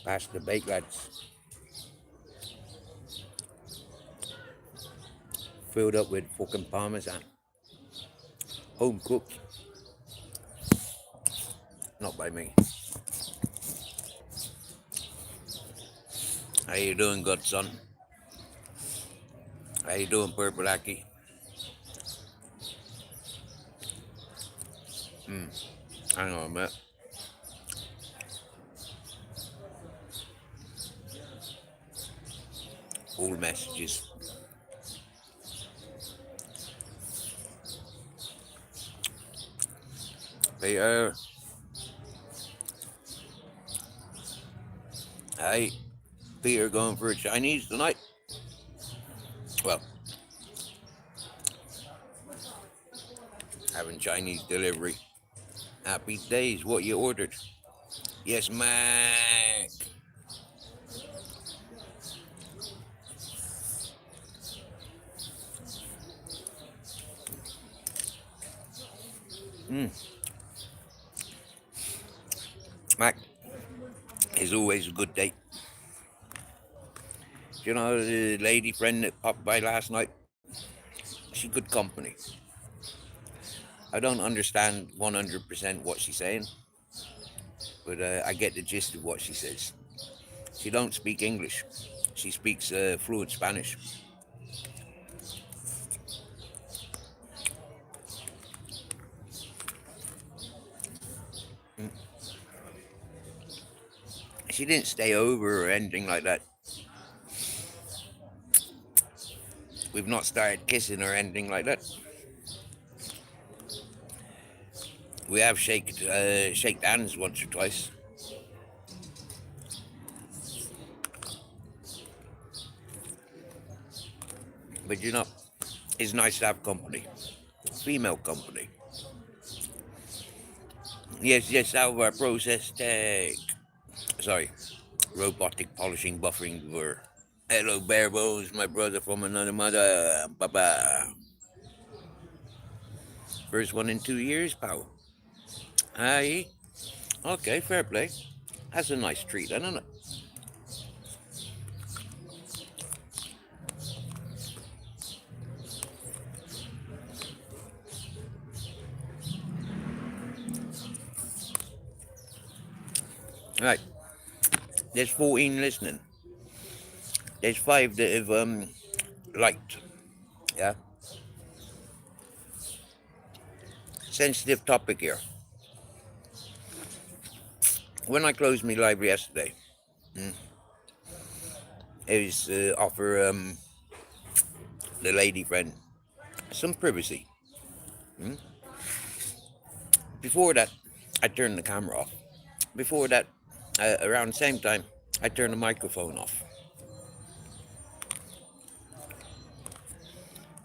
Pass the bake, lads. Filled up with fucking parmesan. Home cooked. Not by me. How you doing, godson? How you doing, Purple Aki? Hang on a minute. All messages. Peter. Hey, Peter going for a Chinese tonight? Well, having Chinese delivery. Happy days. What you ordered? Yes, Mac. Mac is always a good date. You know the lady friend that popped by last night? She's good company. I don't understand 100% what she's saying, but I get the gist of what she says. She don't speak English. She speaks fluent Spanish. She didn't stay over or anything like that. We've not started kissing or anything like that. We have shake hands once or twice. But you know, it's nice to have company. Female company. Yes, out of our process tech. Sorry, robotic polishing buffering were. Hello, bare bones, my brother from another mother. Baba. First one in 2 years, pal. Aye. Okay, fair play. That's a nice treat, isn't it? Right. There's 14 listening. There's 5 that have liked. Yeah. Sensitive topic here. When I closed my live yesterday, it was offer the lady friend some privacy. Before that, I turned the camera off. Before that, around the same time, I turned the microphone off.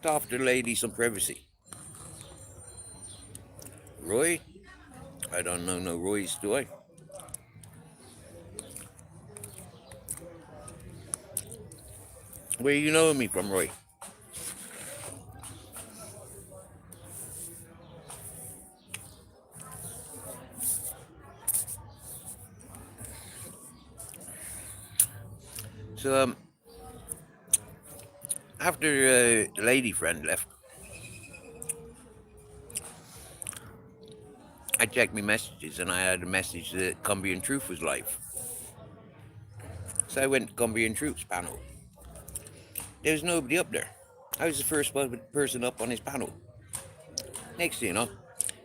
To offer the lady some privacy. Roy? I don't know no Roy's, do I? Where you knowing me from, Roy? So, after the lady friend left, I checked my messages and I had a message that Cumbian Truth was live. So I went to Cumbian Truth's panel. There was nobody up there. I was the first person up on his panel. Next thing you know,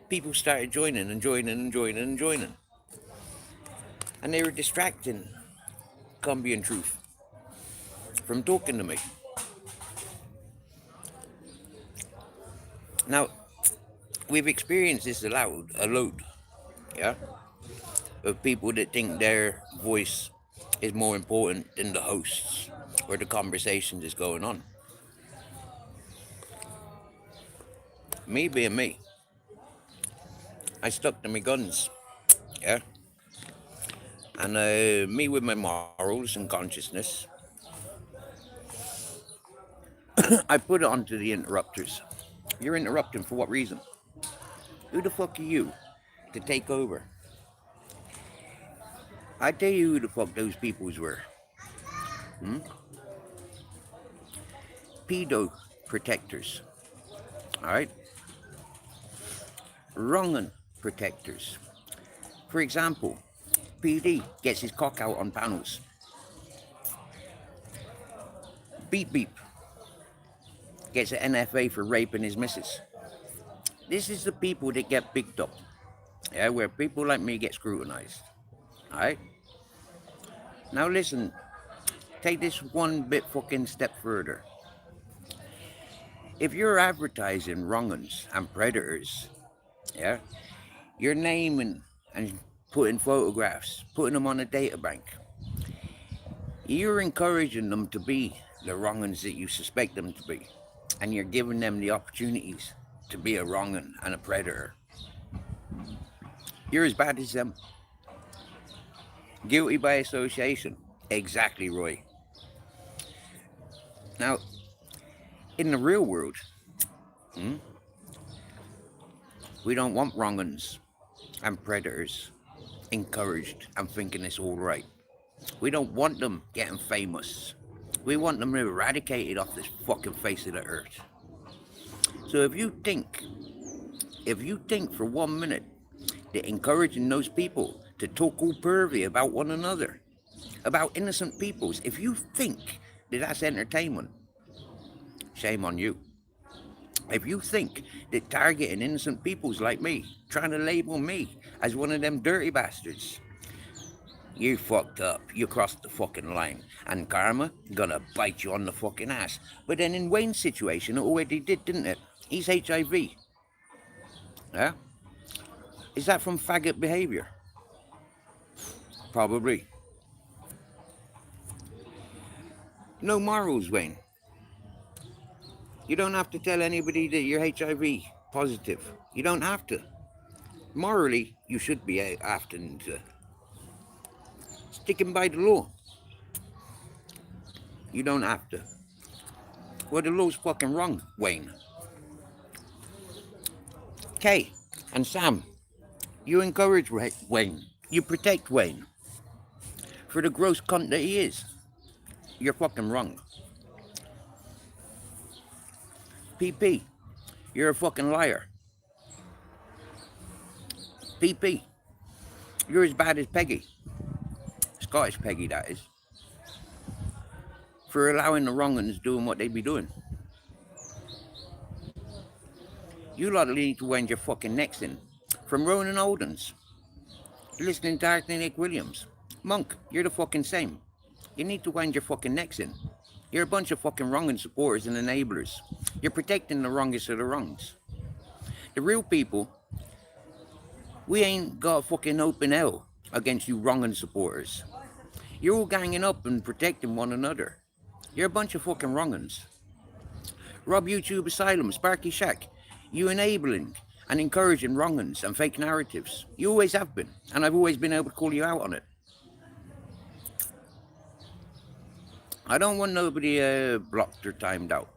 people started joining and joining and joining and joining. And they were distracting Cumbian Truth from talking to me. Now, we've experienced this a load, yeah, of people that think their voice is more important than the hosts or the conversation that's going on. Me being me, I stuck to my guns, yeah, and me with my morals and consciousness, I put it onto the interrupters. You're interrupting for what reason? Who the fuck are you to take over? I tell you who the fuck those peoples were. Pedo protectors. Alright? Wrong'un protectors. For example, PD gets his cock out on panels. Beep Beep gets an NFA for raping his missus. This is the people that get picked up. Yeah, where people like me get scrutinized. Alright? Now listen, take this one bit fucking step further. If you're advertising wrong'uns and predators, yeah, you're naming and putting photographs, putting them on a data bank. You're encouraging them to be the wrong'uns that you suspect them to be. And you're giving them the opportunities to be a wrong'un and a predator. You're as bad as them. Guilty by association. Exactly, Roy. Now, in the real world, we don't want wrong'uns and predators encouraged and thinking it's all right. We don't want them getting famous. We want them eradicated off this fucking face of the earth. So if you think for 1 minute that encouraging those people to talk all pervy about one another, about innocent peoples, if you think that that's entertainment, shame on you. If you think that targeting innocent peoples like me, trying to label me as one of them dirty bastards, you fucked up. You crossed the fucking line. And karma gonna bite you on the fucking ass. But then in Wayne's situation, it already did, didn't it? He's HIV. Yeah? Is that from faggot behaviour? Probably. No morals, Wayne. You don't have to tell anybody that you're HIV positive. You don't have to. Morally, you should be after sticking by the law. You don't have to. Well, the law's fucking wrong, Wayne. Kay and Sam, you encourage Wayne. You protect Wayne for the gross cunt that he is. You're fucking wrong. PP, you're a fucking liar. PP, you're as bad as Peggy. Scottish Peggy, that is. For allowing the wrong'uns doing what they be doing. You lot need to wind your fucking necks in. From Ronan Oldens, listening to Arthur Nick Williams. Monk, you're the fucking same. You need to wind your fucking necks in. You're a bunch of fucking wrong'un supporters and enablers. You're protecting the wrongest of the wrongs. The real people, we ain't got a fucking open hell against you wrong'un supporters. You're all ganging up and protecting one another. You're a bunch of fucking wrong'uns. Rob YouTube Asylum, Sparky Shack, you enabling and encouraging wrong'uns and fake narratives. You always have been, and I've always been able to call you out on it. I don't want nobody blocked or timed out.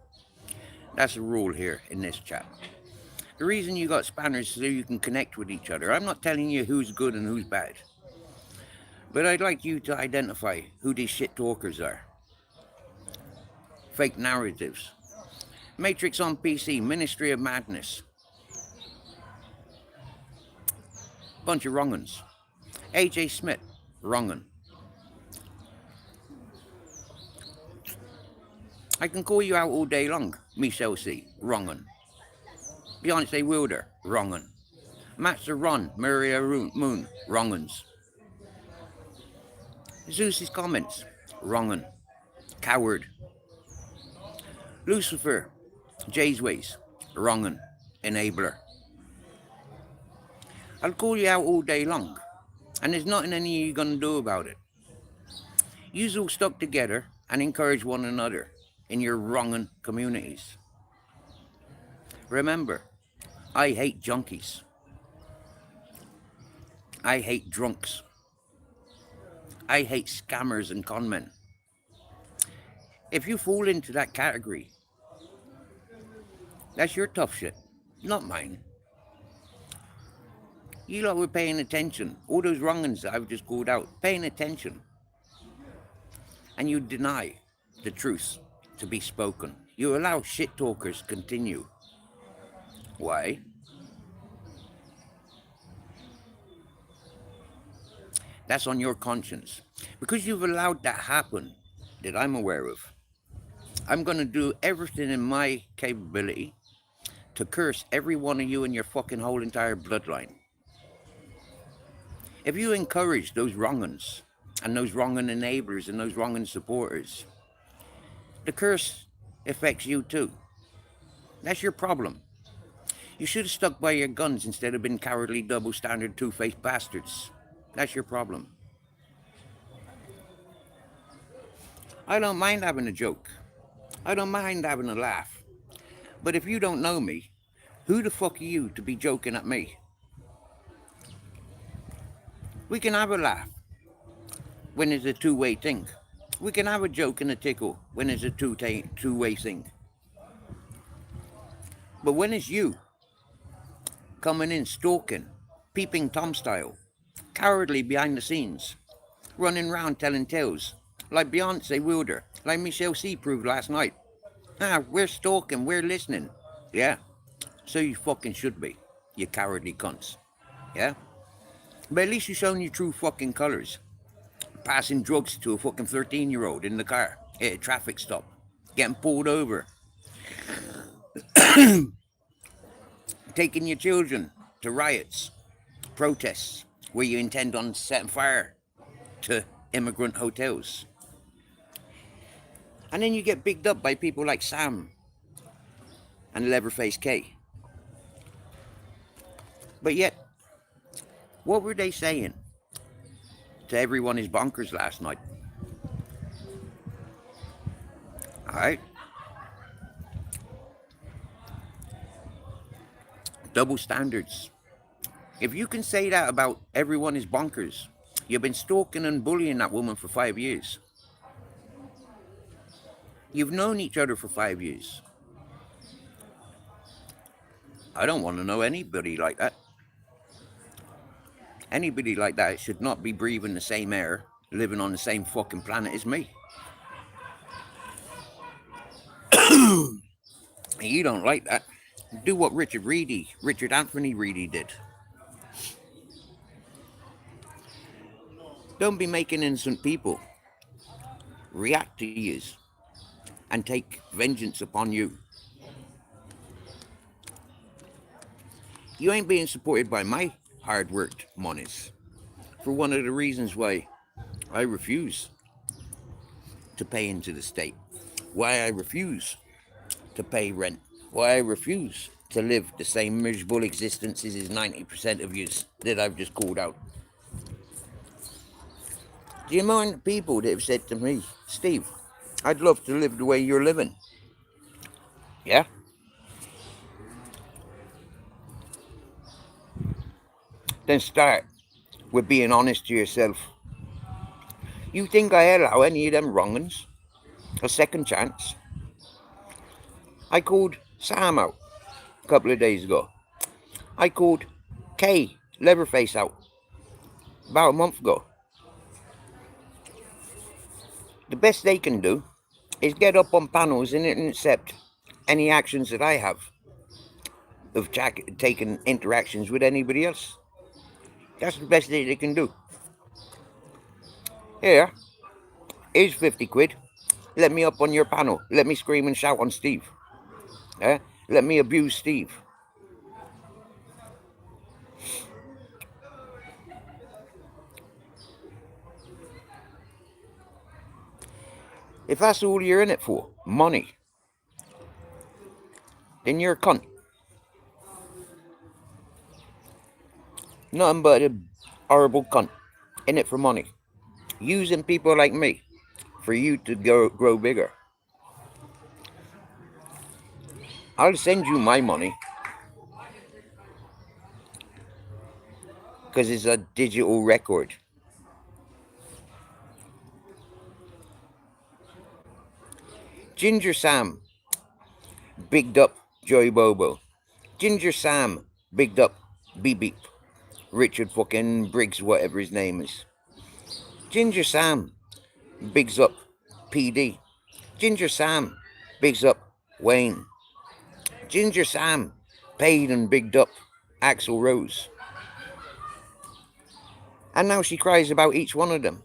That's a rule here in this chat. The reason you got spanners is so you can connect with each other. I'm not telling you who's good and who's bad. But I'd like you to identify who these shit talkers are. Fake narratives. Matrix on PC, Ministry of Madness. Bunch of wrong'uns. AJ Smith, wrong'un. I can call you out all day long. Michelle C, wrong'un. Beyonce Wilder, wrong'un. Master Ron, Maria Moon, wrong'uns. Zeus's comments, wrong'un. Coward. Lucifer, Jay's ways, wrong'un. Enabler. I'll call you out all day long, and there's nothing any of you gonna do about it. Yous all stuck together and encourage one another in your wrong'un communities. Remember, I hate junkies. I hate drunks. I hate scammers and conmen. If you fall into that category, that's your tough shit, not mine. You lot were paying attention. All those wrong'uns that I've just called out, paying attention. And you deny the truth to be spoken. You allow shit talkers continue. Why? That's on your conscience. Because you've allowed that happen that I'm aware of. I'm going to do everything in my capability to curse every one of you in your fucking whole entire bloodline. If you encourage those wrong'uns and those wrong'un enablers and those wrong'un supporters, the curse affects you too. That's your problem. You should have stuck by your guns instead of being cowardly, double-standard, two-faced bastards. That's your problem. I don't mind having a joke. I don't mind having a laugh. But if you don't know me, who the fuck are you to be joking at me? We can have a laugh when it's a two-way thing. We can have a joke and a tickle when it's a two-way thing. But when it's you coming in stalking, peeping Tom style, cowardly behind the scenes, running round telling tales, like Beyonce Wilder, like Michelle C. proved last night. We're stalking, we're listening. Yeah, so you fucking should be, you cowardly cunts. Yeah? But at least you're showing your true fucking colours. Passing drugs to a fucking 13-year-old in the car at a traffic stop, getting pulled over, taking your children to riots, protests, where you intend on setting fire to immigrant hotels. And then you get bigged up by people like Sam and Leatherface K. But yet, what were they saying to everyone is bonkers last night? Alright? Double standards. If you can say that about everyone is bonkers, you've been stalking and bullying that woman for 5 years. You've known each other for 5 years. I don't want to know anybody like that. Anybody like that should not be breathing the same air, living on the same fucking planet as me. You don't like that. Do what Richard Anthony Reedy did. Don't be making innocent people react to yous and take vengeance upon you. You ain't being supported by my hard-worked monies for one of the reasons why I refuse to pay into the state, why I refuse to pay rent, why I refuse to live the same miserable existences as 90% of yous that I've just called out. The amount of people that have said to me, Steve, I'd love to live the way you're living. Yeah? Then start with being honest to yourself. You think I allow any of them wrong'uns a second chance? I called Sam out a couple of days ago. I called Kay Leatherface out about a month ago. The best they can do is get up on panels and intercept any actions that I have of taking interactions with anybody else. That's the best that they can do. Here, here's 50 quid. Let me up on your panel. Let me scream and shout on Steve. Let me abuse Steve. If that's all you're in it for, money, then you're a cunt. Nothing but a horrible cunt. In it for money. Using people like me for you to grow bigger. I'll send you my money because it's a digital record. Ginger Sam bigged up Joey Bobo. Ginger Sam bigged up Beep Beep. Richard fucking Briggs, whatever his name is. Ginger Sam bigs up PD. Ginger Sam bigs up Wayne. Ginger Sam paid and bigged up Axl Rose. And now she cries about each one of them.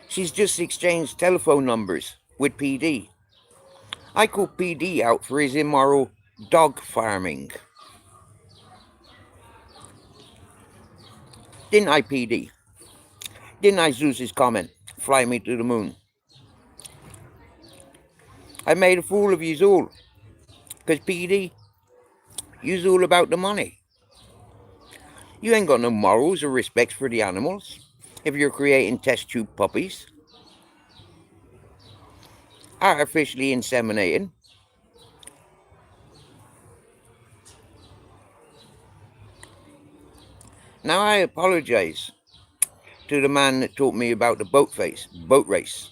She's just exchanged telephone numbers with PD. I call PD out for his immoral dog farming. Didn't I, PD? Didn't I, Zeus's comment? Fly me to the moon. I made a fool of yous all. Because PD, you's all about the money. You ain't got no morals or respect for the animals if you're creating test tube puppies. Artificially inseminating. Now I apologize to the man that taught me about the boat race.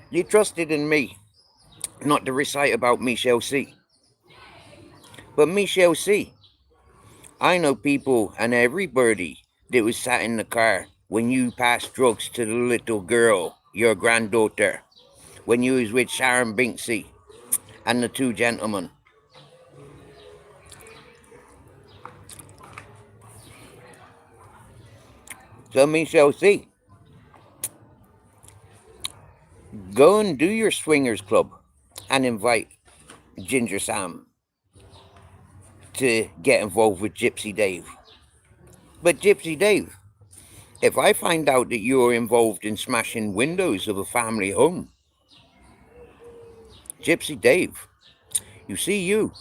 You trusted in me not to recite about Michelle C. But Michelle C, I know people and everybody that was sat in the car when you passed drugs to the little girl, your granddaughter, when you was with Sharon Binksy and the two gentlemen. So Michelle C, go and do your swingers club and invite Ginger Sam to get involved with Gypsy Dave. But Gypsy Dave, if I find out that you're involved in smashing windows of a family home, Gypsy Dave, you see you.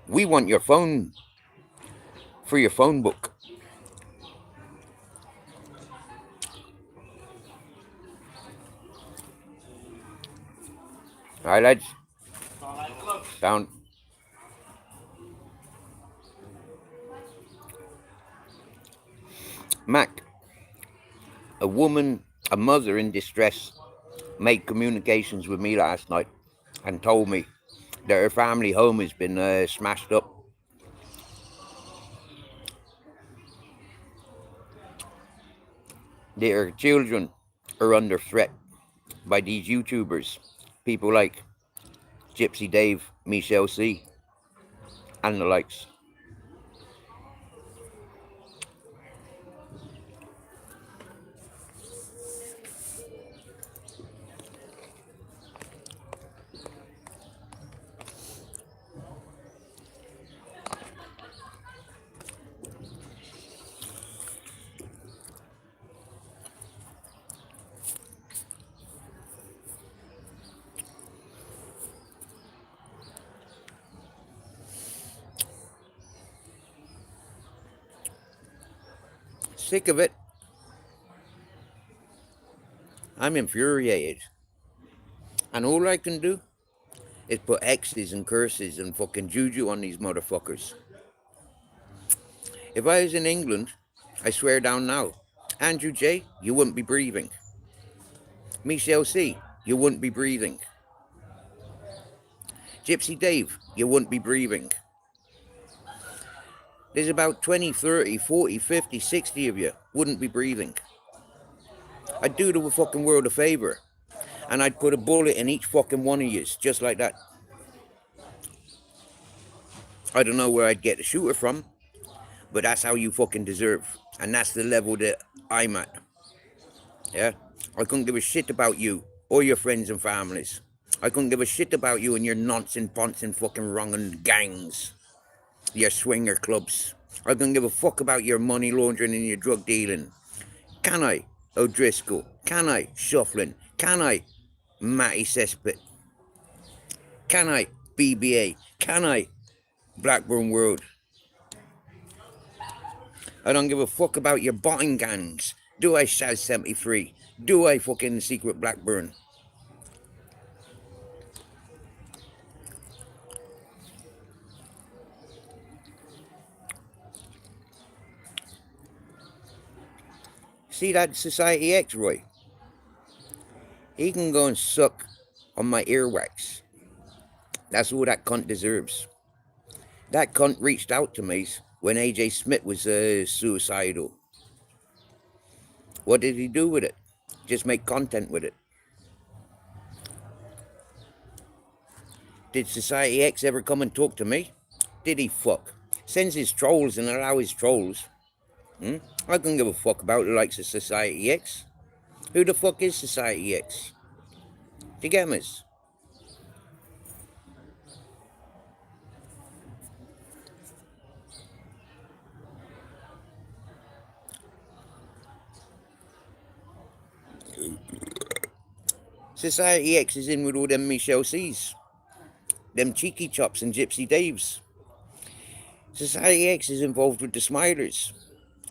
We want your phone for your phone book. All right, lads. Sound. Mac, a mother in distress, made communications with me last night and told me that her family home has been smashed up. That her children are under threat by these YouTubers, people like Gypsy Dave, Michelle C, and the likes. Sick of it. I'm infuriated. And all I can do is put X's and curses and fucking juju on these motherfuckers. If I was in England, I swear down now, Andrew J, you wouldn't be breathing. Michelle C, you wouldn't be breathing. Gypsy Dave, you wouldn't be breathing. There's about 20, 30, 40, 50, 60 of you wouldn't be breathing. I'd do the fucking world a favour. And I'd put a bullet in each fucking one of yous, just like that. I don't know where I'd get the shooter from, but that's how you fucking deserve. And that's the level that I'm at. Yeah? I couldn't give a shit about you or your friends and families. I couldn't give a shit about you and your nonsense, ponce fucking wronging gangs. Your swinger clubs. I couldn't give a fuck about your money laundering and your drug dealing. Can I, O'Driscoll? Can I, Shuffling? Can I, Matty Cesspit? Can I, BBA? Can I, Blackburn World? I don't give a fuck about your botting gangs. Do I, Shaz 73? Do I fucking Secret Blackburn? See that Society X, Roy? He can go and suck on my earwax. That's all that cunt deserves. That cunt reached out to me when AJ Smith was suicidal. What did he do with it? Just make content with it. Did Society X ever come and talk to me? Did he fuck? Sends his trolls and allow his trolls. I couldn't give a fuck about the likes of Society X. Who the fuck is Society X? Do you get me? Society X is in with all them Michelle C's, them Cheeky Chops and Gypsy Daves. Society X is involved with the Smilers.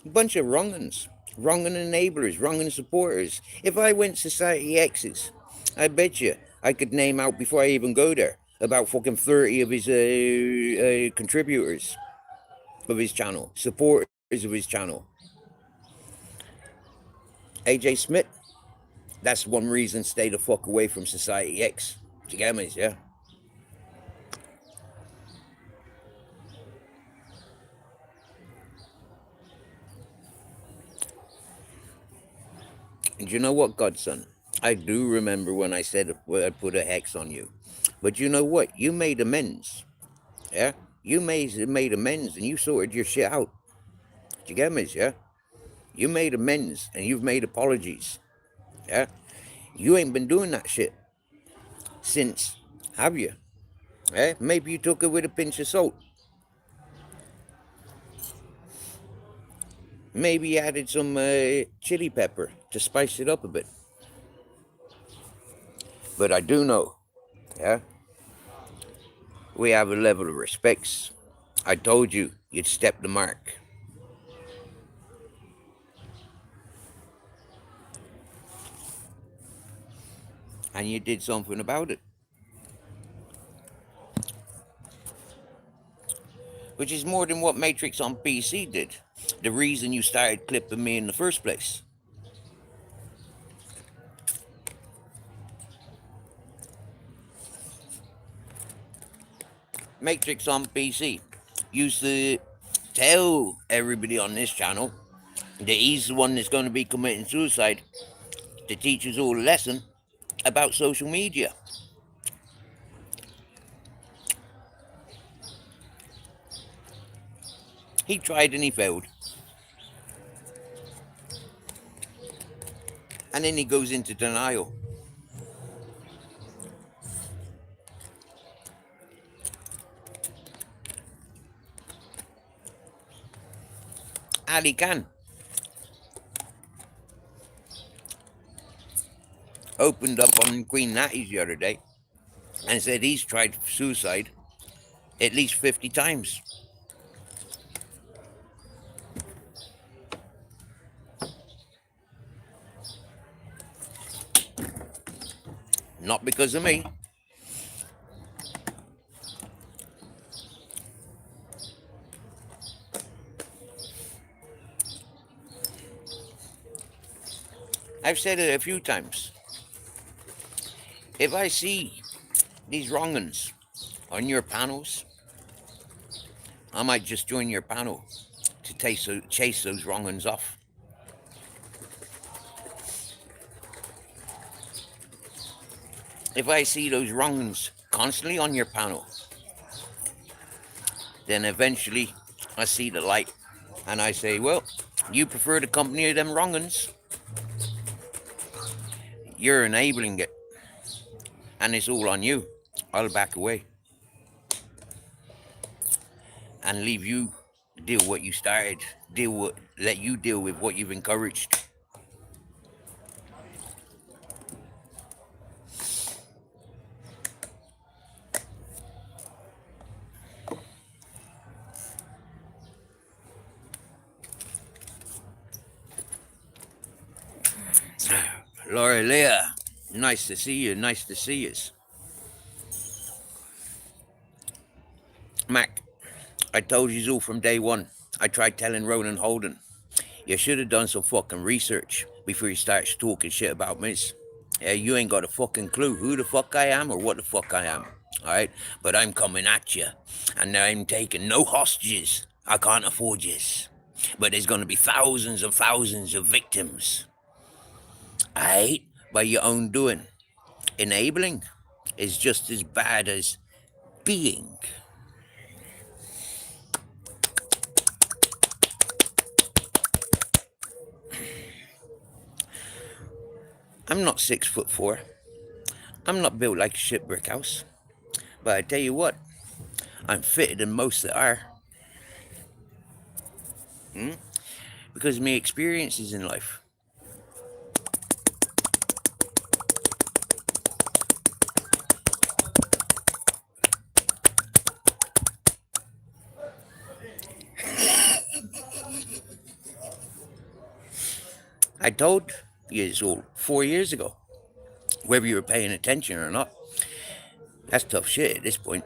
A bunch of wrong'uns. Wrong'un enablers, wrong'un supporters. If I went Society X's, I bet you I could name out before I even go there about fucking 30 of his contributors of his channel, supporters of his channel. AJ Smith, that's one reason stay the fuck away from Society X. Do you get me? Yeah. And you know what, Godson? I do remember when I said I'd put a hex on you. But you know what? You made amends. Yeah? You made amends and you sorted your shit out. Do you get me? Yeah? You made amends and you've made apologies. Yeah? You ain't been doing that shit since, have you? Yeah? Maybe you took it with a pinch of salt. Maybe you added some chili pepper to spice it up a bit. But I do know, yeah, we have a level of respects. I told you you'd step the mark. And you did something about it. Which is more than what Matrix on PC did. The reason you started clipping me in the first place. Matrix on PC used to tell everybody on this channel that he's the one that's going to be committing suicide to teach us all a lesson about social media. He tried and he failed. And then he goes into denial. Ali Khan opened up on Queen Natty's the other day and said he's tried suicide at least 50 times. Not because of me. I've said it a few times. If I see these wrong'uns on your panels, I might just join your panel to chase those wrong'uns off. If I see those wrong'uns constantly on your panel, then eventually I see the light and I say, well, you prefer the company of them wrong'uns. You're enabling it. And it's all on you. I'll back away. And leave you deal what you started. Let you deal with what you've encouraged. Laura Leah, nice to see you, nice to see you. Mac, I told you all from day one. I tried telling Ronan Holden. You should have done some fucking research before you start talking shit about me. Yeah, you ain't got a fucking clue who the fuck I am or what the fuck I am. Alright? But I'm coming at you. And I'm taking no hostages. I can't afford yous. But there's gonna be thousands and thousands of victims. Alright? By your own doing. Enabling is just as bad as being. I'm not 6'4". I'm not built like a shit brick house. But I tell you what, I'm fitter than most that are. Because of my experiences in life. I told you all 4 years ago, whether you were paying attention or not. That's tough shit at this point.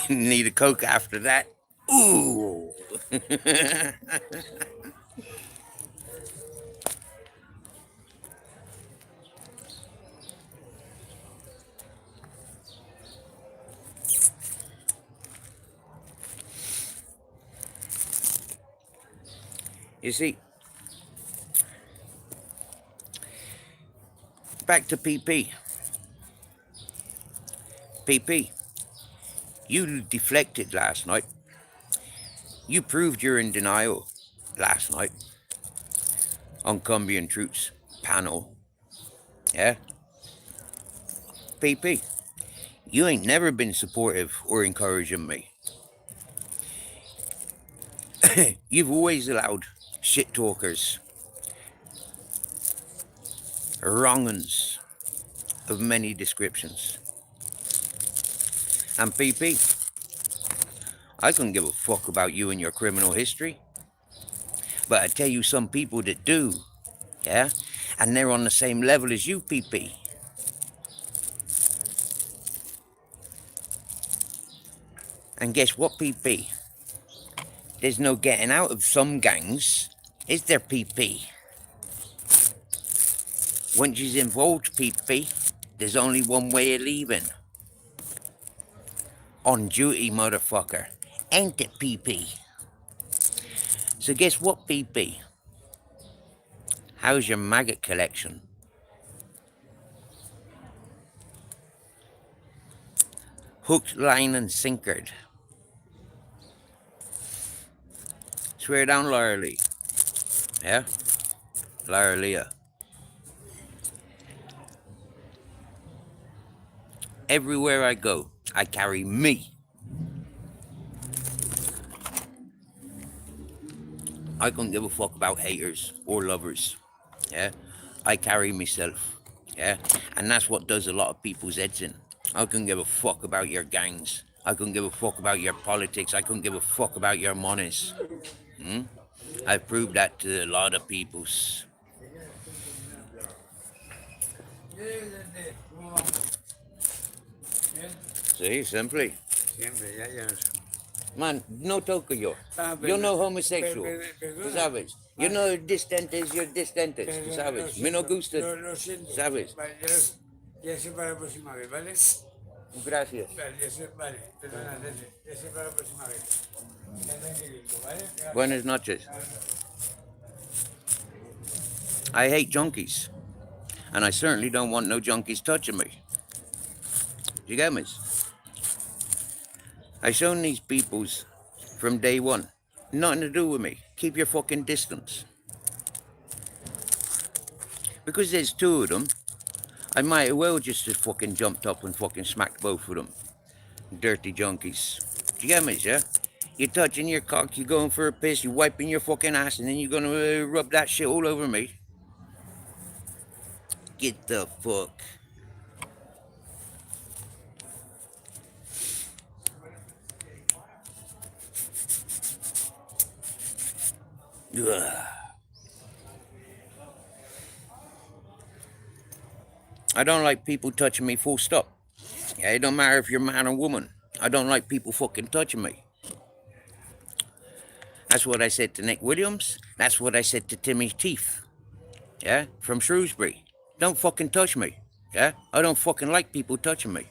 Need a Coke after that? Ooh. You see, back to PP. PP, you deflected last night. You proved you're in denial last night on Colombian Troops panel. Yeah? PP, you ain't never been supportive or encouraging me. You've always allowed shit talkers, wrong-uns of many descriptions. And PP, I couldn't give a fuck about you and your criminal history. But I tell you some people that do, yeah? And they're on the same level as you, PP. And guess what, PP? There's no getting out of some gangs, is there, PP? Once you're involved, PP, there's only one way of leaving. On duty, motherfucker. Ain't it, PP? So guess what, PP? How's your maggot collection? Hooked, line, and sinkered. Swear down, Laura Lee. Yeah? Laura Leah. Everywhere I go, I carry me. I couldn't give a fuck about haters or lovers. Yeah? I carry myself. Yeah? And that's what does a lot of people's heads in. I couldn't give a fuck about your gangs. I couldn't give a fuck about your politics. I couldn't give a fuck about your monies. I've proved that to a lot of peoples. See, simply. Man, no toco yo. Yo no homosexual. Tú sabes. Yo no distentes, yo distentes. Tú sabes. Me no gusta. ¿Sabes? Ya sé para la próxima vez, ¿vale? Gracias. Vale, vale, perdona, ya sé para la próxima vez. Ya tranquilito, ¿vale? Buenas noches. I hate junkies. And I certainly don't want no junkies touching me. You get me? I shown these peoples from day one. Nothing to do with me. Keep your fucking distance. Because there's two of them, I might as well just have fucking jumped up and fucking smacked both of them. Dirty junkies. You get me, yeah? You're touching your cock, you're going for a piss, you're wiping your fucking ass, and then you're gonna rub that shit all over me. Get the fuck. Ugh. I don't like people touching me, full stop. Yeah, it don't matter if you're man or woman. I don't like people fucking touching me. That's what I said to Nick Williams. That's what I said to Timmy Teeth. Yeah, from Shrewsbury. Don't fucking touch me. Yeah, I don't fucking like people touching me.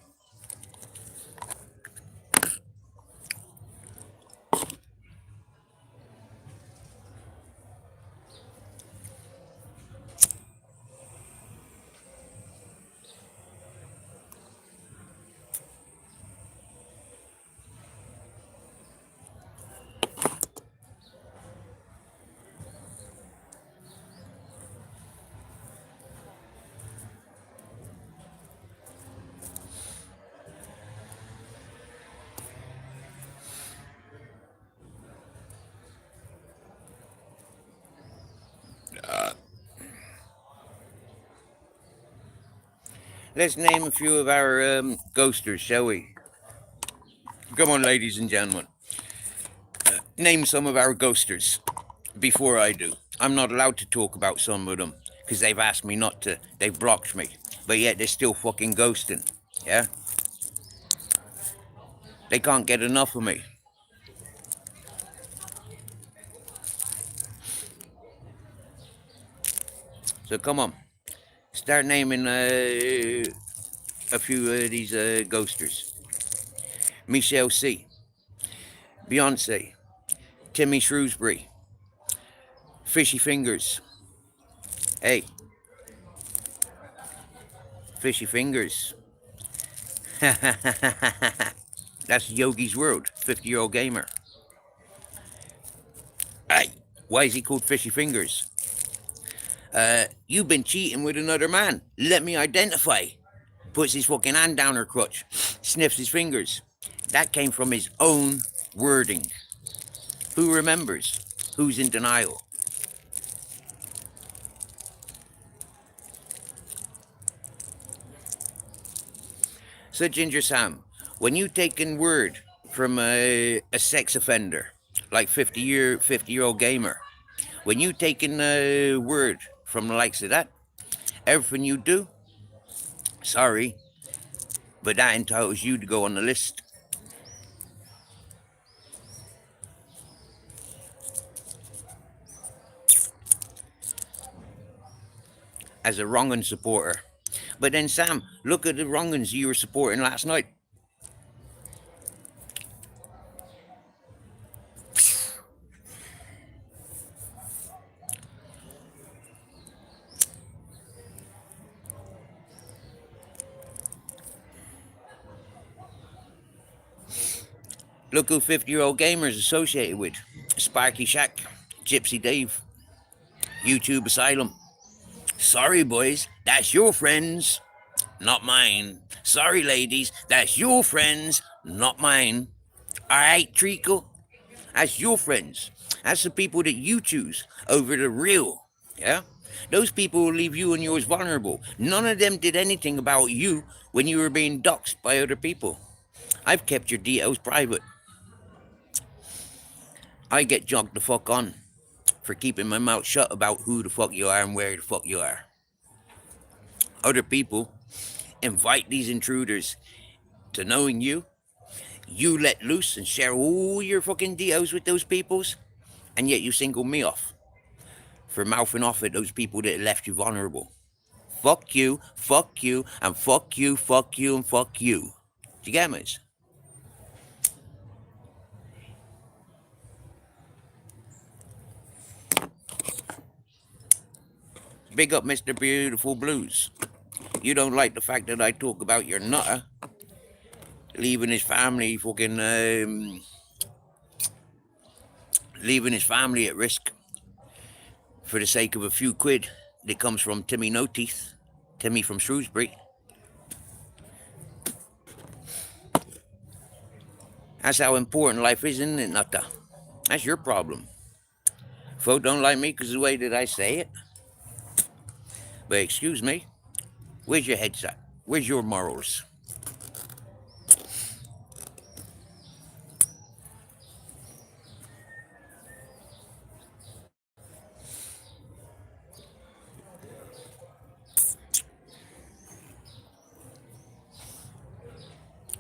Let's name a few of our ghosters, shall we? Come on, ladies and gentlemen. Name some of our ghosters before I do. I'm not allowed to talk about some of them because they've asked me not to. They've blocked me. But yet they're still fucking ghosting. Yeah? They can't get enough of me. So come on. Start naming a few of these ghosters. Michelle C. Beyonce. Timmy Shrewsbury. Fishy Fingers. Hey. Fishy Fingers. That's Yogi's World, 50-year-old gamer. Hey, why is he called Fishy Fingers? You've been cheating with another man. Let me identify. Puts his fucking hand down her crotch, sniffs his fingers. That came from his own wording. Who remembers? Who's in denial? So, Ginger Sam, when you take in word from a sex offender, like 50-year-old gamer, when you take in word from the likes of that, everything you do, sorry, but that entitles you to go on the list. As a wrong'un supporter. But then, Sam, look at the wrong'uns you were supporting last night. Look who 50-year-old gamers associated with. Sparky Shack, Gypsy Dave, YouTube Asylum. Sorry, boys, that's your friends, not mine. Sorry, ladies, that's your friends, not mine. Alright, Treacle? That's your friends. That's the people that you choose over the real. Yeah? Those people will leave you and yours vulnerable. None of them did anything about you when you were being doxxed by other people. I've kept your details private. I get jogged the fuck on for keeping my mouth shut about who the fuck you are and where the fuck you are. Other people invite these intruders to knowing you. You let loose and share all your fucking deals with those peoples, and yet you single me off for mouthing off at those people that left you vulnerable. Fuck you, and fuck you, and fuck you. Do you get me? Big up Mr. Beautiful Blues. You don't like the fact that I talk about your nutter leaving his family leaving his family at risk for the sake of a few quid that comes from Timmy No Teeth, Timmy from Shrewsbury. That's how important life is, isn't it, Nutter? That's your problem. Folk don't like me because of the way that I say it. But excuse me, where's your head's at? Where's your morals?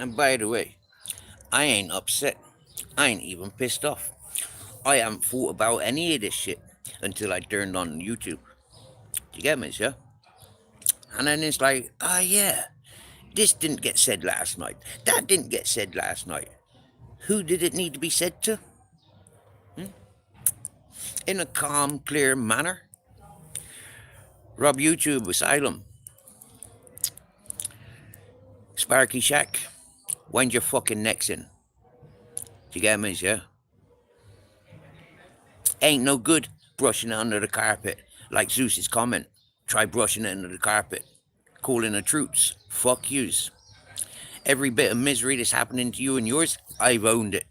And by the way, I ain't upset. I ain't even pissed off. I haven't thought about any of this shit until I turned on YouTube. Do you get me, sir? And then it's like, yeah, this didn't get said last night. That didn't get said last night. Who did it need to be said to? In a calm, clear manner? Rob YouTube Asylum. Sparky Shack. Wind your fucking necks in. Do you get me, yeah? Ain't no good brushing it under the carpet. Like Zeus's comment. Try brushing it under the carpet. Calling the troops. Fuck yous. Every bit of misery that's happening to you and yours, I've owned it.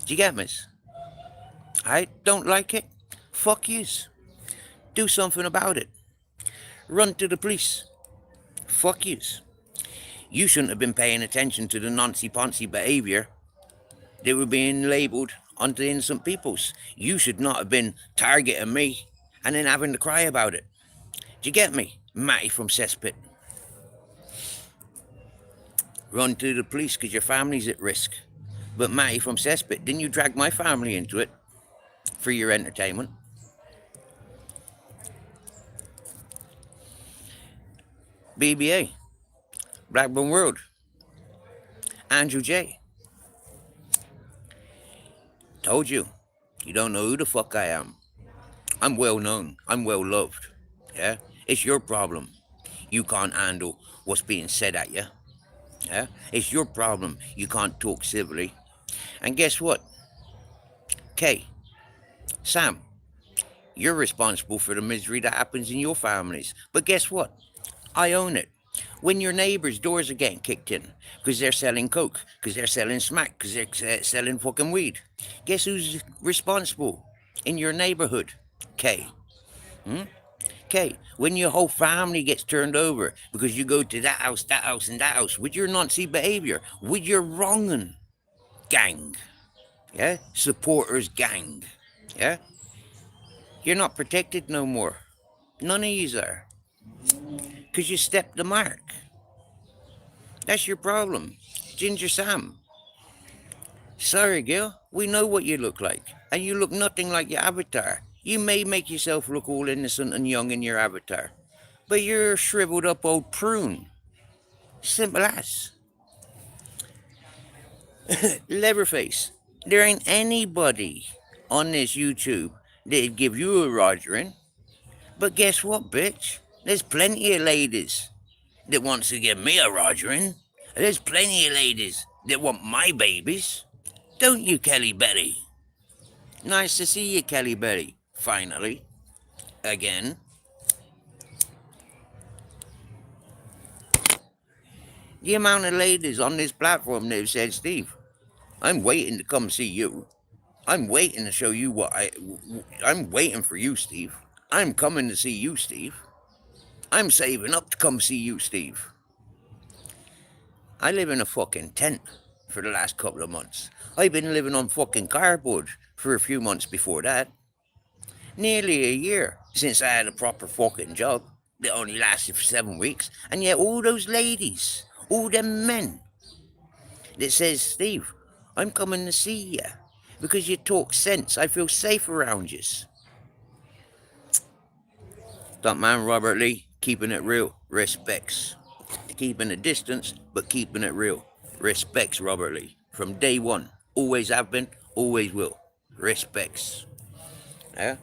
Do you get me? I don't like it. Fuck yous. Do something about it. Run to the police. Fuck yous. You shouldn't have been paying attention to the noncy-poncy behaviour that were being labelled onto innocent peoples. You should not have been targeting me and then having to cry about it. Do you get me? Matty from Cesspit. Run to the police because your family's at risk. But Matty from Cesspit, didn't you drag my family into it for your entertainment? BBA. Blackburn World. Andrew J. Told you. You don't know who the fuck I am. I'm well known. I'm well loved. Yeah? It's your problem. You can't handle what's being said at you. Yeah? It's your problem. You can't talk civilly. And guess what? Kay, Sam, you're responsible for the misery that happens in your families. But guess what? I own it. When your neighbors' doors are getting kicked in because they're selling coke, because they're selling smack, because they're selling fucking weed, guess who's responsible in your neighborhood? Kay. Okay, when your whole family gets turned over because you go to that house, and that house with your Nazi behavior, with your wronging gang, yeah, supporters gang, yeah, you're not protected no more. None of yous are, because you stepped the mark. That's your problem, Ginger Sam. Sorry, girl, we know what you look like, and you look nothing like your avatar. You may make yourself look all innocent and young in your avatar, but you're a shriveled up old prune. Simple as. Leatherface, there ain't anybody on this YouTube that'd give you a rogering. But guess what, bitch? There's plenty of ladies that wants to give me a rogering. There's plenty of ladies that want my babies. Don't you, Kelly Betty? Nice to see you, Kelly Betty. Finally. Again. The amount of ladies on this platform that have said, Steve, I'm waiting to come see you. I'm waiting to show you I'm waiting for you, Steve. I'm coming to see you, Steve. I'm saving up to come see you, Steve. I live in a fucking tent for the last couple of months. I've been living on fucking cardboard for a few months before that. Nearly a year since I had a proper fucking job that only lasted for 7 weeks. And yet all those ladies, all them men that says, Steve, I'm coming to see you because you talk sense. I feel safe around you. That man Robert Lee, keeping it real, respects. Keeping a distance, but keeping it real. Respects Robert Lee. From day one. Always have been, always will. Respects. Yeah?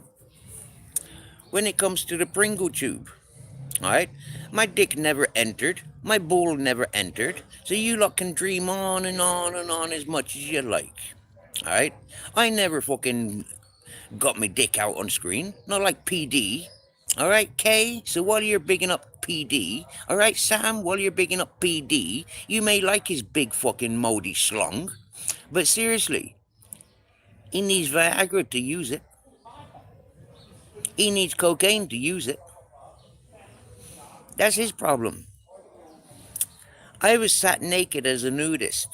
When it comes to the Pringle tube, alright? My dick never entered. My ball never entered. So you lot can dream on and on and on as much as you like. Alright? I never fucking got my dick out on screen. Not like PD. Alright, Kay? So while you're bigging up PD, alright, Sam, while you're bigging up PD, you may like his big fucking moldy schlong, but seriously, he needs Viagra to use it. He needs cocaine to use it. That's his problem. I was sat naked as a nudist,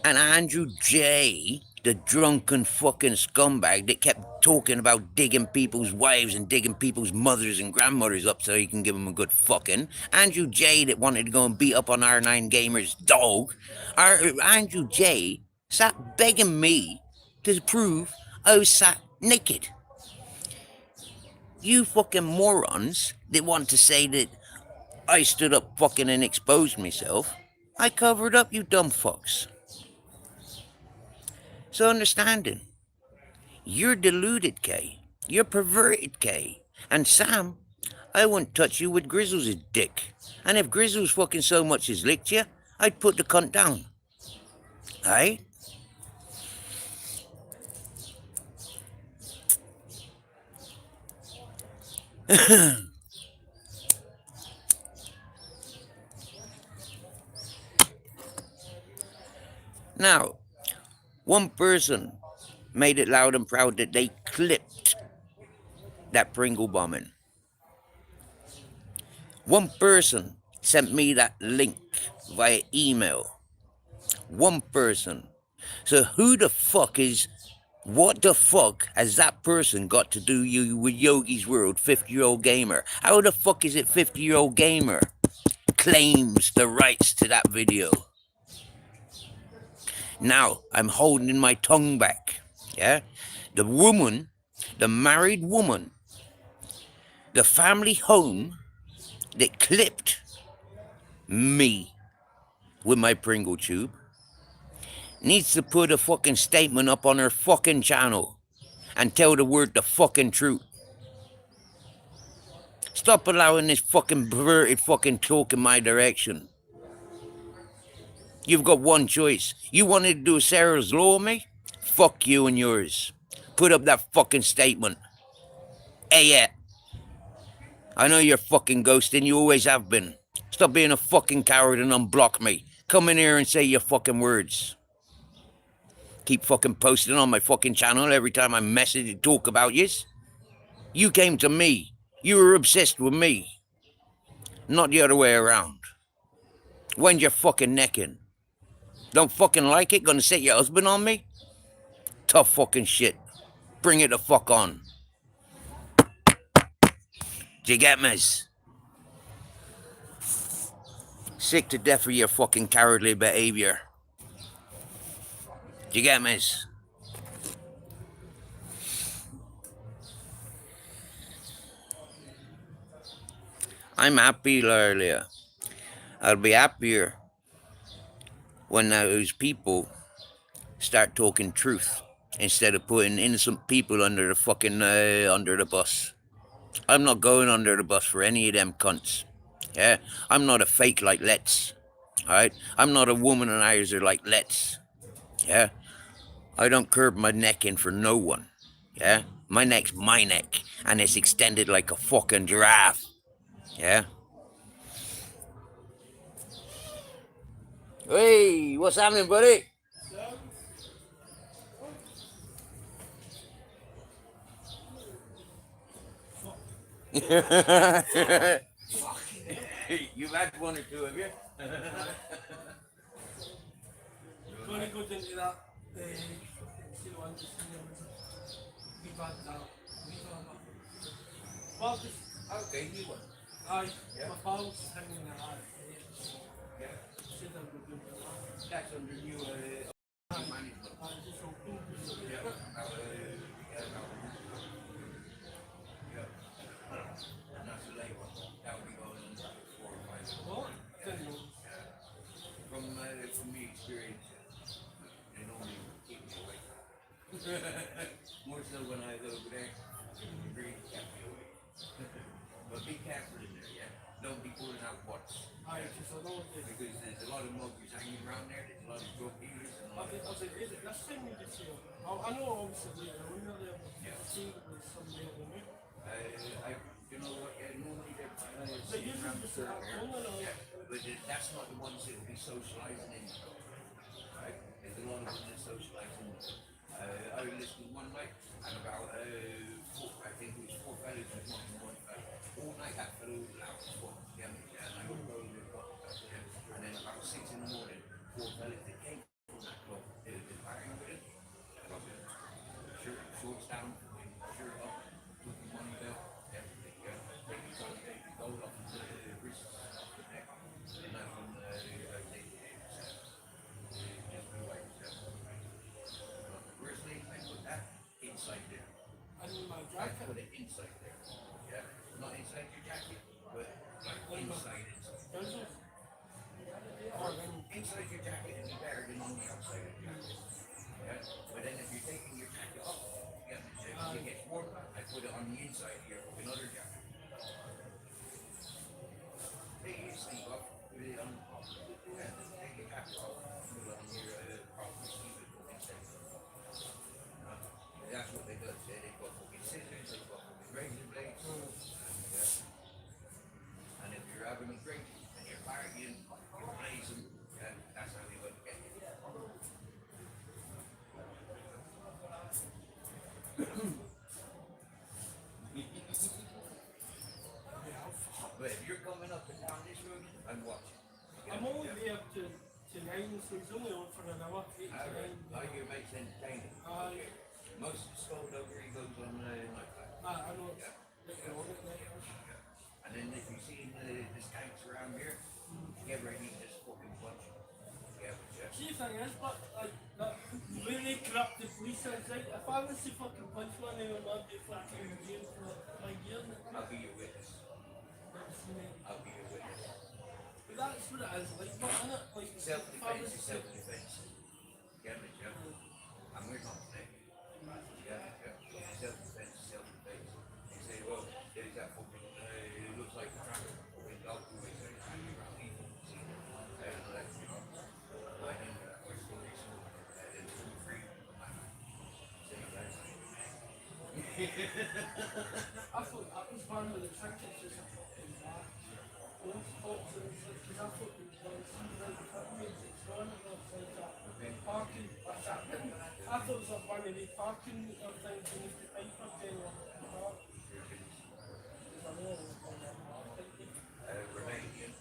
and Andrew J the drunken fucking scumbag that kept talking about digging people's wives and digging people's mothers and grandmothers up so he can give them a good fucking. Andrew J that wanted to go and beat up on R9 Gamer's dog. Andrew J sat begging me to prove I was sat naked. You fucking morons that want to say that I stood up fucking and exposed myself, I covered up, you dumb fucks. So understanding, you're deluded, Kay. You're perverted, Kay. And Sam, I wouldn't touch you with Grizzles' dick. And if Grizzles fucking so much as licked you, I'd put the cunt down. Aye? Now, one person made it loud and proud that they clipped that Pringle bombing. One person sent me that link via email. One person. So who the fuck is, what the fuck has that person got to do you with Yogi's World 50-year-old gamer? How the fuck is it 50-year-old gamer claims the rights to that video? Now, I'm holding my tongue back, yeah? The woman, the married woman, the family home that clipped me with my Pringle tube needs to put a fucking statement up on her fucking channel and tell the word the fucking truth. Stop allowing this fucking perverted fucking talk in my direction. You've got one choice. You wanted to do Sarah's Law on me? Fuck you and yours. Put up that fucking statement. Hey, yeah. I know you're fucking ghosting. You always have been. Stop being a fucking coward and unblock me. Come in here and say your fucking words. Keep fucking posting on my fucking channel every time I message and talk about yous. You came to me. You were obsessed with me. Not the other way around. When's your fucking necking? Don't fucking like it? Gonna set your husband on me? Tough fucking shit. Bring it the fuck on. Do you get me? Sick to death of your fucking cowardly behavior. Do you get me? I'm happy, earlier. I'll be happier when those people start talking truth instead of putting innocent people under the fucking under the bus. I'm not going under the bus for any of them cunts. Yeah, I'm not a fake like Let's. All right, I'm not a womanizer like Let's. Yeah, I don't curb my neck in for no one. Yeah, my neck's my neck, and it's extended like a fucking giraffe. Yeah. Hey, what's happening, buddy? You've had one or two, have you? Gonna go into that. Still want to be bad now. Okay, you one. Aye, Yeah. my phone's hanging there. Yeah. Sit down with them. That's under new management. I just opened it. Yeah. And that's a late one. That would be going on for 4 or 5 years. What? Tell you. From me experience, they normally keep me away. More so when I go over there, the breed kept me away. But be careful in there, yeah? Don't be pulling out butts. Aye, just I know what it is. Because there's a lot of muggers hanging around there, there's a lot of drug dealers and a lot of... I said, is it? Let's send me this here. I know obviously, we're not able Yeah. to see with somebody on me. You know what, yeah, normally they're They sitting usually around the just have circle. fun and all. Yeah, but that's not the ones that will be socializing in, right? There's a lot of them that socialize in. I listened one night, and about I think it was 4 fellas with one fella. All night that fellow was loud as fuck. Yeah, and I got rolled with and then about 6 in the morning, 4 fellas that came from that club, they were partying with him. inside there. Yeah, not inside your jacket, but like inside. Trousers. Or inside your jacket is better than on the outside of your jacket. Yeah, but then if you're taking your jacket off, yeah, it gets warmer. I put it on the inside here of another jacket. Take your sleeve up, put it on. Yeah, take your jacket off, put it on your proper sleeve inside. That's what they do. They've got fucking scissors, they've got fucking razor blades. And if you're having a drink and you're partying, you're blazing, yeah, that's how they would get you. But if you're coming up and down this road, I'm watching. I'm only there to 9, so it's only on for an hour. 8 to 9. How your mate's entertaining. Aye. Most skullduggery goes on like that. I know it's Yeah. like on it like that. And then if you see the skanks around here, get ready to just fucking punch. Yeah, yeah. See, the thing is, but like, that, the way they corrupt the police is right. If I was to fucking punch one, they would not be fucking in jail for like 5 years. I'll be your witness. I'll be your witness. But that's what it is, like, but in it, like, Self-defense is self-defense. Yeah, but yeah. And we're not today. Yeah, yeah. Self-defense is self-defense. You say, well, there's that fucking, it looks like a traffic fucking dog who is hanging around people. See, like, you know, I think we're still it's free. Say that. I thought that was one of the tickets just once talks and it's like, because I thought it was like something like the companies it's on and it's like that parking, what's that? I thought it was like one of the parking of things beneath the pipe or thing or the park. Because I know it was on that park, I think. Romanian.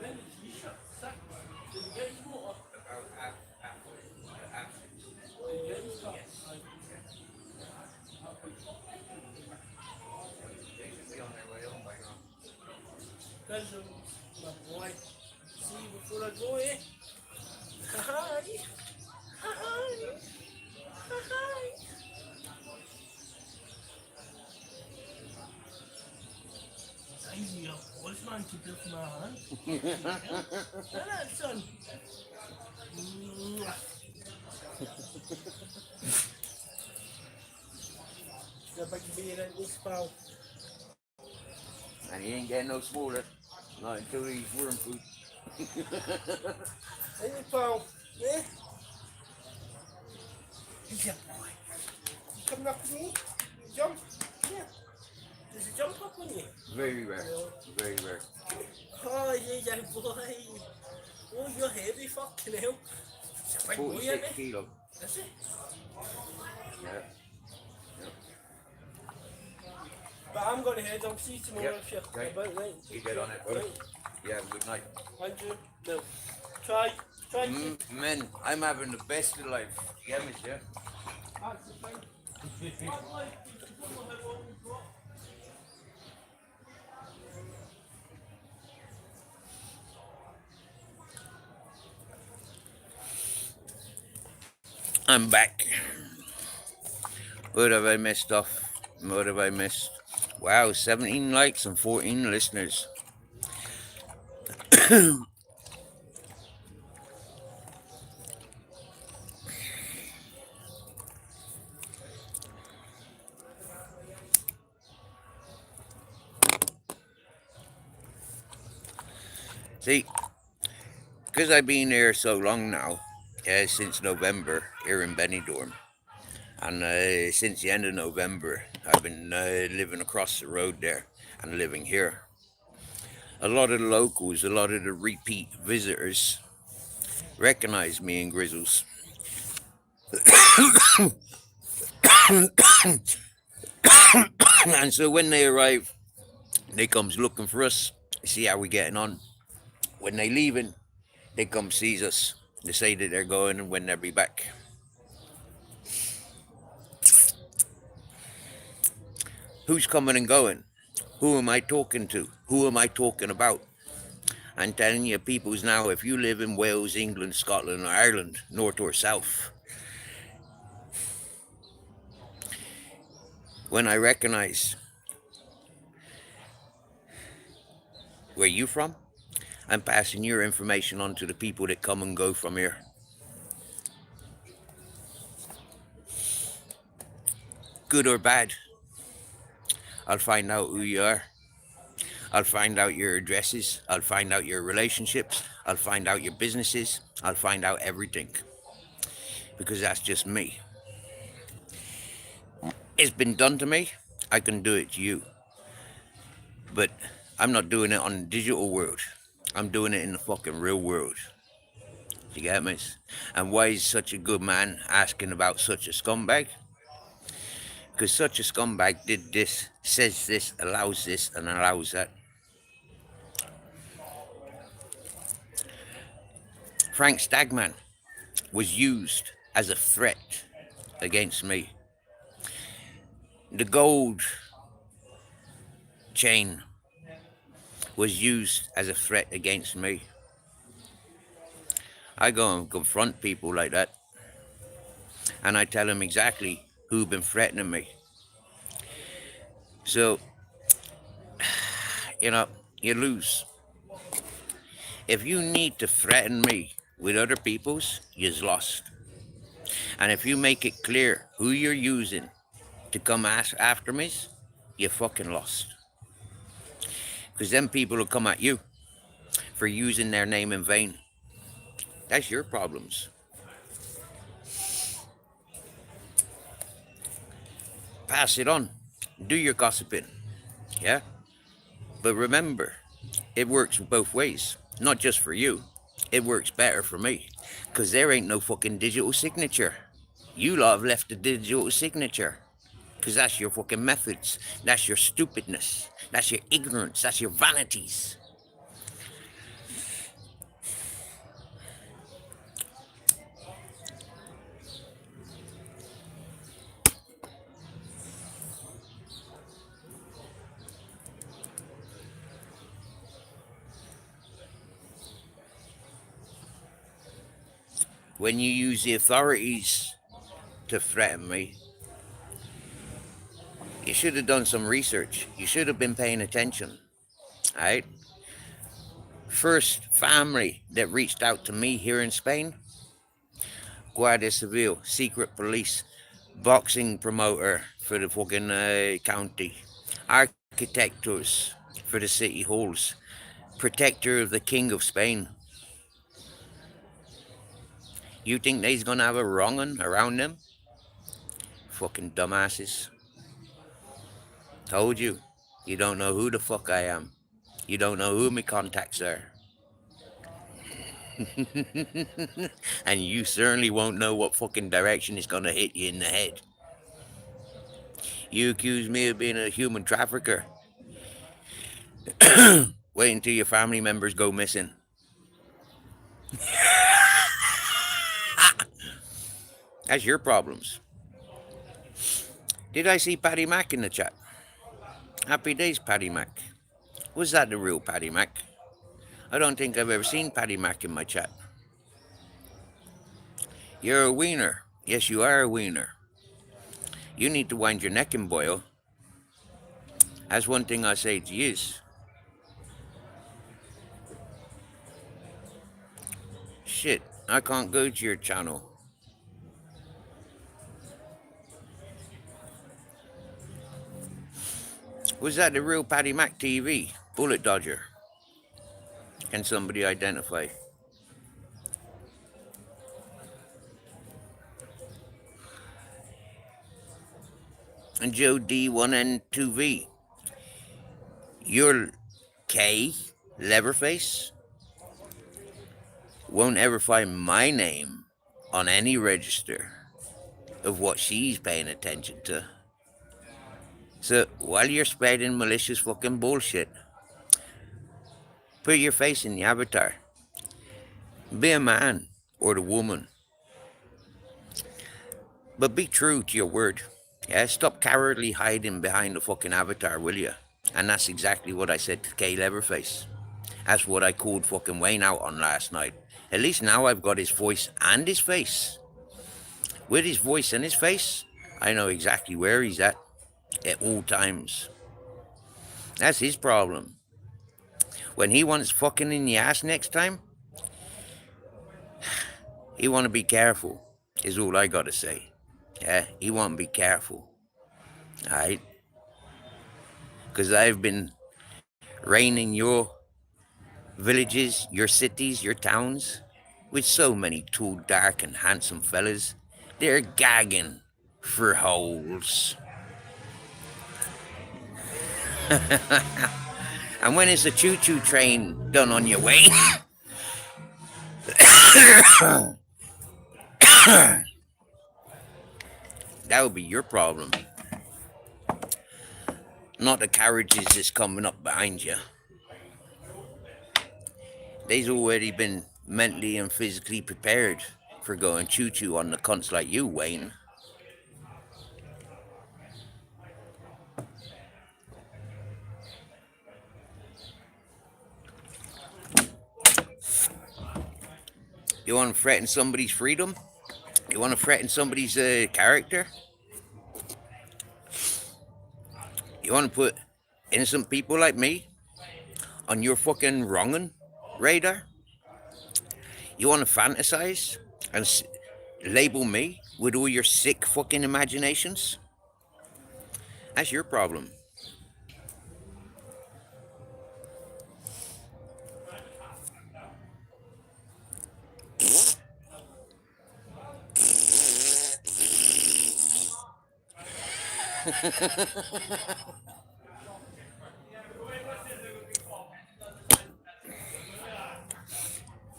Then it's Yisha, 6. Did you get his motor? About absence. Did you get his stuff? They should be on their way home by now. There's my boy. See before I go, eh? Hi! Hi! Hi! It's easy, man, to lift my hand. Isn't it, son? The big beer in this pal. And he ain't getting no smaller. Not until he eats worm food. Hey, pal. Eh? He's your boy. Coming up to me? Jump? Yeah. Does it jump up on you? Very rare. Very rare. Oh, yeah, your boy. Oh, you're heavy, fucking hell. It's a big boy, isn't 46 it? kilo. Is it? Yeah. But I'm going to head. I'll see you tomorrow Yep, if you're right. about right. You get on it, brother. Right. Yeah, good night. Andrew, no. Try. Men, I'm having the best of life. Yeah, miss, yeah? That's the thing. What life? You don't know how long we've got. I'm back. What have I missed off? What have I missed? Wow, 17 likes and 14 listeners. See, because I've been here so long now, since November, here in Benidorm, and since the end of November, I've been living across the road there and living here. A lot of the locals, a lot of the repeat visitors recognize me in Grizzles. And so when they arrive, they comes looking for us, see how we getting on. When they leaving, they come sees us. They say that they're going and when they'll be back. Who's coming and going? Who am I talking to? Who am I talking about? I'm telling you, peoples now, if you live in Wales, England, Scotland, or Ireland, north or south, when I recognize where you from, I'm passing your information on to the people that come and go from here. Good or bad, I'll find out who you are. I'll find out your addresses. I'll find out your relationships. I'll find out your businesses. I'll find out everything. Because that's just me. It's been done to me. I can do it to you. But I'm not doing it on the digital world. I'm doing it in the fucking real world. You get me? And why is such a good man asking about such a scumbag? Because such a scumbag did this, says this, allows this, and allows that. Frank Stagman was used as a threat against me. The gold chain was used as a threat against me. I go and confront people like that, and I tell them exactly who've been threatening me. So, you lose. If you need to threaten me with other people's, you's lost. And if you make it clear who you're using to come after me, you're fucking lost. Because then people will come at you for using their name in vain. That's your problems. Pass it on. Do your gossiping. Yeah? But remember, it works both ways. Not just for you. It works better for me. Because there ain't no fucking digital signature. You lot have left the digital signature. Because that's your fucking methods. That's your stupidness. That's your ignorance. That's your vanities. When you use the authorities to threaten me, you should have done some research. You should have been paying attention. Alright? First family that reached out to me here in Spain, Guardia Civil, secret police, boxing promoter for the fucking county, architectors for the city halls, protector of the King of Spain. You think they's gonna have a wrong'un around them? Fucking dumbasses. Told you. You don't know who the fuck I am. You don't know who my contacts are. And you certainly won't know what fucking direction is gonna hit you in the head. You accuse me of being a human trafficker. Wait until your family members go missing. That's your problems. Did I see Paddy Mac in the chat? Happy days, Paddy Mac. Was that the real Paddy Mac? I don't think I've ever seen Paddy Mac in my chat. You're a wiener. Yes, you are a wiener. You need to wind your neck in, boyo. That's one thing I say to you. Shit, I can't go to your channel. Was that the real Paddy Mac TV? Bullet Dodger. Can somebody identify? And Joe D1N2V. Your K, Leverface, won't ever find my name on any register of what she's paying attention to. So while you're spreading malicious fucking bullshit, put your face in the avatar. Be a man or the woman. But be true to your word. Yeah, stop cowardly hiding behind the fucking avatar, will you? And that's exactly what I said to K Leverface. That's what I called fucking Wayne out on last night. At least now I've got his voice and his face. With his voice and his face, I know exactly where he's at. at all times. That's his problem. When he wants fucking in the ass next time, he want to be careful, is all I gotta say. Yeah, he want to be careful. Alright? Because I've been reigning your villages, your cities, your towns, with so many tall, dark, and handsome fellas. They're gagging for holes. And when is the choo-choo train done on your way? That would be your problem, not the carriages that's coming up behind you. They've already been mentally and physically prepared for going choo-choo on the cunts like you, Wayne. You want to threaten somebody's freedom? You want to threaten somebody's character? You want to put innocent people like me on your fucking wrongin' radar? You want to fantasize and label me with all your sick fucking imaginations? That's your problem.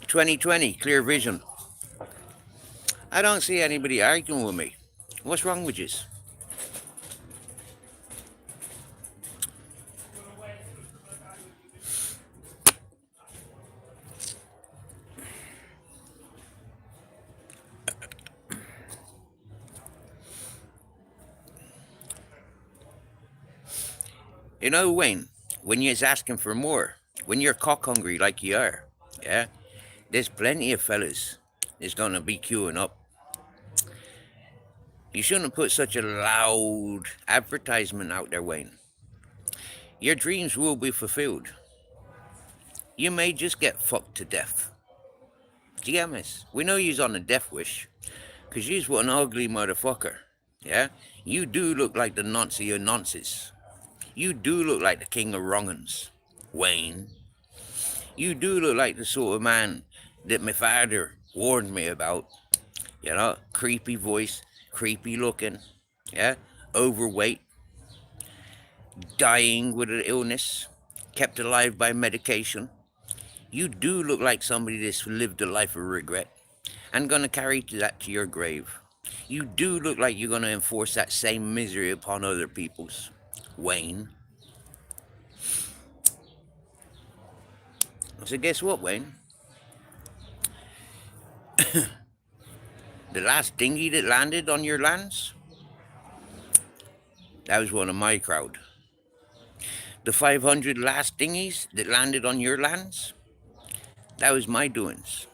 "2020, clear vision. I don't see anybody arguing with me. What's wrong with you? You know, Wayne, when you're asking for more, when you're cock hungry like you are, yeah, there's plenty of fellas that's gonna be queuing up. You shouldn't put such a loud advertisement out there, Wayne. Your dreams will be fulfilled. You may just get fucked to death. Do you get me? We know you's on a death wish, cause you's one ugly motherfucker. Yeah? You do look like the nonce of nonces. You do look like the king of wrong'uns, Wayne. You do look like the sort of man that my father warned me about. You know, creepy voice, creepy looking, yeah, overweight, dying with an illness, kept alive by medication. You do look like somebody that's lived a life of regret and gonna carry that to your grave. You do look like you're gonna enforce that same misery upon other people's, Wayne. So guess what, Wayne? The last dinghy that landed on your lands, that was one of my crowd. The 500 last dinghies that landed on your lands, that was my doings.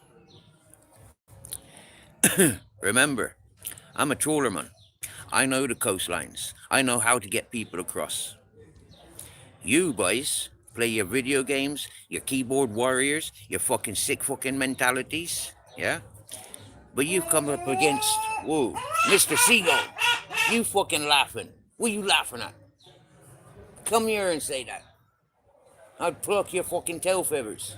Remember, I'm a trawlerman. I know the coastlines. I know how to get people across. You boys play your video games, your keyboard warriors, your fucking sick fucking mentalities, yeah? But you've come up against, whoa, Mr. Seagull, you fucking laughing. What are you laughing at? Come here and say that. I'd pluck your fucking tail feathers.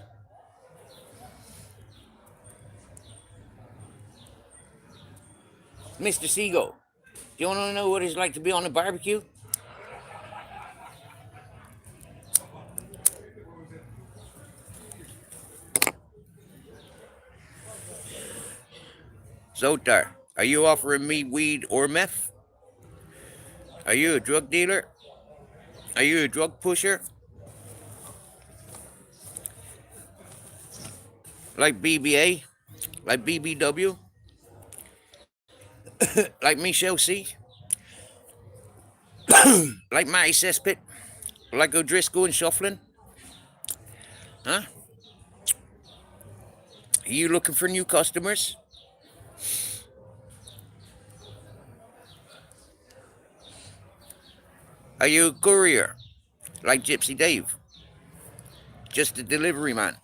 Mr. Seagull, do you want to know what it's like to be on a barbecue? Zotar, are you offering me weed or meth? Are you a drug dealer? Are you a drug pusher? Like BBA? Like BBW? Like Michelle C? Like Matty Cesspit? Like O'Driscoll and Shufflin? Huh? Are you looking for new customers? Are you a courier, like Gypsy Dave? Just a delivery man,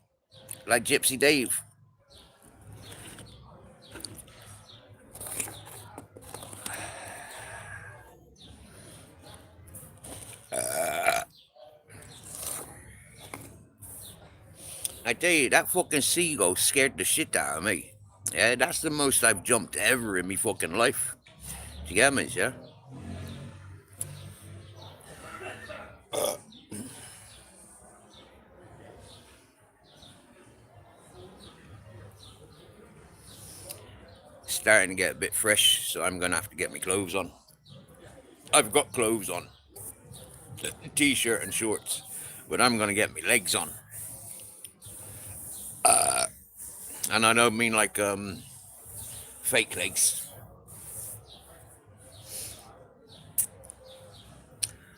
like Gypsy Dave? I tell you, that fucking seagull scared the shit out of me. Yeah, that's the most I've jumped ever in me fucking life. Do you get me, yeah? Starting to get a bit fresh, so I'm gonna have to get my clothes on. I've got clothes on, t-shirt and shorts, but I'm gonna get my legs on. And I don't mean like fake legs.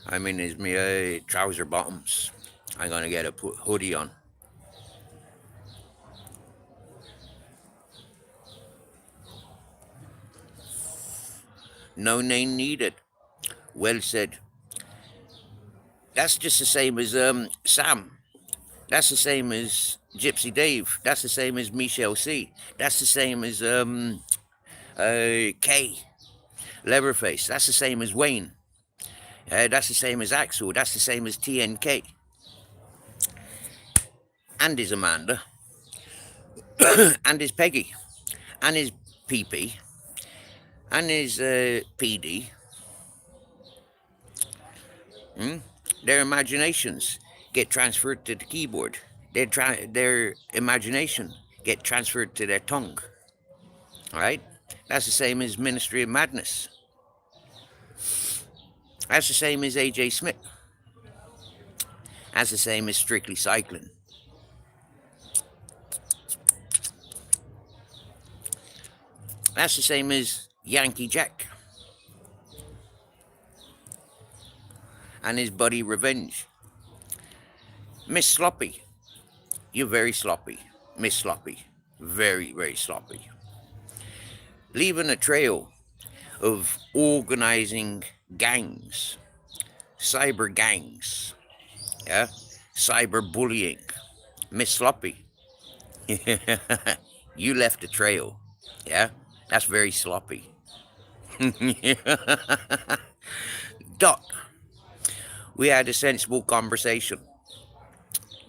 I mean is me trouser bottoms. I'm gonna get a hoodie on. No name needed. Well said. That's just the same as Sam. That's the same as Gypsy Dave. That's the same as Michelle C. That's the same as Kay. Leatherface. That's the same as Wayne. That's the same as Axel. That's the same as TNK. And his Amanda. And his Peggy. And his PP. And his PD. Their imaginations get transferred to the keyboard. Their imagination get transferred to their tongue. All right? That's the same as Ministry of Madness. That's the same as AJ Smith. That's the same as Strictly Cycling. That's the same as Yankee Jack. And his buddy Revenge. Miss Sloppy. You're very sloppy. Miss Sloppy. Very, very sloppy. Leaving a trail of organizing gangs. Cyber gangs. Yeah? Cyber bullying. Miss Sloppy. You left a trail. Yeah? That's very sloppy. Dot. We had a sensible conversation.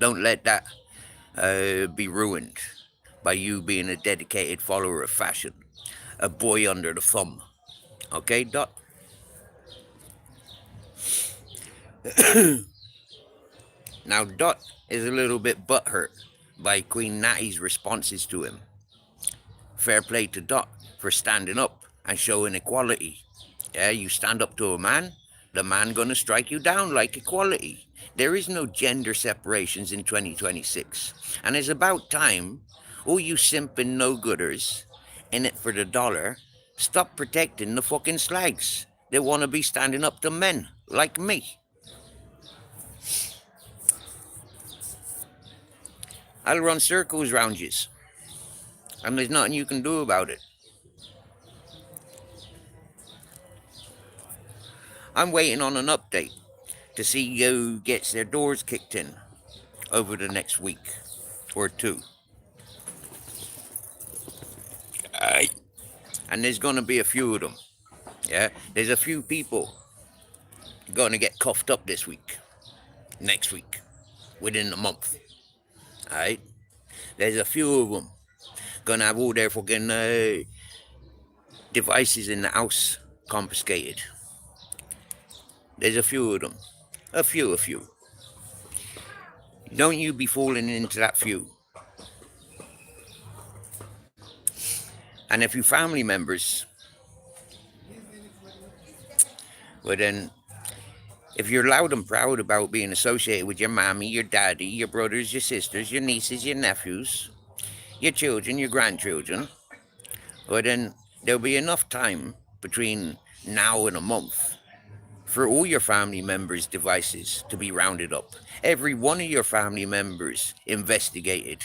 Don't let that be ruined by you being a dedicated follower of fashion. A boy under the thumb. Okay, Dot? Now, Dot is a little bit butthurt by Queen Natty's responses to him. Fair play to Dot for standing up and showing equality. Yeah, you stand up to a man, the man gonna strike you down like equality. There is no gender separations in 2026. And it's about time all you simping no-gooders in it for the dollar stop protecting the fucking slags. They want to be standing up to men like me. I'll run circles round yous, and there's nothing you can do about it. I'm waiting on an update to see who gets their doors kicked in over the next week or two. Aye. And there's going to be a few of them. Yeah, there's a few people going to get cuffed up this week, next week, within a month. Alright? There's a few of them going to have all their fucking devices in the house confiscated. There's a few of them. A few. Don't you be falling into that few. And if you family members, well then, if you're loud and proud about being associated with your mommy, your daddy, your brothers, your sisters, your nieces, your nephews, your children, your grandchildren, well then there'll be enough time between now and a month for all your family members' devices to be rounded up. Every one of your family members investigated.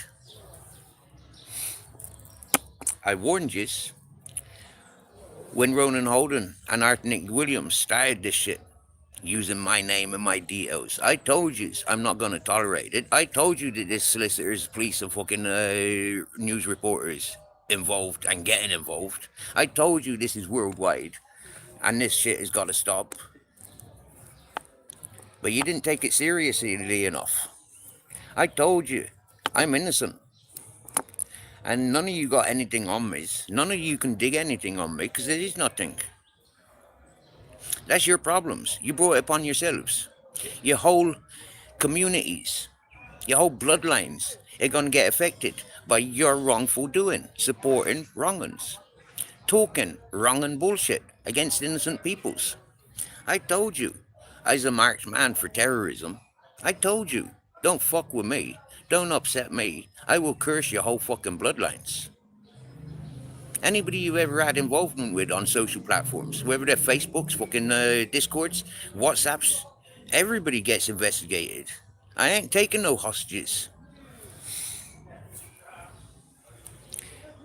I warned you when Ronan Holden and Arthur Nick Williams started this shit. using my name and my details. I told you I'm not going to tolerate it. I told you that this solicitors, police, and fucking news reporters involved and getting involved. I told you this is worldwide, and this shit has got to stop. But you didn't take it seriously enough. I told you, I'm innocent. And none of you got anything on me. None of you can dig anything on me because there is nothing. That's your problems. You brought it upon yourselves. Your whole communities, your whole bloodlines are going to get affected by your wrongful doing, supporting wrong uns, talking wrong and bullshit against innocent peoples. I told you, I was a marked man for terrorism. I told you, don't fuck with me. Don't upset me. I will curse your whole fucking bloodlines. Anybody you've ever had involvement with on social platforms, whether they're Facebooks, fucking Discords, WhatsApps, everybody gets investigated. I ain't taking no hostages.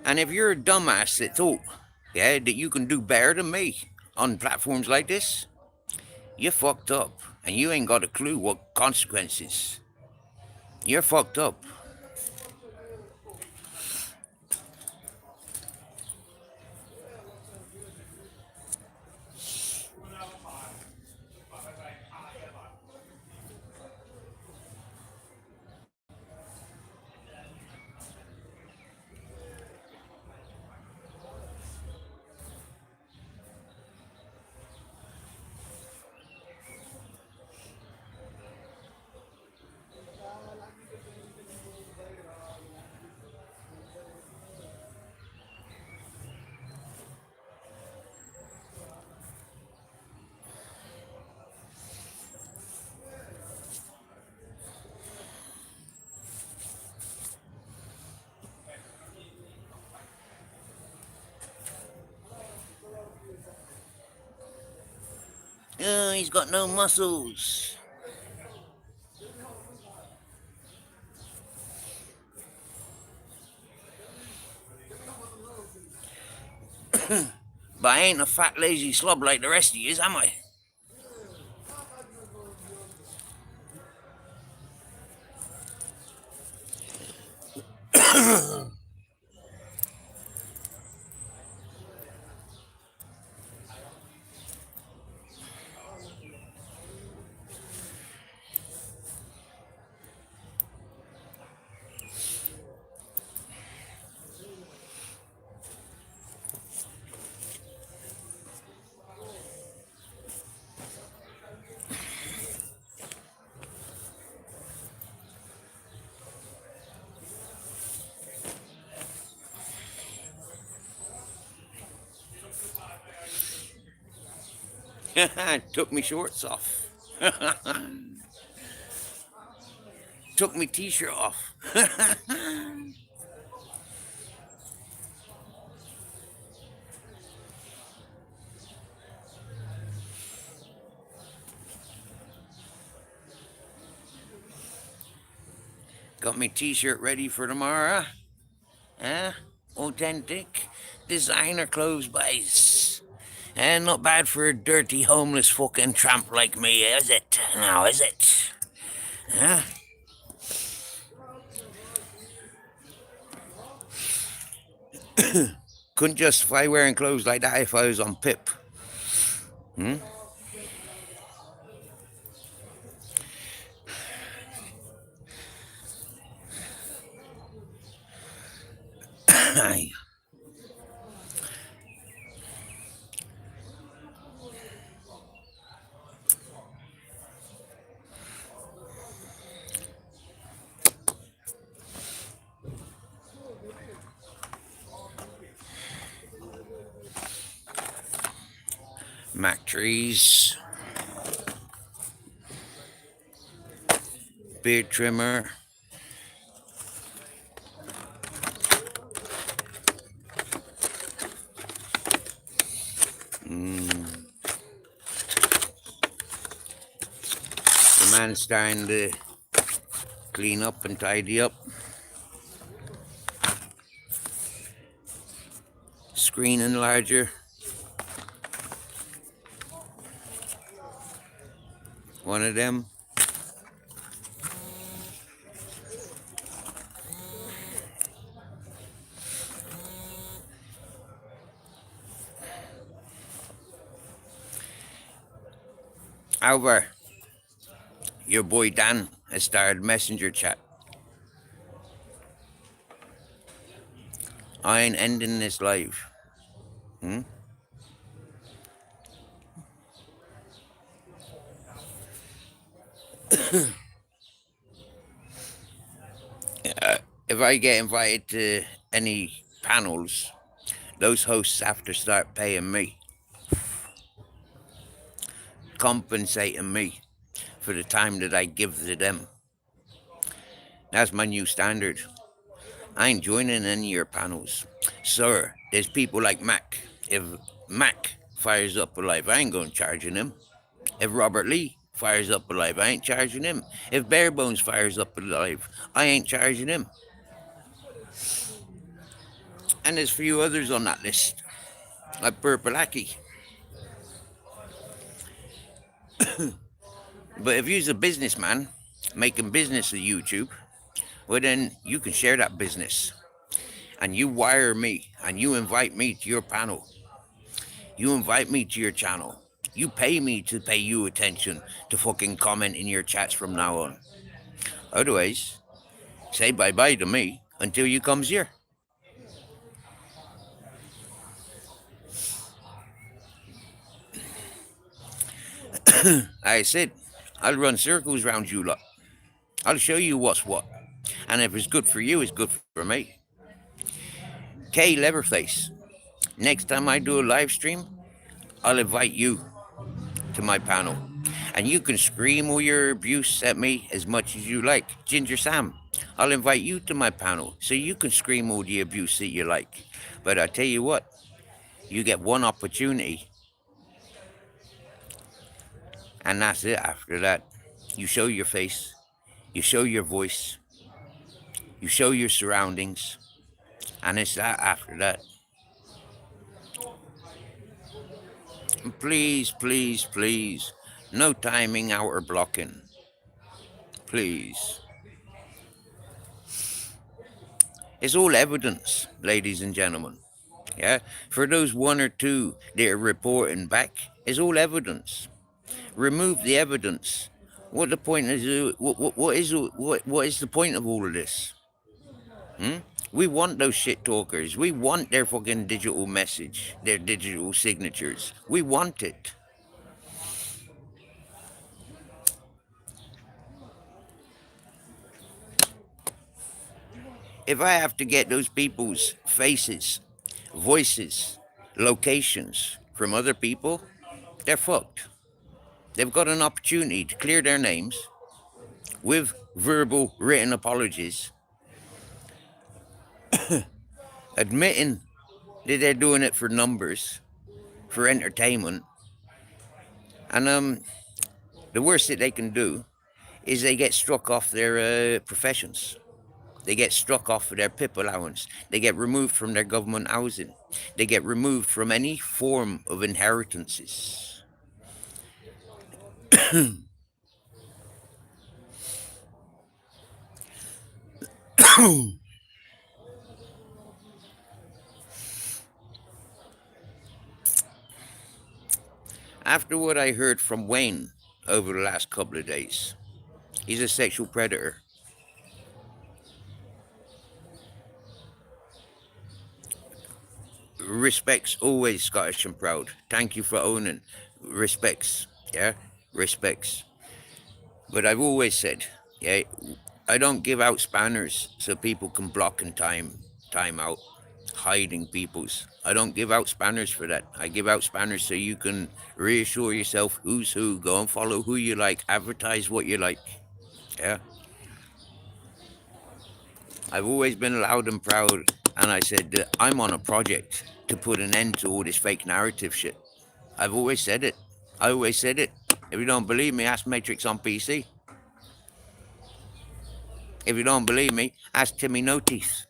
And if you're a dumbass that thought, yeah, that you can do better than me on platforms like this, you're fucked up. And you ain't got a clue what consequences. You're fucked up. Oh, he's got no muscles. But I ain't a fat, lazy slob like the rest of yous, am I? Took me shorts off. Took me t-shirt off. Got me t-shirt ready for tomorrow. Huh? Authentic designer clothes buys. And not bad for a dirty homeless fucking tramp like me, is it? Now, is it? Huh? Couldn't justify wearing clothes like that if I was on PIP. Hmm? Mac trees. Beard trimmer. The man's starting to clean up and tidy up. Screen enlarger. One of them. However, your boy Dan has started messenger chat. I ain't ending this live. Hmm? If I get invited to any panels, those hosts have to start paying me, compensating me for the time that I give to them. That's my new standard. I ain't joining any of your panels. Sir, there's people like Mac. If Mac fires up a live, I ain't going charging him. If Robert Lee fires up a live, I ain't charging him. If Barebones fires up a live, I ain't charging him. And there's a few others on that list, like Purple Aki. But if you're a businessman making business of YouTube, well then you can share that business. And you wire me and you invite me to your panel. You invite me to your channel. You pay me to pay you attention to fucking comment in your chats from now on. Otherwise, say bye-bye to me until you comes here. I said, I'll run circles round you lot. I'll show you what's what. And if it's good for you, it's good for me. K Leatherface, next time I do a live stream, I'll invite you to my panel. And you can scream all your abuse at me as much as you like. Ginger Sam, I'll invite you to my panel so you can scream all the abuse that you like. But I tell you what, you get one opportunity, and that's it after that. You show your face, you show your voice, you show your surroundings, and it's that after that. Please, please, please, no timing out or blocking. Please. It's all evidence, ladies and gentlemen. Yeah, for those one or two that are reporting back, it's all evidence. Remove the evidence. What the point is? What is the point of all of this? We want those shit talkers. We want their fucking digital message, their digital signatures. We want it. If I have to get those people's faces, voices, locations from other people, they're fucked. They've got an opportunity to clear their names with verbal written apologies, admitting that they're doing it for numbers, for entertainment. And the worst that they can do is they get struck off their professions. They get struck off of their PIP allowance. They get removed from their government housing. They get removed from any form of inheritances. After what I heard from Wayne over the last couple of days, he's a sexual predator. Respects always Scottish and proud. Thank you for owning. Respects, yeah, respects. But I've always said, yeah, I don't give out spanners so people can block and time out, hiding people's. I don't give out spanners for that. I give out spanners so you can reassure yourself who's who, go and follow who you like, advertise what you like. Yeah. I've always been loud and proud, and I said that I'm on a project to put an end to all this fake narrative shit. I've always said it. I always said it. If you don't believe me, ask Matrix on PC. If you don't believe me, ask Timmy No Teeth.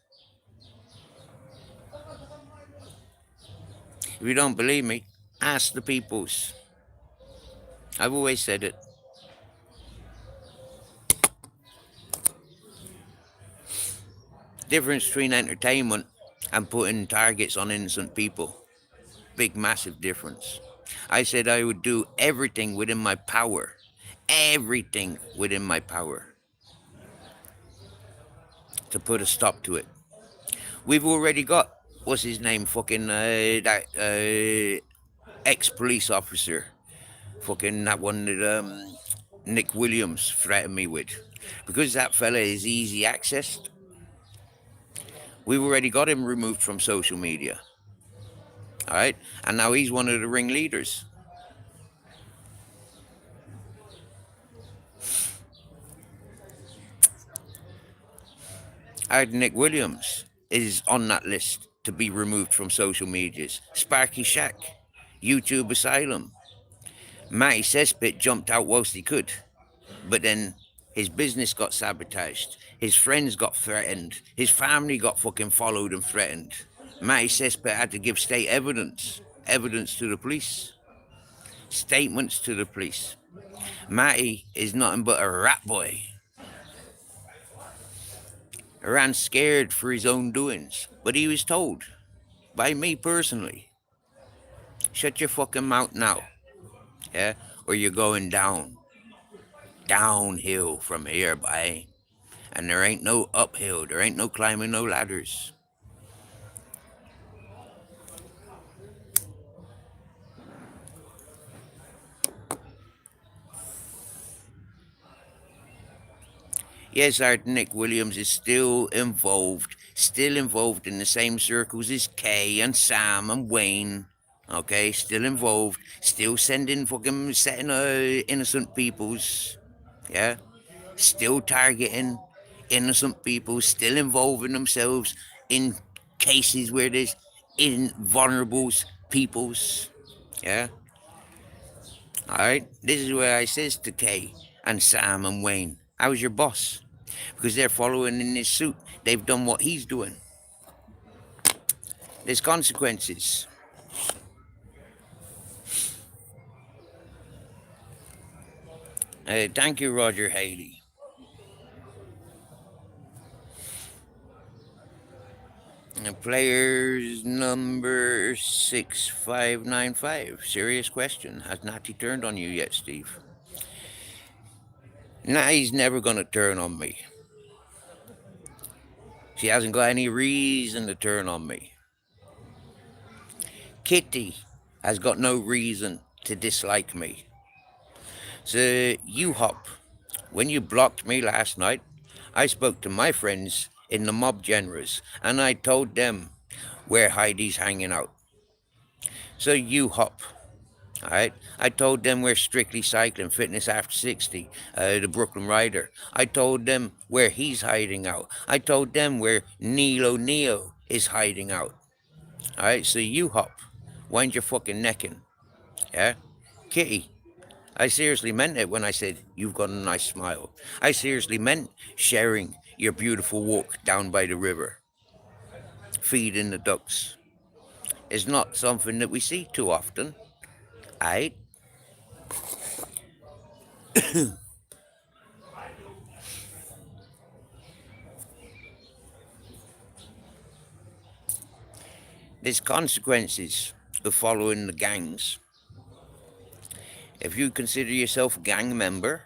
If you don't believe me, ask the peoples. I've always said it. Difference between entertainment and putting targets on innocent people. Big, massive difference. I said I would do everything within my power. Everything within my power to put a stop to it. We've already got, what's his name, fucking, that ex-police officer. Fucking that one that, Nick Williams threatened me with. Because that fella is easy accessed, we've already got him removed from social media. All right? And now he's one of the ringleaders. Nick Williams is on that list to be removed from social medias. Sparky Shack, YouTube Asylum. Matty Cesspit jumped out whilst he could, but then his business got sabotaged. His friends got threatened. His family got fucking followed and threatened. Matty Cesspit had to give state evidence to the police, statements to the police. Matty is nothing but a rat boy. Ran scared for his own doings, but he was told by me personally, shut your fucking mouth now, yeah, or you're going downhill from here, bye. And there ain't no uphill, there ain't no climbing no ladders. Yes, our Nick Williams is still involved in the same circles as Kay and Sam and Wayne. Okay, still involved, still sending fucking setting innocent peoples. Yeah, still targeting innocent people, still involving themselves in cases where there's in vulnerable peoples. Yeah, all right. This is where I says to Kay and Sam and Wayne, how's your boss? Because they're following in his suit. They've done what he's doing. There's consequences. Thank you, Roger Haley. Players number 6595. Serious question. Has Natty turned on you yet, Steve? Nah, he's never going to turn on me. She hasn't got any reason to turn on me. Kitty has got no reason to dislike me. So, you hop. When you blocked me last night, I spoke to my friends in the mob genres and I told them where Heidi's hanging out. So, you hop. All right. I told them we're Strictly Cycling Fitness After 60, the Brooklyn Rider. I told them where he's hiding out. I told them where Neo is hiding out. All right. So you hop. Wind your fucking neck in. Yeah. Kitty, I seriously meant it when I said you've got a nice smile. I seriously meant sharing your beautiful walk down by the river, feeding the ducks. It's not something that we see too often. All right. There's consequences of following the gangs. If you consider yourself a gang member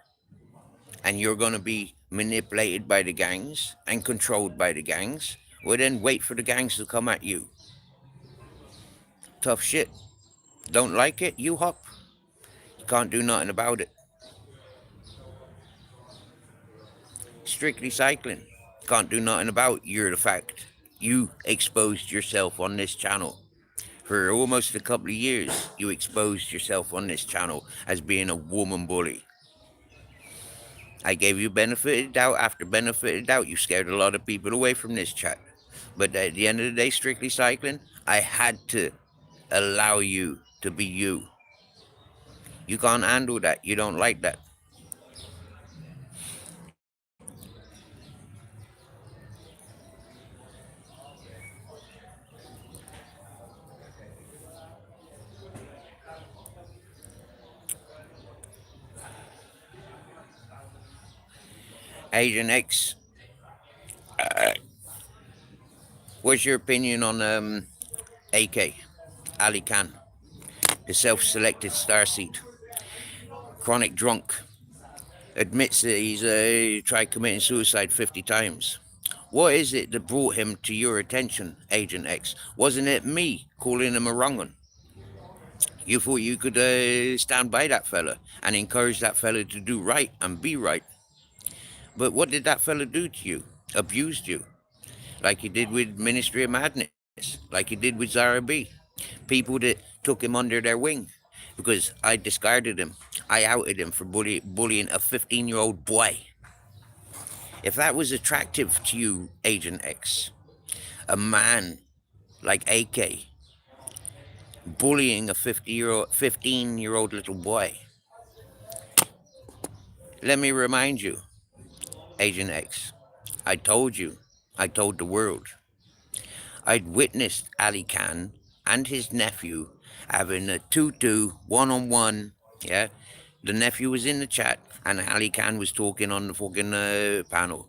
and you're going to be manipulated by the gangs and controlled by the gangs, well then wait for the gangs to come at you. Tough shit. Don't like it? You hop. You can't do nothing about it. Strictly Cycling. Can't do nothing about you're the fact. You exposed yourself on this channel. For almost a couple of years, you exposed yourself on this channel as being a woman bully. I gave you benefit of doubt after benefit of doubt. You scared a lot of people away from this chat. But at the end of the day, Strictly Cycling, I had to allow you to be you. You can't handle that. You don't like that. Agent X, What's your opinion on AK, Ali Khan, the self-selected starseed, chronic drunk, admits that he's tried committing suicide 50 times? What is it that brought him to your attention, Agent X? Wasn't it me calling him a wrong one? You thought you could stand by that fella and encourage that fella to do right and be right. But what did that fella do to you? Abused you. Like he did with Ministry of Madness, like he did with Zara B. People that took him under their wing because I discarded him. I outed him for bullying a 15-year-old boy. If that was attractive to you, Agent X, a man like AK bullying a 15-year-old little boy, let me remind you, Agent X, I told you, I told the world, I'd witnessed Ali Khan and his nephew having a 2-2 one-on-one. Yeah, the nephew was in the chat and Ali Khan was talking on the fucking panel.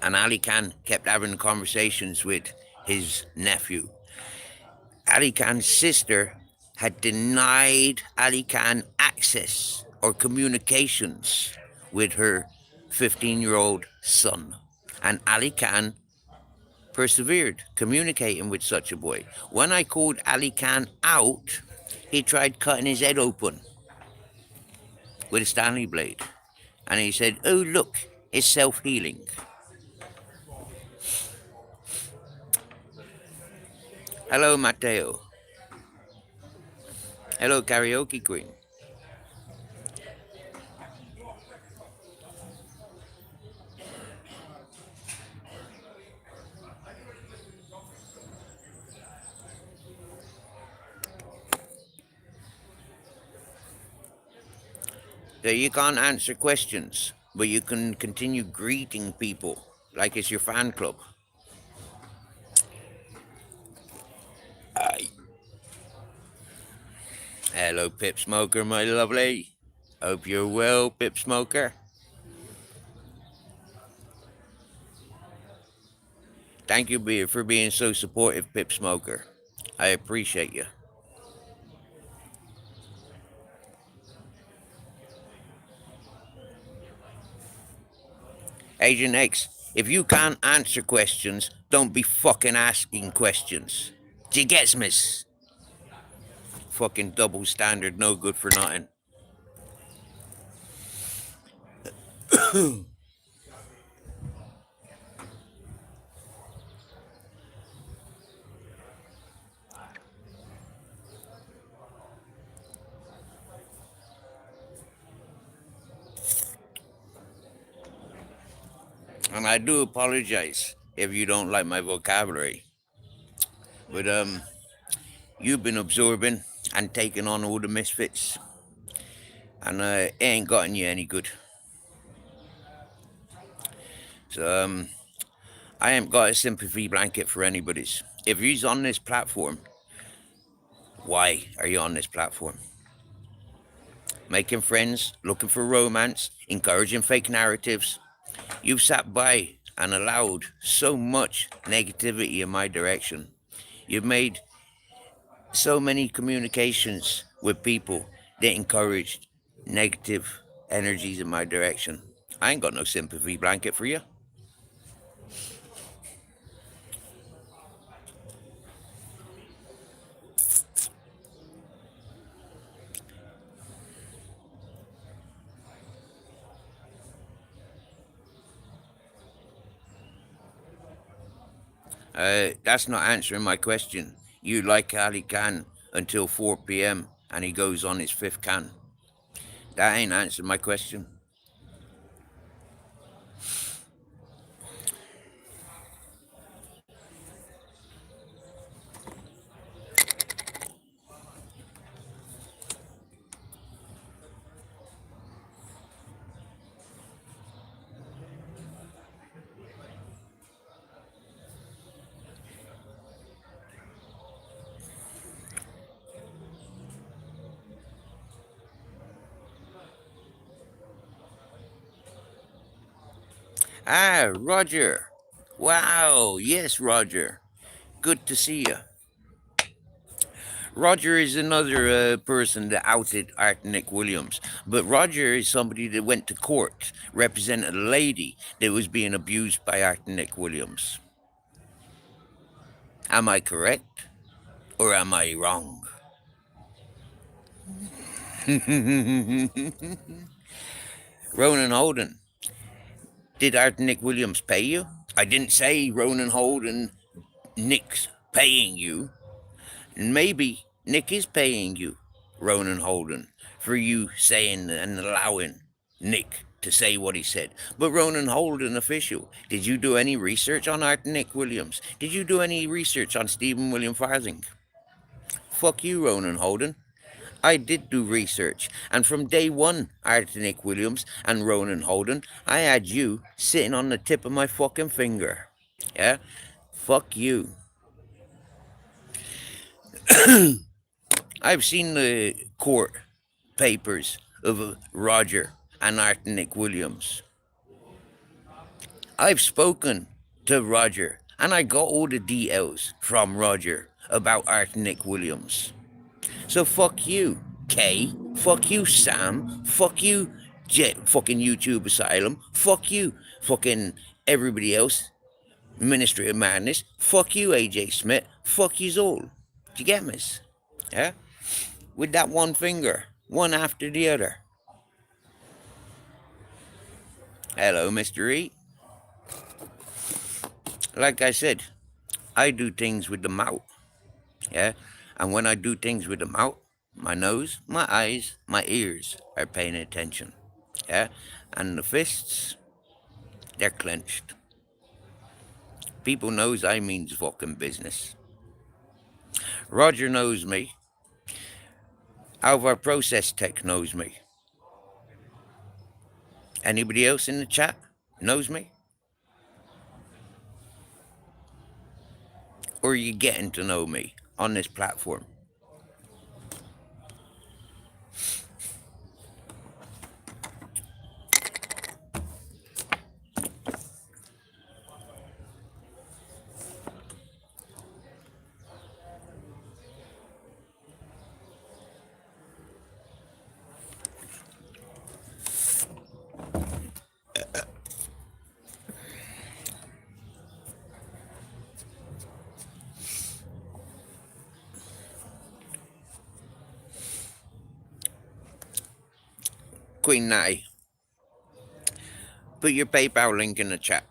And Ali Khan kept having conversations with his nephew. Ali Khan's sister had denied Ali Khan access or communications with her 15-year-old son. And Ali Khan persevered, communicating with such a boy. When I called Ali Khan out, he tried cutting his head open with a Stanley blade. And he said, "Oh, look, it's self-healing." Hello, Mateo. Hello, Karaoke Queen. So you can't answer questions, but you can continue greeting people like it's your fan club. Aye. Hello, Pip Smoker, my lovely. Hope you're well, Pip Smoker. Thank you for being so supportive, Pip Smoker. I appreciate you. Agent X, if you can't answer questions, don't be fucking asking questions. Do you get me? Fucking double standard, no good for nothing. And I do apologize if you don't like my vocabulary. But you've been absorbing and taking on all the misfits, and it ain't gotten you any good. So I ain't got a sympathy blanket for anybody's. If you's on this platform, why are you on this platform? Making friends, looking for romance, encouraging fake narratives. You've sat by and allowed so much negativity in my direction. You've made so many communications with people that encouraged negative energies in my direction. I ain't got no sympathy blanket for you. That's not answering my question. You like Ali Khan until 4 p.m. and he goes on his fifth can. That ain't answered my question. Ah, Roger. Wow, yes, Roger. Good to see you. Roger is another person that outed Art Nick Williams, but Roger is somebody that went to court, represented a lady that was being abused by Art Nick Williams. Am I correct? Or am I wrong? Ronan Holden, did Art Nick Williams pay you? I didn't say Ronan Holden, Nick's paying you. Maybe Nick is paying you, Ronan Holden, for you saying and allowing Nick to say what he said. But Ronan Holden, official, did you do any research on Art Nick Williams? Did you do any research on Stephen William Farthing? Fuck you, Ronan Holden. I did do research, and from day one, Art Nick Williams and Ronan Holden, I had you sitting on the tip of my fucking finger. Yeah? Fuck you. I've seen the court papers of Roger and Art Nick Williams. I've spoken to Roger, and I got all the details from Roger about Art Nick Williams. So fuck you, Kay. Fuck you, Sam. Fuck you, fucking YouTube Asylum. Fuck you, fucking everybody else. Ministry of Madness. Fuck you, AJ Smith. Fuck yous all. Do you get me? Yeah? With that one finger, one after the other. Hello, Mr. E. Like I said, I do things with the mouth. Yeah? And when I do things with the mouth, my nose, my eyes, my ears are paying attention. Yeah? And the fists, they're clenched. People knows I means fucking business. Roger knows me. Our process tech knows me. Anybody else in the chat knows me? Or are you getting to know me on this platform? Queen Natty, put your PayPal link in the chat.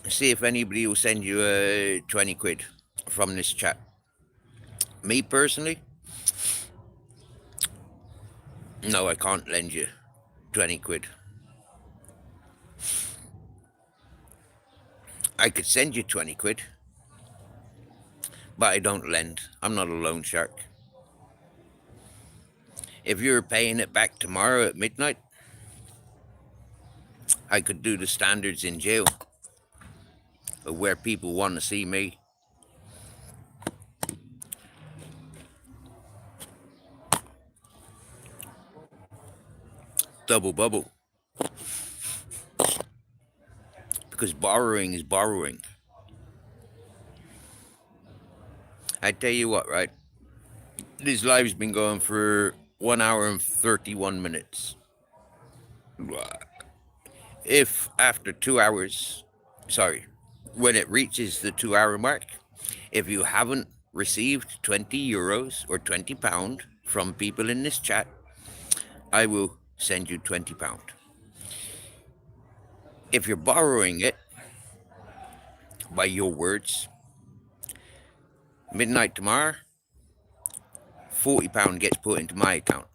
See if anybody will send you 20 quid from this chat. Me personally, no, I can't lend you 20 quid. I could send you 20 quid, but I don't lend. I'm not a loan shark. If you're paying it back tomorrow at midnight, I could do the standards in jail of where people want to see me. Double bubble. Because borrowing is borrowing. I tell you what, right? This live's been going for 1 hour and 31 minutes. If after 2 hours, when it reaches the 2 hour mark, if you haven't received 20 euros or 20 pound from people in this chat, I will send you 20 pound. If you're borrowing it, by your words, midnight tomorrow, 40 pound gets put into my account.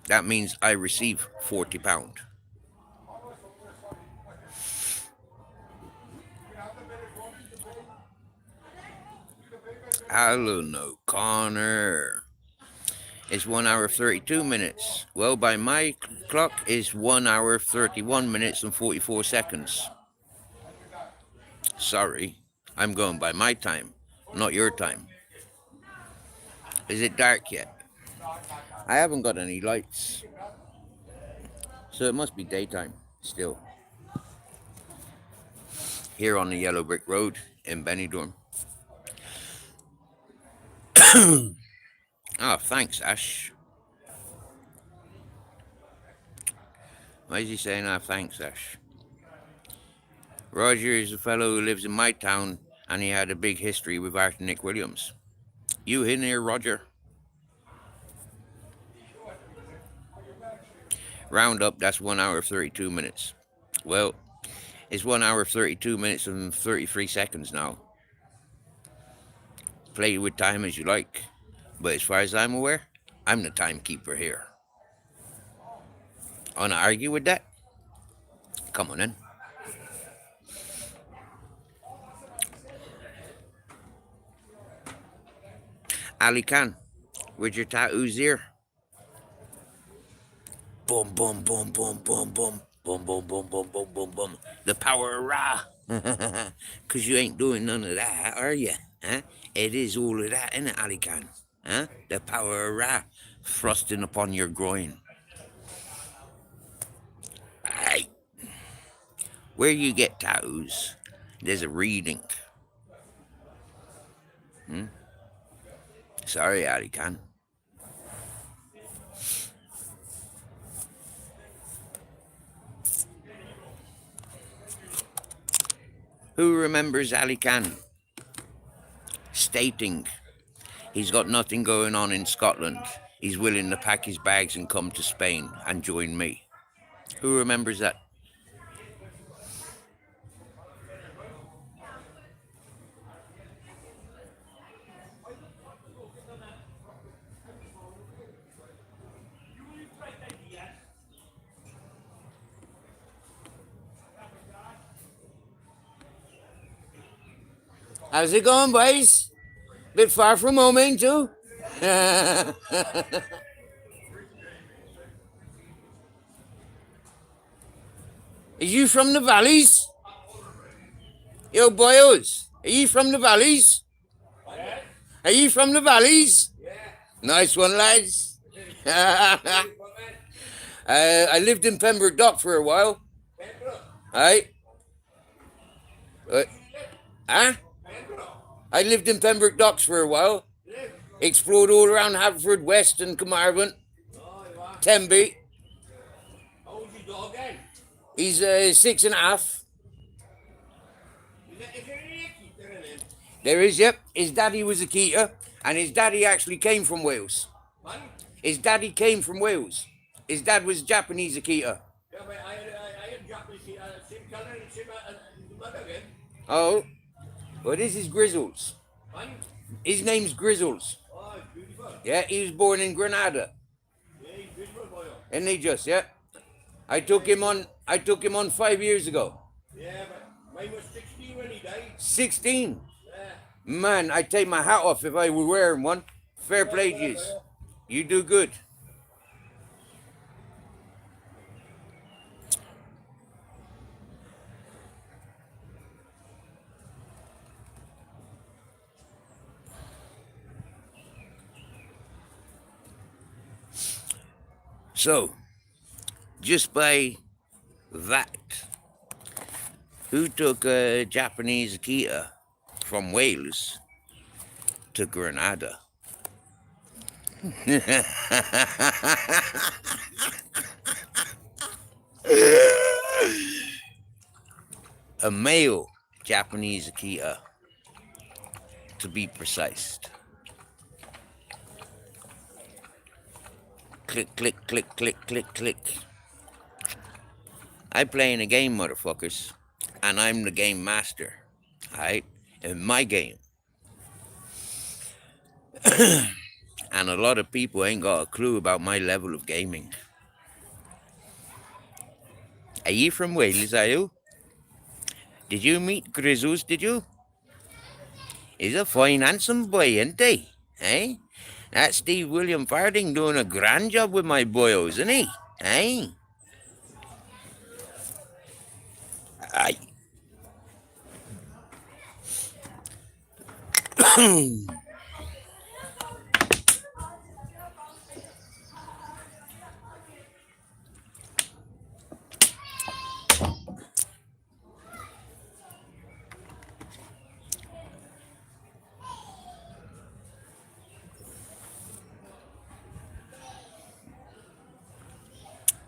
That means I receive 40 pound. Alan O'Connor. It's 1 hour 32 minutes. Well, by my clock, it's 1 hour 31 minutes and 44 seconds. Sorry, I'm going by my time, not your time. Is it dark yet? I haven't got any lights, so it must be daytime still. Here on the Yellow Brick Road in Benidorm. Oh, thanks, Ash. Why is he saying, oh, thanks, Ash? Roger is a fellow who lives in my town, and he had a big history with Arthur Nick Williams. You in here, Roger? Round up, that's 1 hour 32 minutes. Well, it's 1 hour 32 minutes and 33 seconds now. Play with time as you like, but as far as I'm aware, I'm the timekeeper here. Wanna argue with that? Come on in. Ali Khan, with your tattoos here. Boom, boom, boom, boom, boom, boom. Boom, boom, boom, boom, boom, boom, boom. The power of Ra. Because you ain't doing none of that, are you? Huh? It is all of that, isn't it, Ali Khan? Huh? The power of Ra thrusting upon your groin. Aye. Where you get tattoos, there's a reading. Sorry, Ali Khan. Who remembers Ali Khan stating he's got nothing going on in Scotland? He's willing to pack his bags and come to Spain and join me. Who remembers that? How's it going, boys? Bit far from home, ain't you? Are you from the valleys? Yo, boyos, are you from the valleys? Are you from the valleys? Nice one, lads. I lived in Pembroke Dock for a while. Aye. Huh? I lived in Pembroke Docks for a while. Explored all around Haverford West and Carmarthen. Tenby. How old's your dog then? He's 6.5. Is there any keeper in him? There is, yep. His daddy was a keeper, and his daddy actually came from Wales. Man? His daddy came from Wales. His dad was Japanese Akita. Yeah, but I had Japanese, same colour and same mother again. Oh, well, this is Grizzles. Man? His name's Grizzles. Oh, it's beautiful. Yeah, he was born in Granada. Yeah, he's beautiful, boy. And he just, yeah. I took him on 5 years ago. Yeah, but mine was 16 when he died. 16. Yeah. Man, I'd take my hat off if I were wearing one. Fair play to you. You do good. So, just by that, who took a Japanese Akita from Wales to Granada? A male Japanese Akita, to be precise. Click, click, click, click, click, click. I'm playing a game, motherfuckers, and I'm the game master, alright? In my game. And a lot of people ain't got a clue about my level of gaming. Are you from Wales, are you? Did you meet Grizzles, did you? He's a fine, handsome boy, ain't he? Eh? That's Steve William Farding doing a grand job with my boyos, isn't he? Eh? Aye.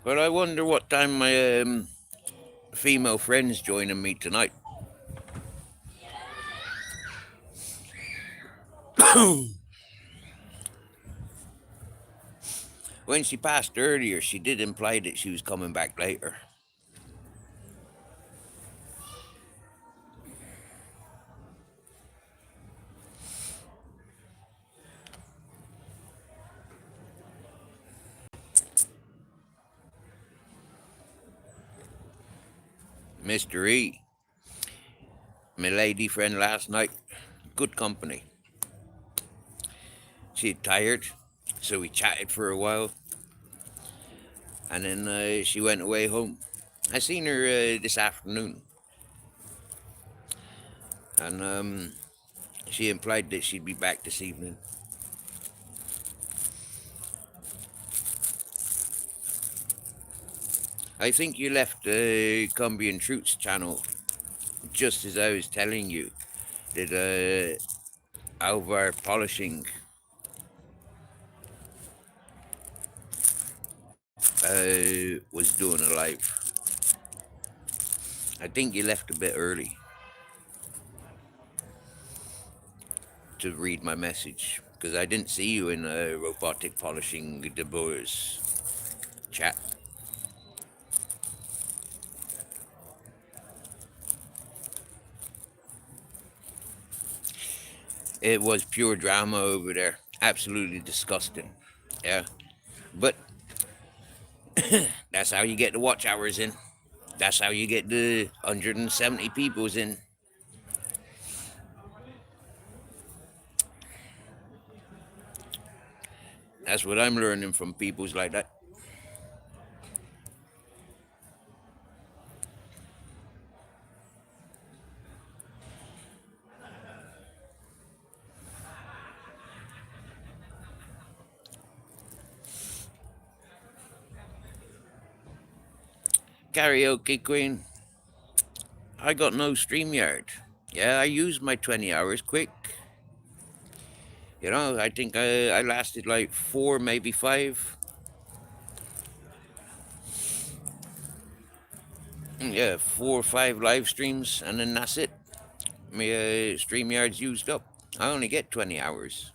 But I wonder what time my female friend's joining me tonight. When she passed earlier, she did imply that she was coming back later. Mr. E, my lady friend last night, good company. She'd tired, so we chatted for a while, and then she went away home. I seen her this afternoon, and she implied that she'd be back this evening. I think you left the Cumbian Truths channel just as I was telling you that Alvar Polishing was doing a live. I think you left a bit early to read my message because I didn't see you in Robotic Polishing the Boers chat. It was pure drama over there. Absolutely disgusting. Yeah. But that's how you get the watch hours in. That's how you get the 170 peoples in. That's what I'm learning from peoples like that. Karaoke Queen, I got no StreamYard. Yeah, I used my 20 hours quick. You know, I think I lasted like 4, maybe 5. Yeah, 4 or 5 live streams, and then that's it. My StreamYard's used up. I only get 20 hours.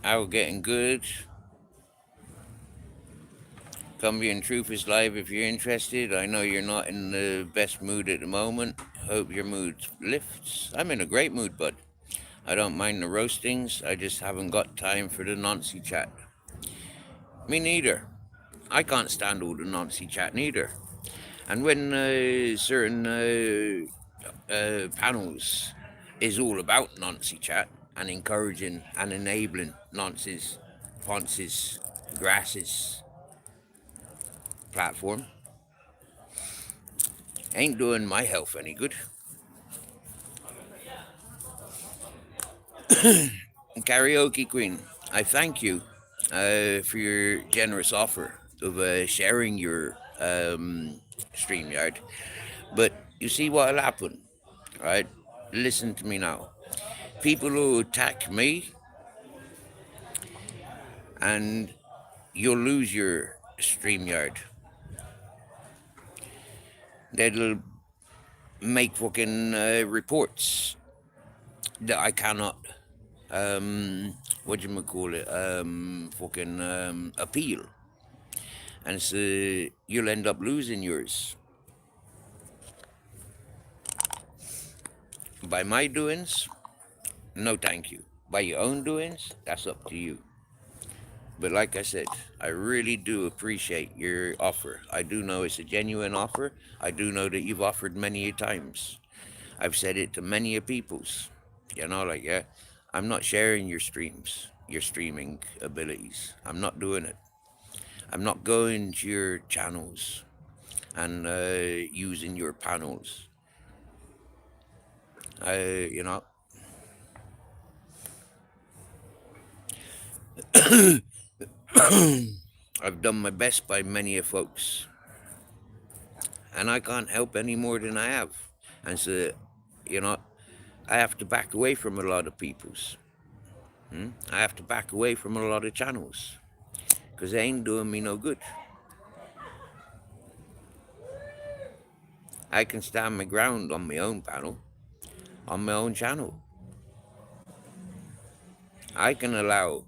Our getting good. Cumbian Truth is live if you're interested. I know you're not in the best mood at the moment. Hope your mood lifts. I'm in a great mood, bud. I don't mind the roastings. I just haven't got time for the Nancy chat. Me neither. I can't stand all the Nancy chat neither. And when certain panels is all about Nancy chat and encouraging and enabling Nancy's, Ponce's, Grass's platform, ain't doing my health any good. Karaoke Queen, I thank you for your generous offer of sharing your StreamYard. But you see what'll happen, right? Listen to me now. People will attack me, and you'll lose your StreamYard. They'll make fucking reports that I cannot, what do you call it, fucking appeal. And so you'll end up losing yours. By my doings, no thank you. By your own doings, that's up to you. But like I said, I really do appreciate your offer. I do know it's a genuine offer. I do know that you've offered many times. I've said it to many a peoples. You know, like, yeah, I'm not sharing your streams, your streaming abilities. I'm not doing it. I'm not going to your channels and using your panels. You know, I've done my best by many of folks, and I can't help any more than I have. And so, you know, I have to back away from a lot of people's. I have to back away from a lot of channels because they ain't doing me no good. I can stand my ground on my own panel, on my own channel. I can allow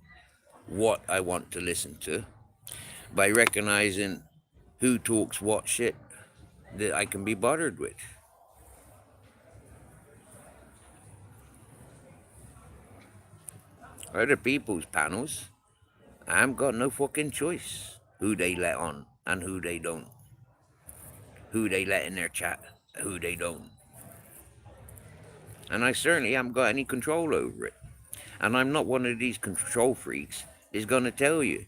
what I want to listen to by recognizing who talks what shit that I can be bothered with. Other people's panels, I've got no fucking choice who they let on and who they don't. Who they let in their chat, who they don't. And I certainly haven't got any control over it. And I'm not one of these control freaks that's going to tell you,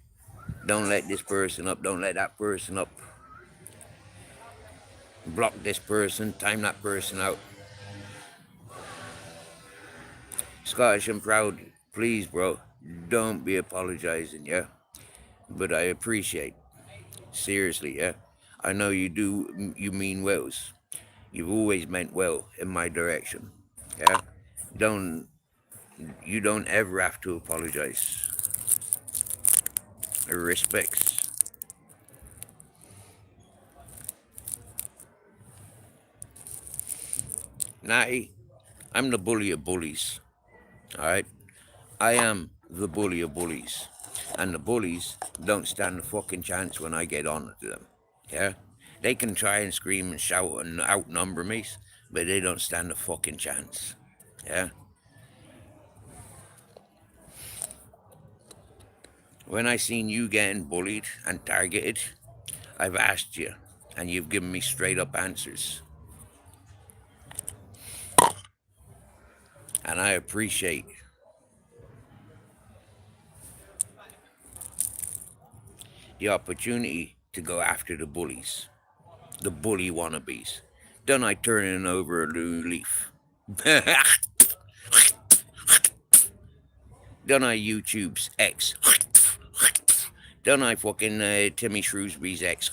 don't let this person up, don't let that person up. Block this person, time that person out. Scottish and proud, please, bro, don't be apologizing, yeah? But I appreciate, seriously, yeah? I know you do, you mean wells. You've always meant well in my direction, yeah? You don't ever have to apologize. Respects. Natty, I'm the bully of bullies, alright? I am the bully of bullies. And the bullies don't stand a fucking chance when I get on to them, yeah? They can try and scream and shout and outnumber me, but they don't stand a fucking chance, yeah? When I seen you getting bullied and targeted, I've asked you, and you've given me straight up answers. And I appreciate the opportunity to go after the bullies, the bully wannabes. Don't I turning over a new leaf? Don't I YouTube's ex? Don't I fucking Timmy Shrewsbury's ex?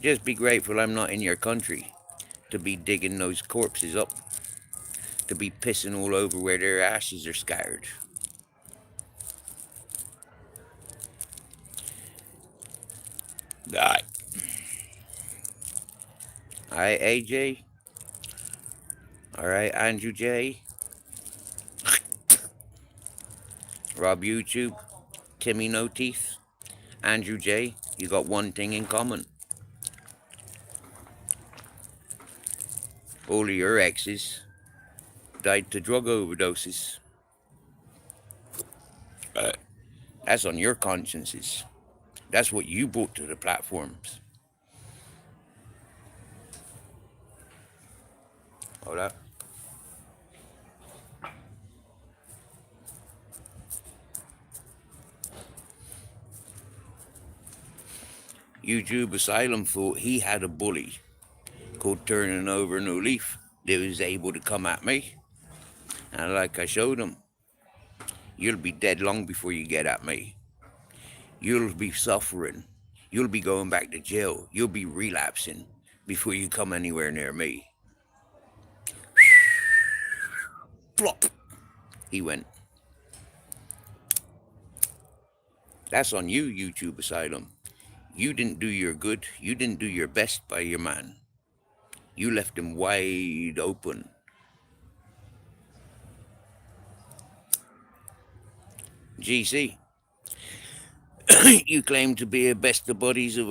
Just be grateful I'm not in your country to be digging those corpses up, to be pissing all over where their ashes are scattered. Alright. Alright, AJ. Alright, Andrew J. Rob YouTube. Timmy No Teeth. Andrew J. You got one thing in common. All of your exes died to drug overdoses. That's on your consciences. That's what you brought to the platforms. Hold up. YouTube Asylum thought he had a bully called Turning Over a New Leaf that was able to come at me. And like I showed him, you'll be dead long before you get at me. You'll be suffering. You'll be going back to jail. You'll be relapsing before you come anywhere near me. Plop. He went. That's on you, YouTube Asylum. You didn't do your good. You didn't do your best by your man. You left him wide open. GC. You claim to be a best of buddies of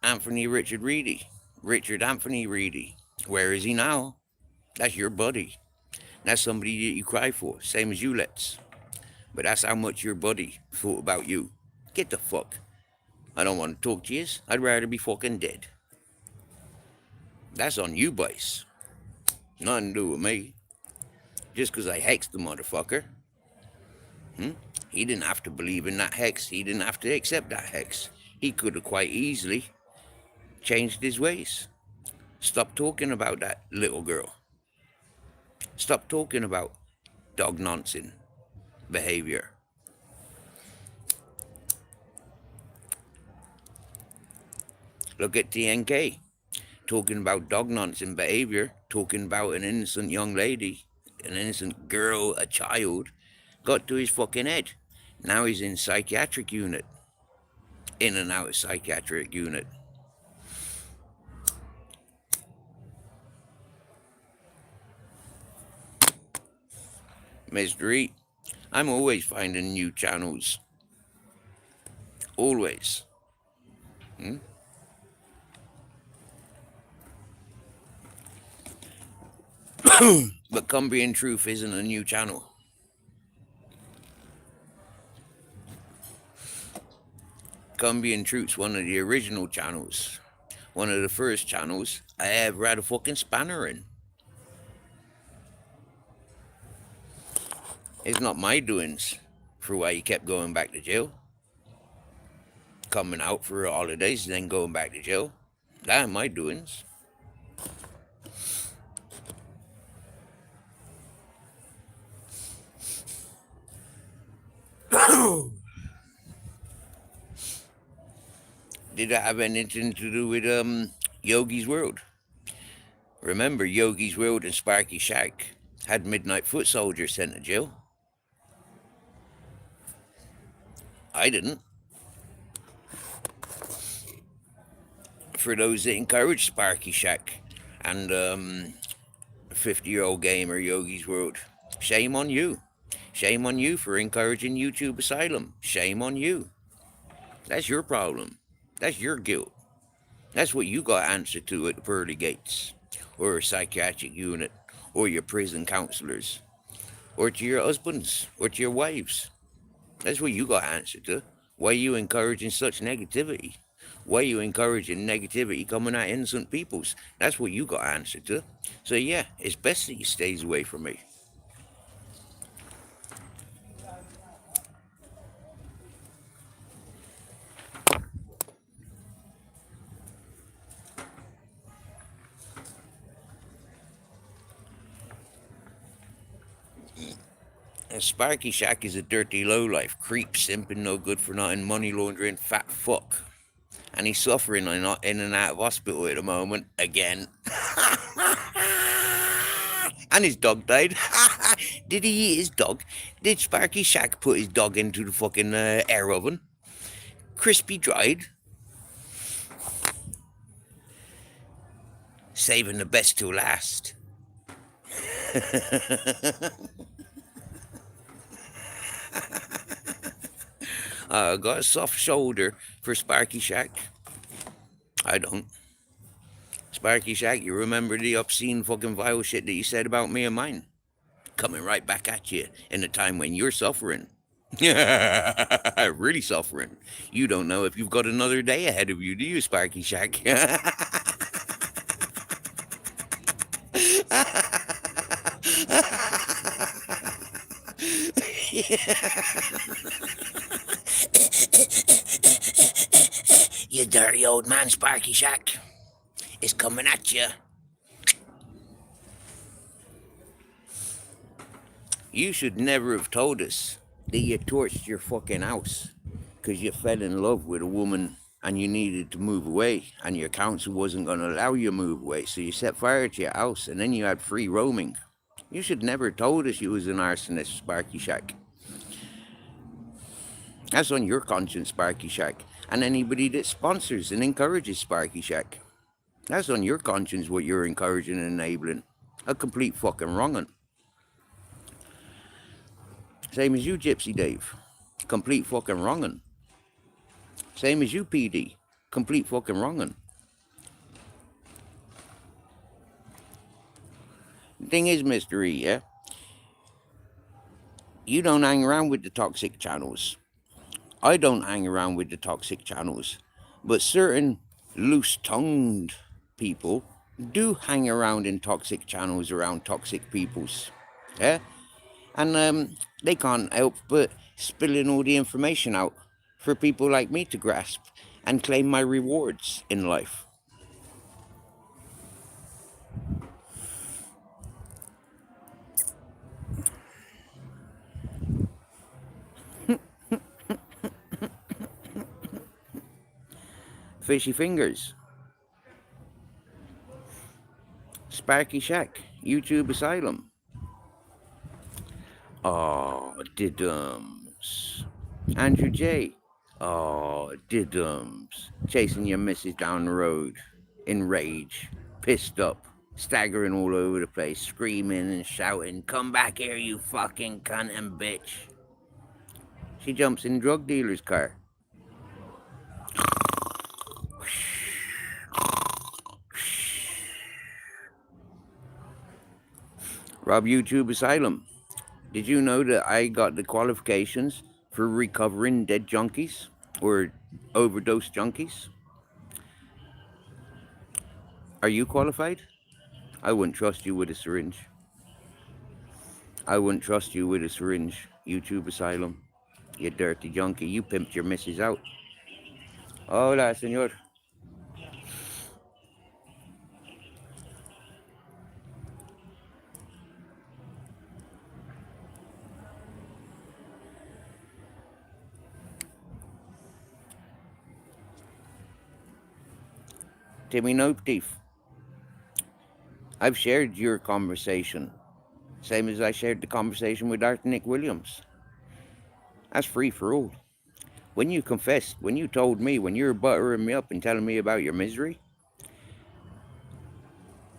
Anthony Richard Reedy. Richard Anthony Reedy. Where is he now? That's your buddy. That's somebody that you cry for, same as you let's. But that's how much your buddy thought about you. Get the fuck. I don't want to talk to you. I'd rather be fucking dead. That's on you, boys. Nothing to do with me. Just because I hexed the motherfucker. He didn't have to believe in that hex. He didn't have to accept that hex. He could have quite easily changed his ways. Stop talking about that little girl. Stop talking about dog nonsense behavior. Look at TNK. Talking about dog nonsense behavior. Talking about an innocent young lady. An innocent girl, a child. Got to his fucking head. Now he's in psychiatric unit. In and out of psychiatric unit. Mystery. I'm always finding new channels. Always. But Cumbrian Truth isn't a new channel. Cumbrian Truth's one of the original channels. One of the first channels I ever had a fucking spanner in. It's not my doings for why he kept going back to jail. Coming out for holidays, then going back to jail. That ain't my doings. Did that have anything to do with Yogi's World? Remember, Yogi's World and Sparky Shack had Midnight Foot Soldiers sent to jail. I didn't. For those that encourage Sparky Shack and 50-year-old gamer Yogi's World, shame on you. Shame on you for encouraging YouTube Asylum. Shame on you. That's your problem. That's your guilt. That's what you got to answer to at the pearly gates, or a psychiatric unit, or your prison counselors, or to your husbands, or to your wives. That's what you got to answer to. Why are you encouraging such negativity? Why are you encouraging negativity coming at innocent peoples? That's what you got to answer to. So yeah, it's best that you stays away from me. And Sparky Shack is a dirty lowlife, creep, simping, no good for nothing, money laundering, fat fuck. And he's suffering and not in and out of hospital at the moment again. And his dog died. Did he eat his dog? Did Sparky Shack put his dog into the fucking air oven? Crispy dried. Saving the best till last. I got a soft shoulder for Sparky Shack. I don't. Sparky Shack, you remember the obscene fucking vile shit that you said about me and mine? Coming right back at you in a time when you're suffering. Really suffering. You don't know if you've got another day ahead of you, do you, Sparky Shack? You dirty old man, Sparky Shack. It's coming at you. You should never have told us that you torched your fucking house because you fell in love with a woman and you needed to move away and your council wasn't going to allow you to move away, so you set fire to your house and then you had free roaming. You should never have told us you was an arsonist, Sparky Shack. That's on your conscience, Sparky Shack, and anybody that sponsors and encourages Sparky Shack. That's on your conscience what you're encouraging and enabling. A complete fucking wrong'un. Same as you, Gypsy Dave. Complete fucking wrong'un. Same as you, PD. Complete fucking wrong'un. The thing is, Mystery, yeah? You don't hang around with the toxic channels. I don't hang around with the toxic channels. But certain loose-tongued people do hang around in toxic channels around toxic peoples. Yeah? And they can't help but spilling all the information out for people like me to grasp and claim my rewards in life. Fishy Fingers, Sparky Shack, YouTube Asylum. Oh, diddums. Andrew J. Oh, diddums. Chasing your missus down the road, in rage, pissed up, staggering all over the place, screaming and shouting, "Come back here, you fucking cunt and bitch." She jumps in drug dealer's car. Rob YouTube Asylum. Did you know that I got the qualifications for recovering dead junkies or overdose junkies? Are you qualified? I wouldn't trust you with a syringe. I wouldn't trust you with a syringe. YouTube Asylum. You dirty junkie. You pimped your missus out. Hola, señor. Timmy Nope Thief. I've shared your conversation. Same as I shared the conversation with Arthur Nick Williams. That's free for all. When you confessed, when you told me, when you were buttering me up and telling me about your misery,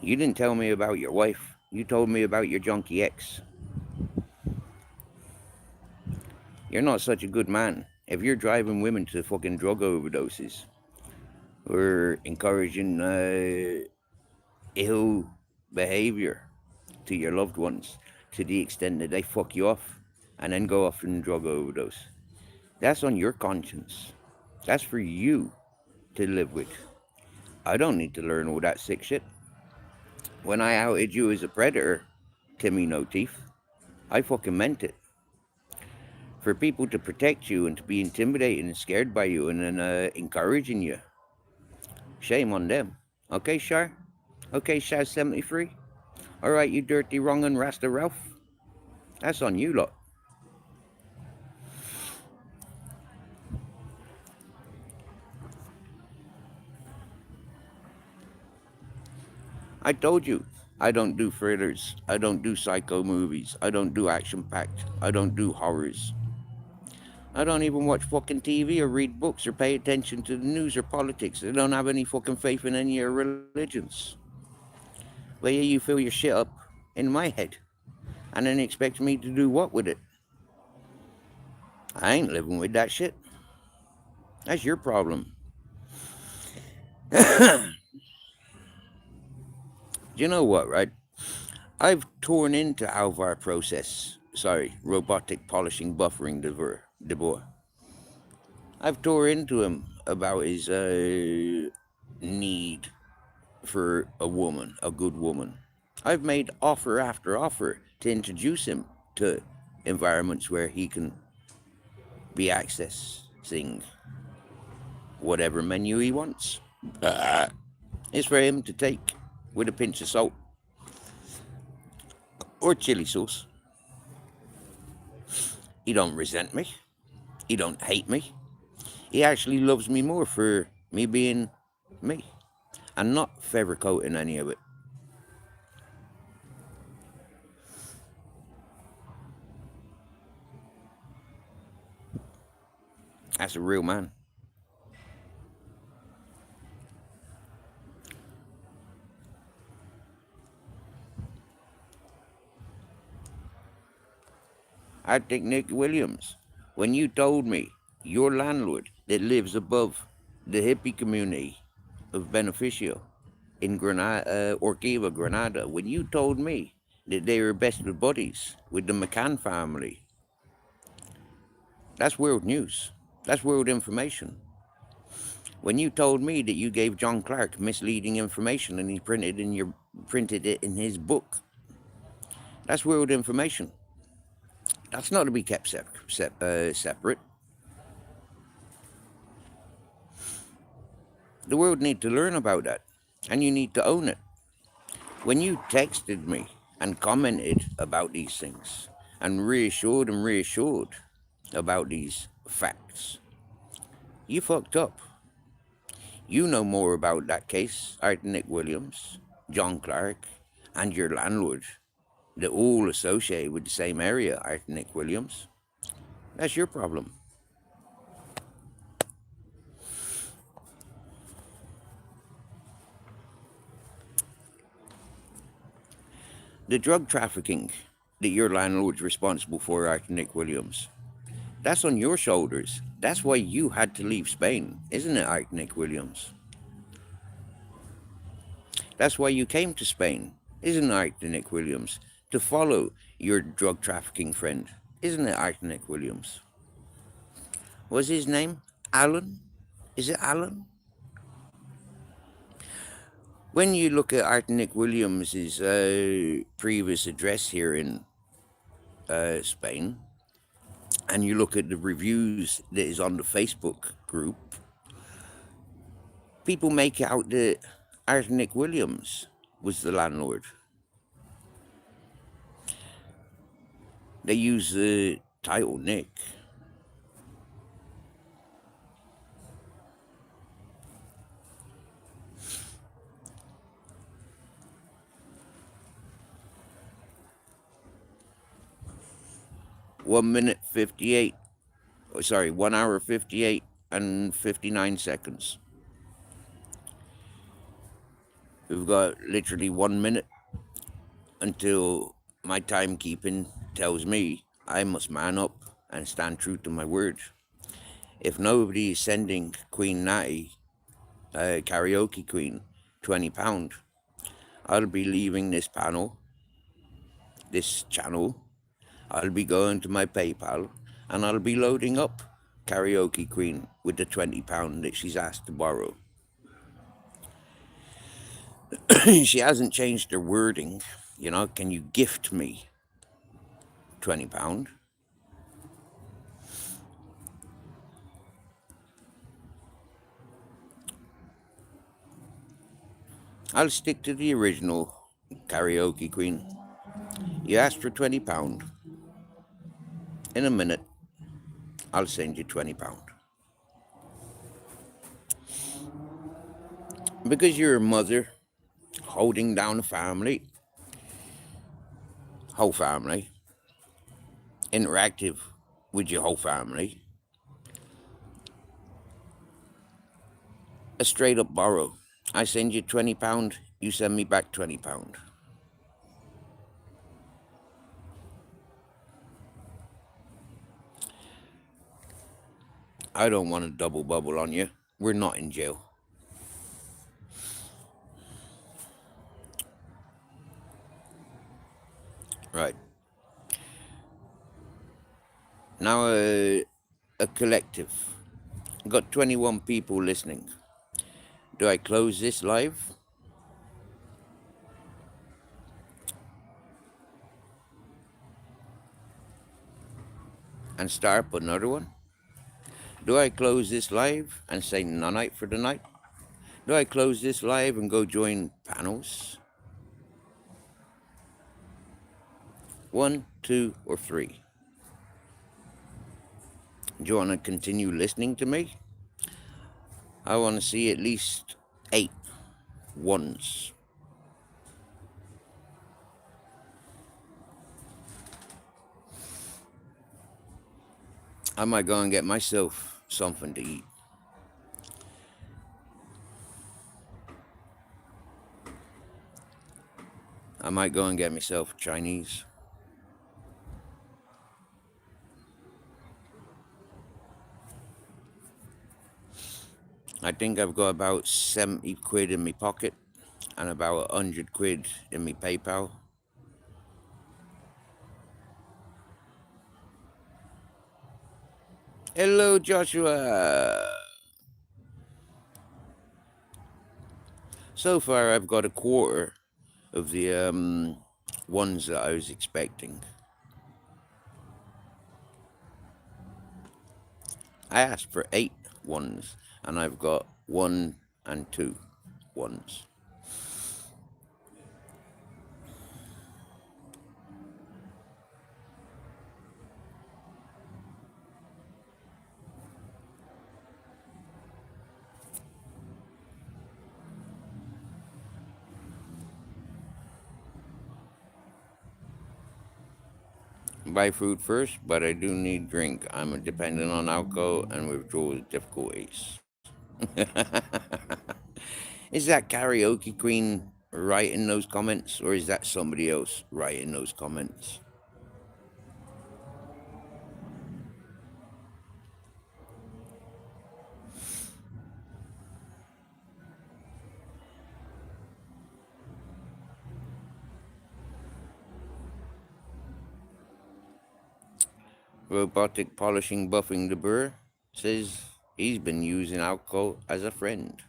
you didn't tell me about your wife. You told me about your junkie ex. You're not such a good man if you're driving women to fucking drug overdoses or encouraging ill behavior to your loved ones to the extent that they fuck you off and then go off in drug overdose. That's on your conscience. That's for you to live with. I don't need to learn all that sick shit. When I outed you as a predator, Timmy No Teeth, I fucking meant it. For people to protect you and to be intimidated and scared by you and then encouraging you, shame on them. Okay, Shar? Okay, Shar 73? Alright, you dirty wrong and Rasta Ralph? That's on you lot. I told you, I don't do thrillers. I don't do psycho movies. I don't do action-packed. I don't do horrors. I don't even watch fucking TV or read books or pay attention to the news or politics. I don't have any fucking faith in any of your religions. But yeah, you fill your shit up in my head and then expect me to do what with it? I ain't living with that shit. That's your problem. You know what, right? I've torn into Alvar process. Sorry, robotic polishing buffering DeBoer. I've tore into him about his need for a woman, a good woman. I've made offer after offer to introduce him to environments where he can be accessing whatever menu he wants. It's for him to take with a pinch of salt or chili sauce. He don't resent me. He don't hate me. He actually loves me more for me being me and not feather coating any of it. That's a real man. I think Nick Williams, when you told me your landlord that lives above the hippie community of Beneficio in Granada, Orquiva, Granada, when you told me that they were best of buddies with the McCann family, that's world news. That's world information. When you told me that you gave John Clark misleading information and he printed it in his book, that's world information. That's not to be kept separate. The world need to learn about that, and you need to own it. When you texted me and commented about these things and reassured about these facts, you fucked up. You know more about that case, Nick Williams, John Clark, and your landlord. They're all associated with the same area, Nick Williams. That's your problem. The drug trafficking that your landlord's responsible for, Nick Williams, that's on your shoulders. That's why you had to leave Spain, isn't it, Nick Williams? That's why you came to Spain, isn't it, Nick Williams? To follow your drug trafficking friend, isn't it, Nick Williams? What's his name? Alan? Is it Alan? When you look at Nick Williams' previous address here in Spain, and you look at the reviews that is on the Facebook group, people make out that Nick Williams was the landlord. They use the title Nick. One hour 58 and 59 seconds. We've got literally 1 minute until my timekeeping tells me I must man up and stand true to my word. If nobody is sending Queen Natty, Karaoke Queen, £20, I'll be leaving this channel. I'll be going to my PayPal and I'll be loading up Karaoke Queen with the £20 that she's asked to borrow. She hasn't changed her wording. Can you gift me £20? I'll stick to the original Karaoke Queen. You asked for £20. In a minute, I'll send you £20. Because you're a mother holding down a family, whole family, interactive with your whole family, a straight up borrow. I send you £20, you send me back £20. I don't want to double bubble on you. We're not in jail. Right. Now a collective. Got 21 people listening. Do I close this live? And start up another one? Do I close this live and say night for the night? Do I close this live and go join panels? 1, 2, or 3? Do you want to continue listening to me? I want to see at least 8 ones. I might go and get myself something to eat. I might go and get myself Chinese. I think I've got about 70 quid in my pocket and about 100 quid in my PayPal. Hello, Joshua. So far, I've got a quarter of the ones that I was expecting. I asked for 8 ones, and I've got 1 and 2 ones. Buy food first, but I do need drink. I'm dependent on alcohol and withdrawal difficulties. Is that karaoke queen writing those comments, or is that somebody else writing those comments? Robotic polishing buffing the burr says he's been using alcohol as a friend.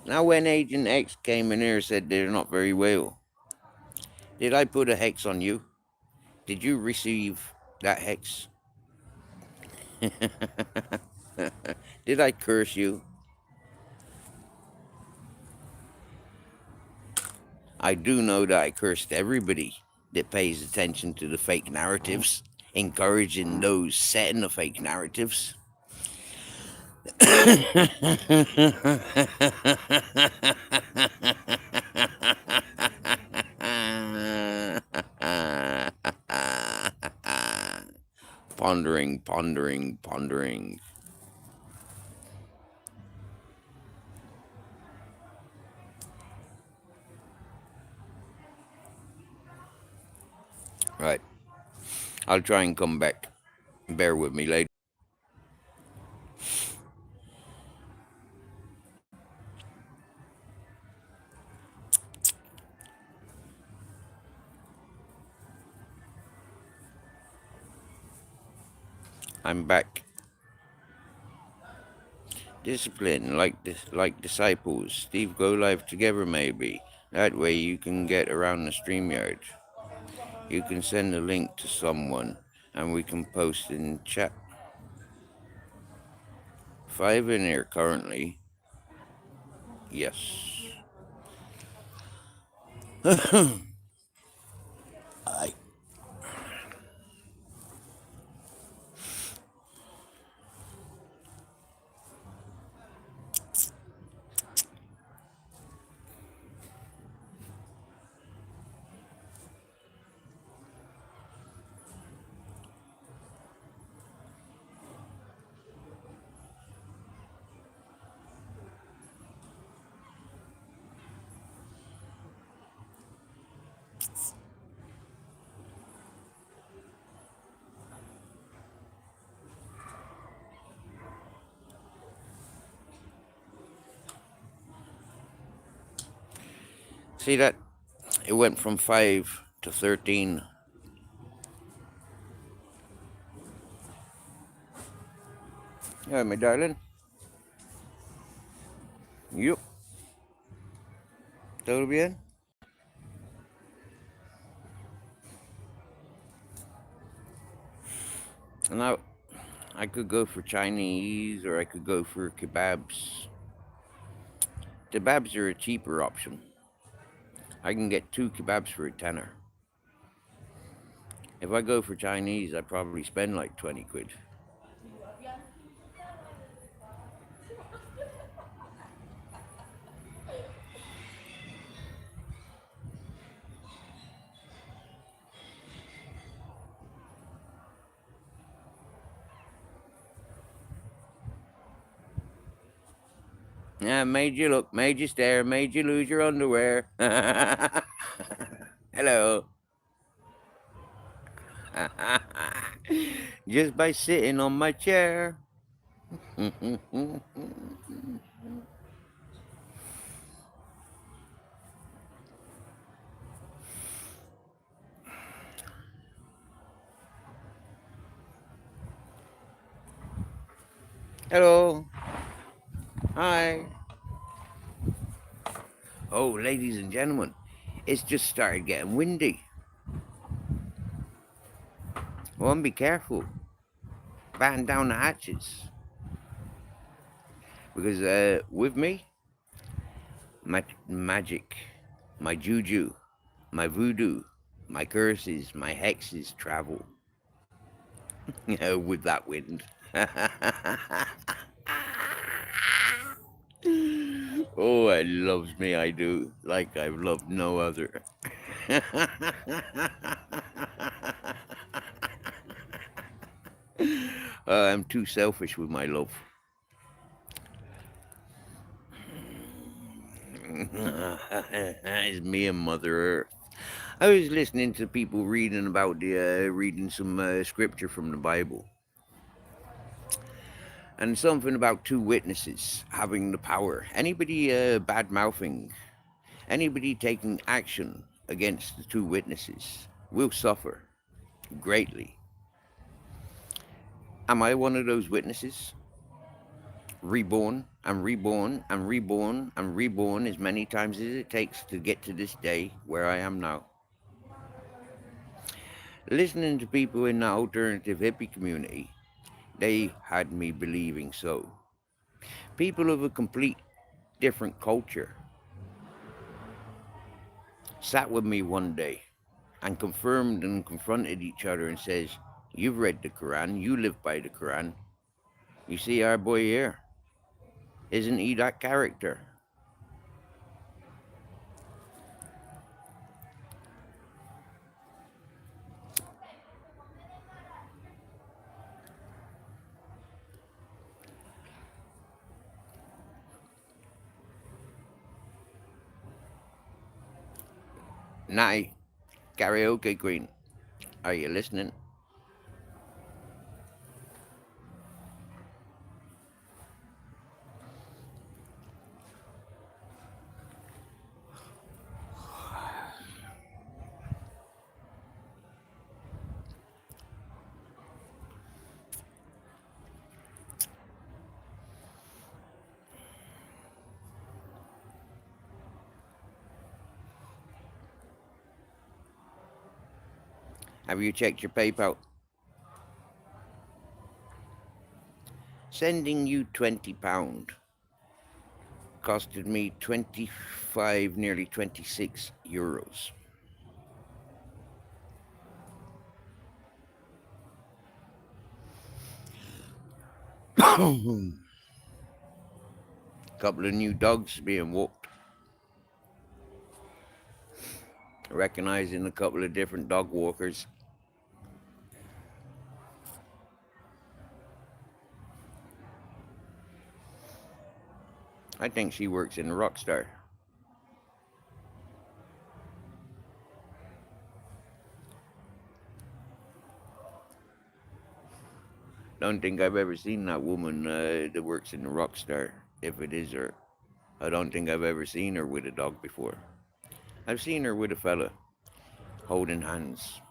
Now, when Agent X came in here and said they're not very well, did I put a hex on you? Did you receive that hex? Did I curse you? I do know that I cursed everybody that pays attention to the fake narratives, encouraging those setting the fake narratives. Pondering, pondering, pondering. Right. I'll try and come back. Bear with me later. I'm back. Discipline, like this, like disciples. Steve, go live together, maybe. That way you can get around the StreamYard. You can send a link to someone, and we can post in chat. 5 in here currently. Yes. I. See that? It went from 5 to 13. Yeah, my darling. Yup. ¿Todo bien? Now, I could go for Chinese or I could go for kebabs. Kebabs are a cheaper option. I can get 2 kebabs for a tenner. If I go for Chinese, I probably spend like 20 quid. Yeah, made you look, made you stare, made you lose your underwear. Hello. Just by sitting on my chair. Hello. Hi. Oh, ladies and gentlemen, it's just started getting windy. Well, be careful. Batten down the hatches. Because with me, my magic, my juju, my voodoo, my curses, my hexes travel with that wind. Oh, it loves me, I do, like I've loved no other. I'm too selfish with my love. It's me and Mother Earth. I was listening to people reading about reading some scripture from the Bible, and something about two witnesses having the power. Anybody bad mouthing, anybody taking action against the two witnesses will suffer greatly. Am I one of those witnesses? Reborn and reborn and reborn and reborn as many times as it takes to get to this day where I am now. Listening to people in the alternative hippie community, they had me believing so. People of a complete different culture sat with me one day and confirmed and confronted each other and says, "You've read the Quran, you live by the Quran. You see our boy here, isn't he that character?" Natty, karaoke queen, are you listening? Have you checked your PayPal? Sending you £20 costed me 25, nearly 26 euros. Couple of new dogs being walked. Recognizing a couple of different dog walkers. I think she works in the Rockstar. Don't think I've ever seen that woman that works in the Rockstar. If it is her, I don't think I've ever seen her with a dog before. I've seen her with a fella holding hands.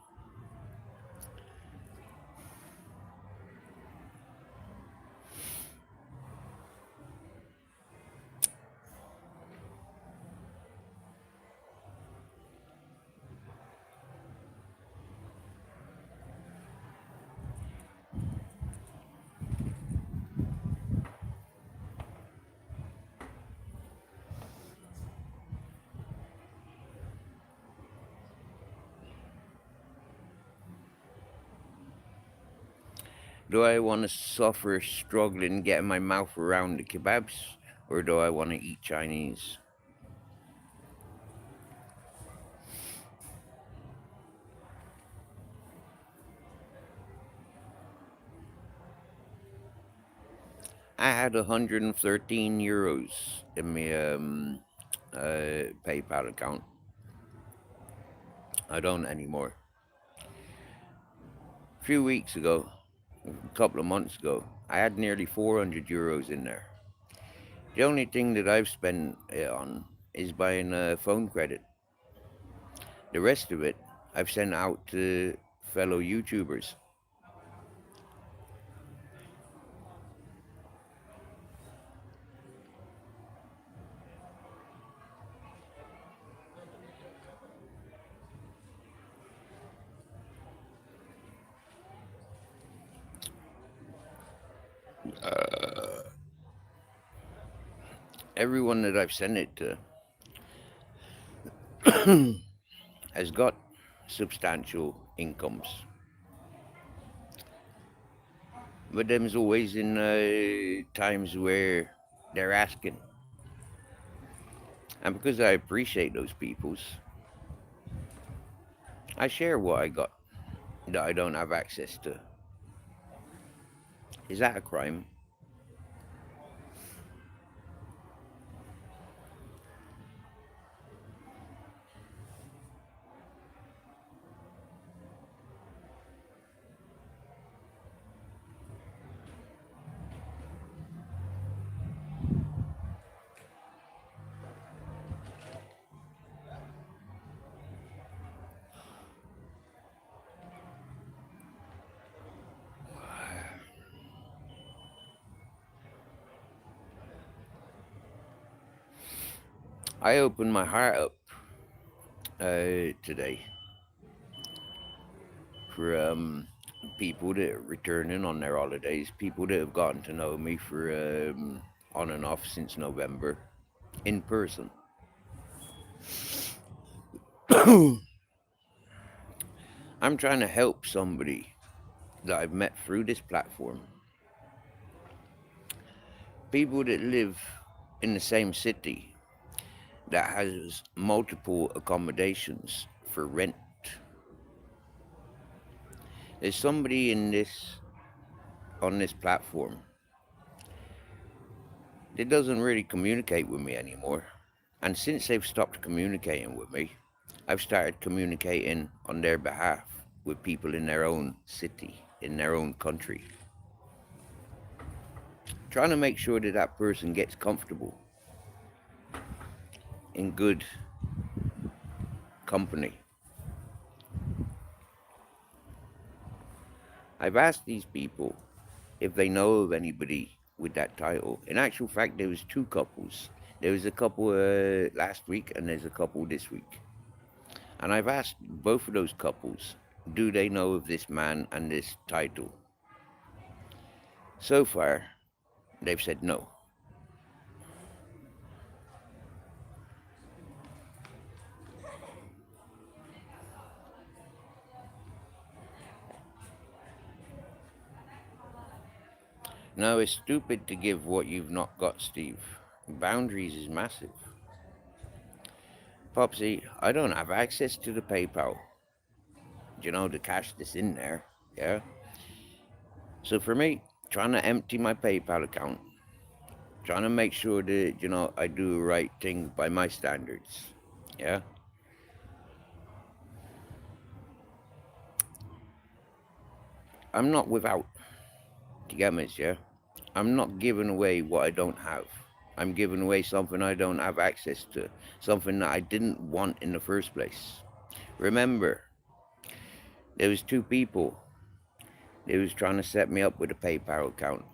Do I want to suffer struggling getting my mouth around the kebabs, or do I want to eat Chinese? I had 113 euros in my PayPal account. I don't anymore. A few weeks ago, a couple of months ago, I had nearly 400 euros in there. The only thing that I've spent it on is buying a phone credit. The rest of it, I've sent out to fellow YouTubers. Everyone that I've sent it to has got substantial incomes. But there's always in times where they're asking. And because I appreciate those peoples, I share what I got that I don't have access to. Is that a crime? I opened my heart up today for people that are returning on their holidays, people that have gotten to know me for on and off since November in person. I'm trying to help somebody that I've met through this platform. People that live in the same city that has multiple accommodations for rent. There's somebody in this on this platform that doesn't really communicate with me anymore. And since they've stopped communicating with me, I've started communicating on their behalf with people in their own city, in their own country. Trying to make sure that that person gets comfortable in good company. I've asked these people if they know of anybody with that title. In actual fact, there was two couples. There was a couple last week and there's a couple this week. And I've asked both of those couples, do they know of this man and this title? So far, they've said no. No, it's stupid to give what you've not got, Steve. Boundaries is massive. Popsy, I don't have access to the PayPal. You know, the cash that's in there, yeah? So for me, trying to empty my PayPal account, trying to make sure that, I do the right thing by my standards, yeah? I'm not without, do you get me, yeah? I'm not giving away what I don't have. I'm giving away something I don't have access to, something that I didn't want in the first place. Remember, there was two people that was trying to set me up with a PayPal account,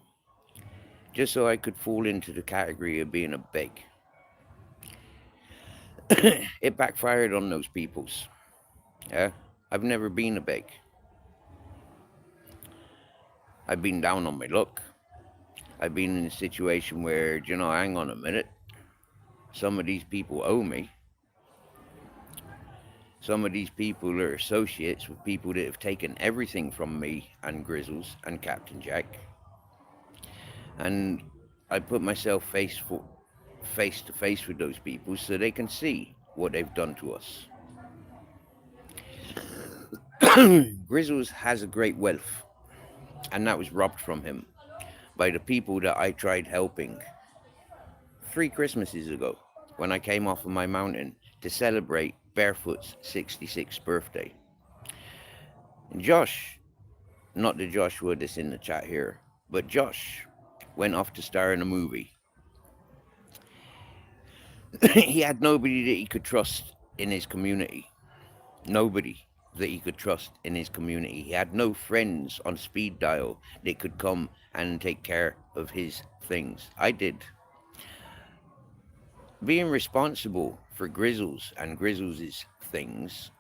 just so I could fall into the category of being a beg. It backfired on those peoples. Yeah, I've never been a beg. I've been down on my luck. I've been in a situation where, hang on a minute, some of these people owe me. Some of these people are associates with people that have taken everything from me and Grizzles and Captain Jack. And I put myself face to face with those people so they can see what they've done to us. Grizzles has a great wealth, and that was robbed from him by the people that I tried helping 3 Christmases ago when I came off of my mountain to celebrate Barefoot's 66th birthday. And Josh, not the Joshua that's in the chat here, but Josh went off to star in a movie. He had nobody that he could trust in his community. Nobody that he could trust in his community. He had no friends on speed dial that could come and take care of his things. I did. Being responsible for Grizzles and Grizzles' things,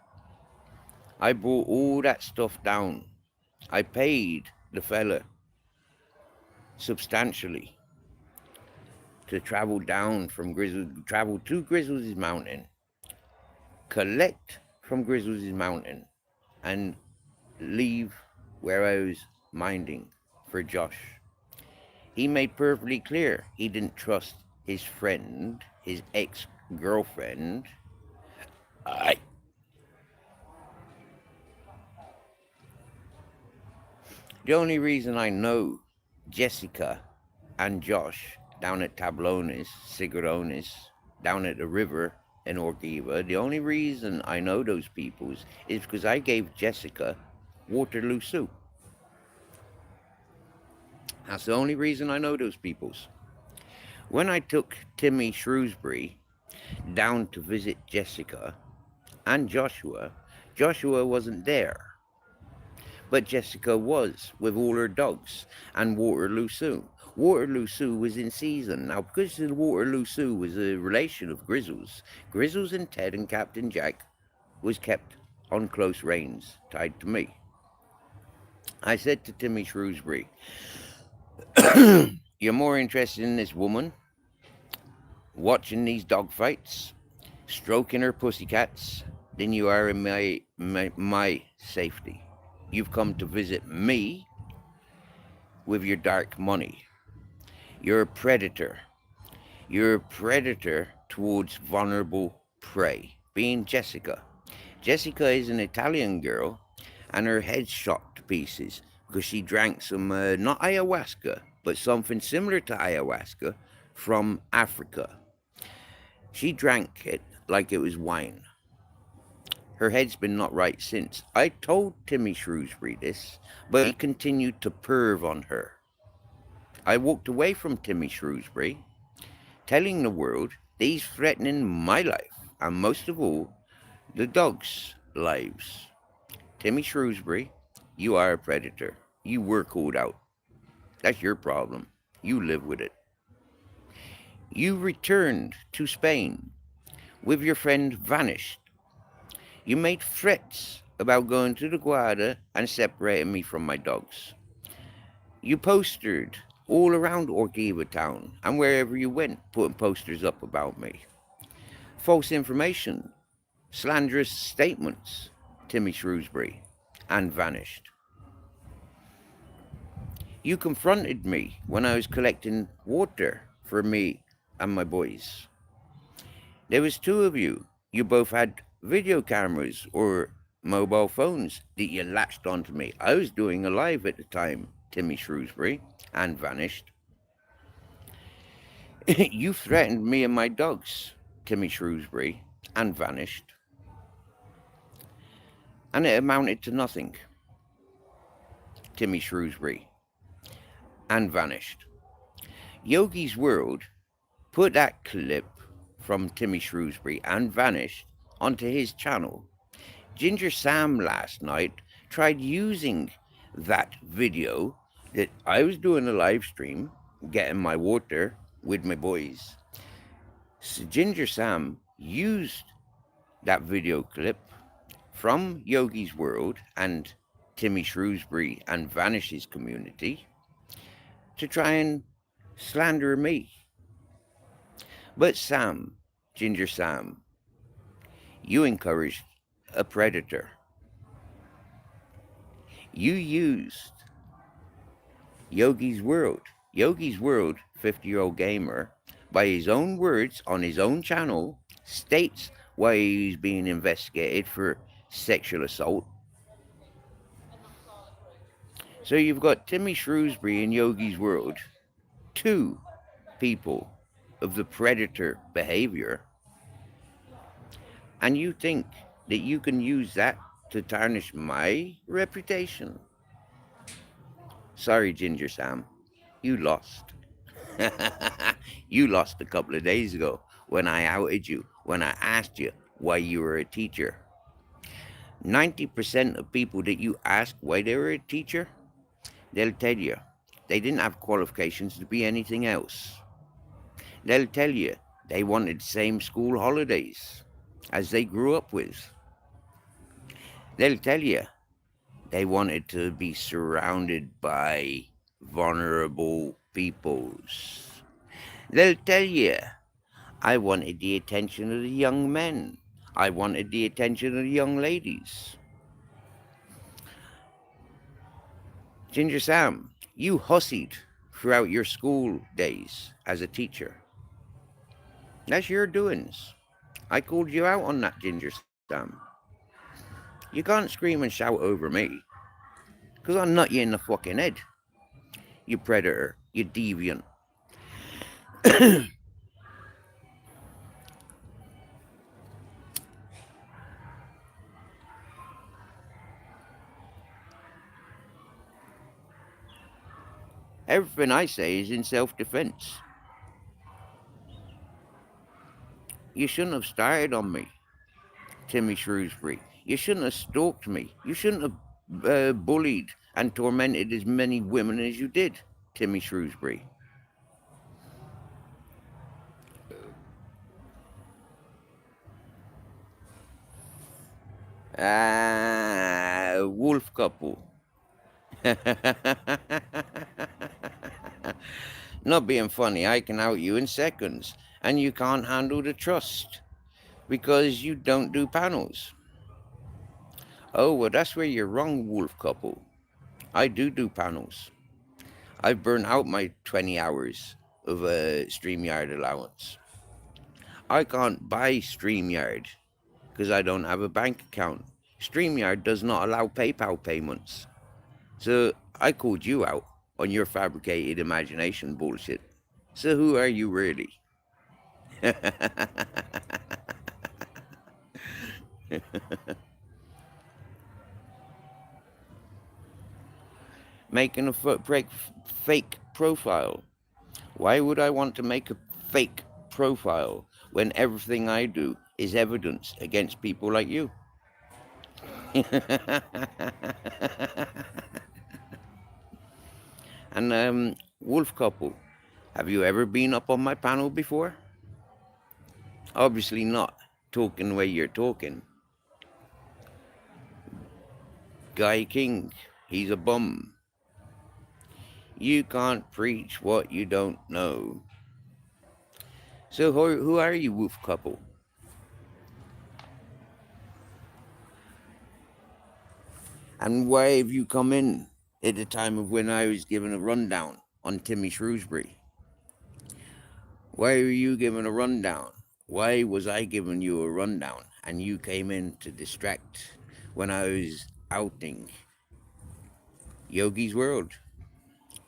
I brought all that stuff down. I paid the fella substantially to travel travel to Grizzles' Mountain, collect from Grizzles' Mountain, and leave where I was minding for Josh. He made perfectly clear he didn't trust his friend, his ex-girlfriend. I. The only reason I know Jessica and Josh down at Tablones, Cigarones, down at the river in Orgiva, the only reason I know those peoples is because I gave Jessica Waterloo soup. That's the only reason I know those peoples. When I took Timmy Shrewsbury down to visit Jessica and Joshua, Joshua wasn't there. But Jessica was, with all her dogs, and Waterloo Sue. Waterloo Sue was in season. Now, because the Waterloo Sue was a relation of Grizzles, Grizzles and Ted and Captain Jack was kept on close reins, tied to me. I said to Timmy Shrewsbury, "You're more interested in this woman, watching these dog fights, stroking her pussycats, than you are in my safety. You've come to visit me with your dark money. You're a predator. You're a predator towards vulnerable prey, being Jessica. Jessica is an Italian girl, and her head's shot to pieces because she drank some, not ayahuasca, but something similar to ayahuasca from Africa. She drank it like it was wine. Her head's been not right since. I told Timmy Shrewsbury this, but he continued to perv on her. I walked away from Timmy Shrewsbury, telling the world that he's threatening my life, and most of all, the dogs' lives. Timmy Shrewsbury, you are a predator. You were called out. That's your problem. You live with it. You returned to Spain with your friend Vanished. You made threats about going to the Guarda and separating me from my dogs. You postered all around Orgiva town and wherever you went, putting posters up about me. False information, slanderous statements, Timmy Shrewsbury, and Vanished. You confronted me when I was collecting water for me and my boys. There was two of you. You both had video cameras or mobile phones that you latched onto me. I was doing a live at the time, Timmy Shrewsbury, and Vanished. You threatened me and my dogs, Timmy Shrewsbury, and Vanished. And it amounted to nothing, Timmy Shrewsbury, and Vanished. Yogi's World put that clip from Timmy Shrewsbury and Vanished onto his channel. Ginger Sam last night tried using that video that I was doing a live stream, getting my water with my boys. So Ginger Sam used that video clip from Yogi's World and Timmy Shrewsbury and Vanish's community to try and slander me. But Sam, Ginger Sam, you encouraged a predator. You used Yogi's World. Yogi's World, 50-year-old gamer, by his own words on his own channel, states why he's being investigated for sexual assault. So you've got Timmy Shrewsbury in Yogi's World, two people of the predator behavior, and you think that you can use that to tarnish my reputation? Sorry, Ginger Sam, you lost. You lost a couple of days ago when I outed you, when I asked you why you were a teacher. 90% of people that you ask why they were a teacher, they'll tell you they didn't have qualifications to be anything else. They'll tell you they wanted the same school holidays as they grew up with. They'll tell you they wanted to be surrounded by vulnerable peoples. They'll tell you, I wanted the attention of the young men. I wanted the attention of the young ladies. Ginger Sam, you hussied throughout your school days as a teacher. That's your doings. I called you out on that, Ginger Sam. You can't scream and shout over me, because I'll nut you in the fucking head. You predator, you deviant. Everything I say is in self-defense. You shouldn't have started on me, Timmy Shrewsbury. You shouldn't have stalked me. You shouldn't have bullied and tormented as many women as you did, Timmy Shrewsbury. Wolf couple. Not being funny, I can out you in seconds, and you can't handle the trust because you don't do panels. Oh, well, that's where you're wrong, wolf couple. I do panels. I've burnt out my 20 hours of a StreamYard allowance. I can't buy StreamYard because I don't have a bank account. StreamYard does not allow PayPal payments. So I called you out on your fabricated imagination bullshit. So who are you really? Making a fake profile. Why would I want to make a fake profile when everything I do is evidence against people like you? And wolf couple, have you ever been up on my panel before? Obviously not, talking the way you're talking. Guy King, he's a bum. You can't preach what you don't know. So who are you, wolf couple? And why have you come in at the time of when I was giving a rundown on Timmy Shrewsbury? Why were you giving a rundown? Why was I giving you a rundown and you came in to distract when I was outing Yogi's World,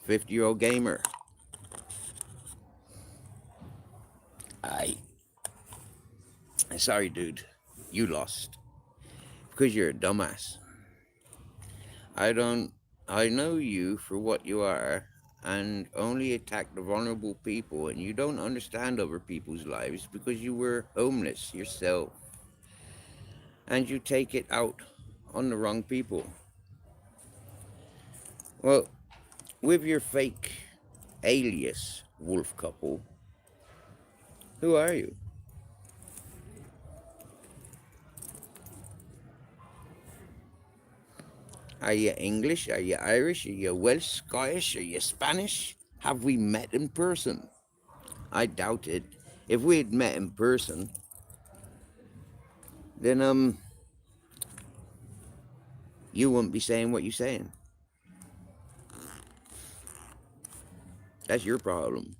50-year-old gamer? Sorry, dude, you lost because you're a dumbass. I know you for what you are and only attack the vulnerable people, and you don't understand other people's lives because you were homeless yourself and you take it out on the wrong people. Well, with your fake alias wolf couple, who are you? Are you English? Are you Irish? Are you Welsh, Scottish? Are you Spanish? Have we met in person? I doubt it. If we had met in person, then you wouldn't be saying what you're saying. That's your problem.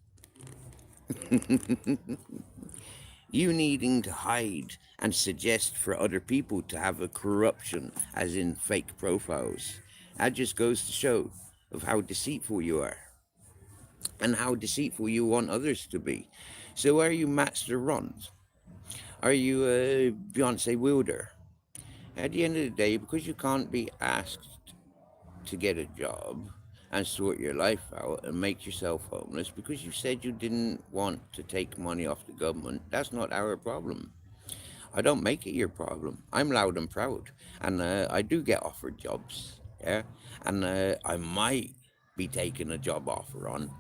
You needing to hide and suggest for other people to have a corruption, as in fake profiles. That just goes to show of how deceitful you are and how deceitful you want others to be. So are you Master Rons? Are you Beyonce Wilder? At the end of the day, because you can't be asked to get a job and sort your life out and make yourself homeless because you said you didn't want to take money off the government, that's not our problem. I don't make it your problem. I'm loud and proud, and I do get offered jobs, yeah, and I might be taking a job offer on.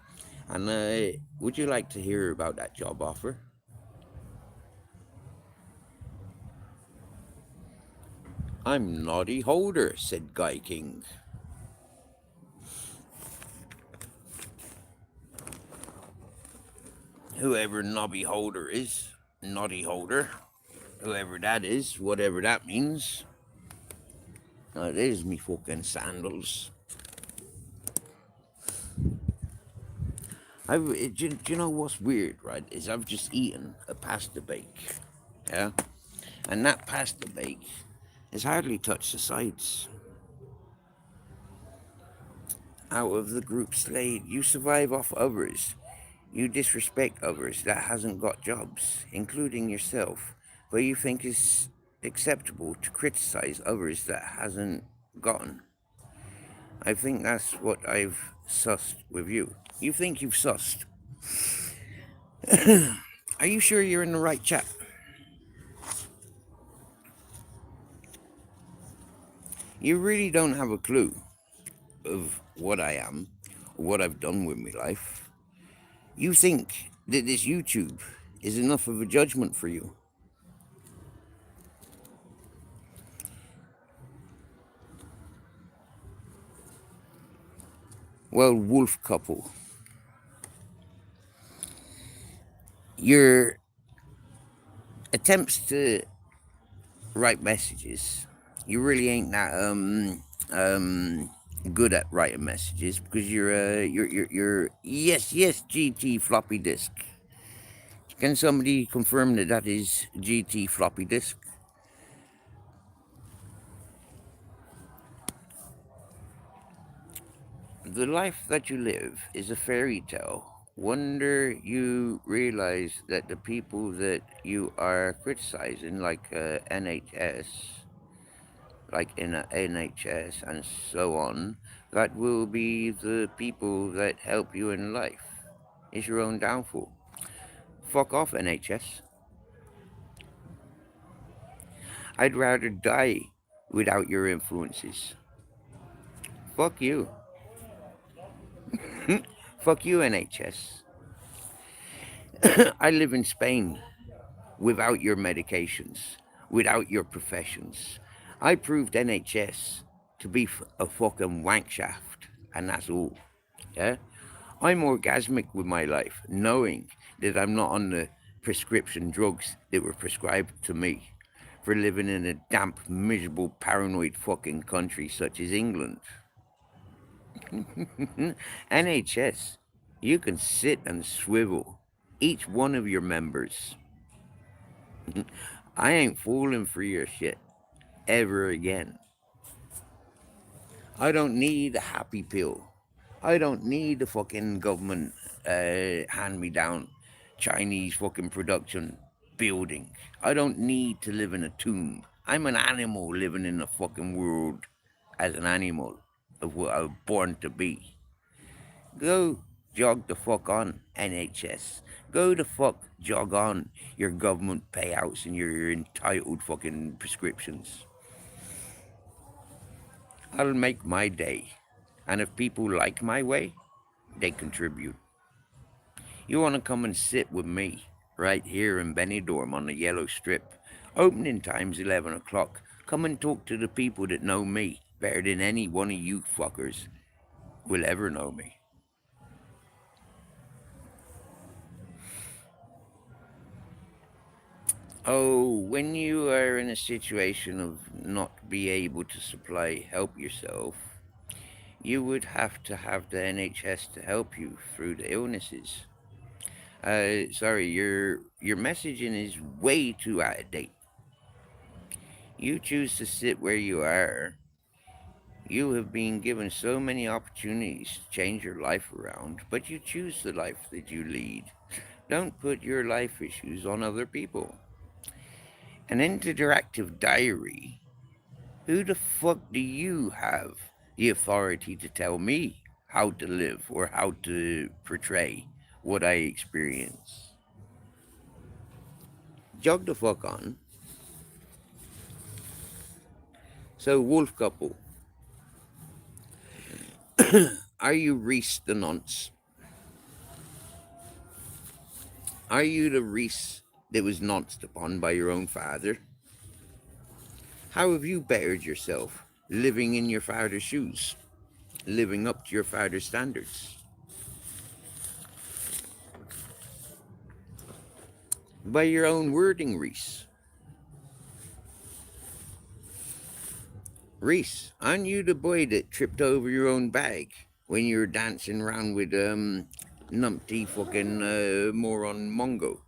And would you like to hear about that job offer? I'm Noddy Holder, said Guy King. whoever Nobby Holder is, Noddy Holder, whoever that is, whatever that means. There's me fucking sandals. Do you know what's weird, right? Is I've just eaten a pasta bake, yeah, and that pasta bake has hardly touched the sides. Out of the group slayed, you survive off others. You disrespect others that hasn't got jobs, including yourself, but you think it's acceptable to criticize others that hasn't gotten. I think that's what I've sussed with you. You think you've sussed. Are you sure you're in the right chat? You really don't have a clue of what I am, or what I've done with my life. You think that this YouTube is enough of a judgment for you. Well, wolf couple, your attempts to write messages, you really ain't that good at writing messages because you're yes GT floppy disk. Can somebody confirm that that is GT floppy disk? The life that you live is a fairy tale. Wonder you realize that the people that you are criticizing, like NHS, like in a NHS and so on, that will be the people that help you in life. It's your own downfall. Fuck off, NHS. I'd rather die without your influences. Fuck you. Fuck you, NHS. I live in Spain without your medications, without your professions. I proved NHS to be a fucking wank shaft, and that's all. Yeah? I'm orgasmic with my life, knowing that I'm not on the prescription drugs that were prescribed to me for living in a damp, miserable, paranoid fucking country such as England. NHS, you can sit and swivel, each one of your members. I ain't falling for your shit ever again. I don't need a happy pill. I don't need the fucking government hand me down Chinese fucking production building. I don't need to live in a tomb. I'm an animal living in the fucking world as an animal of what I was born to be. Go jog the fuck on, NHS. Go the fuck jog on your government payouts and your entitled fucking prescriptions. I'll make my day. And if people like my way, they contribute. You want to come and sit with me right here in Benidorm on the yellow strip. Opening time's 11 o'clock. Come and talk to the people that know me better than any one of you fuckers will ever know me. Oh, when you are in a situation of not be able to supply help yourself, you would have to have the NHS to help you through the illnesses. Sorry, your messaging is way too out of date. You choose to sit where you are. You have been given so many opportunities to change your life around, but you choose the life that you lead. Don't put your life issues on other people. An interactive diary. Who the fuck do you have the authority to tell me how to live or how to portray what I experience? Jog the fuck on. So, wolf couple, are you Reese the nonce? Are you the Reese that was nonced upon by your own father? How have you bettered yourself living in your father's shoes, living up to your father's standards? by your own wording, Reese. Reese, aren't you the boy that tripped over your own bag when you were dancing around with numpty fucking moron Mongo?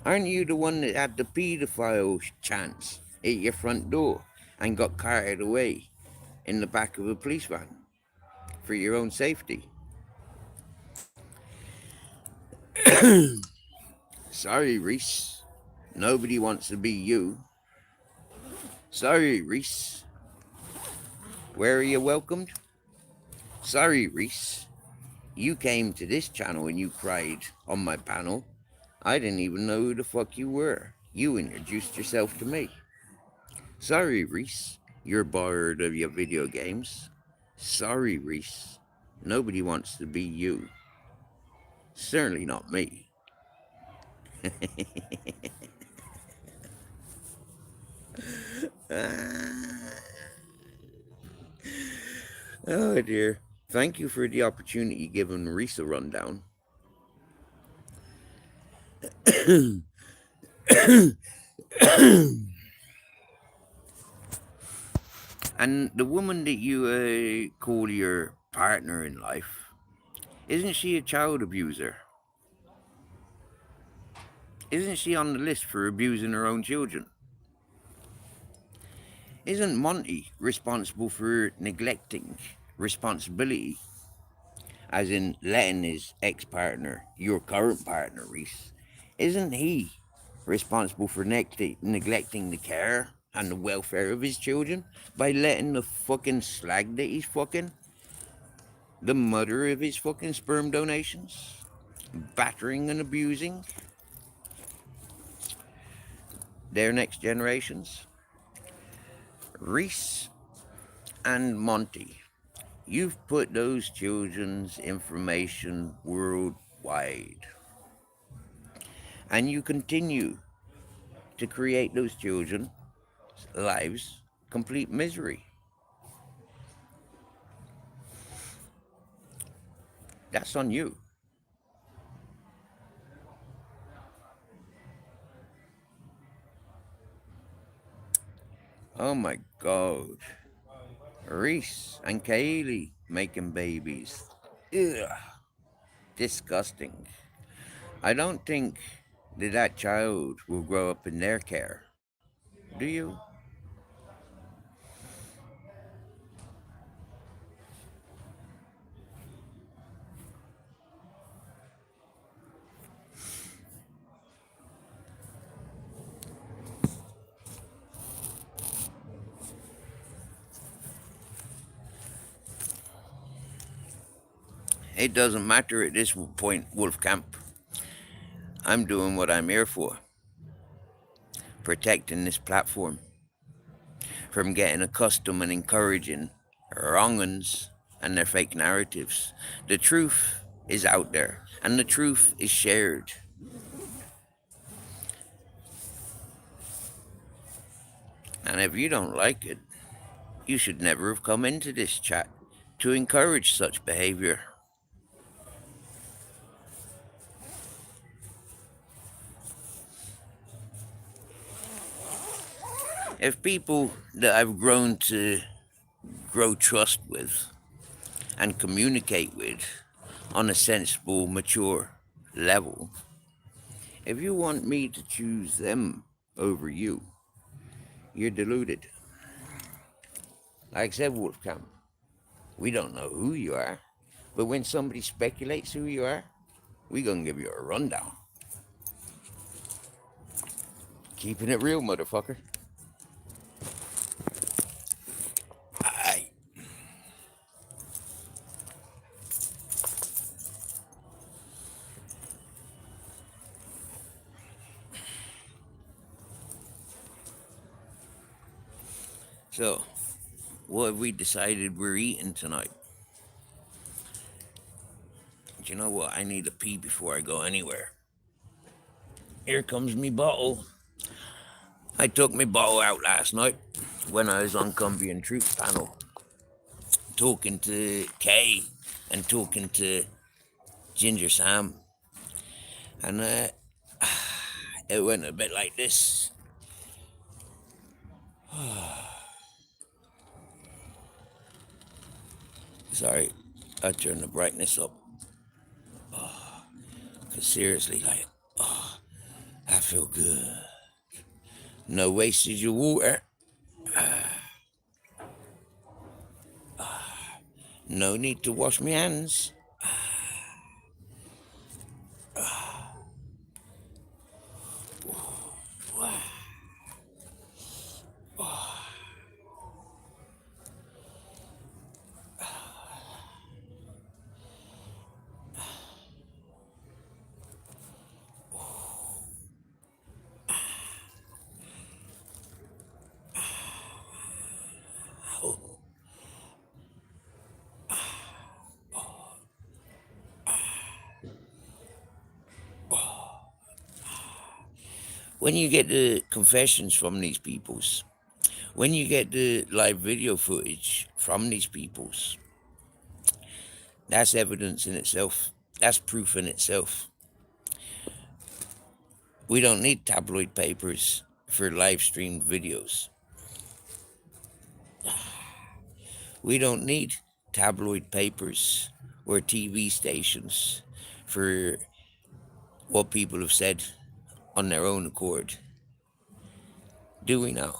Aren't you the one that had the paedophile chance at your front door and got carted away in the back of a police van for your own safety? Sorry, Reese. Nobody wants to be you. Sorry, Reese. Where are you welcomed? Sorry, Reese. You came to this channel and you cried on my panel. I didn't even know who the fuck you were. You introduced yourself to me. Sorry, Reese. You're bored of your video games. Sorry, Reese. Nobody wants to be you. Certainly not me. Oh dear. Thank you for the opportunity given Reese a rundown. And the woman that you call your partner in life, isn't she a child abuser? Isn't she on the list for abusing her own children? Isn't Monty responsible for neglecting responsibility, as in letting his ex-partner, your current partner, Reese, isn't he responsible for neglecting the care and the welfare of his children by letting the fucking slag that he's fucking, the mother of his fucking sperm donations, battering and abusing their next generations? Reese and Monty, you've put those children's information worldwide. And you continue to create those children's lives complete misery. That's on you. Oh my God. Reese and Kaylee making babies. Ugh. Disgusting. I don't think that child will grow up in their care. Do you? It doesn't matter at this point, Wolfcamp. I'm doing what I'm here for. Protecting this platform from getting accustomed and encouraging wrong uns and their fake narratives. The truth is out there, and the truth is shared. And if you don't like it, you should never have come into this chat to encourage such behavior. If people that I've grown to grow trust with and communicate with on a sensible, mature level, if you want me to choose them over you, you're deluded. Like I said, Wolfcamp, we don't know who you are, but when somebody speculates who you are, we gonna give you a rundown. Keeping it real, motherfucker. Aye. So, what have we decided we're eating tonight? Do you know what? I need to pee before I go anywhere. Here comes me bottle. I took my bottle out last night when I was on Cumbia and Truth panel, talking to Kay and talking to Ginger Sam. And it went a bit like this. Sorry, I turned the brightness up. Cause seriously, like, I feel good. No wastage of water. No need to wash my hands. When you get the confessions from these peoples, when you get the live video footage from these peoples, that's evidence in itself. That's proof in itself. We don't need tabloid papers for live streamed videos. We don't need tabloid papers or TV stations for what people have said on their own accord. Do we now?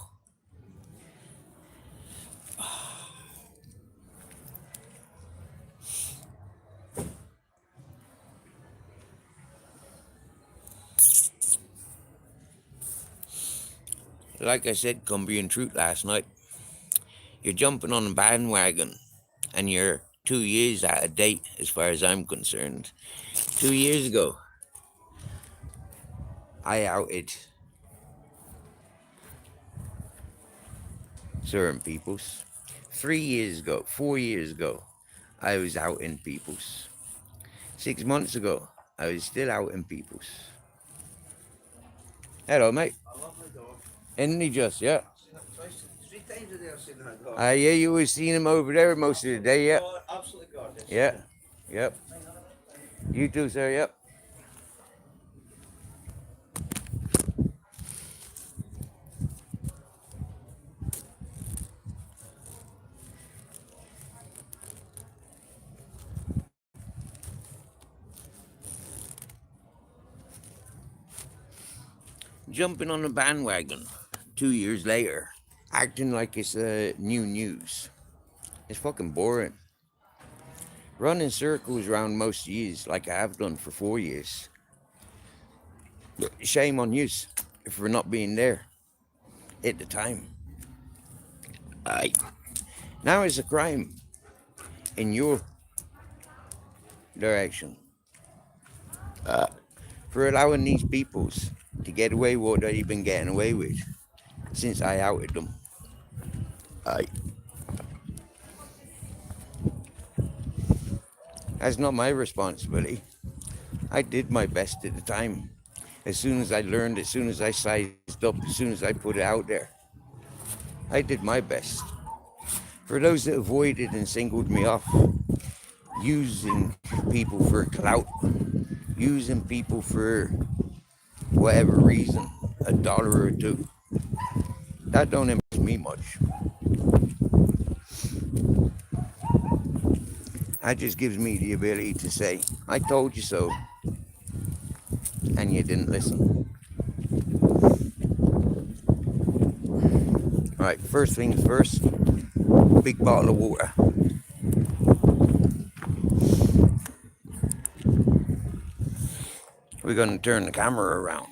Like I said, Cumbrian Truth last night, you're jumping on a bandwagon and you're 2 years out of date as far as I'm concerned. 2 years ago, I outed certain peoples. 3 years ago, 4 years ago, I was outing peoples. 6 months ago, I was still outing peoples. Hello, mate. I love my dog. Isn't he just, yeah? I've seen it twice, 3 times a day I've seen that dog. Yeah, you always seen him over there most of the day, yeah. Oh, absolutely gorgeous. Yeah, yep. You too, sir, yep. Jumping on the bandwagon 2 years later, acting like it's new news. It's fucking boring. Running circles around most years like I have done for 4 years. Shame on you for not being there at the time. Aye. Now it's a crime in your direction for allowing these peoples to get away with what they've been getting away with since I outed them. Aye. That's not my responsibility. I did my best at the time. As soon as I learned, as soon as I sized up, as soon as I put it out there, I did my best. For those that avoided and singled me off, using people for clout, using people for whatever reason, $1 or $2, that don't impress me much. That just gives me the ability to say, I told you so, and you didn't listen. Right, first things first, big bottle of water. We're going to turn the camera around.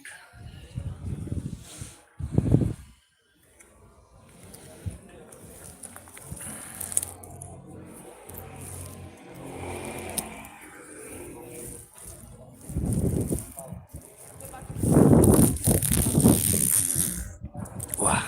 Wow.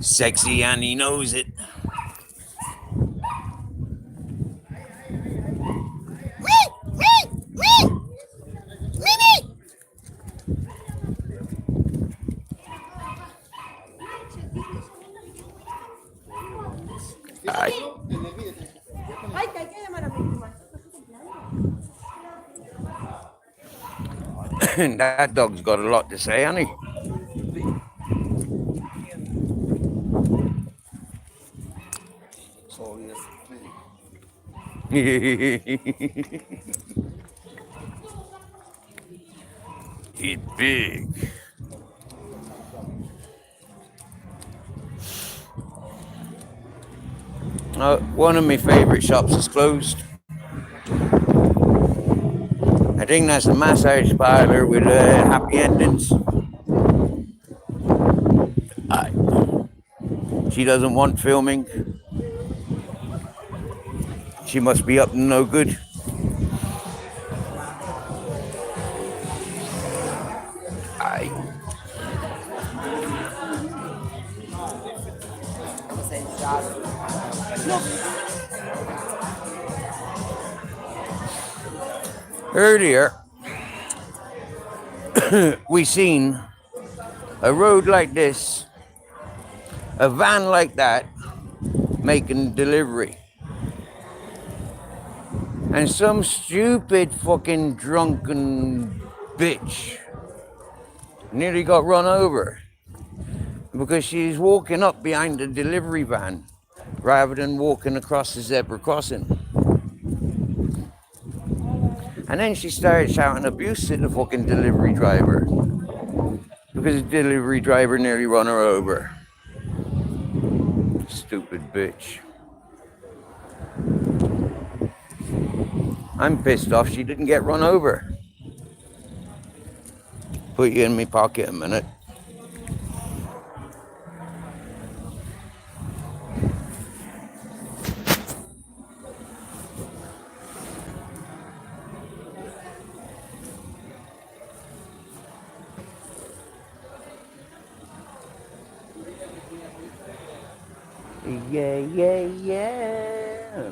Sexy and he knows it. Aye. Ay, que hay que llamar a mi mamá. That dog's got a lot to say, hasn't he? So yes. He's big. One of my favourite shops is closed. I think that's a massage parlour with happy endings. Aye. She doesn't want filming. She must be up to no good. Aye. Earlier, we seen a road like this, a van like that, making delivery. And some stupid fucking drunken bitch nearly got run over because she's walking up behind the delivery van rather than walking across the zebra crossing. And then she started shouting abuse at the fucking delivery driver because the delivery driver nearly run her over. Stupid bitch. I'm pissed off she didn't get run over. Put you in my pocket a minute. Yeah, yeah, yeah.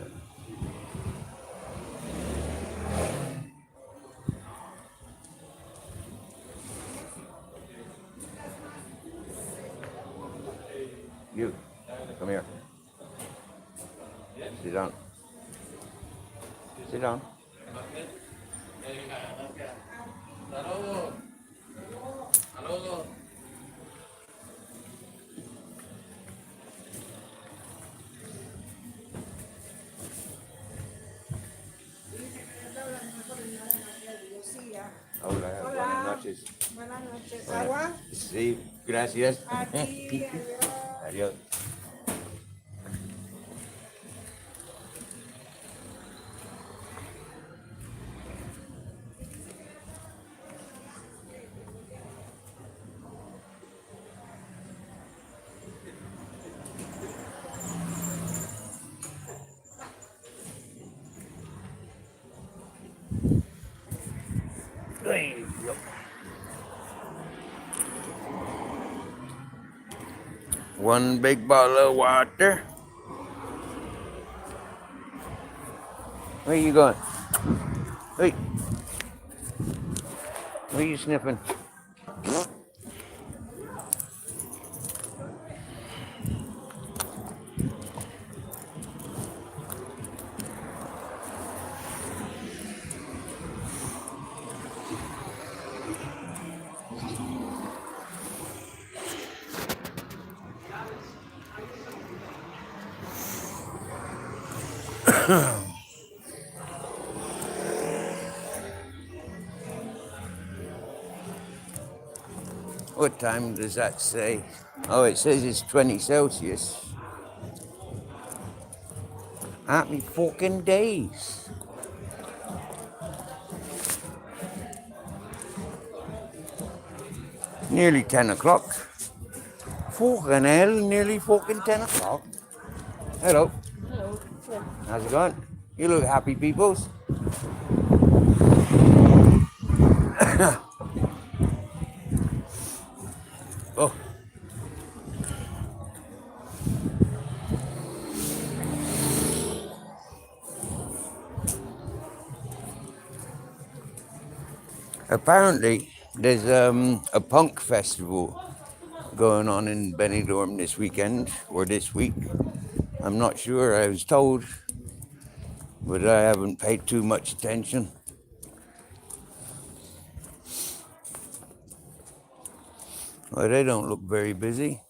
You, come here. Sit down. Sit down. Hola, buenas noches. Buenas noches. ¿Agua? Sí, gracias. Aquí, adiós. Adiós. One big bottle of water. Where you going? Hey. What are you sniffing? What time does that say? Oh, it says it's 20 Celsius. Happy fucking days. Nearly 10 o'clock. Fucking hell, nearly fucking 10 o'clock. Hello. Hello. How's it going? You look happy, peoples. Oh. Apparently, there's a punk festival going on in Benidorm this weekend, or this week. I'm not sure, I was told, but I haven't paid too much attention. Well, they don't look very busy.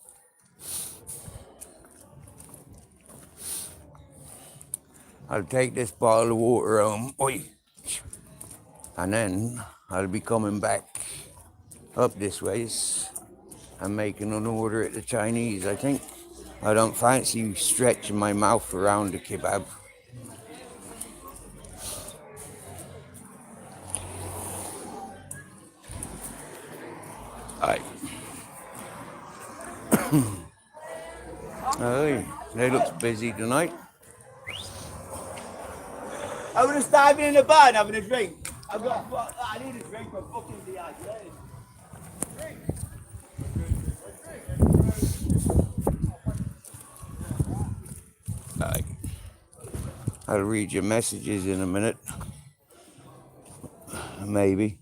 I'll take this bottle of water home, oi, and then I'll be coming back up this ways and making an order at the Chinese, I think. I don't fancy stretching my mouth around the kebab. Aye. Oh, they looks busy tonight. I would have started in the bar and having a drink. I need a drink for fucking dehydrated. Aye. I'll read your messages in a minute. Maybe.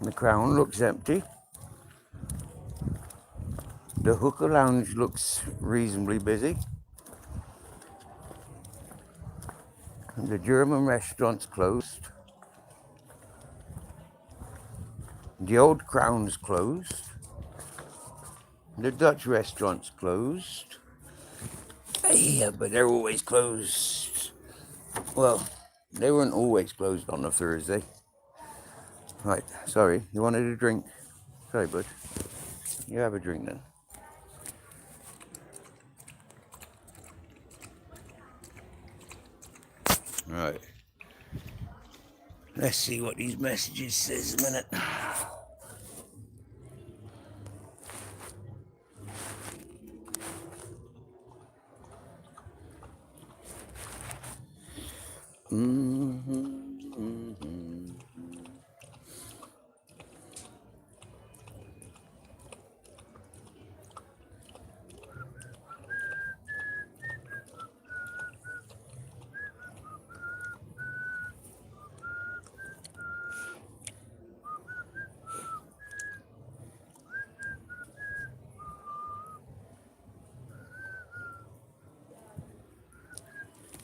The Crown looks empty. The Hooker Lounge looks reasonably busy. The German restaurant's closed. The Old Crown's closed. The Dutch restaurant's closed. Yeah, but they're always closed. Well, they weren't always closed on a Thursday. Right, sorry, you wanted a drink? Sorry, bud. You have a drink then. Right. Let's see what these messages says a minute.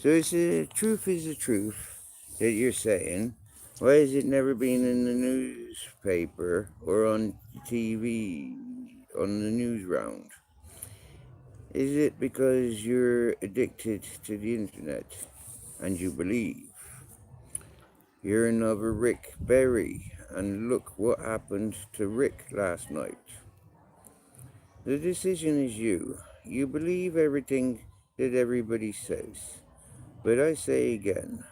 So it's the truth is the truth that you're saying. Why has it never been in the newspaper or on TV, on the news round? Is it because you're addicted to the internet and you believe you're another Rick Berry, and look what happened to Rick last night? The decision is you. You believe everything that everybody says. But I say again,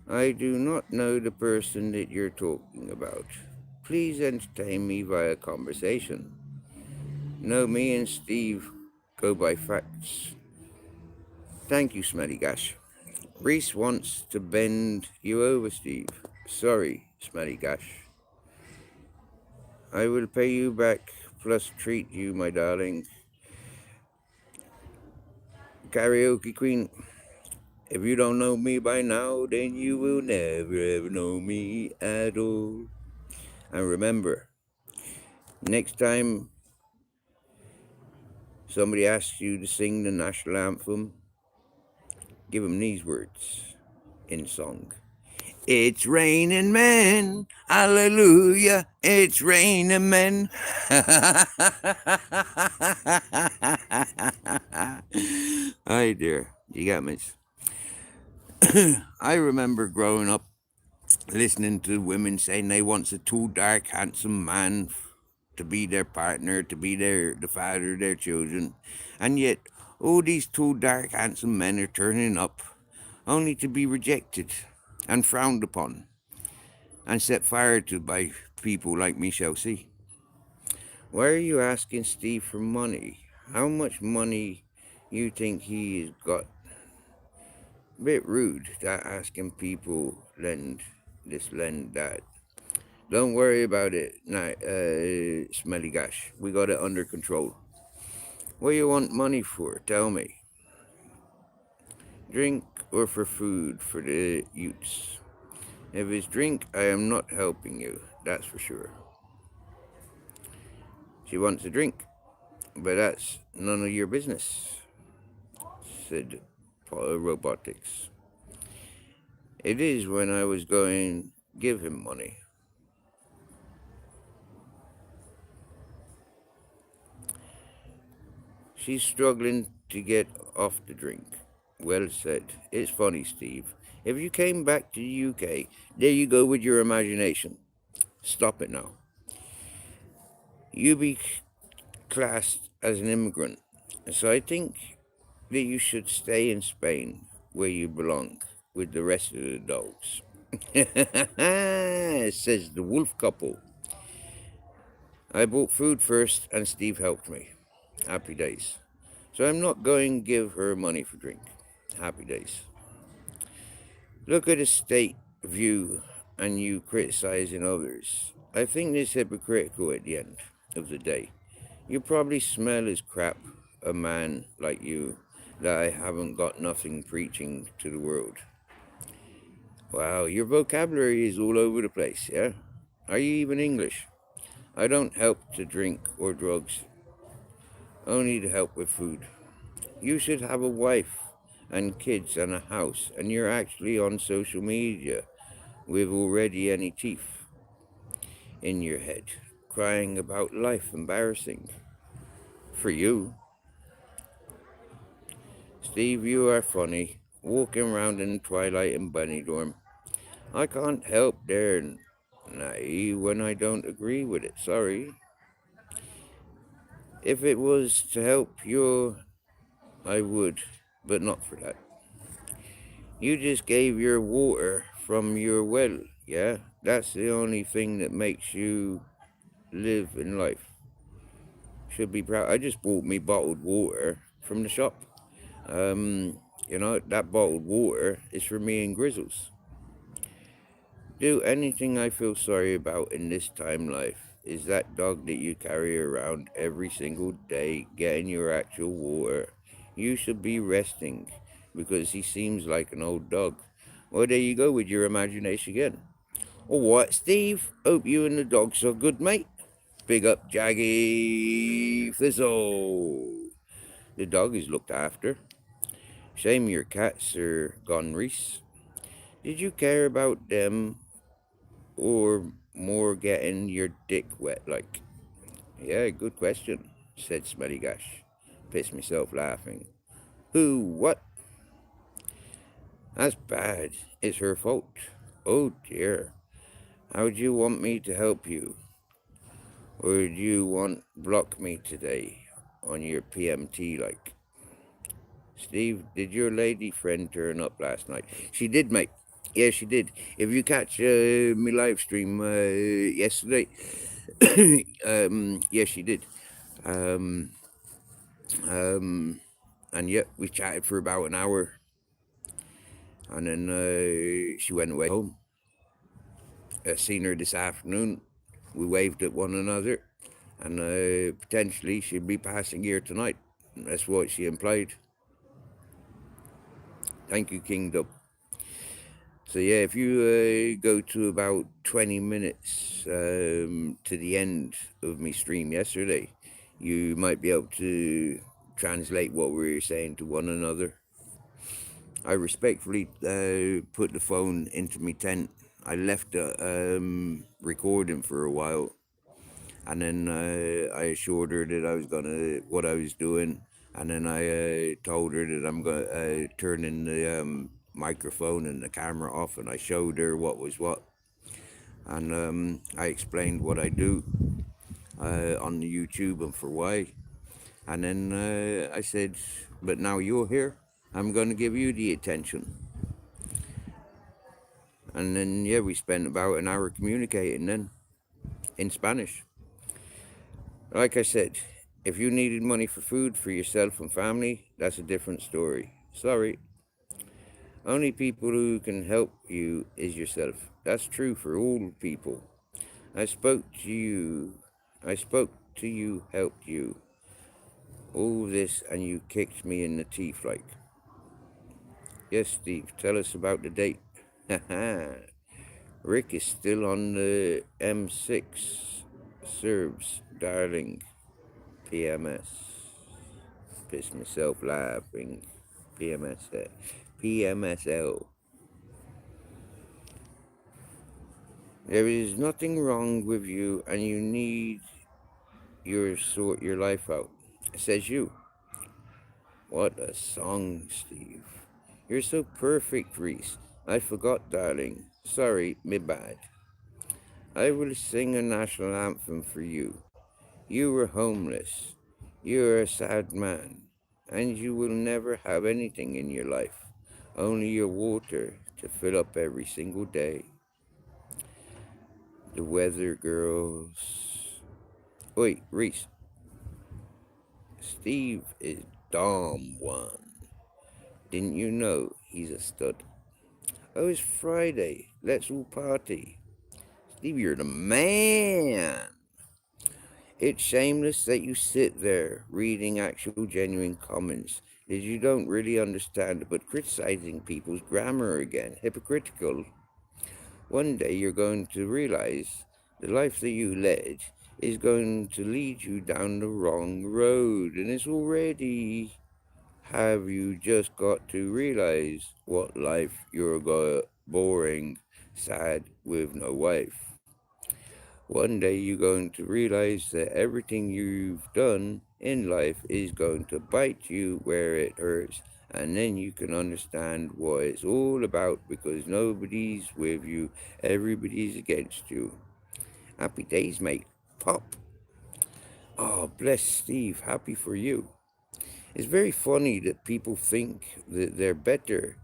I do not know the person that you're talking about. Please entertain me via conversation. No, me and Steve go by facts. Thank you, Smelly Gash. Reese wants to bend you over, Steve. Sorry, Smelly Gash. I will pay you back, plus treat you, my darling. Karaoke Queen. If you don't know me by now, then you will never ever know me at all. And remember, next time somebody asks you to sing the national anthem, give them these words in song. It's raining men, hallelujah, it's raining men. Hi dear, you got me. I remember growing up listening to women saying they want a tall, dark, handsome man to be their partner, to be the father of their children. And yet, all these tall, dark, handsome men are turning up only to be rejected and frowned upon and set fire to by people like Michelle C. Why are you asking Steve for money? How much money You think he's got a bit rude that asking people lend this, lend that. Don't worry about it, Smelly Gash. We got it under control. What you want money for? Tell me. Drink or for food for the youths? If it's drink, I am not helping you, that's for sure. She wants a drink, but that's none of your business, said Robotics. It is when I was going give him money. She's struggling to get off the drink. Well said. It's funny, Steve. If you came back to the UK, there you go with your imagination. Stop it now. You be classed as an immigrant. So I think that you should stay in Spain, where you belong, with the rest of the dogs. Says the wolf couple. I bought food first, and Steve helped me. Happy days. So I'm not going to give her money for drink. Happy days. Look at the state view and you criticizing others. I think this hypocritical at the end of the day. You probably smell as crap, a man like you, that I haven't got nothing preaching to the world. Wow, your vocabulary is all over the place, yeah? Are you even English? I don't help to drink or drugs, only to help with food. You should have a wife and kids and a house, and you're actually on social media with already any teeth in your head, crying about life embarrassing for you. Steve, you are funny, walking around in twilight and Benidorm. I can't help there, naive, when I don't agree with it, sorry. If it was to help you, I would, but not for that. You just gave your water from your well, yeah? That's the only thing that makes you live in life. Should be proud. I just bought me bottled water from the shop. That bottled water is for me and Grizzles. Do anything I feel sorry about in this time life is that dog that you carry around every single day getting your actual water. You should be resting because he seems like an old dog. Well, there you go with your imagination again. All right, Steve. Hope you and the dogs are good, mate. Big up, Jaggy Fizzle. The dog is looked after. Shame your cats are gone, Reese. Did you care about them or more getting your dick wet like? Yeah, good question, said Smelly Gash. Pissed myself laughing. Who, what? That's bad. It's her fault. Oh dear. How'd you want me to help you? Or do you want block me today on your PMT like? Steve, did your lady friend turn up last night? She did, mate. Yeah, she did. If you catch me live stream yesterday, yeah, she did. Um, and yeah, we chatted for about an hour, and then she went away home. Seen her this afternoon. We waved at one another, and potentially she'll be passing here tonight. That's what she implied. Thank you, King Dub. So yeah, if you go to about 20 minutes to the end of my stream yesterday, you might be able to translate what we were saying to one another. I respectfully put the phone into my tent. I left the recording for a while, and then I assured her that I was what I was doing, and then I told her that I'm gonna turn in the microphone and the camera off, and I showed her what was what, and I explained what I do on the YouTube and for why, and then I said, but now you're here, I'm gonna give you the attention. And then yeah, we spent about an hour communicating then in Spanish. Like I said, If you needed money for food for yourself and family, that's a different story. Sorry. Only people who can help you is yourself. That's true for all people. I spoke to you. I spoke to you, helped you. All this, and you kicked me in the teeth like. Yes, Steve, tell us about the date. Rick is still on the M6. Serves, darling. PMS. Piss myself laughing. PMS. PMSL. There is nothing wrong with you, and you need your sort your life out. Says you. What a song, Steve. You're so perfect, Reese. I forgot, darling. Sorry, me bad. I will sing a national anthem for you. You were homeless. You're a sad man. And you will never have anything in your life. Only your water to fill up every single day. The weather girls. Wait, Reese. Steve is Dom one. Didn't you know he's a stud? Oh, it's Friday. Let's all party. Steve, you're the man. It's shameless that you sit there reading actual genuine comments that you don't really understand, but criticizing people's grammar again. Hypocritical. One day you're going to realize the life that you led is going to lead you down the wrong road, and it's already. Have you just got to realize what life you're boring, sad, with no wife? One day you're going to realize that everything you've done in life is going to bite you where it hurts, and then you can understand what it's all about because nobody's with you, everybody's against you. Happy days, mate. Pop. Oh, bless Steve. Happy for you. It's very funny that people think that they're better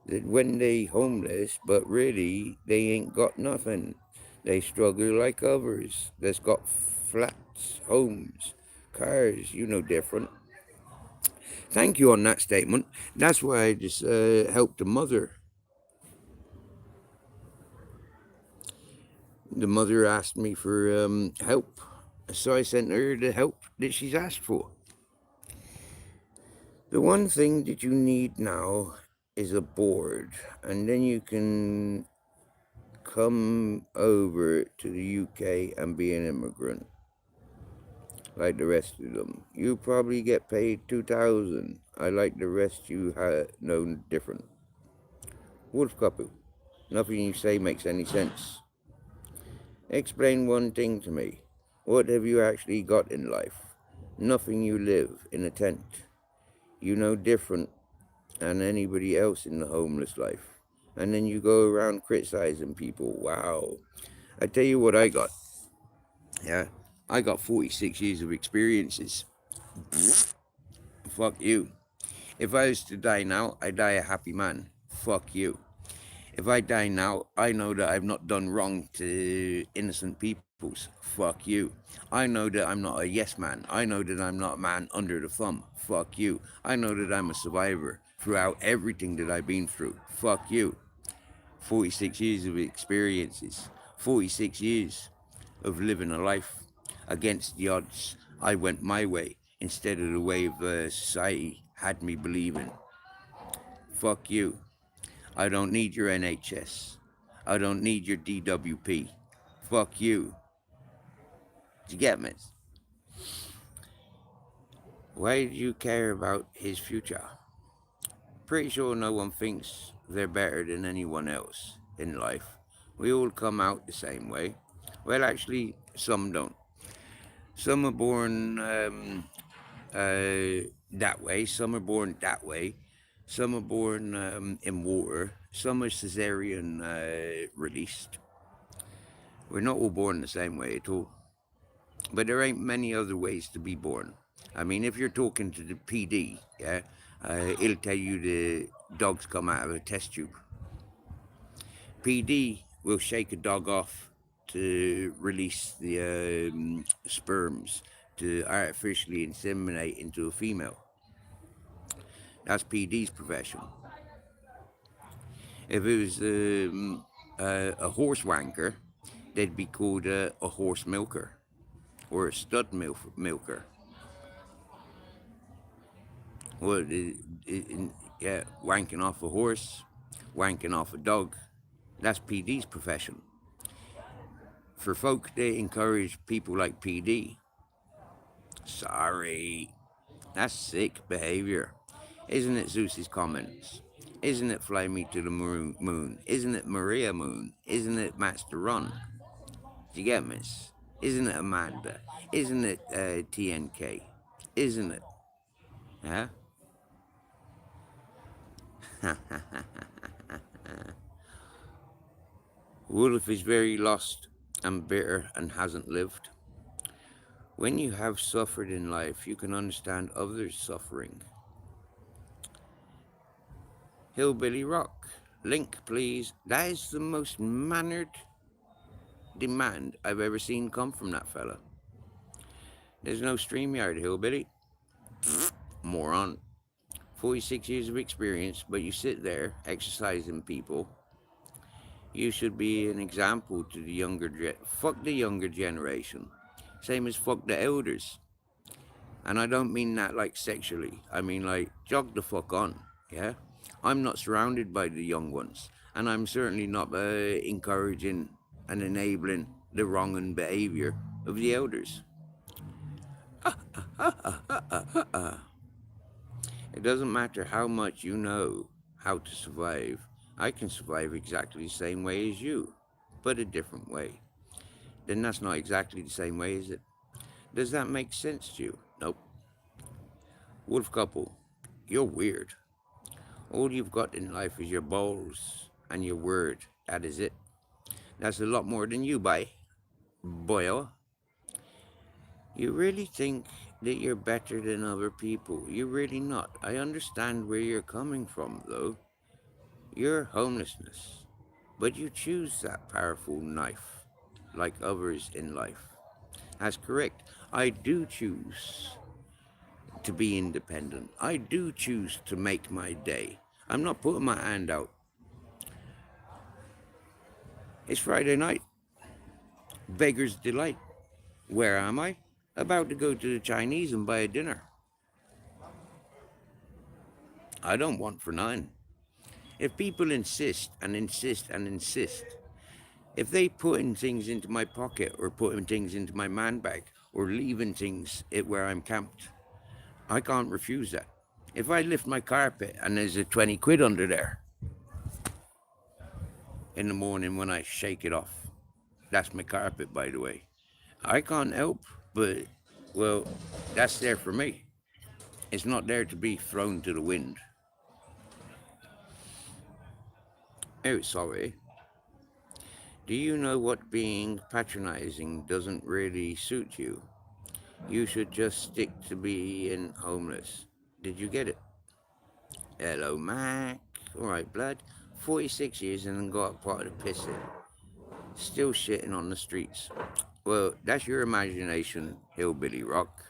that when they homeless, but really they ain't got nothing. They struggle like others that's got flats, homes, cars, you know different. Thank you on that statement. That's why I just helped the mother. The mother asked me for help, so I sent her the help that she's asked for. The one thing that you need now is a board, and then you can come over to the UK and be an immigrant like the rest of them. You probably get paid 2,000. I like the rest you know different. Wolf couple, nothing you say makes any sense. Explain one thing to me. What have you actually got in life? Nothing. You live in a tent. You know different than anybody else in the homeless life. And then you go around criticizing people. Wow. I tell you what I got. Yeah. I got 46 years of experiences. Fuck you. If I was to die now, I die a happy man. Fuck you. If I die now, I know that I've not done wrong to innocent peoples. Fuck you. I know that I'm not a yes man. I know that I'm not a man under the thumb. Fuck you. I know that I'm a survivor throughout everything that I've been through. Fuck you. 46 years of experiences. 46 years of living a life against the odds. I went my way instead of the way of society had me believing. Fuck you. I don't need your NHS. I don't need your DWP. Fuck you. Do you get me? Why do you care about his future? Pretty sure no one thinks they're better than anyone else in life. We all come out the same way. Well, actually, some don't. Some are born that way. Some are born that way. Some are born in water. Some are cesarean released. We're not all born the same way at all. But there ain't many other ways to be born. I mean, if you're talking to the PD, yeah, it'll tell you the dogs come out of a test tube. PD will shake a dog off to release the sperms. to artificially inseminate into a female. That's PD's profession. If it was a horse wanker, they'd be called a horse milker or a stud milker. Well, yeah, wanking off a horse, wanking off a dog, that's PD's profession. For folk that encourage people like PD, sorry, that's sick behavior. Isn't it Zeus's comments? Isn't it Fly Me to the Moon? Isn't it Maria Moon? Isn't it Master Ron? Do you get me? Isn't it Amanda? Isn't it TNK? Isn't it? Huh? Wolf is very lost and bitter and hasn't lived. When you have suffered in life, you can understand others' suffering. Hillbilly Rock. Link, please. That is the most mannered demand I've ever seen come from that fella. There's no StreamYard, Hillbilly. Moron. 46 years of experience, but you sit there exercising people. You should be an example to the younger fuck the younger generation. Same as fuck the elders. And I don't mean that like sexually. I mean like jog the fuck on, yeah? I'm not surrounded by the young ones. And I'm certainly not encouraging and enabling the wrong behavior of the elders. It doesn't matter how much you know how to survive. I can survive exactly the same way as you, but a different way. Then that's not exactly the same way, is it? Does that make sense to you? Nope. Wolf couple, you're weird. All you've got in life is your balls and your word. That is it. That's a lot more than you, boyo. You really think that you're better than other people. You're really not. I understand where you're coming from, though. You're homelessness. But you choose that powerful knife, like others in life. That's correct. I do choose to be independent. I do choose to make my day. I'm not putting my hand out. It's Friday night. Beggar's delight. Where am I? About to go to the Chinese and buy a dinner. I don't want for none. If people insist and insist and insist, if they putting things into my pocket or putting things into my man bag or leaving things where I'm camped, I can't refuse that. If I lift my carpet and there's a 20 quid under there in the morning when I shake it off, that's my carpet, by the way. I can't help, but, well, that's there for me. It's not there to be thrown to the wind. Oh, sorry. Do you know what being patronizing doesn't really suit you? You should just stick to being homeless. Did you get it? Hello, Mac. Alright, blood. 46 years and then got a pot of piss in. Still shitting on the streets. Well, that's your imagination, Hillbilly Rock.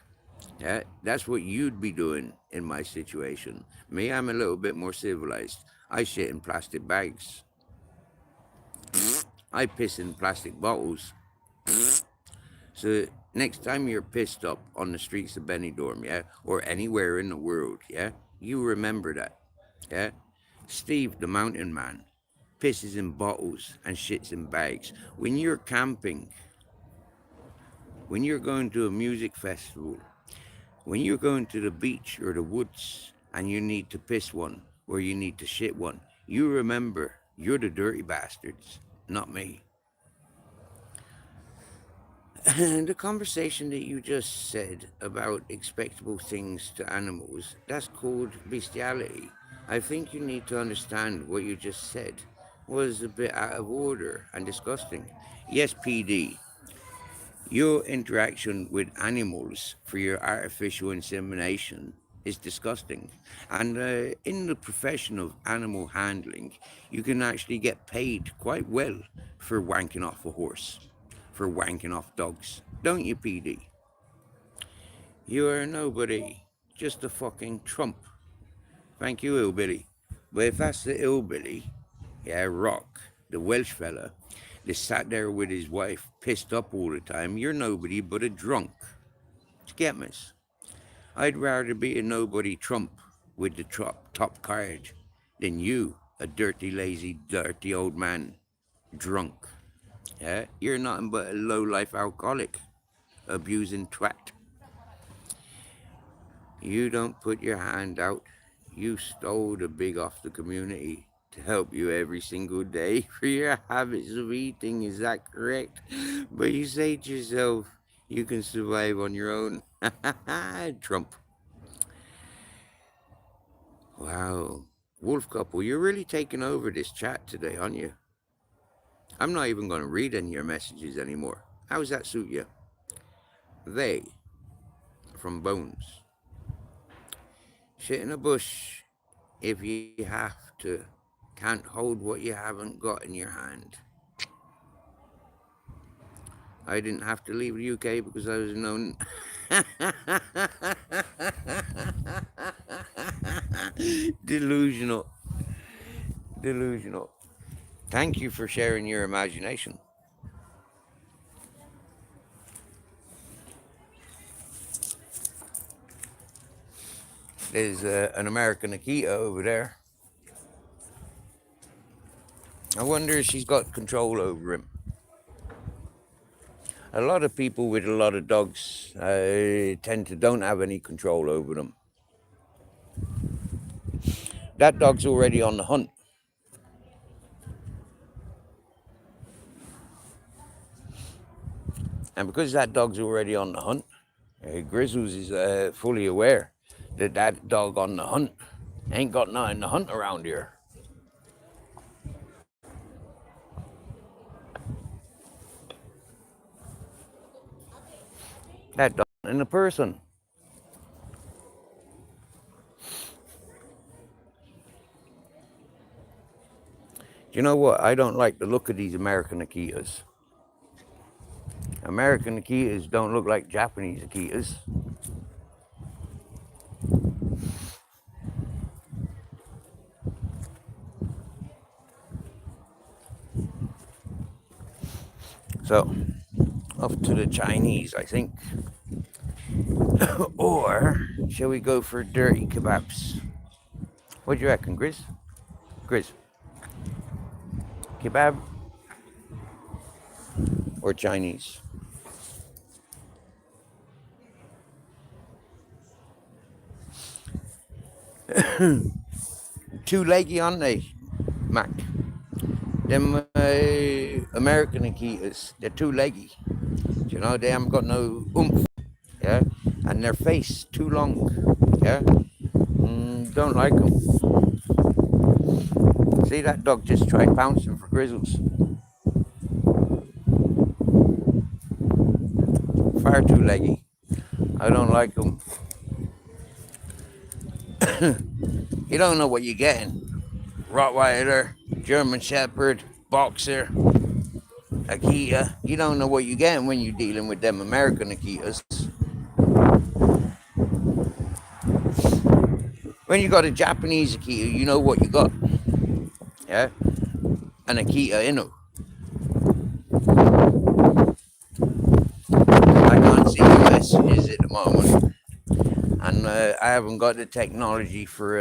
That's what you'd be doing in my situation. Me, I'm a little bit more civilized. I shit in plastic bags. I piss in plastic bottles. So next time you're pissed up on the streets of Benidorm, yeah, or anywhere in the world, yeah, you remember that, yeah. Steve, the mountain man, pisses in bottles and shits in bags. When you're camping, when you're going to a music festival, when you're going to the beach or the woods and you need to piss one or you need to shit one, you remember you're the dirty bastards, not me. And the conversation that you just said about expectable things to animals, that's called bestiality. I think you need to understand what you just said was a bit out of order and disgusting. Yes, PD, your interaction with animals for your artificial insemination is disgusting. And in the profession of animal handling, you can actually get paid quite well for wanking off a horse, for wanking off dogs. Don't you, PD? You are nobody, just a fucking trump. Thank you, hillbilly. But if that's the hillbilly, yeah, Rock, the Welsh fella, that sat there with his wife, pissed up all the time, you're nobody but a drunk. Do you get me? I'd rather be a nobody trump with the top card than you, a dirty, lazy, dirty old man, drunk. Yeah, you're nothing but a low-life alcoholic, abusing twat. You don't put your hand out. You stole the big off the community to help you every single day for your habits of eating. Is that correct? But you say to yourself, you can survive on your own. Trump. Wow. Wolf couple, you're really taking over this chat today, aren't you? I'm not even going to read any of your messages anymore. How does that suit you? They, from Bones. Sit in a bush if you have to. Can't hold what you haven't got in your hand. I didn't have to leave the UK because I was known. Delusional. Delusional. Thank you for sharing your imagination. There's an American Akita over there. I wonder if she's got control over him. A lot of people with a lot of dogs tend to don't have any control over them. That dog's already on the hunt. And because that dog's already on the hunt, Grizzles is fully aware that that dog on the hunt ain't got nothing to hunt around here. That dog in a person. You know what? I don't like the look of these American Akitas. American Akitas don't look like Japanese Akitas. So, off to the Chinese, I think. Or, shall we go for dirty kebabs? What do you reckon, Grizz? Grizz? Kebab or Chinese? Two leggy, aren't they, Mac? Them American Akitas, they're too leggy. You know, they haven't got no oomph, yeah? And their face too long, yeah? Don't like them. See, that dog just tried pouncing for Grizzles. Far too leggy. I don't like them. You don't know what you're getting. Rottweiler, German Shepherd, Boxer, Akita. You don't know what you're getting when you're dealing with them American Akitas. When you got a Japanese Akita, you know what you got. Yeah? An Akita Inu. I can't see your messages at the moment. And I haven't got the technology for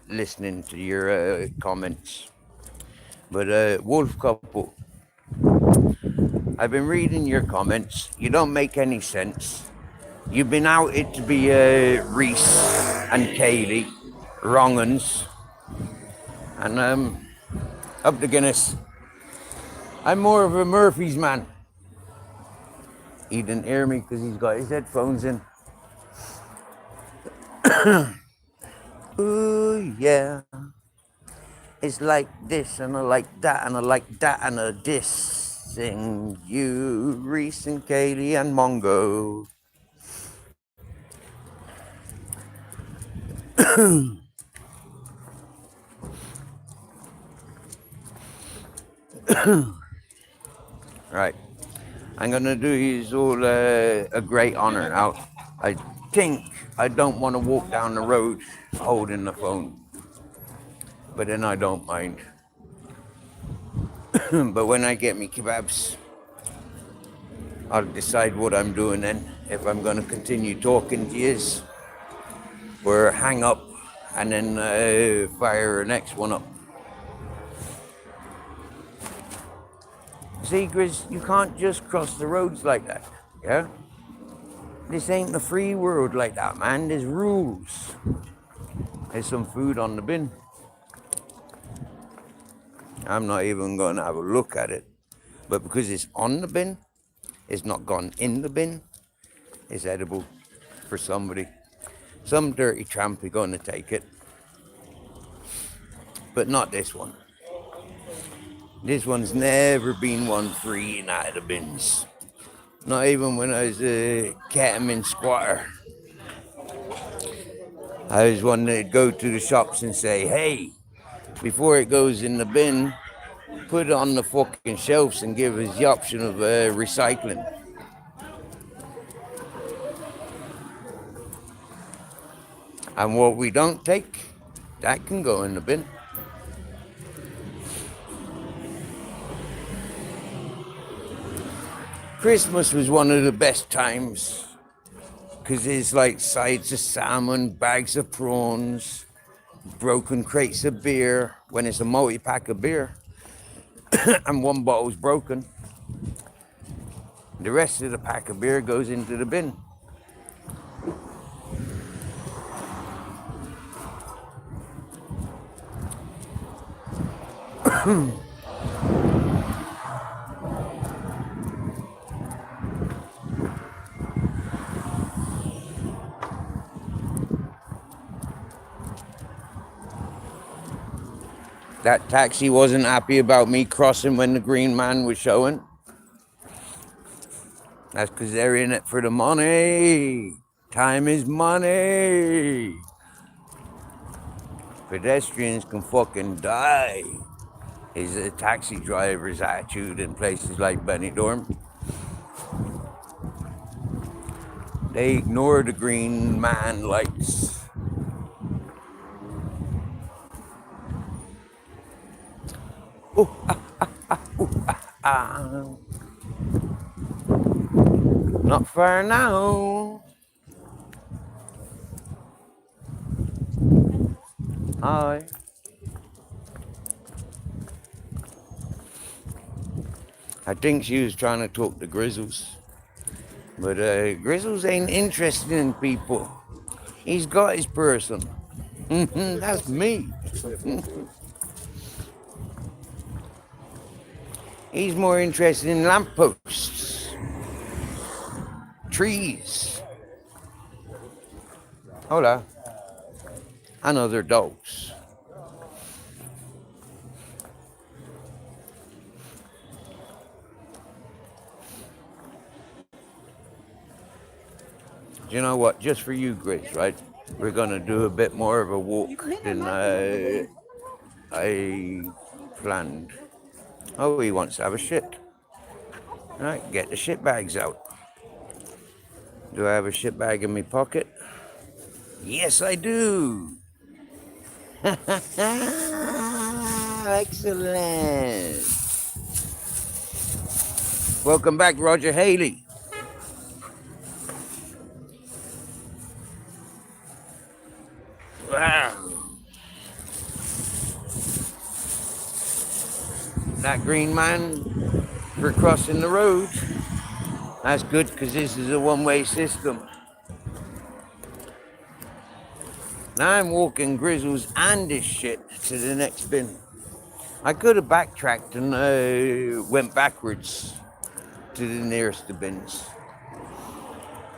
listening to your comments. But Wolf Couple, I've been reading your comments. You don't make any sense. You've been outed to be Reese and Kaylee, wrong uns. And up the Guinness. I'm more of a Murphy's man. He didn't hear me because he's got his headphones in. Ooh, yeah. It's like this, and I like that, and I like that, and a dissing you, Reese and Kaylee and Mongo. Right. I'm going to do his all a great honor now. I think I don't want to walk down the road holding the phone, but then I don't mind. But when I get me kebabs, I'll decide what I'm doing then. If I'm going to continue talking to you, or hang up and then fire the next one up. See, Grizz, you can't just cross the roads like that, yeah? This ain't the free world like that, man. There's rules. There's some food on the bin. I'm not even going to have a look at it. But because it's on the bin, it's not gone in the bin, it's edible for somebody. Some dirty tramp is going to take it. But not this one. This one's never been one free and out of the bins. Not even when I was a ketamine squatter. I was one that'd go to the shops and say, hey, before it goes in the bin, put it on the fucking shelves and give us the option of recycling. And what we don't take, that can go in the bin. Christmas was one of the best times because there's like sides of salmon, bags of prawns, broken crates of beer when it's a multi-pack of beer and one bottle's broken. The rest of the pack of beer goes into the bin. That taxi wasn't happy about me crossing when the green man was showing. That's because they're in it for the money. Time is money. Pedestrians can fucking die. Is a taxi driver's attitude in places like Benidorm. They ignore the green man lights. Not far now. Hi. I think she was trying to talk to Grizzles. But Grizzles ain't interested in people. He's got his person. That's me. He's more interested in lampposts, trees, hola, and other dogs. You know what? Just for you, Grace, right? We're gonna do a bit more of a walk than I planned. Oh, he wants to have a shit. All right, get the shit bags out. Do I have a shit bag in my pocket? Yes, I do. Excellent. Welcome back, Roger Haley. Wow. That green man for crossing the road. That's good because this is a one-way system. Now I'm walking Grizzles and this shit to the next bin. I could have backtracked and went backwards to the nearest of bins.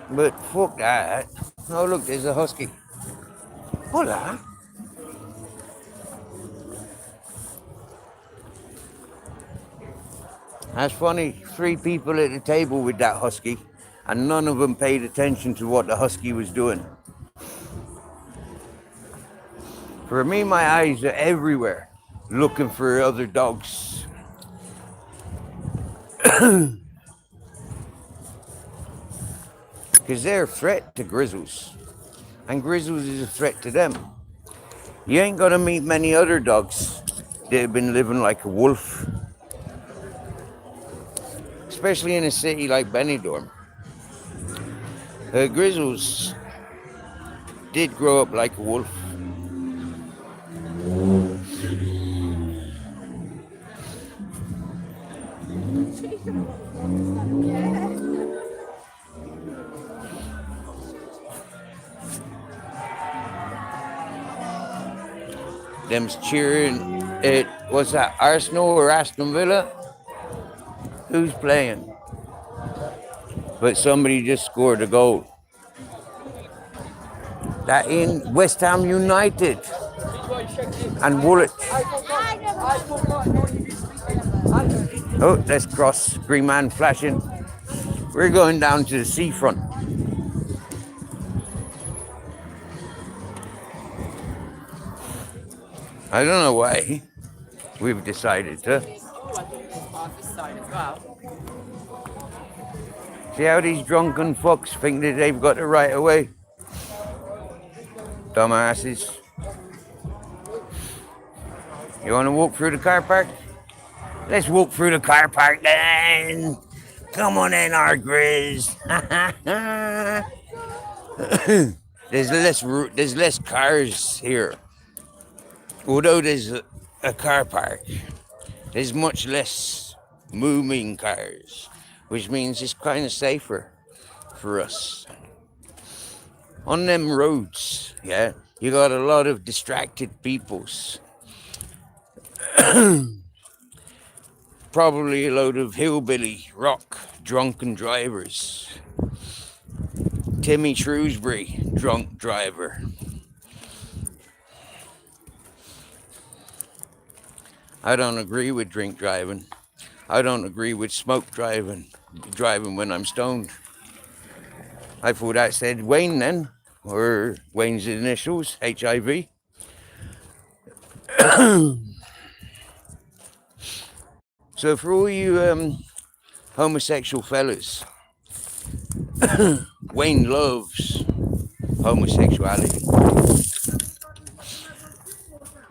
But fuck that. Oh look, there's a husky. Hola. That's funny, 3 people at the table with that husky, and none of them paid attention to what the husky was doing. For me, my eyes are everywhere, looking for other dogs. because they're a threat to grizzles, and grizzles is a threat to them. You ain't gonna meet many other dogs that have been living like a wolf, especially in a city like Benidorm. Grizzles did grow up like a wolf. Them's cheering at, what's that, Arsenal or Aston Villa? Who's playing? But somebody just scored a goal. That in West Ham United and Woolwich. Oh, let's cross. Green man flashing. We're going down to the seafront. I don't know why we've decided to. See how these drunken fucks think that they've got the right of way? Dumbasses. You want to walk through the car park? Let's walk through the car park then. Come on in, our Grizz. There's less cars here. Although there's a car park, there's much less moving cars, which means it's kind of safer for us. On them roads, yeah, you got a lot of distracted peoples. Probably a load of hillbilly, rock, drunken drivers. Timmy Shrewsbury, drunk driver. I don't agree with drink driving. I don't agree with smoke driving when I'm stoned. I thought that said Wayne then, or Wayne's initials, HIV. So for all you homosexual fellas, Wayne loves homosexuality.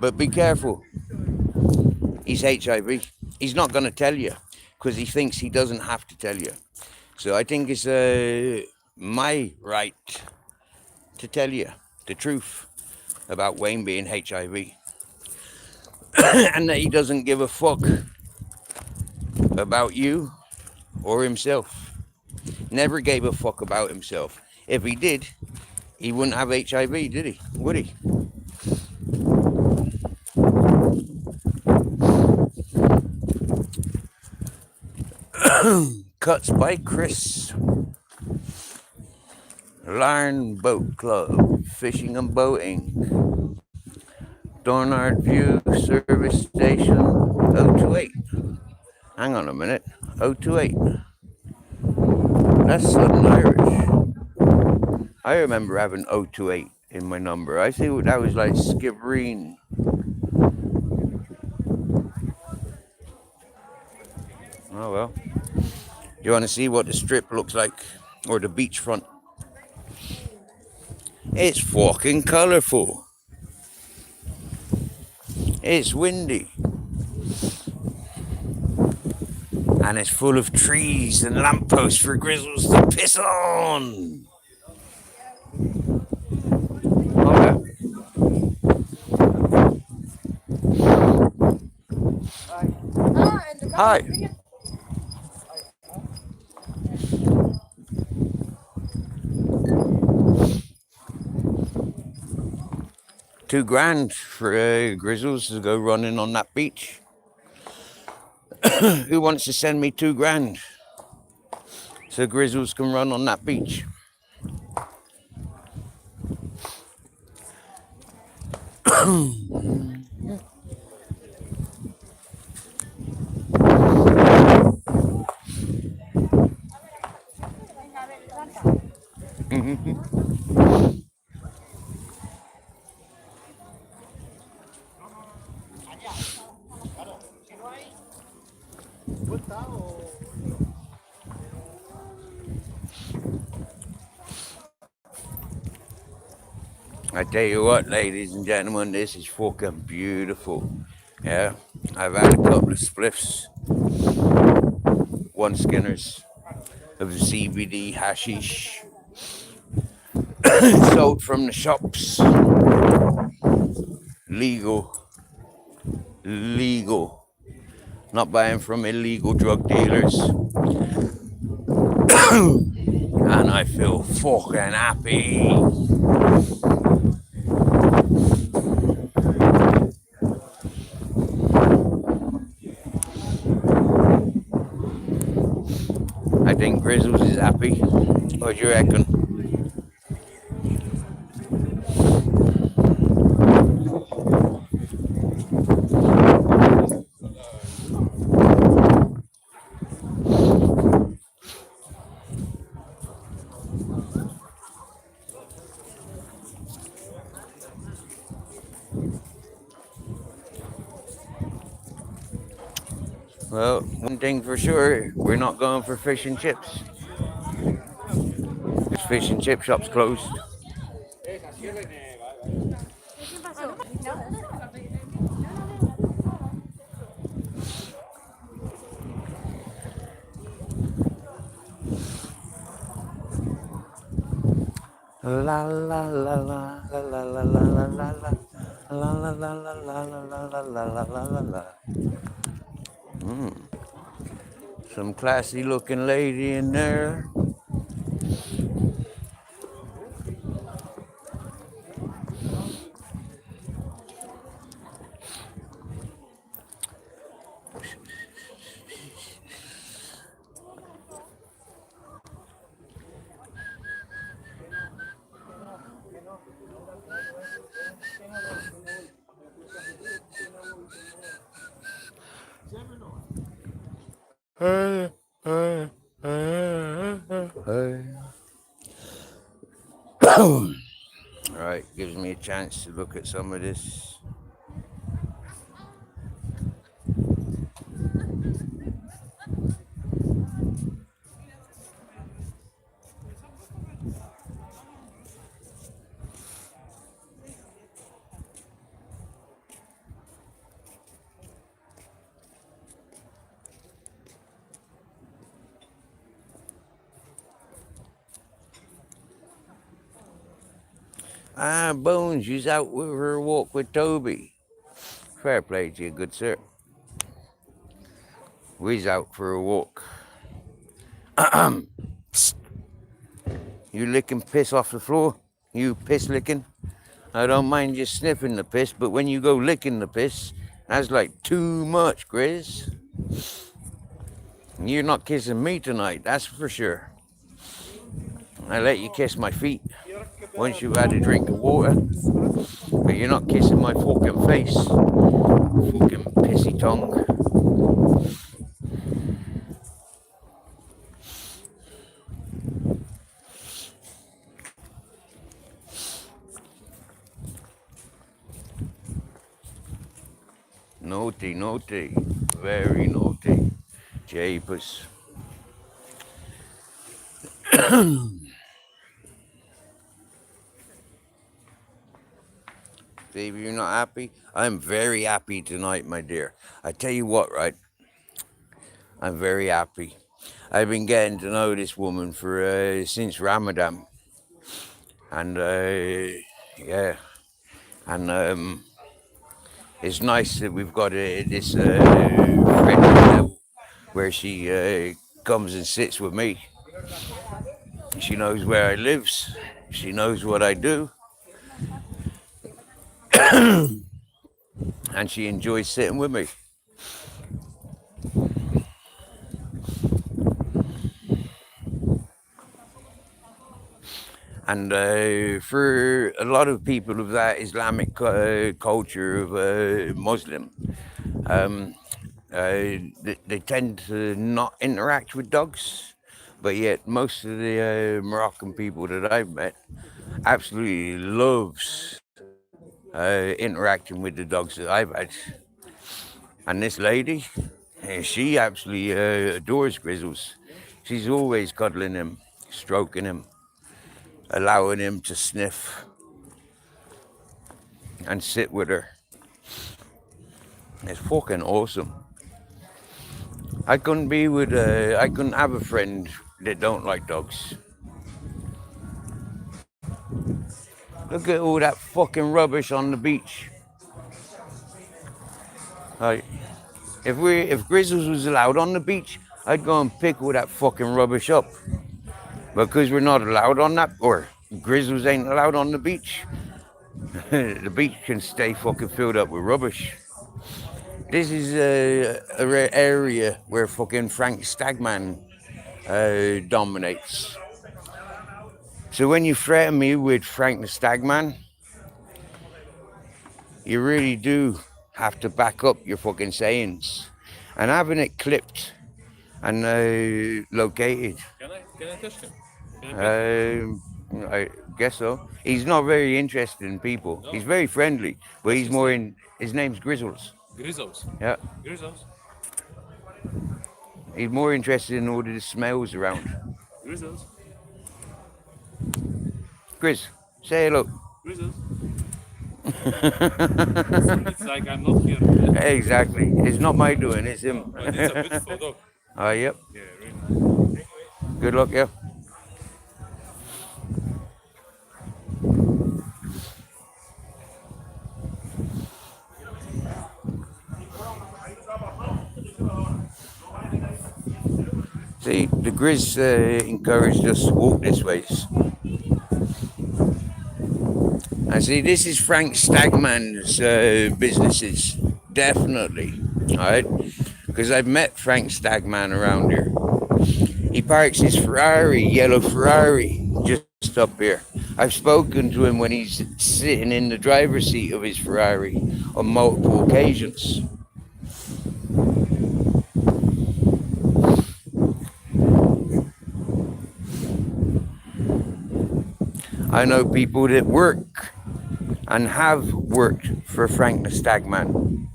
But be careful. He's HIV. He's not going to tell you because he thinks he doesn't have to tell you. So I think it's my right to tell you the truth about Wayne being HIV. And that he doesn't give a fuck about you or himself. Never gave a fuck about himself. If he did, he wouldn't have HIV, did he? Would he? Cuts by Chris. Larne Boat Club, fishing and boating. Dornard View Service Station 028. Hang on a minute. 028. That's Southern Irish. I remember having 028 in my number. I think that was like Skibbereen. Oh well. You want to see what the strip looks like? Or the beachfront? It's fucking colourful. It's windy. And it's full of trees and lampposts for grizzles to piss on. Okay. Hi. $2,000 for grizzles to go running on that beach. Who wants to send me $2,000 so grizzles can run on that beach? I tell you what, ladies and gentlemen, this is fucking beautiful. Yeah, I've had a couple of spliffs, one Skinners of the CBD hashish sold from the shops. Legal. Not buying from illegal drug dealers. And I feel fucking happy. I think Grizzles is happy. What do you reckon? Well, one thing for sure, we're not going for fish and chips. This fish and chip shop's closed. La la la la la la la la la la la. La la la la la la la la la la la la. Some classy looking lady in there. Hey, hey, hey, hey. Alright, gives me a chance to look at some of this. Ah, Bones, she's out with her walk with Toby. Fair play to you, good sir. We's out for a walk. You licking piss off the floor? You piss licking? I don't mind you sniffing the piss, but when you go licking the piss, that's like too much, Grizz. You're not kissing me tonight, that's for sure. I let you kiss my feet once you've had a drink of water, but you're not kissing my fucking face. Fucking pissy tongue. Naughty, naughty, very naughty. Japers. Baby, you're not happy? I'm very happy tonight, my dear. I tell you what, right? I'm very happy. I've been getting to know this woman for since Ramadan, and yeah, and it's nice that we've got this friendly level where she comes and sits with me. She knows where I lives. She knows what I do, and she enjoys sitting with me. And for a lot of people of that Islamic culture of Muslim, they tend to not interact with dogs, but yet most of the Moroccan people that I've met absolutely loves interacting with the dogs that I've had. And this lady, she absolutely adores Grizzles. She's always cuddling him, stroking him, allowing him to sniff. and sit with her. It's fucking awesome. I couldn't have a friend that don't like dogs. Look at all that fucking rubbish on the beach. Like, if Grizzles was allowed on the beach, I'd go and pick all that fucking rubbish up. Because we're not allowed on that, or Grizzles ain't allowed on the beach, the beach can stay fucking filled up with rubbish. This is a area where fucking Frank Stagman dominates. So when you threaten me with Frank the Stagman, you really do have to back up your fucking sayings. And having it clipped and located. Can I touch him? I guess so. He's not very interested in people. No. He's very friendly, but he's more in. His name's Grizzles. Grizzles. Yeah. Grizzles. He's more interested in all the smells around. Grizzles. Grizz, say hello. Grizzles. It's like I'm not here. Exactly. It's not my doing. It's him. But it's a beautiful dog. Yep. Yeah, really. Good luck, yeah. See, the Grizz encouraged us to walk this way. And see, this is Frank Stagman's businesses, definitely, all right? Because I've met Frank Stagman around here. He parks his Ferrari, yellow Ferrari, just up here. I've spoken to him when he's sitting in the driver's seat of his Ferrari on multiple occasions. I know people that work and have worked for Frank the Stagman.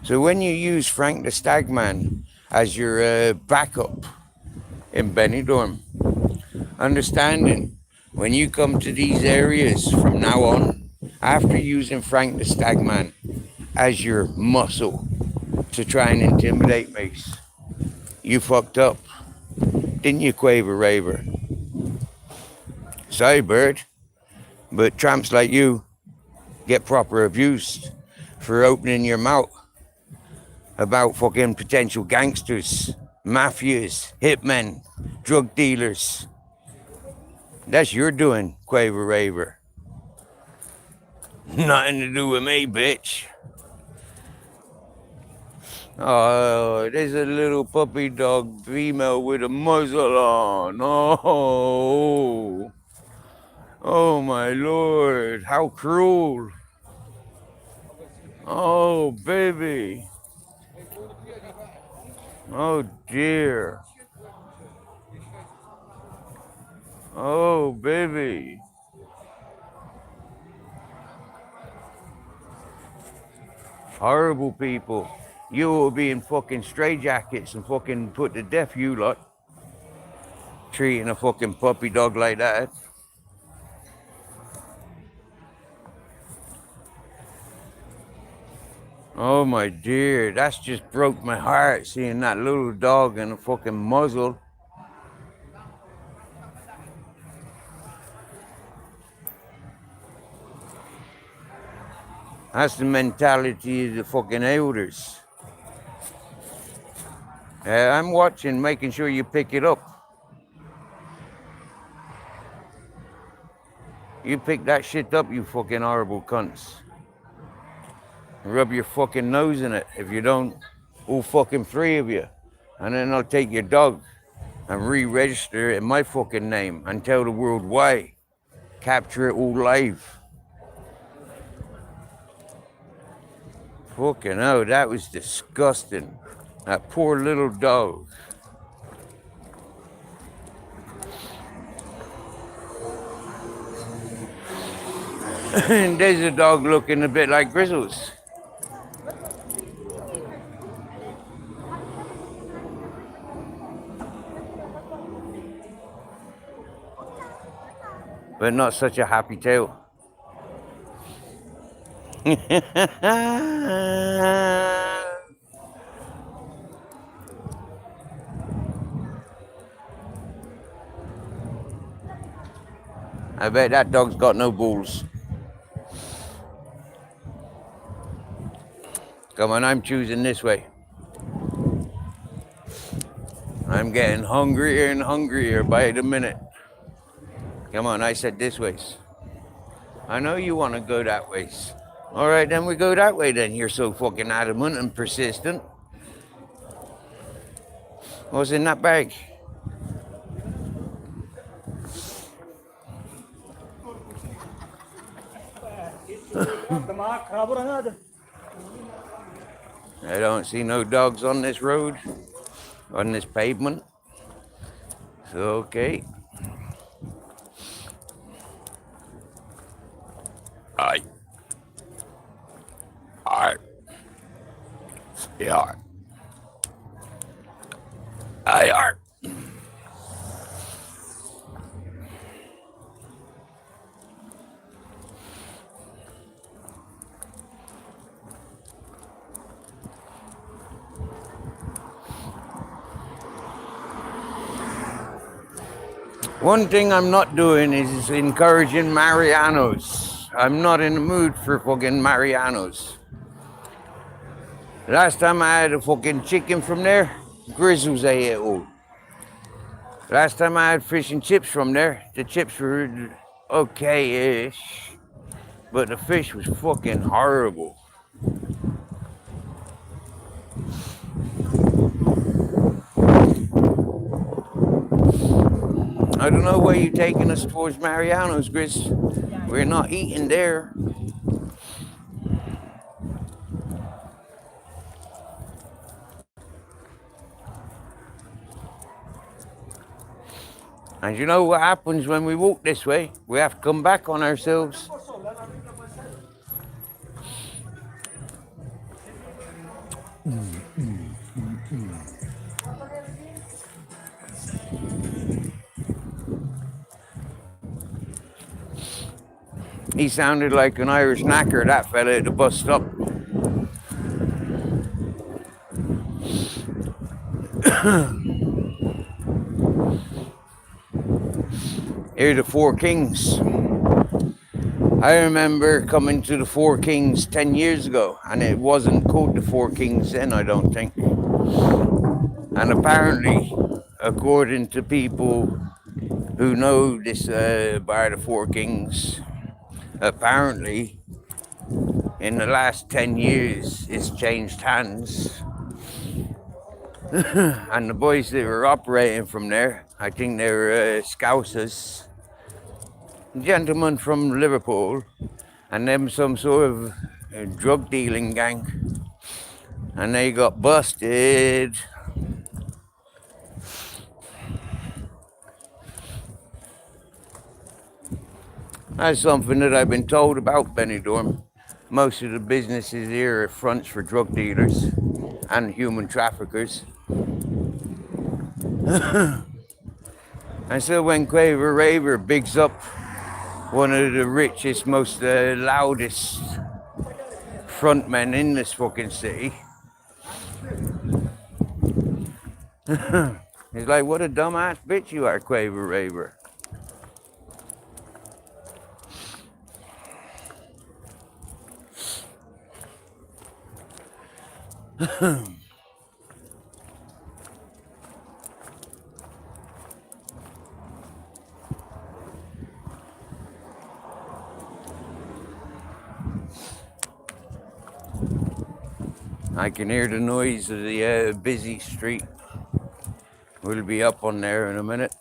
So when you use Frank the Stagman as your backup in Benidorm, understanding when you come to these areas from now on, after using Frank the Stagman as your muscle to try and intimidate me, you fucked up, didn't you, Quaver Raver? Sorry, bird. But tramps like you get proper abused for opening your mouth about fucking potential gangsters, mafias, hitmen, drug dealers. That's your doing, Quaver Raver. Nothing to do with me, bitch. Oh, there's a little puppy dog female with a muzzle on. Oh. Oh my lord, how cruel. Oh baby. Oh dear. Oh baby. Horrible people. You will be in fucking straitjackets and fucking put to death, you lot. Treating a fucking puppy dog like that. Oh my dear, that's just broke my heart seeing that little dog in a fucking muzzle. That's the mentality of the fucking elders. I'm watching, making sure you pick it up. You pick that shit up, you fucking horrible cunts. Rub your fucking nose in it. If you don't, all fucking three of you. And then I'll take your dog and re-register it in my fucking name and tell the world why. Capture it all live. Fucking hell, that was disgusting. That poor little dog. And there's a dog looking a bit like Grizzles. But not such a happy tail. I bet that dog's got no balls. Come on, I'm choosing this way. I'm getting hungrier and hungrier by the minute. Come on, I said this ways. I know you want to go that ways. All right, then we go that way then. You're so fucking adamant and persistent. What's in that bag? I don't see no dogs on this road, on this pavement. So, okay. Aye. Aye. Yeah. Aye, aye. One thing I'm not doing is encouraging Marianos. I'm not in the mood for fucking Marianos. Last time I had a fucking chicken from there, Grizzles ate it all. Last time I had fish and chips from there, the chips were okay-ish, but the fish was fucking horrible. I don't know why you're taking us towards Mariano's, Grizz. We're not eating there. And you know what happens when we walk this way? We have to come back on ourselves. He sounded like an Irish knacker, that fella at the bus stop. Here are the Four Kings. I remember coming to the Four Kings 10 years ago, and it wasn't called the Four Kings then, I don't think. And apparently, according to people who know this by the Four Kings, apparently, in the last 10 years, it's changed hands. And the boys that were operating from there, I think they were Scousers, gentlemen from Liverpool, and them some sort of drug dealing gang. And they got busted. That's something that I've been told about Benidorm. Most of the businesses here are fronts for drug dealers and human traffickers. And so when Quaver Raver bigs up one of the richest, most loudest frontmen in this fucking city, he's like, what a dumbass bitch you are, Quaver Raver. I can hear the noise of the busy street. We'll be up on there in a minute.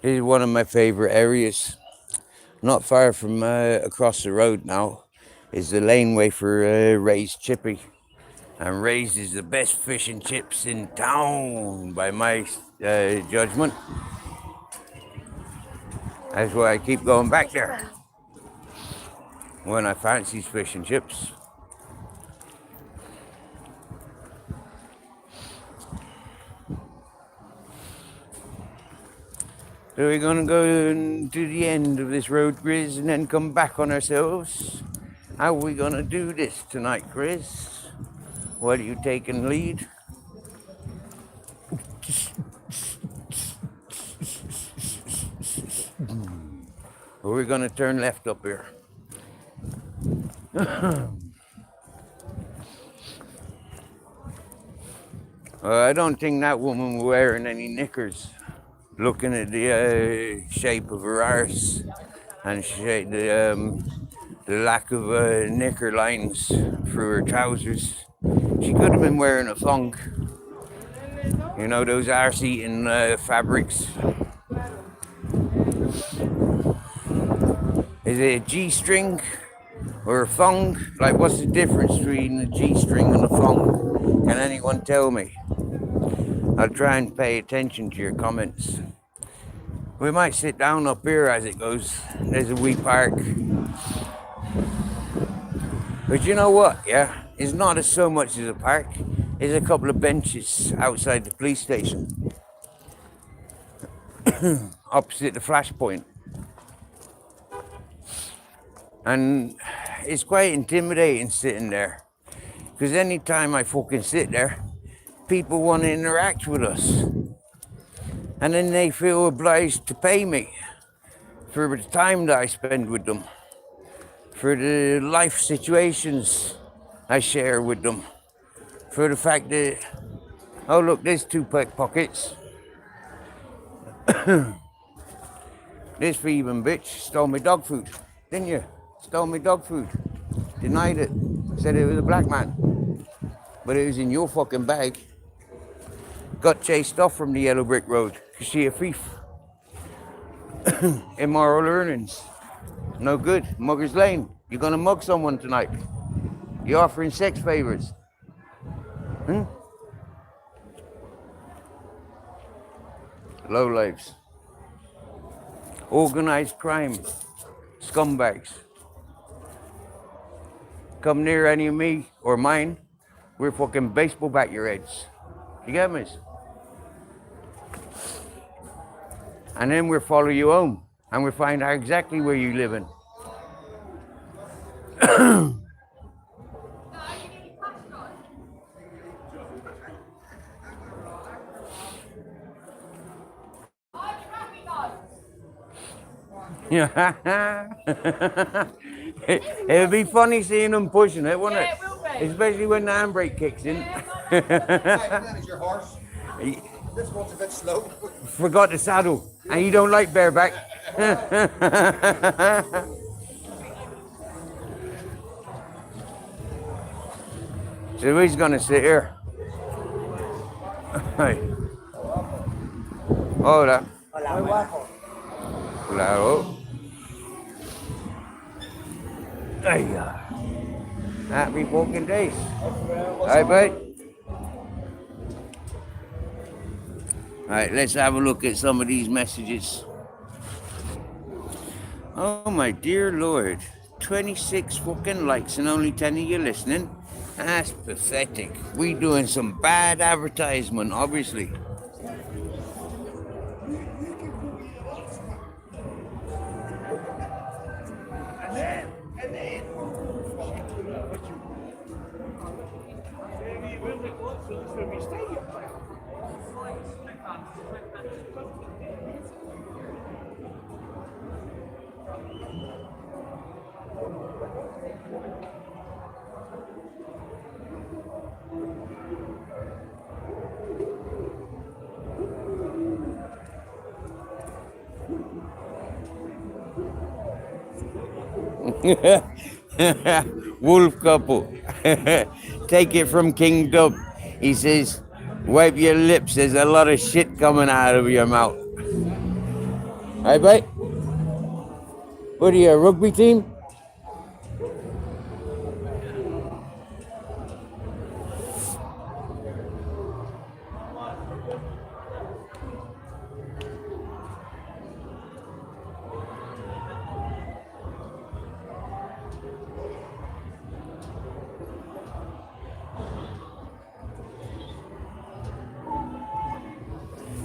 This is one of my favorite areas. Not far from across the road now is the laneway for Ray's Chippy. And Ray's is the best fish and chips in town by my judgment. That's why I keep going back there when I fancy fish and chips. So we're gonna go to the end of this road, Grizz, and then come back on ourselves. How are we gonna do this tonight, Grizz? What are you taking lead? Or we're gonna turn left up here. I don't think that woman was wearing any knickers. Looking at the shape of her arse and the lack of knicker lines through her trousers, she could have been wearing a thong. You know, those arse-eating fabrics. Is it a G-string or a thong? Like, what's the difference between a G-string and a thong? Can anyone tell me? I'll try and pay attention to your comments. We might sit down up here as it goes. There's a wee park. But you know what, yeah? It's not so much as a park. It's a couple of benches outside the police station. Opposite the flashpoint. And it's quite intimidating sitting there. Because anytime I fucking sit there, people want to interact with us. And then they feel obliged to pay me for the time that I spend with them, for the life situations I share with them, for the fact that, oh look, there's 2 pickpockets. This thieving bitch stole my dog food, didn't you? Stole my dog food. Denied it. Said it was a black man. But it was in your fucking bag. Got chased off from the yellow brick road because she a thief. Immoral earnings. No good. Mugger's Lane. You're gonna mug someone tonight. You're offering sex favors. Lowlifes. Organized crime. Scumbags. Come near any of me or mine, we're fucking baseball bat your heads. You get me? And then we'll follow you home and we'll find out exactly where you live in. It'll be funny seeing them pushing it, won't it? Yeah, it will be. Especially when the handbrake kicks in. That is your horse. This one's a bit slow. Forgot the saddle, and you don't like bareback. So he's gonna sit here. Hey. Hola. Claro. There you are. Happy fucking days. Hi, bud. Alright, let's have a look at some of these messages. Oh my dear Lord. 26 fucking likes and only 10 of you listening. That's pathetic. We doing some bad advertisement, obviously. Wolf couple. Take it from King Dub. He says, wipe your lips, there's a lot of shit coming out of your mouth. Hey, mate. What are you, a rugby team?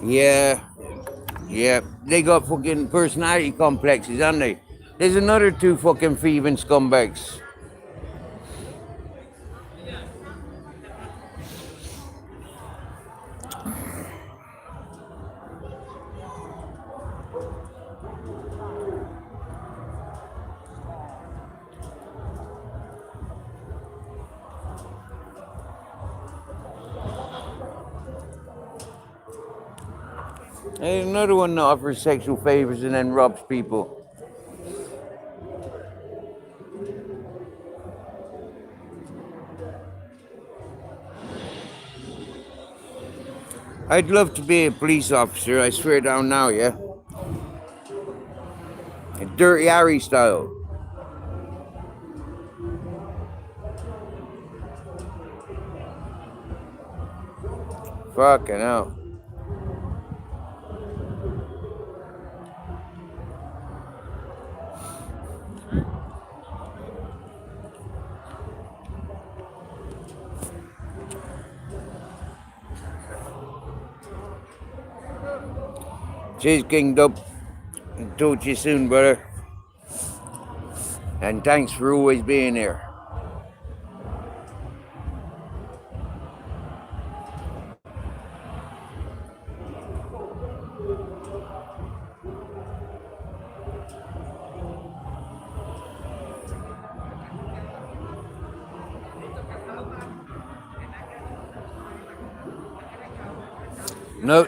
Yeah. Yep. they got fucking personality complexes, aren't they? There's another two fucking thieving scumbags. There's another one that offers sexual favors and then robs people. I'd love to be a police officer, I swear down now, yeah? A Dirty Harry style. Fucking hell. Cheers, King Dub. Talk to you soon, brother. And thanks for always being here.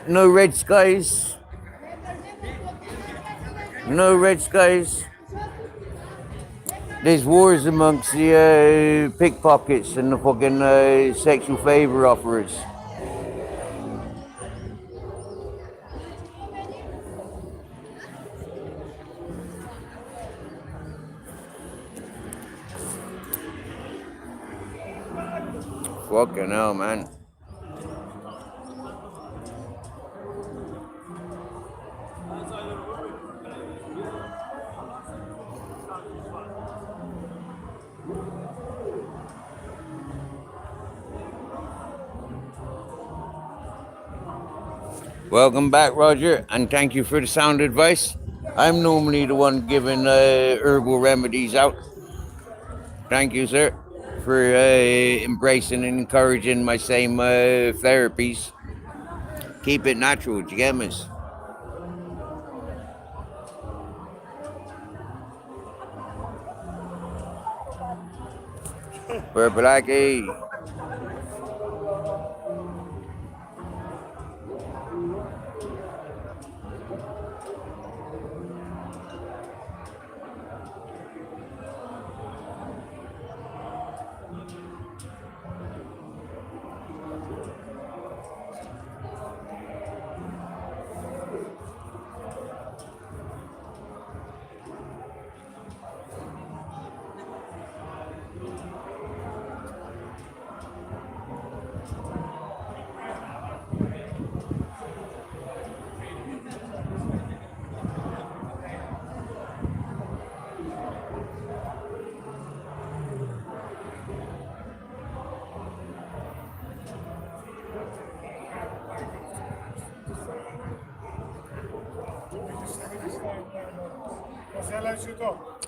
No red skies. No red skies. There's wars amongst the pickpockets and the fucking sexual favor offerers. Fucking hell, man. Welcome back, Roger, and thank you for the sound advice. I'm normally the one giving herbal remedies out. Thank you, sir, for embracing and encouraging my same therapies. Keep it natural, do you get me? We're blacky.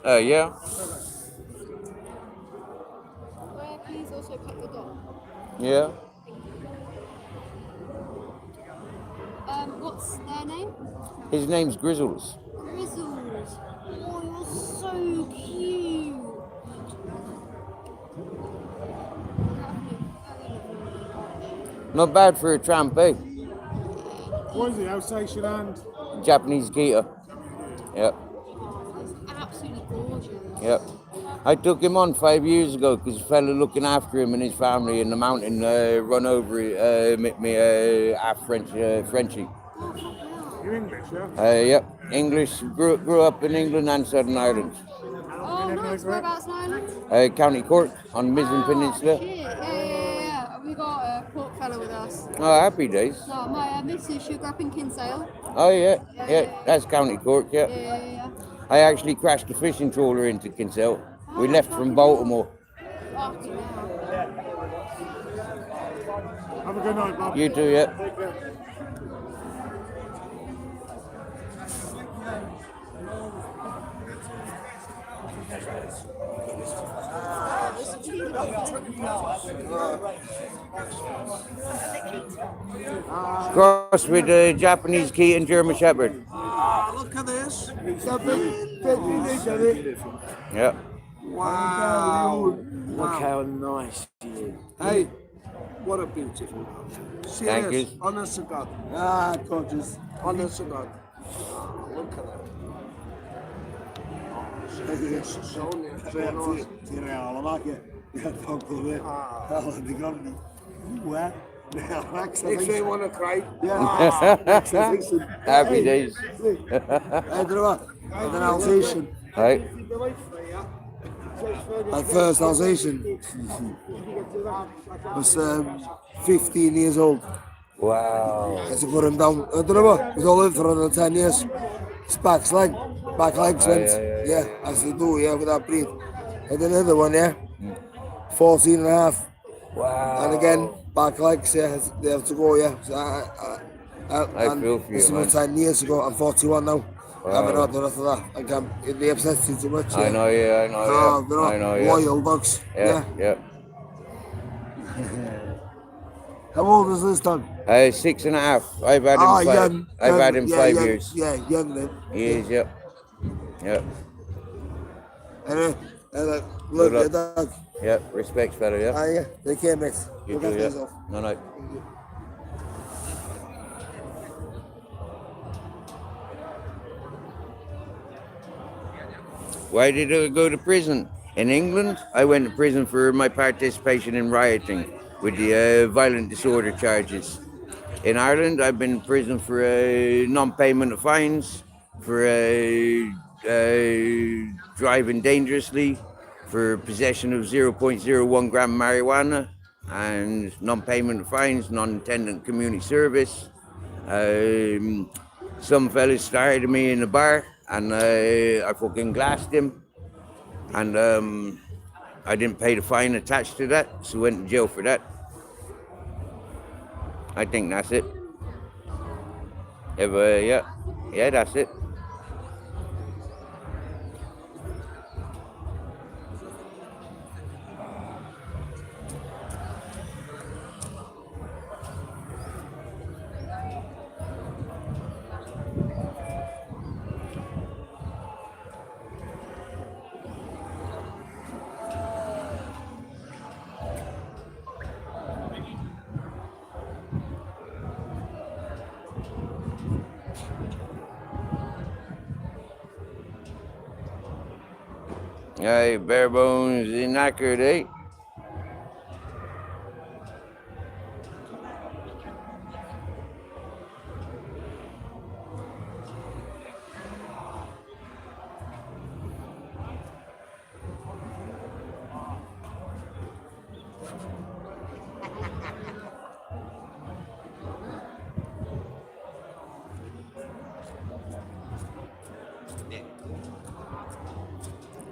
Yeah. Please also cut the dog. Yeah. What's their name? His name's Grizzles. Grizzles. Oh, you're so cute. Not bad for a tramp, eh? What is it? Alsatian and? Japanese Gita. Yep. Absolutely gorgeous. Yep. I took him on 5 years ago because a fella looking after him and his family in the mountain run over me half Frenchy. You're English, yeah? Yep. English. Grew up in England and Southern Ireland. Oh, nice. Whereabouts in Ireland? County Cork on Mizen Peninsula. Shit. Yeah. We got a Cork fella with us. Oh, happy days. No, my missus, she grew up in Kinsale. Oh, yeah. That's County Cork, yeah. Yeah. I actually crashed a fishing trawler into Kinsale. We left from Baltimore. Fucking hell. Have a good night, Bob. You too, yeah. Take care. Cross with a Japanese key and German Shepherd. Ah, look at this. Yeah. Wow. Look how nice he is. Hey, what a beautiful man. Thank Serious, you. honest to God. Ah, gorgeous. Honest to God. Ah, look at that. It's so nice. So nice. Makes me want to cry. Happy days. An Alsatian. Right. My first Alsatian was 15 years old. Wow. Had to put him down. I don't know what. He's all in for another 10 years. His back legs went. Yeah, as they do, yeah, with that breed. And another one, yeah. 14 and a half. Wow. And again, back legs, yeah, they have to go, yeah. So I feel for this you, was man. 10 years ago. I'm 41 now. I haven't had enough of that. I can't, they upset you too much. Yeah. I know, yeah, I know, Oh, they're yeah. not I know, yeah. loyal dogs. Yeah, yeah. How old is this dog? 6.5. I've had him Young. I've had him yeah, 5 young, years. Yeah, young then. He is, yep. Yep. And look Good at that dog. Yep. Respect, fella, yeah. Yeah, they came mate. You Look do, at yeah. this off. No. Why did I go to prison? In England, I went to prison for my participation in rioting with the violent disorder charges. In Ireland, I've been in prison for non-payment of fines, for driving dangerously, for possession of 0.01 gram marijuana, and non-payment of fines, non-attendant community service. Some fellas started me in a bar, and I fucking glassed him, and I didn't pay the fine attached to that, so went to jail for that. I think that's it. Yeah, that's it. Hey, bare bones inaccurate, eh?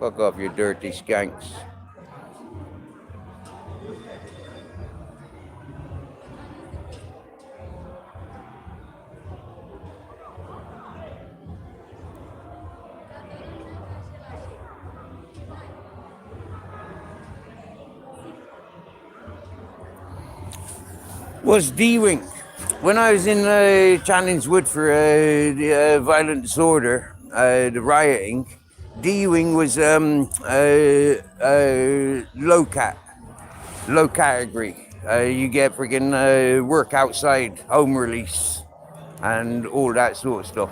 Fuck off, you dirty skanks. Was D-Wing. When I was in Challenge Wood for the violent disorder, the rioting, D-Wing was low category. You get freaking work outside, home release, and all that sort of stuff.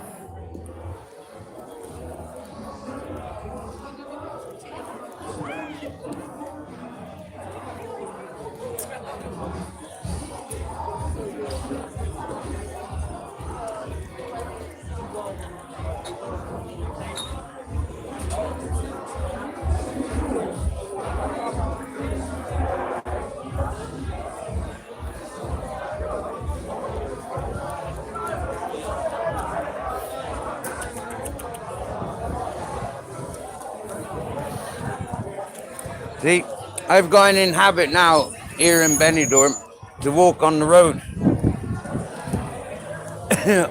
See, I've got an habit now here in Benidorm to walk on the road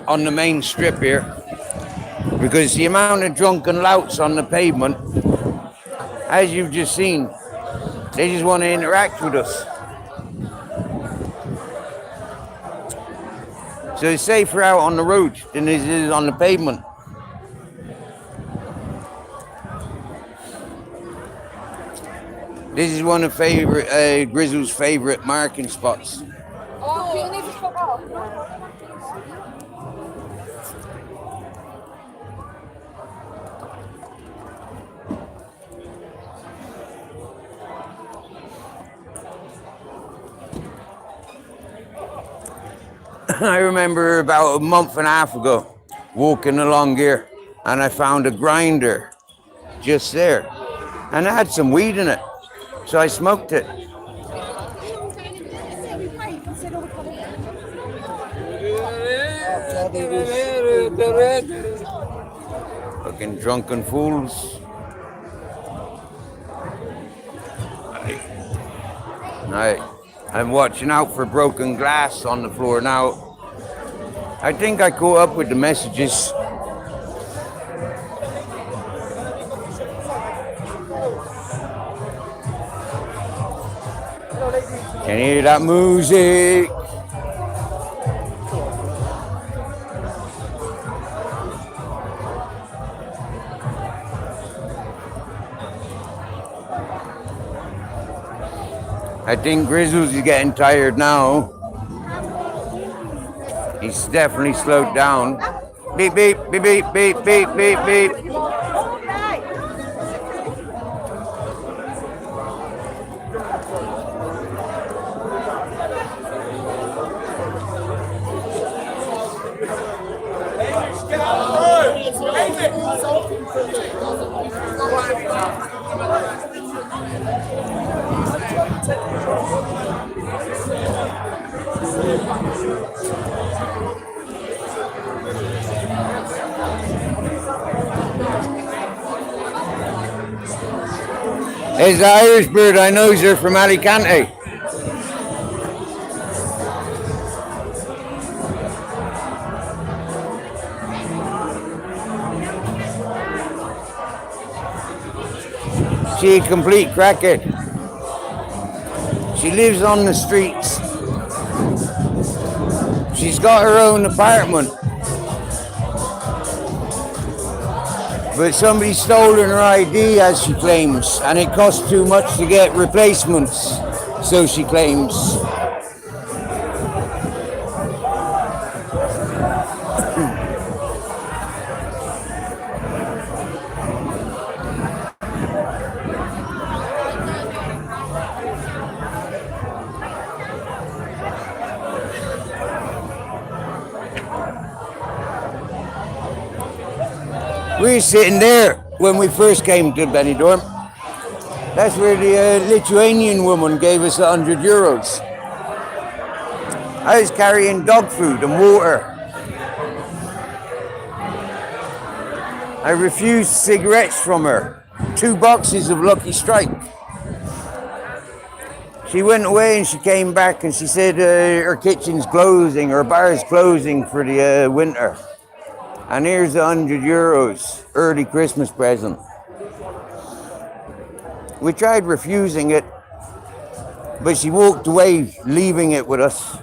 on the main strip here, because the amount of drunken louts on the pavement as you've just seen, they just want to interact with us. So it's safer out on the road than it is on the pavement. This is one of Grizzle's favorite marking spots. Oh, can you just fuck off? I remember about a month and a half ago walking along here and I found a grinder just there and it had some weed in it, so I smoked it. Fucking drunken fools. I'm watching out for broken glass on the floor now. I think I caught up with the messages. Can you hear that music? I think Grizzles is getting tired now. He's definitely slowed down. Beep, beep, beep, beep, beep, beep, beep, beep. There's the Irish bird. I know you're from Alicante. She a complete crackhead. She lives on the streets. She's got her own apartment. But somebody stolen her ID, as she claims, and it costs too much to get replacements, so she claims. We were sitting there when we first came to Benidorm. That's where the Lithuanian woman gave us €100. I was carrying dog food and water. I refused cigarettes from her, 2 boxes of Lucky Strike. She went away and she came back and she said her kitchen's closing, her bar's closing for the winter. And here's €100, early Christmas present. We tried refusing it, but she walked away, leaving it with us.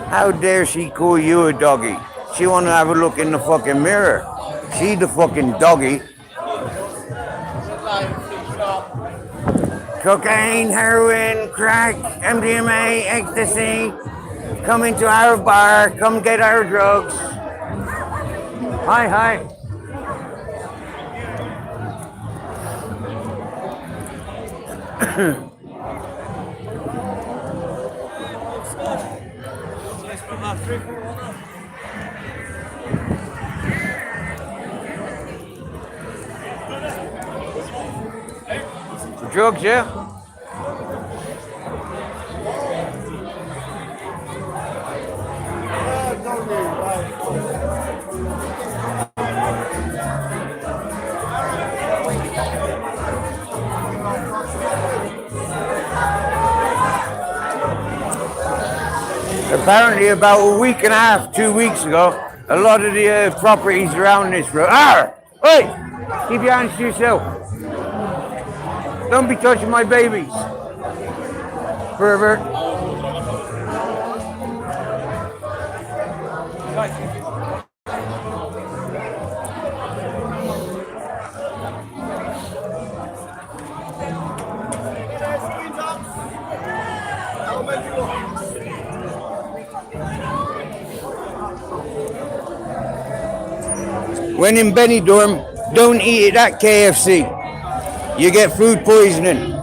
How dare she call you a doggy? She want to have a look in the fucking mirror. She the fucking doggy. Cocaine, heroin, crack, MDMA, ecstasy. Come into our bar. Come get our drugs. Hi, hi. Drugs, yeah? Apparently, about a week and a half, 2 weeks ago, a lot of the properties around this road. Hey! Keep your hands to yourself. Don't be touching my babies. Pervert. When in Benidorm, don't eat it at KFC. You get food poisoning.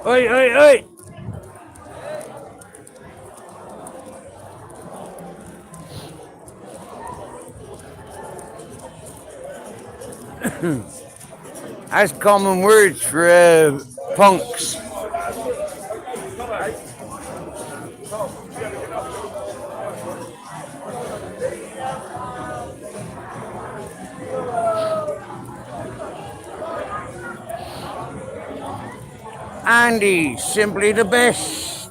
Oi, oi, oi! That's common words for punks. Andy, simply the best.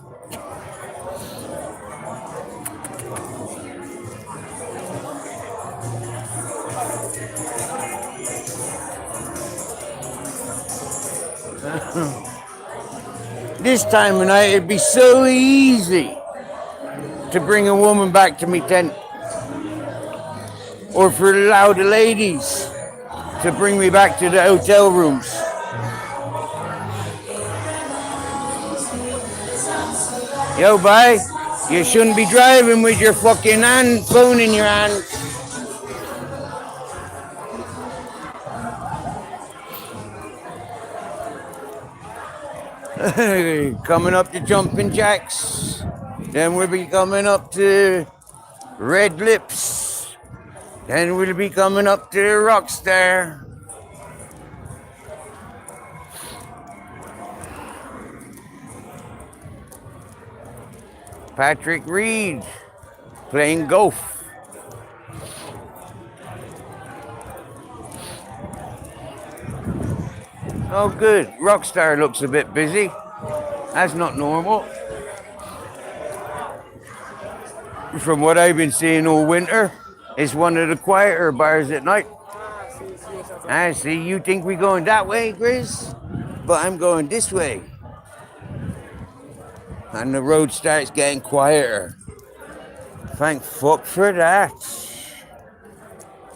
This time of night, it'd be so easy to bring a woman back to me tent, or for loud ladies to bring me back to the hotel rooms. Yo, bye. You shouldn't be driving with your fucking phone in your hand. Coming up to Jumping Jacks. Then we'll be coming up to Red Lips. Then we'll be coming up to Rockstar. Patrick Reed playing golf. Oh good, Rockstar looks a bit busy. That's not normal. From what I've been seeing all winter, it's one of the quieter bars at night. I see, you think we're going that way, Grizz? But I'm going this way. And the road starts getting quieter. Thank fuck for that.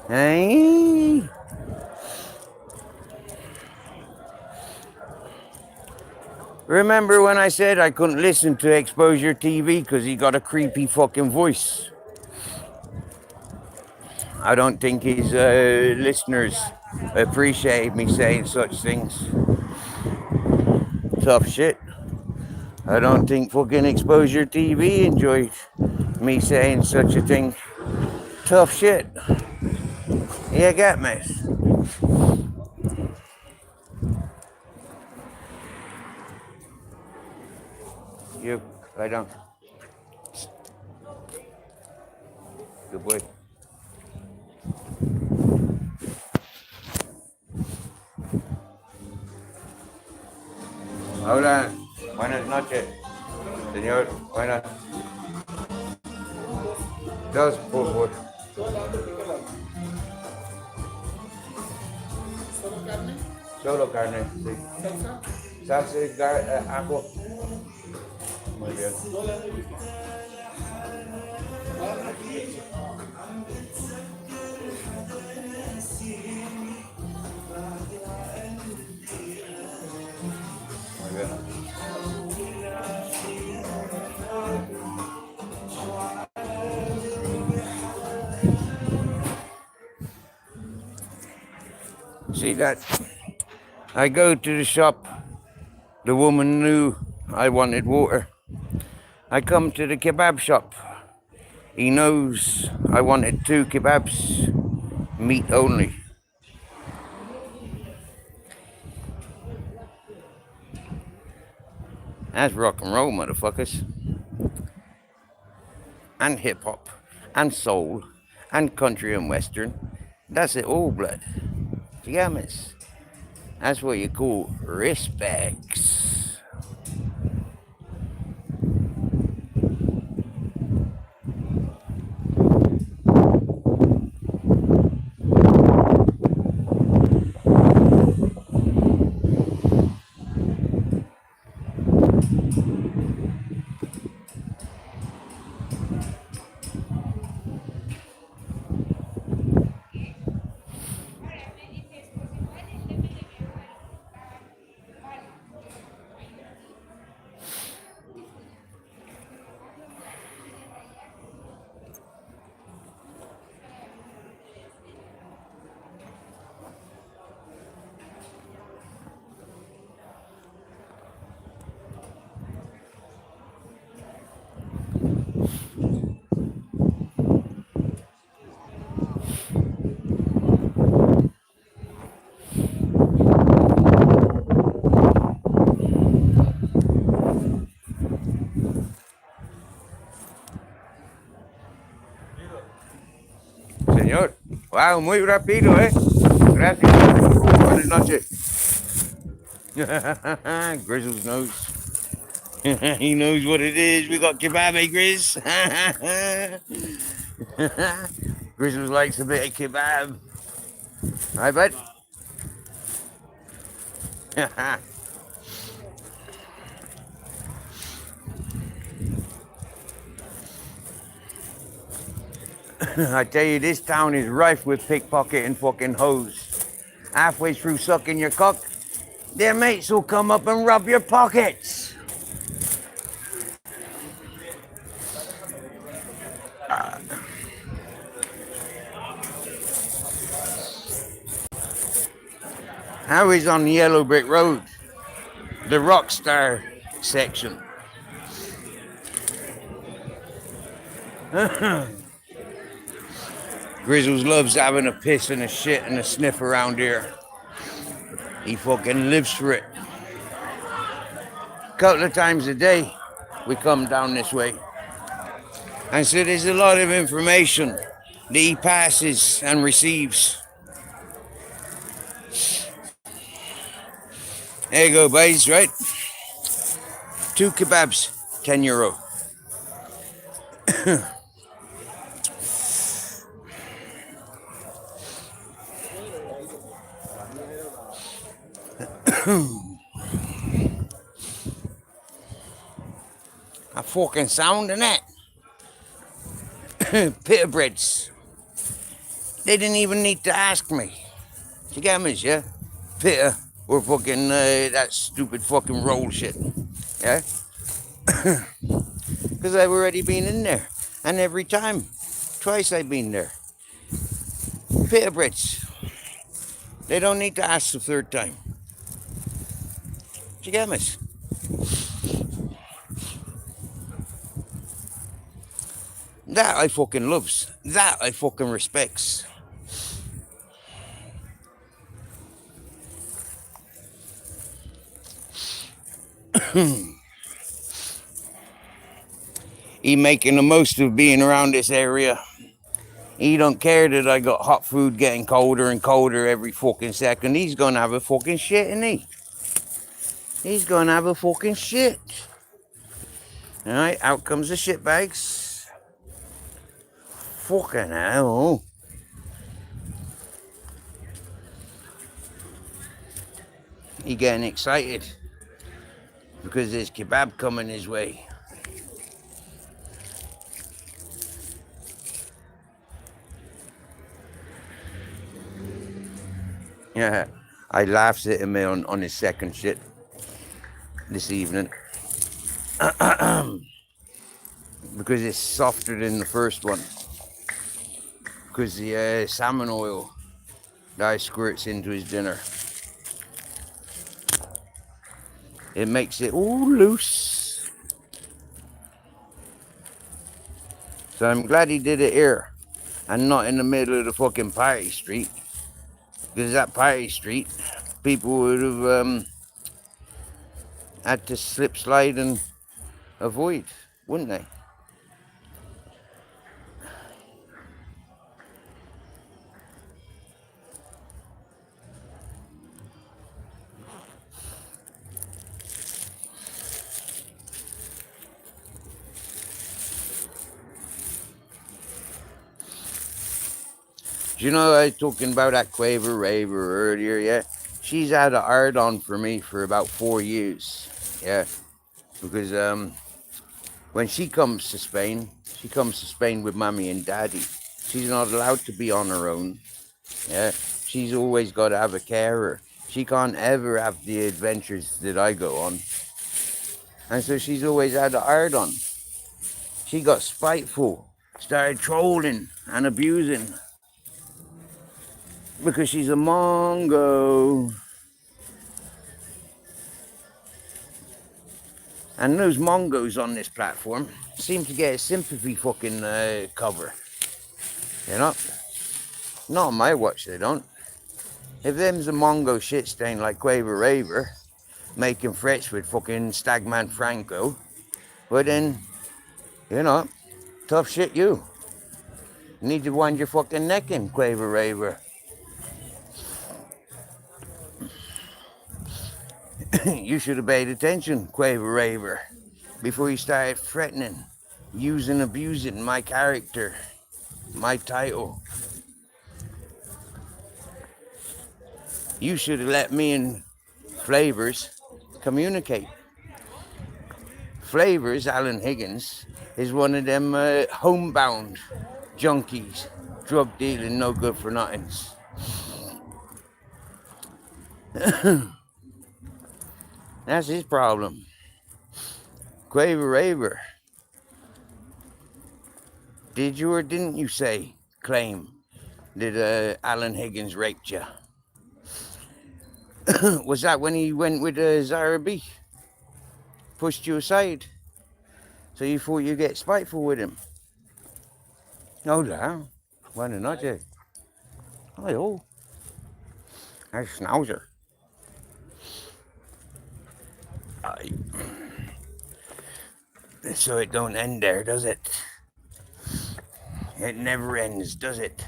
Hey. Remember when I said I couldn't listen to Exposure TV because he got a creepy fucking voice? I don't think his listeners appreciate me saying such things. Tough shit. I don't think fucking Exposure TV enjoyed me saying such a thing. Tough shit. You get me? You, lie down. Good boy. Hola. Buenas noches. Señor, buenas. Dos, por favor. Solo carne, sí. Salsa y ajo. Muy bien. Muy bien. See that? I go to the shop. The woman knew I wanted water. I come to the kebab shop. He knows I wanted 2 kebabs, meat only. That's rock and roll, motherfuckers. And hip hop, and soul, and country and western. That's it all, blood. You get me? That's what you call respects. Señor, wow, muy rápido, Gracias. Buenas noches. Grizzles knows. He knows what it is. We got kebab, Grizz? Grizzles likes a bit of kebab. I bet. I tell you, this town is rife with pickpocket and fucking hoes. Halfway through sucking your cock, their mates will come up and rub your pockets. I was on the Yellow Brick Road, the Rockstar section. Grizzles loves having a piss and a shit and a sniff around here. He fucking lives for it. A couple of times a day, we come down this way. And so there's a lot of information that he passes and receives. There you go, boys, right? 2 kebabs, €10. A fucking sound, innit? Pita breads. They didn't even need to ask me. You get me, yeah? Pita or fucking that stupid fucking roll shit. Yeah? Because I've already been in there. And every time, twice I've been there. Pita breads. They don't need to ask the third time. Do you get me? That I fucking loves. That I fucking respects. He making the most of being around this area. He don't care that I got hot food getting colder and colder every fucking second. He's gonna have a fucking shit, isn't he? He's gonna have a fucking shit. Alright, out comes the shit bags. Fucking hell. He getting excited because there's kebab coming his way. Yeah, I laughed at him on his second shit this evening because it's softer than the first one. Because the salmon oil that I squirts into his dinner, it makes it all loose. So I'm glad he did it here and not in the middle of the fucking party street. Because that party street, people would have had to slip, slide and avoid, wouldn't they? Do you know I was talking about that Quaver Raver earlier, yeah? She's had a hard on for me for about 4 years, yeah? Because when she comes to Spain with Mommy and Daddy. She's not allowed to be on her own, yeah? She's always got to have a carer. She can't ever have the adventures that I go on. And so she's always had a hard on. She got spiteful, started trolling and abusing. Because she's a Mongo. And those Mongos on this platform seem to get a sympathy fucking cover. You know? Not on my watch, they don't. If them's a Mongo shit stain like Quaver Raver, making threats with fucking Stagman Franco, well then, you know, tough shit you. You need to wind your fucking neck in, Quaver Raver. You should have paid attention, Quaver Raver, before you started threatening, using, abusing my character, my title. You should have let me and Flavors communicate. Flavors, Alan Higgins, is one of them homebound junkies, drug dealing, no good for nothings. That's his problem. Quaver Raver, did you or didn't you claim that Alan Higgins raped you? Was that when he went with Zara B? Pushed you aside? So you thought you'd get spiteful with him? No, no. Why not, you? Oh, that's Schnauzer. So it don't end there, does it? It never ends, does it?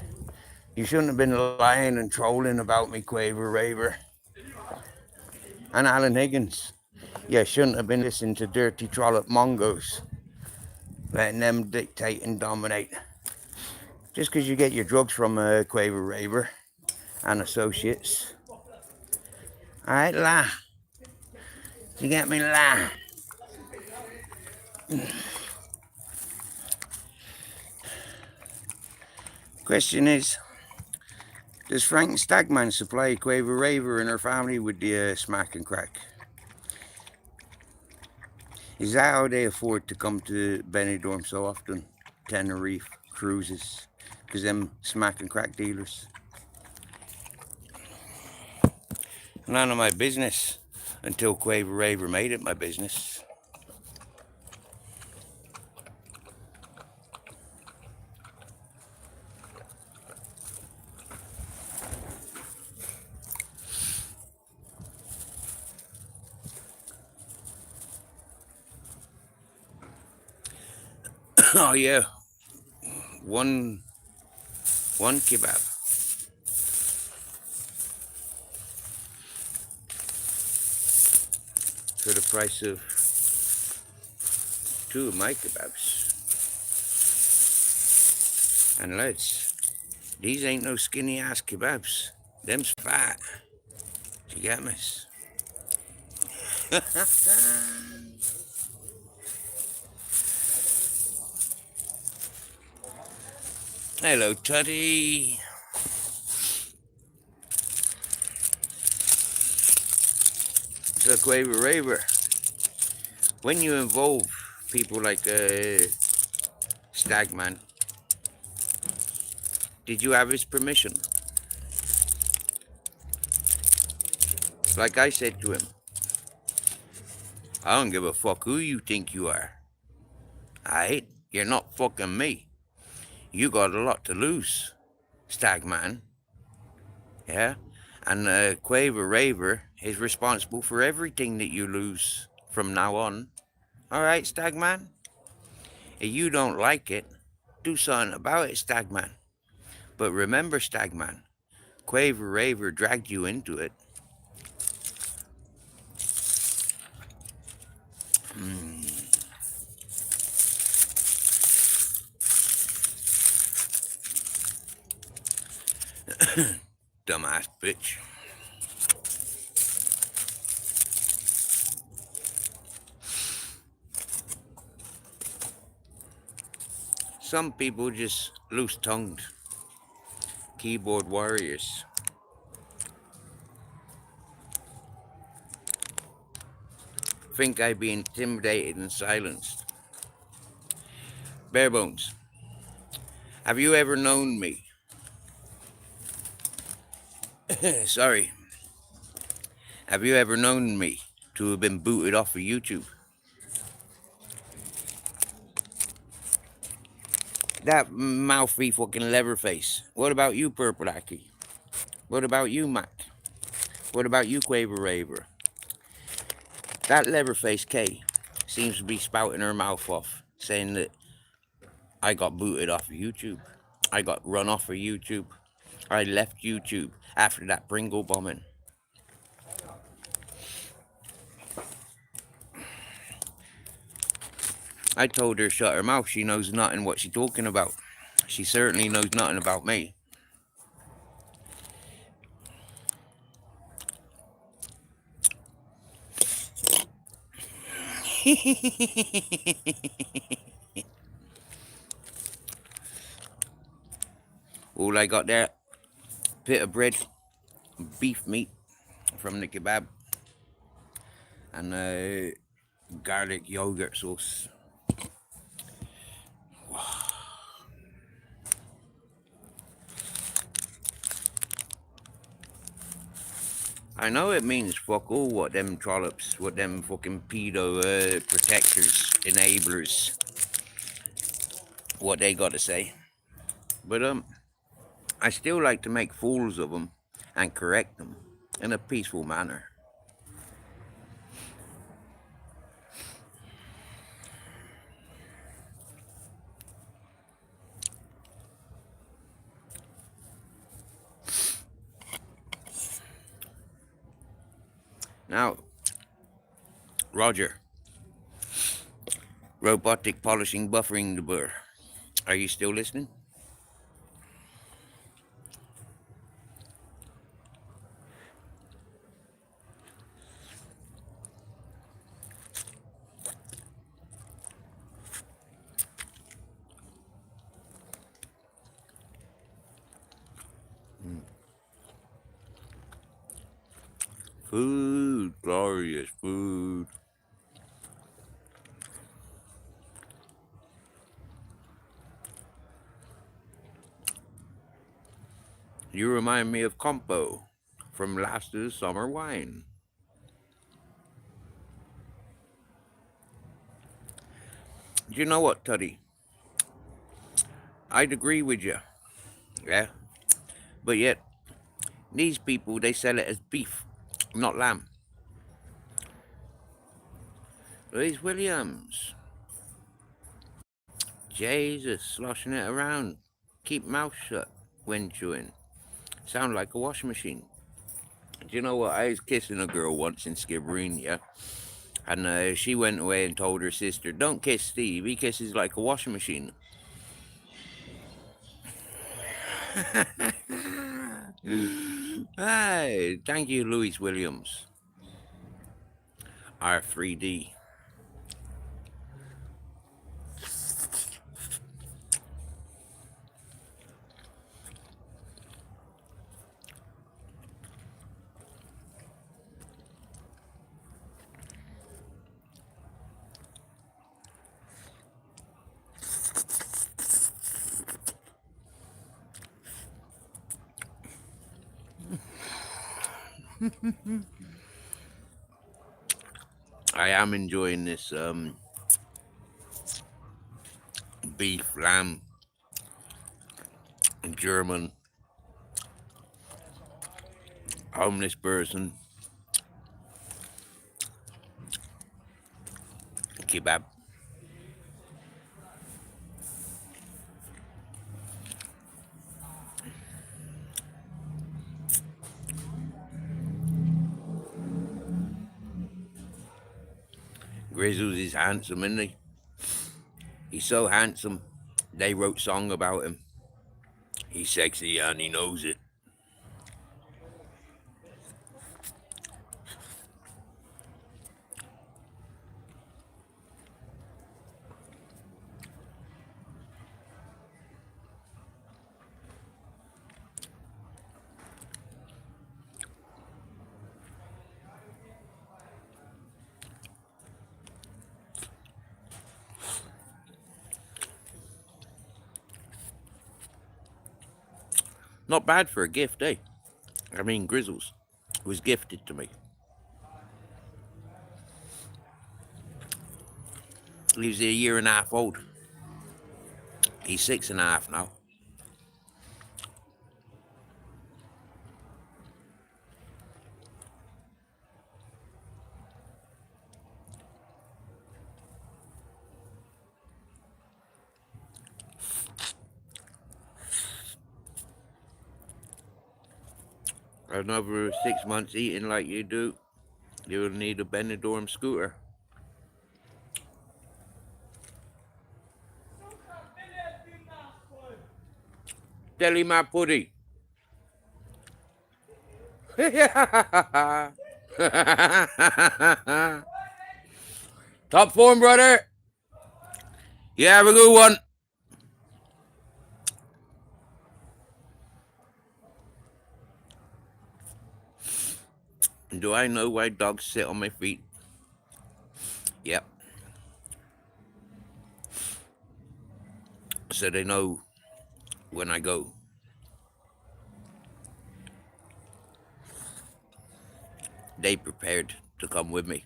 You shouldn't have been lying and trolling about me, Quaver Raver. And Alan Higgins. You shouldn't have been listening to dirty trollop Mongos, letting them dictate and dominate. Just because you get your drugs from Quaver Raver and associates. Alright, la. You get me, la? Question is, does Frank Stagman supply Quaver Raver and her family with the smack and crack? Is that how they afford to come to Benidorm so often? Tenerife cruises, because them smack and crack dealers. None of my business until Quaver Raver made it my business. Oh yeah, one kebab for the price of 2 of my kebabs. And lads, these ain't no skinny ass kebabs. Them's fat. You get me? Hello, Tuddy. So Quaver Raver, when you involve people like Stagman, did you have his permission? Like I said to him, I don't give a fuck who you think you are. Aight? You're not fucking me. You got a lot to lose, Stagman. Yeah? And Quaver Raver is responsible for everything that you lose from now on. Alright, Stagman? If you don't like it, do something about it, Stagman. But remember, Stagman, Quaver Raver dragged you into it. Dumbass bitch. Some people just loose-tongued. Keyboard warriors. Think I'd be intimidated and silenced. Barebones, have you ever known me? Sorry. Have you ever known me to have been booted off of YouTube? That mouthy fucking leatherface. What about you, Purple Aki? What about you, Mac? What about you, Quaver Raver? That leatherface K seems to be spouting her mouth off, saying that I got booted off of YouTube. I got run off of YouTube. I left YouTube after that Pringle bombing. I told her shut her mouth. She knows nothing what she's talking about. She certainly knows nothing about me. All I got there, bit of bread, beef meat from the kebab, and garlic yogurt sauce. I know it means fuck all what them trollops, what them fucking pedo protectors, enablers, what they got to say. But I still like to make fools of them and correct them in a peaceful manner. Now, Roger, robotic polishing buffering the burr. Are you still listening? Food, glorious food. You remind me of Compo from last year's summer wine. Do you know what, Tuddy? I'd agree with you, yeah? But yet, these people, they sell it as beef, not lamb. Louise Williams. Jesus, sloshing it around. Keep mouth shut when chewing. Sound like a washing machine. Do you know what? I was kissing a girl once in Skibbereen, yeah? And she went away and told her sister, don't kiss Steve, he kisses like a washing machine. Hey, thank you, Louise Williams. R3D. I am enjoying this beef, lamb, German, homeless person, kebab. Grizzles is handsome, isn't he? He's so handsome, they wrote song about him. He's sexy and he knows it. Not bad for a gift, eh? I mean, Grizzles was gifted to me. He was a year and a half old. He's 6.5 now. Another 6 months eating like you do, you'll need a Benidorm scooter. Deli my putty. Top form, brother. You have a good one. Do I know why dogs sit on my feet? Yep. So they know when I go. They prepared to come with me.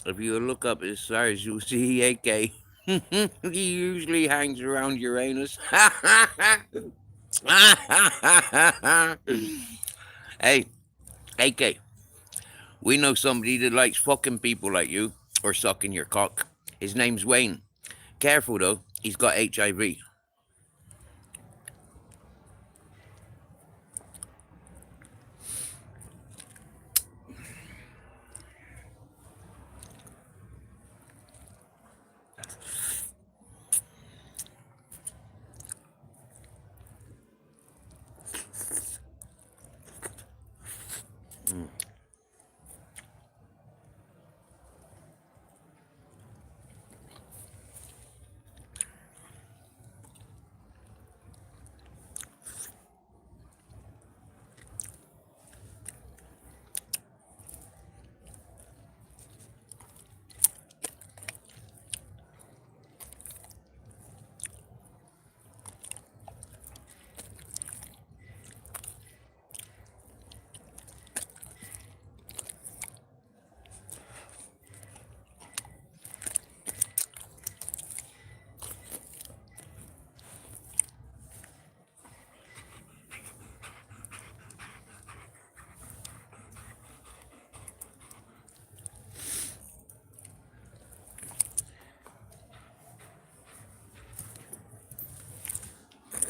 If you look up his stars, you'll see AK. He usually hangs around Uranus. Hey, AK, we know somebody that likes fucking people like you, or sucking your cock. His name's Wayne. Careful though, he's got HIV.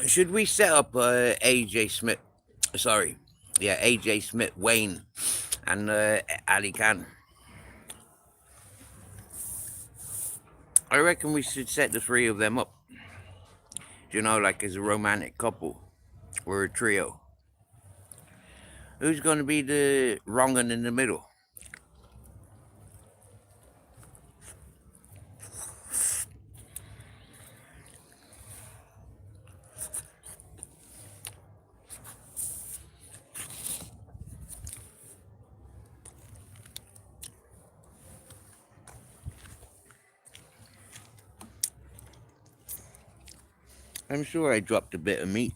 Should we set up AJ Smith? Sorry, yeah, AJ Smith, Wayne, and Ali Khan. I reckon we should set the three of them up. You know, like as a romantic couple or a trio. Who's going to be the wrong one in the middle? I'm sure I dropped a bit of meat.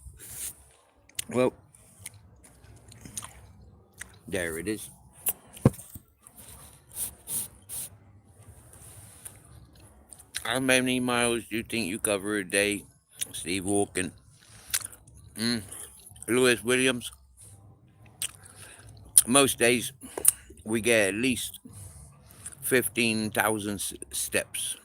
Well, there it is. How many miles do you think you cover a day, Steve Walken? Lewis Williams? Most days we get at least 15,000 steps.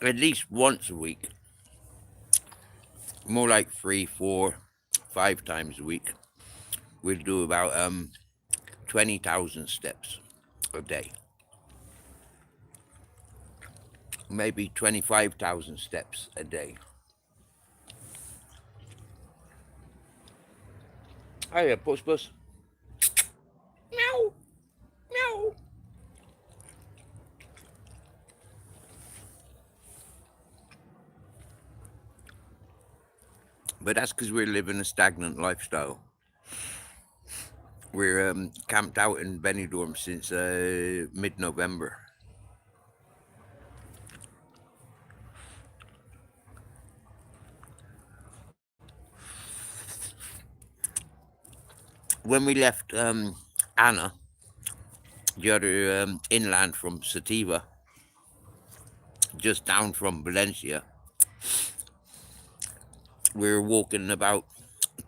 At least once a week. More like 3, 4, 5 times a week. We'll do about 20,000 steps a day. Maybe 25,000 steps a day. Hiya, puss puss. Meow. Meow. But that's because we're living a stagnant lifestyle. We're camped out in Benidorm since mid-November. When we left Anna, the other inland from Sativa, just down from Valencia, we were walking about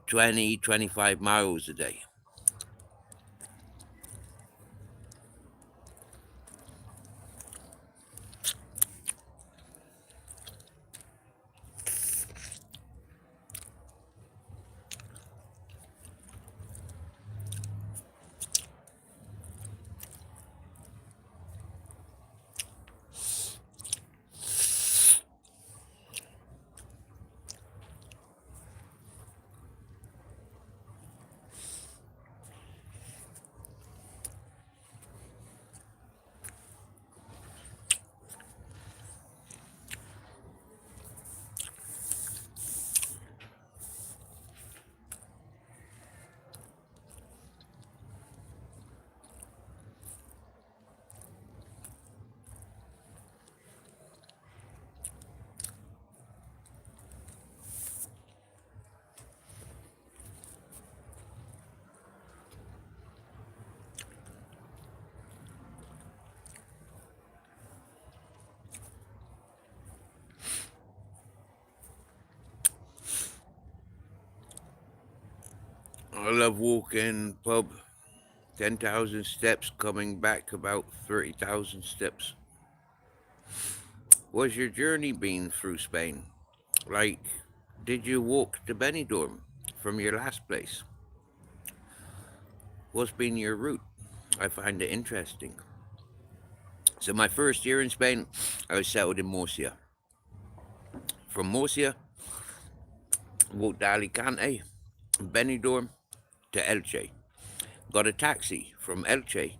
20, 25 miles a day. I love walking pub, 10,000 steps, coming back about 30,000 steps. What's your journey been through Spain? Like, did you walk to Benidorm from your last place? What's been your route? I find it interesting. So my first year in Spain, I was settled in Murcia. From Murcia, walked to Alicante, Benidorm to Elche. Got a taxi from Elche.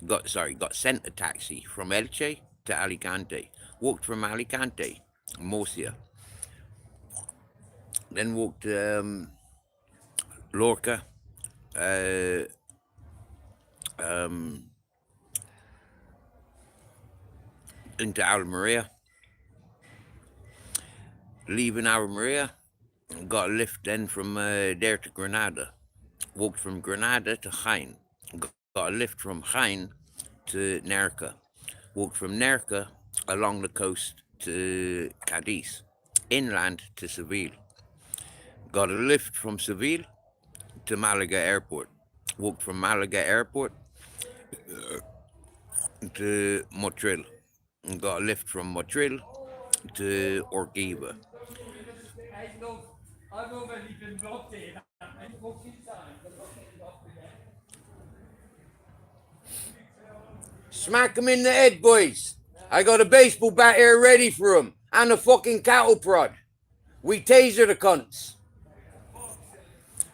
Got sent a taxi from Elche to Alicante. Walked from Alicante, Murcia. Then walked Lorca, into Almeria. Leaving Almeria, got a lift then from there to Granada. Walked from Granada to Jaén. Got a lift from Jaén to Nerca. Walked from Nerca along the coast to Cadiz, inland to Seville. Got a lift from Seville to Malaga Airport. Walked from Malaga Airport to Motril. Got a lift from Motril to Orgiva. I've already been blocked here that many fucking times. I'm not getting blocked again. Smack him in the head, boys. I got a baseball bat here ready for him. And a fucking cattle prod. We taser the cunts.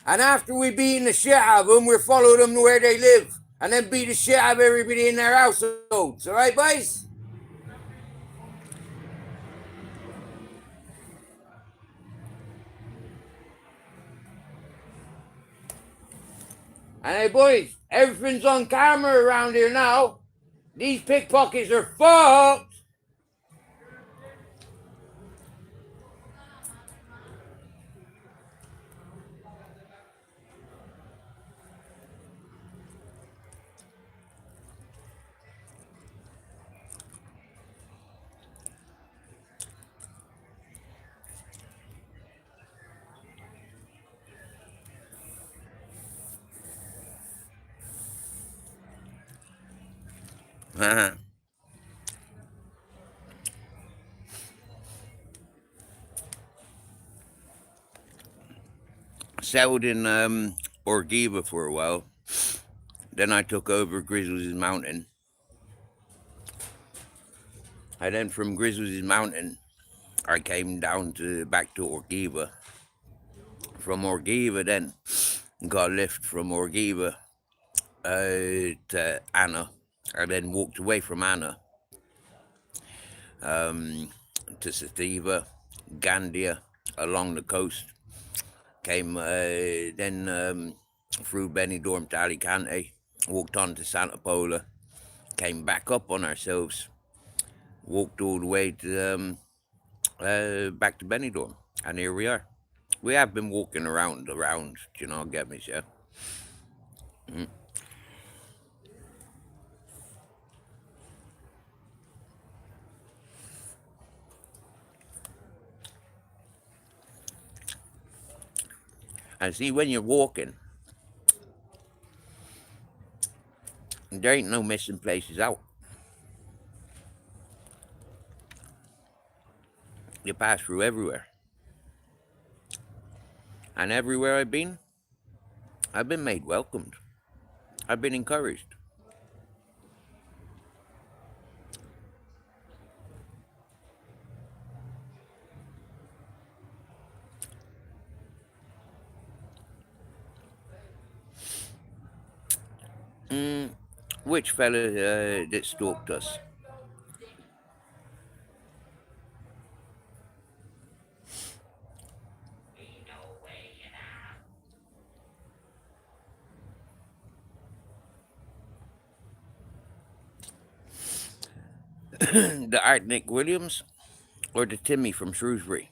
And after we beating the shit out of them, we're following them to where they live. And then beat the shit out of everybody in their households. Alright, boys? And hey, boys, everything's on camera around here now. These pickpockets are fucked. Settled in Orgiva for a while. Then I took over Grizzly's Mountain. And then from Grizzly's Mountain, I came down to back to Orgiva. From Orgiva then, got a lift from Orgiva to Anna. I then walked away from Anna to Sativa, Gandia, along the coast. Came then through Benidorm to Alicante, walked on to Santa Pola, came back up on ourselves, walked all the way to back to Benidorm, and here we are. We have been walking around, you know, get me, yeah? And see, when you're walking, there ain't no missing places out. You pass through everywhere. And everywhere I've been made welcomed. I've been encouraged. Which fella that stalked us? The Art Nick Williams or the Timmy from Shrewsbury?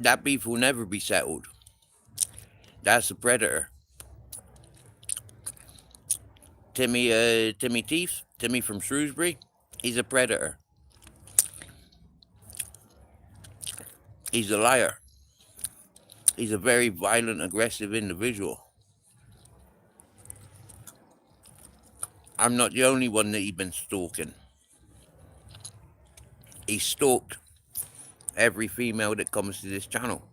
That beef will never be settled. That's a predator. Timmy Teeth, Timmy from Shrewsbury, he's a predator. He's a liar. He's a very violent, aggressive individual. I'm not the only one that he's been stalking. He stalked every female that comes to this channel.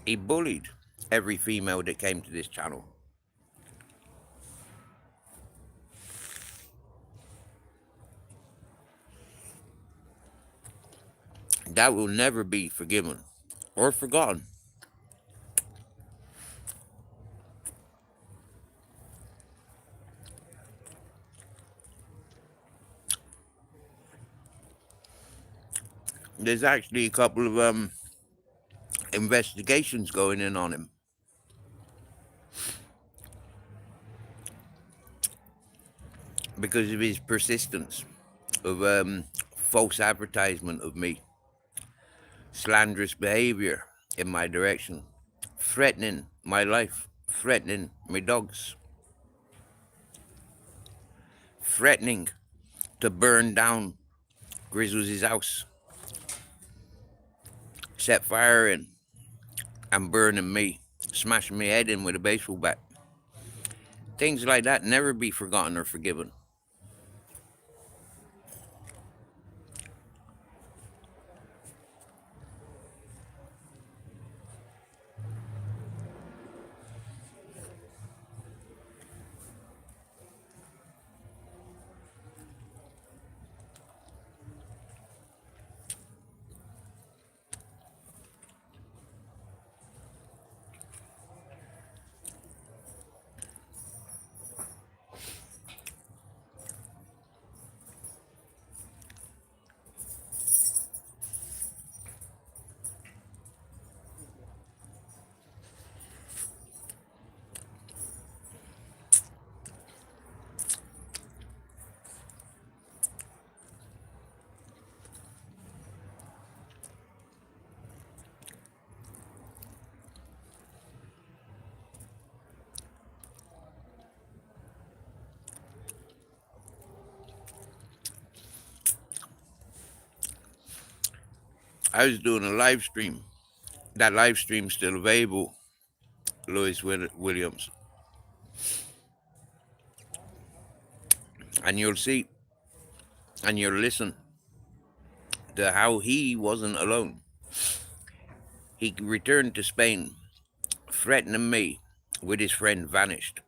He bullied every female that came to this channel. that will never be forgiven or forgotten. There's actually a couple of investigations going in on him because of his persistence of false advertisement of me, slanderous behavior in my direction, threatening my life, threatening my dogs, threatening to burn down Grizzles' house, set fire in, and burning me, smashing my head in with a baseball bat. Things like that never be forgotten or forgiven. I was doing a live stream. That live stream's still available, Louis Williams. And you'll see and you'll listen to how he wasn't alone. He returned to Spain, threatening me with his friend Vanished.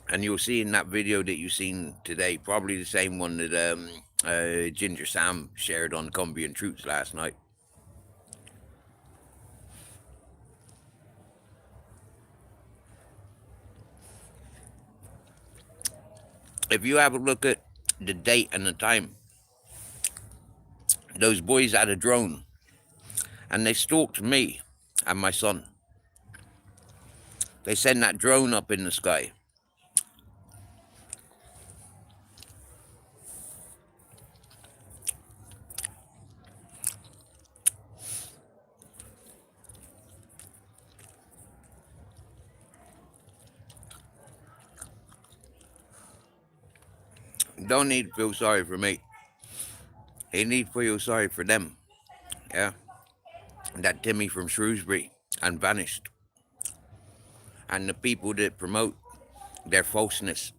And you'll see in that video that you've seen today, probably the same one that Ginger Sam shared on Cumbian Truths last night. If you have a look at the date and the time, those boys had a drone and they stalked me and my son. They sent that drone up in the sky. Don't need to feel sorry for me. He need to feel sorry for them. Yeah. That Timmy from Shrewsbury and Vanished. And the people that promote their falseness.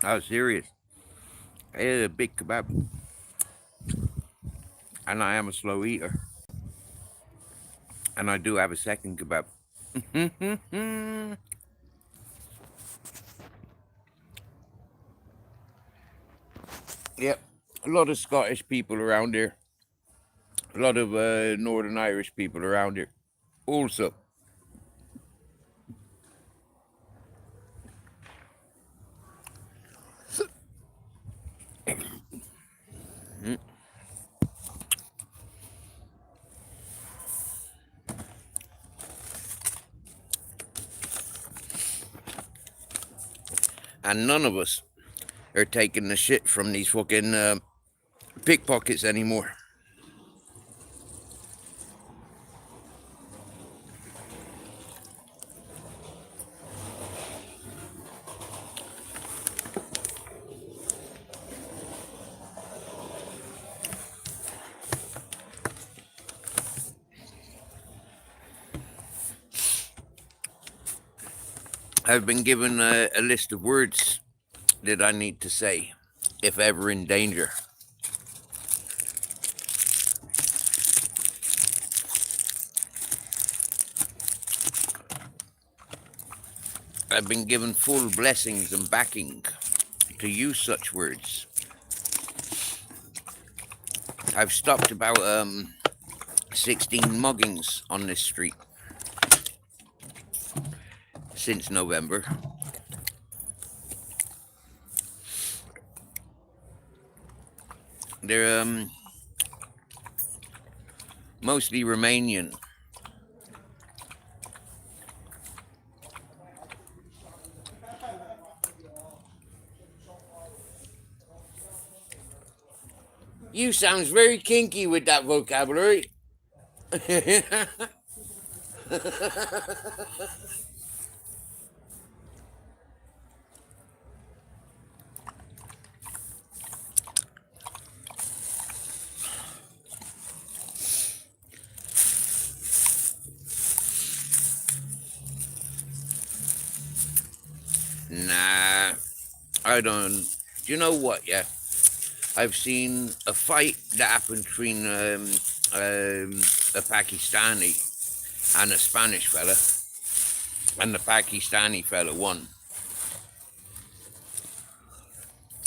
I was serious. I ate a big kebab. And I am a slow eater. And I do have a second kebab. Yep. A lot of Scottish people around here. A lot of Northern Irish people around here. Also. And none of us are taking the shit from these fucking pickpockets anymore. I've been given a list of words that I need to say if ever in danger. I've been given full blessings and backing to use such words. I've stopped about 16 muggings on this street since November. They're mostly Romanian. You sounds very kinky with that vocabulary. Nah, I don't. Do you know what? Yeah, I've seen a fight that happened between a Pakistani and a Spanish fella, and the Pakistani fella won.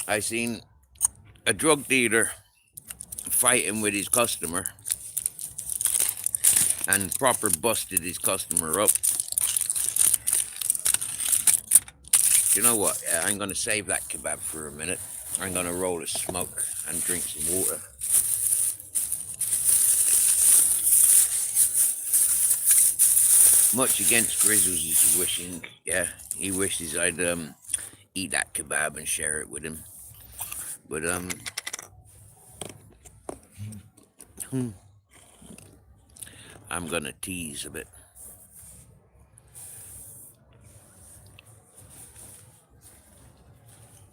I seen a drug dealer fighting with his customer and proper busted his customer up. You know what? Yeah, I'm gonna save that kebab for a minute. I'm gonna roll a smoke and drink some water. Much against Grizzles is wishing, yeah, he wishes I'd eat that kebab and share it with him. But I'm gonna tease a bit.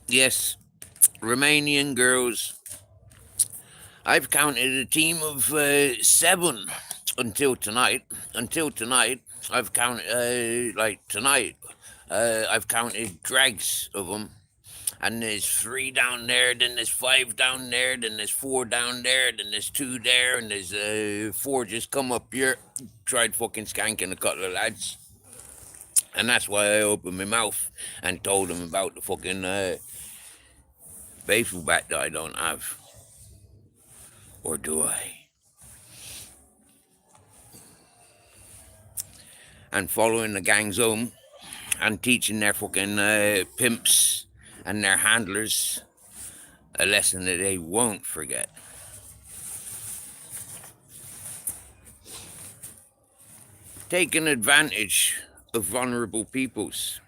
Yes, Romanian girls. I've counted a team of 7 until tonight. Until tonight, I've counted like tonight. I've counted drags of them, and there's 3 down there, then there's 5 down there, then there's 4 down there, then there's 2 there, and there's 4 just come up here. Tried fucking skanking a couple of lads, and that's why I opened my mouth and told them about the fucking baseball bat that I don't have. Or do I? And following the gangs home and teaching their fucking pimps and their handlers a lesson that they won't forget. Taking advantage of vulnerable peoples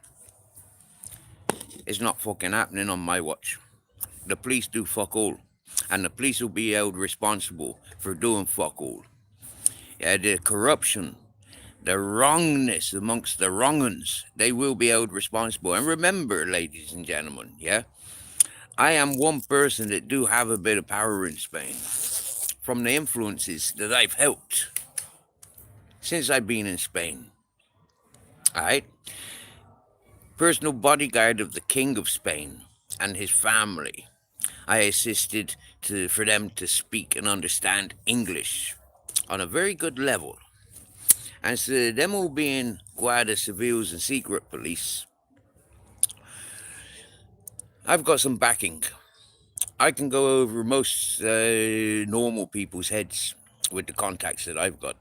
is not fucking happening on my watch. The police do fuck all, and the police will be held responsible for doing fuck all. Yeah, the corruption, the wrongness amongst the wrong-uns, they will be held responsible. And remember, ladies and gentlemen, yeah, I am one person that do have a bit of power in Spain from the influences that I've helped since I've been in Spain. All right? Personal bodyguard of the King of Spain and his family. I assisted for them to speak and understand English on a very good level. And so them all being Guardia Civils and secret police, I've got some backing. I can go over most normal people's heads with the contacts that I've got.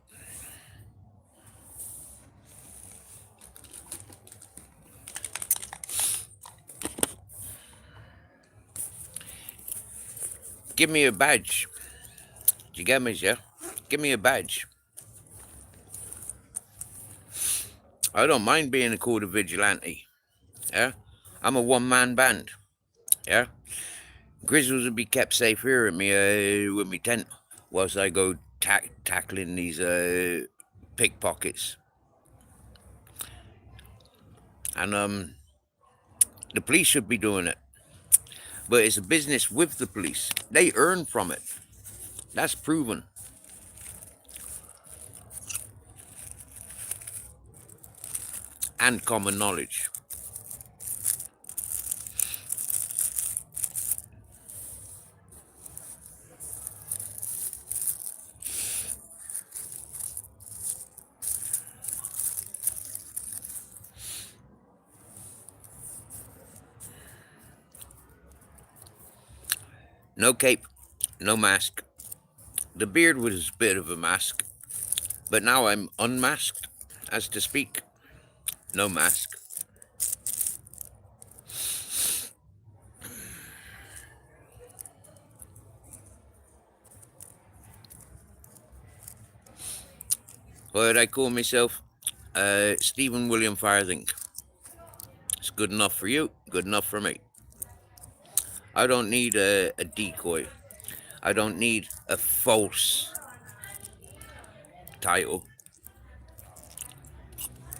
Give me a badge. Do you get me, yeah? Give me a badge. I don't mind being a called a vigilante. Yeah? I'm a one-man band. Yeah, Grizzles would be kept safe here with me tent whilst I go tackling these pickpockets. And the police should be doing it, but it's a business with the police. They earn from it. That's proven. And common knowledge. No cape, no mask. The beard was a bit of a mask, but now I'm unmasked, as to speak. No mask. What I call myself? Stephen William Farthing. It's good enough for you, good enough for me. I don't need a decoy. I don't need a false title.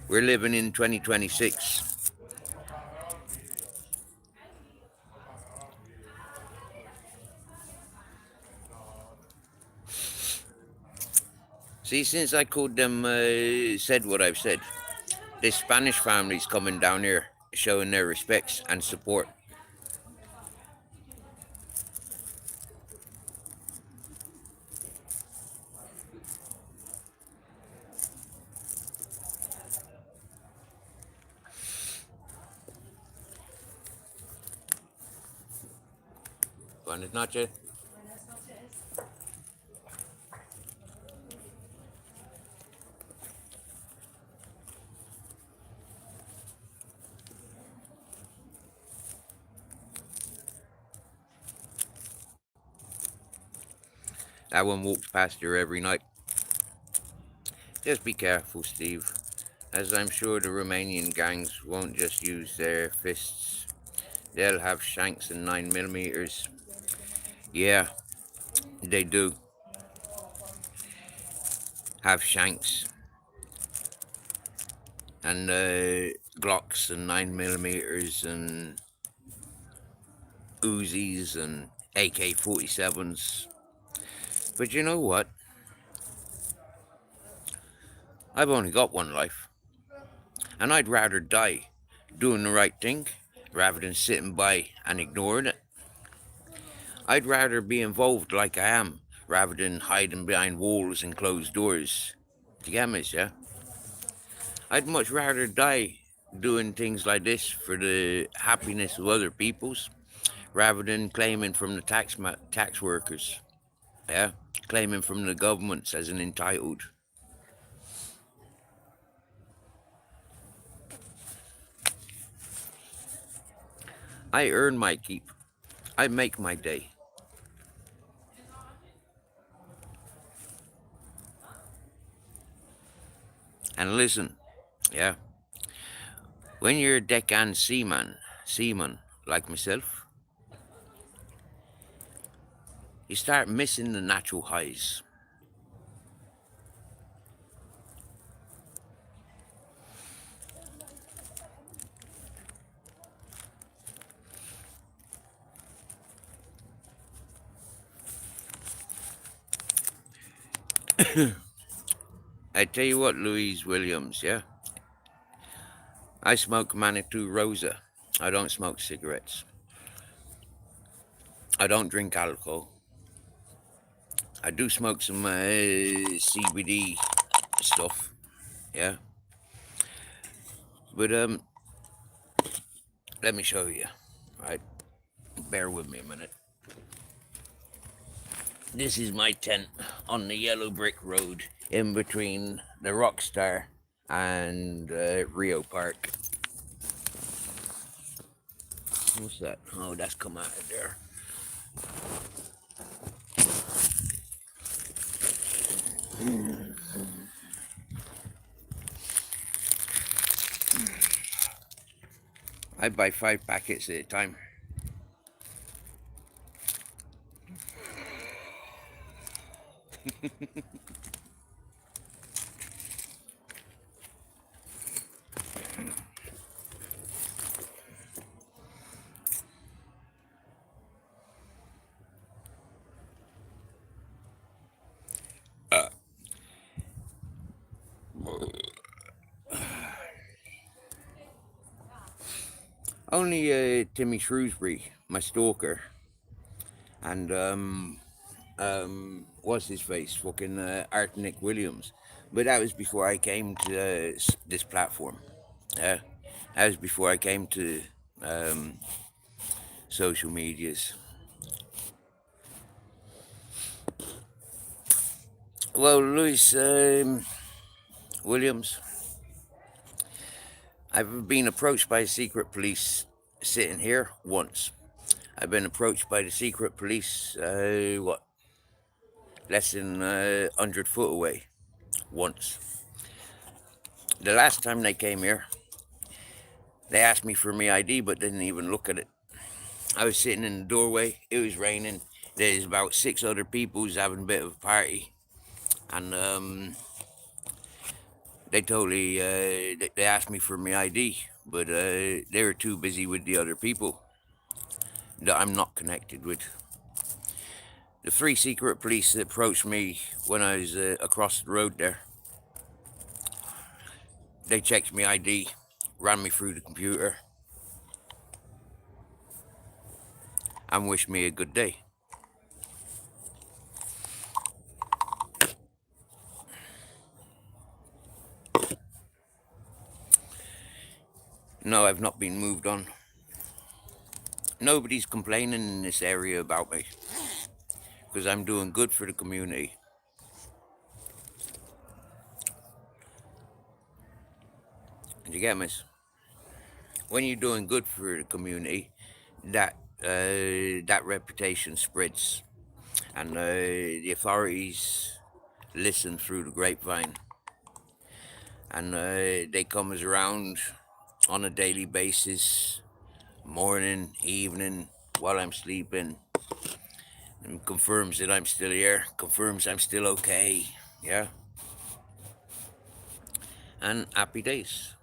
We're living in 2026. See, since I called them, said what I've said, this Spanish family's coming down here, showing their respects and support. Buenas noches. That one walks past here every night. Just be careful, Steve, as I'm sure the Romanian gangs won't just use their fists. They'll have shanks and 9mm. Yeah, they do. Have shanks and Glocks and 9mm and Uzis and AK-47s. But you know what? I've only got one life. And I'd rather die doing the right thing rather than sitting by and ignoring it. I'd rather be involved like I am rather than hiding behind walls and closed doors. Do you get me, yeah? I'd much rather die doing things like this for the happiness of other people's rather than claiming from the tax workers. Yeah, claiming from the governments as an entitled. I earn my keep. I make my day. And listen, yeah, when you're a deckhand seaman like myself, you start missing the natural highs. I tell you what, Louise Williams, yeah? I smoke Manitou Rosa. I don't smoke cigarettes. I don't drink alcohol. I do smoke some CBD stuff, yeah? But, let me show you, right? Bear with me a minute. This is my tent on the yellow brick road in between the Rockstar and Rio Park. What's that? Oh, that's come out of there. I buy 5 packets at a time. Only Timmy Shrewsbury, my stalker, and what's his face, fucking Art Nick Williams. But that was before I came to this platform. Yeah, that was before I came to social medias. Well, Louis Williams, I've been approached by secret police sitting here once. I've been approached by the secret police, less than 100 foot away once. The last time they came here, they asked me for my ID, but didn't even look at it. I was sitting in the doorway. It was raining. There's about 6 other people who's having a bit of a party, and they totally they asked me for my ID, but they were too busy with the other people that I'm not connected with. The 3 secret police that approached me when I was across the road there, they checked my ID, ran me through the computer, and wished me a good day. No, I've not been moved on. Nobody's complaining in this area about me, because I'm doing good for the community. Do you get me? When you're doing good for the community, that reputation spreads, and the authorities listen through the grapevine, and they come around on a daily basis, morning, evening, while I'm sleeping, and confirms that I'm still here, confirms I'm still okay, yeah, and happy days.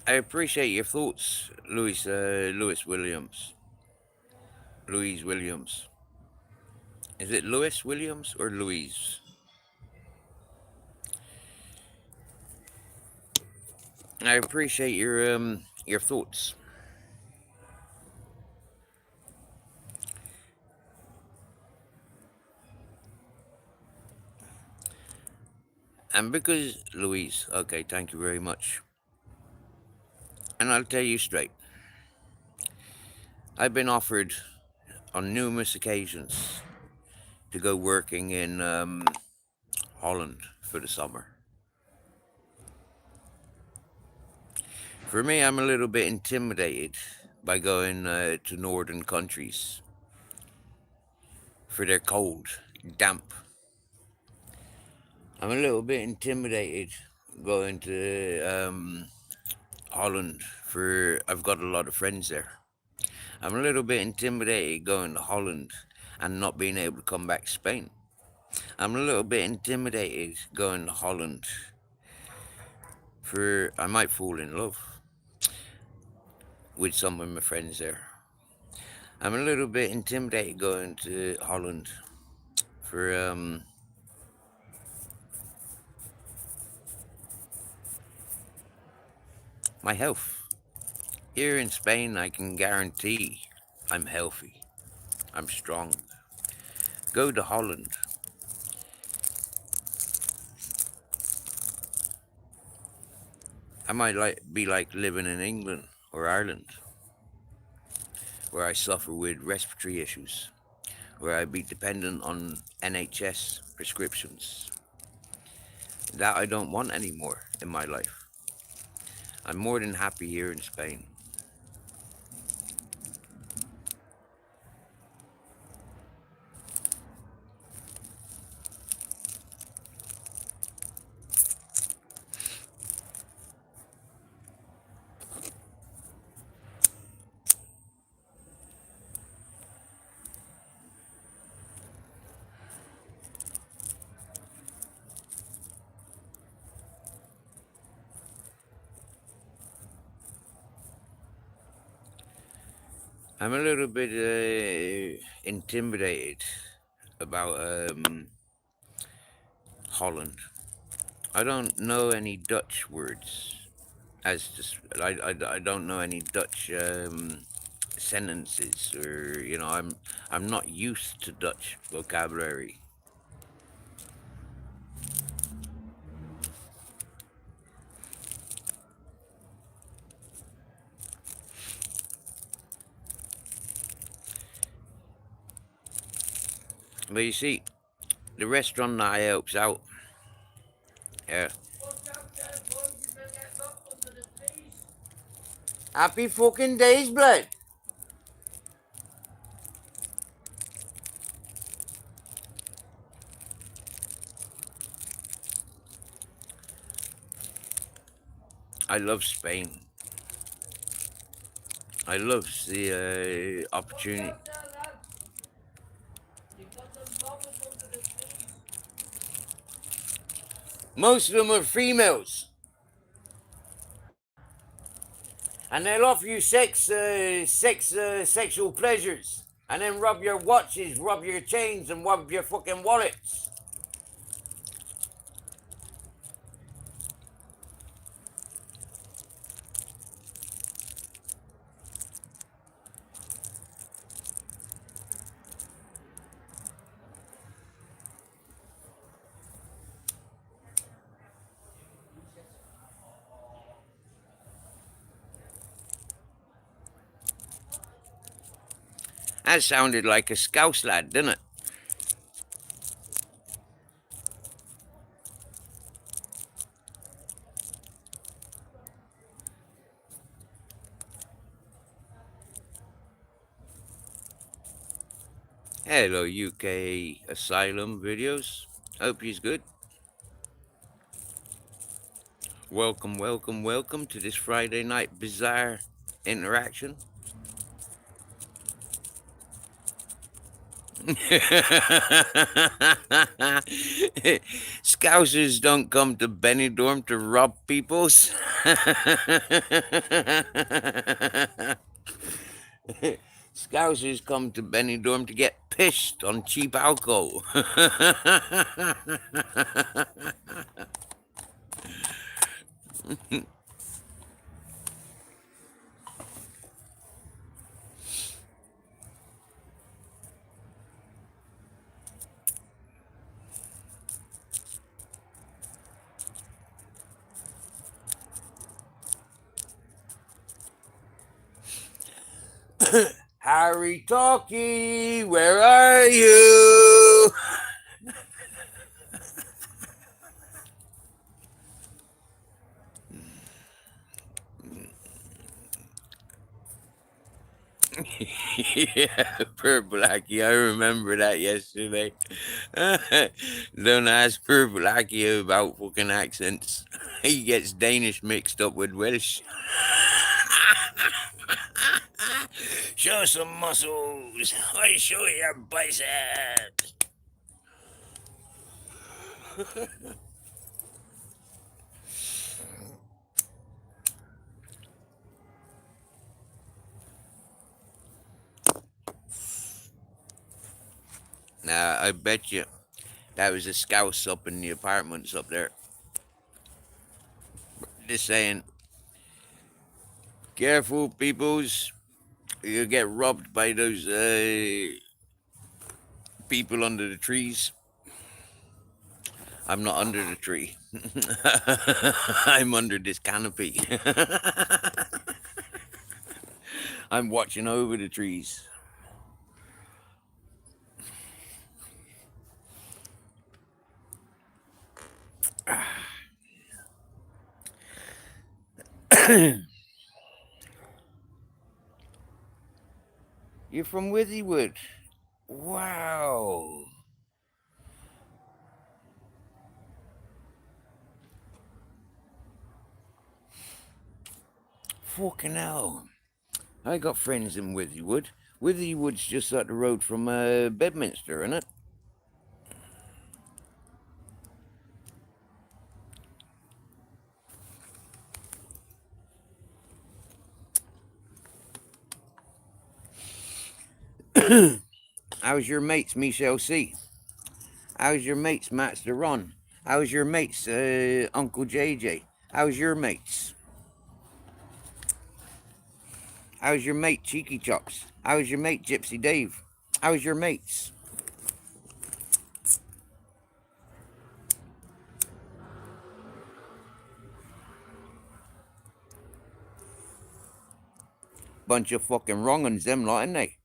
I appreciate your thoughts, Louis Williams. Louise Williams. Is it Louis Williams or Louise? I appreciate your thoughts. And because Louise, okay, thank you very much. And I'll tell you straight. I've been offered on numerous occasions to go working in Holland for the summer. For me, I'm a little bit intimidated by going to northern countries for their cold, damp. I'm a little bit intimidated going to Holland for I've got a lot of friends there. I'm a little bit intimidated going to Holland and not being able to come back to Spain. I'm a little bit intimidated going to Holland for I might fall in love with some of my friends there. I'm a little bit intimidated going to Holland for my health. Here in Spain, I can guarantee I'm healthy. I'm strong. Go to Holland. I might be like living in England or Ireland, where I suffer with respiratory issues, where I be dependent on NHS prescriptions. That I don't want anymore in my life. I'm more than happy here in Spain. I'm a little bit intimidated about Holland. I don't know any Dutch words. I don't know any Dutch sentences, or I'm not used to Dutch vocabulary. But you see, the restaurant that helps out, yeah. Happy fucking days, blood. I love Spain. I love the opportunity. Most of them are females, and they'll offer you sexual pleasures, and then rob your watches, rob your chains, and rob your fucking wallets. That sounded like a Scouse lad, didn't it? Hello, UK Asylum videos. Hope he's good. Welcome, welcome, welcome to this Friday night bizarre interaction. Scousers don't come to Benidorm to rob peoples. Scousers come to Benidorm to get pissed on cheap alcohol. Harry Talkie, where are you? Yeah, Purple Aki, I remember that yesterday. Don't ask Purple Aki about fucking accents. He gets Danish mixed up with Welsh. Show some muscles. I show your biceps. Now, I bet you that was a scouse up in the apartments up there. Just saying, careful, peoples. You'll get robbed by those people under the trees. I'm not under the tree. I'm under this canopy. I'm watching over the trees. You're from Withywood. Wow. Fucking hell. I got friends in Withywood. Withywood's just up the road from Bedminster, isn't it? How's your mates, Michelle C? How's your mates, Master Ron? How's your mates, Uncle JJ? How's your mates? How's your mate, Cheeky Chops? How's your mate, Gypsy Dave? How's your mates? Bunch of fucking wrong uns, them lot, ain't they?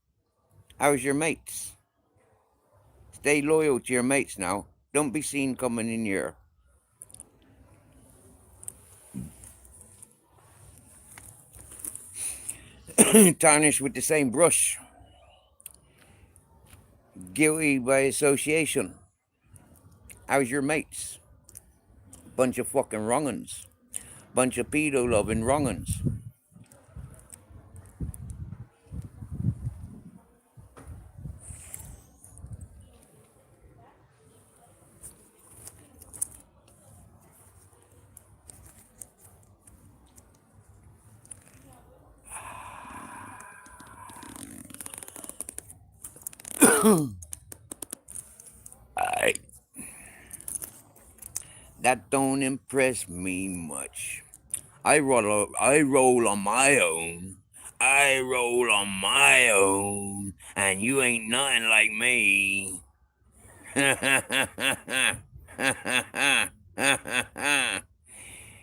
How's your mates? Stay loyal to your mates now. Don't be seen coming in here. Tarnish with the same brush. Guilty by association. How's your mates? Bunch of fucking wrong uns. Bunch of pedo loving wrong uns. That don't impress me much. I roll on my own. I roll on my own, and you ain't nothing like me.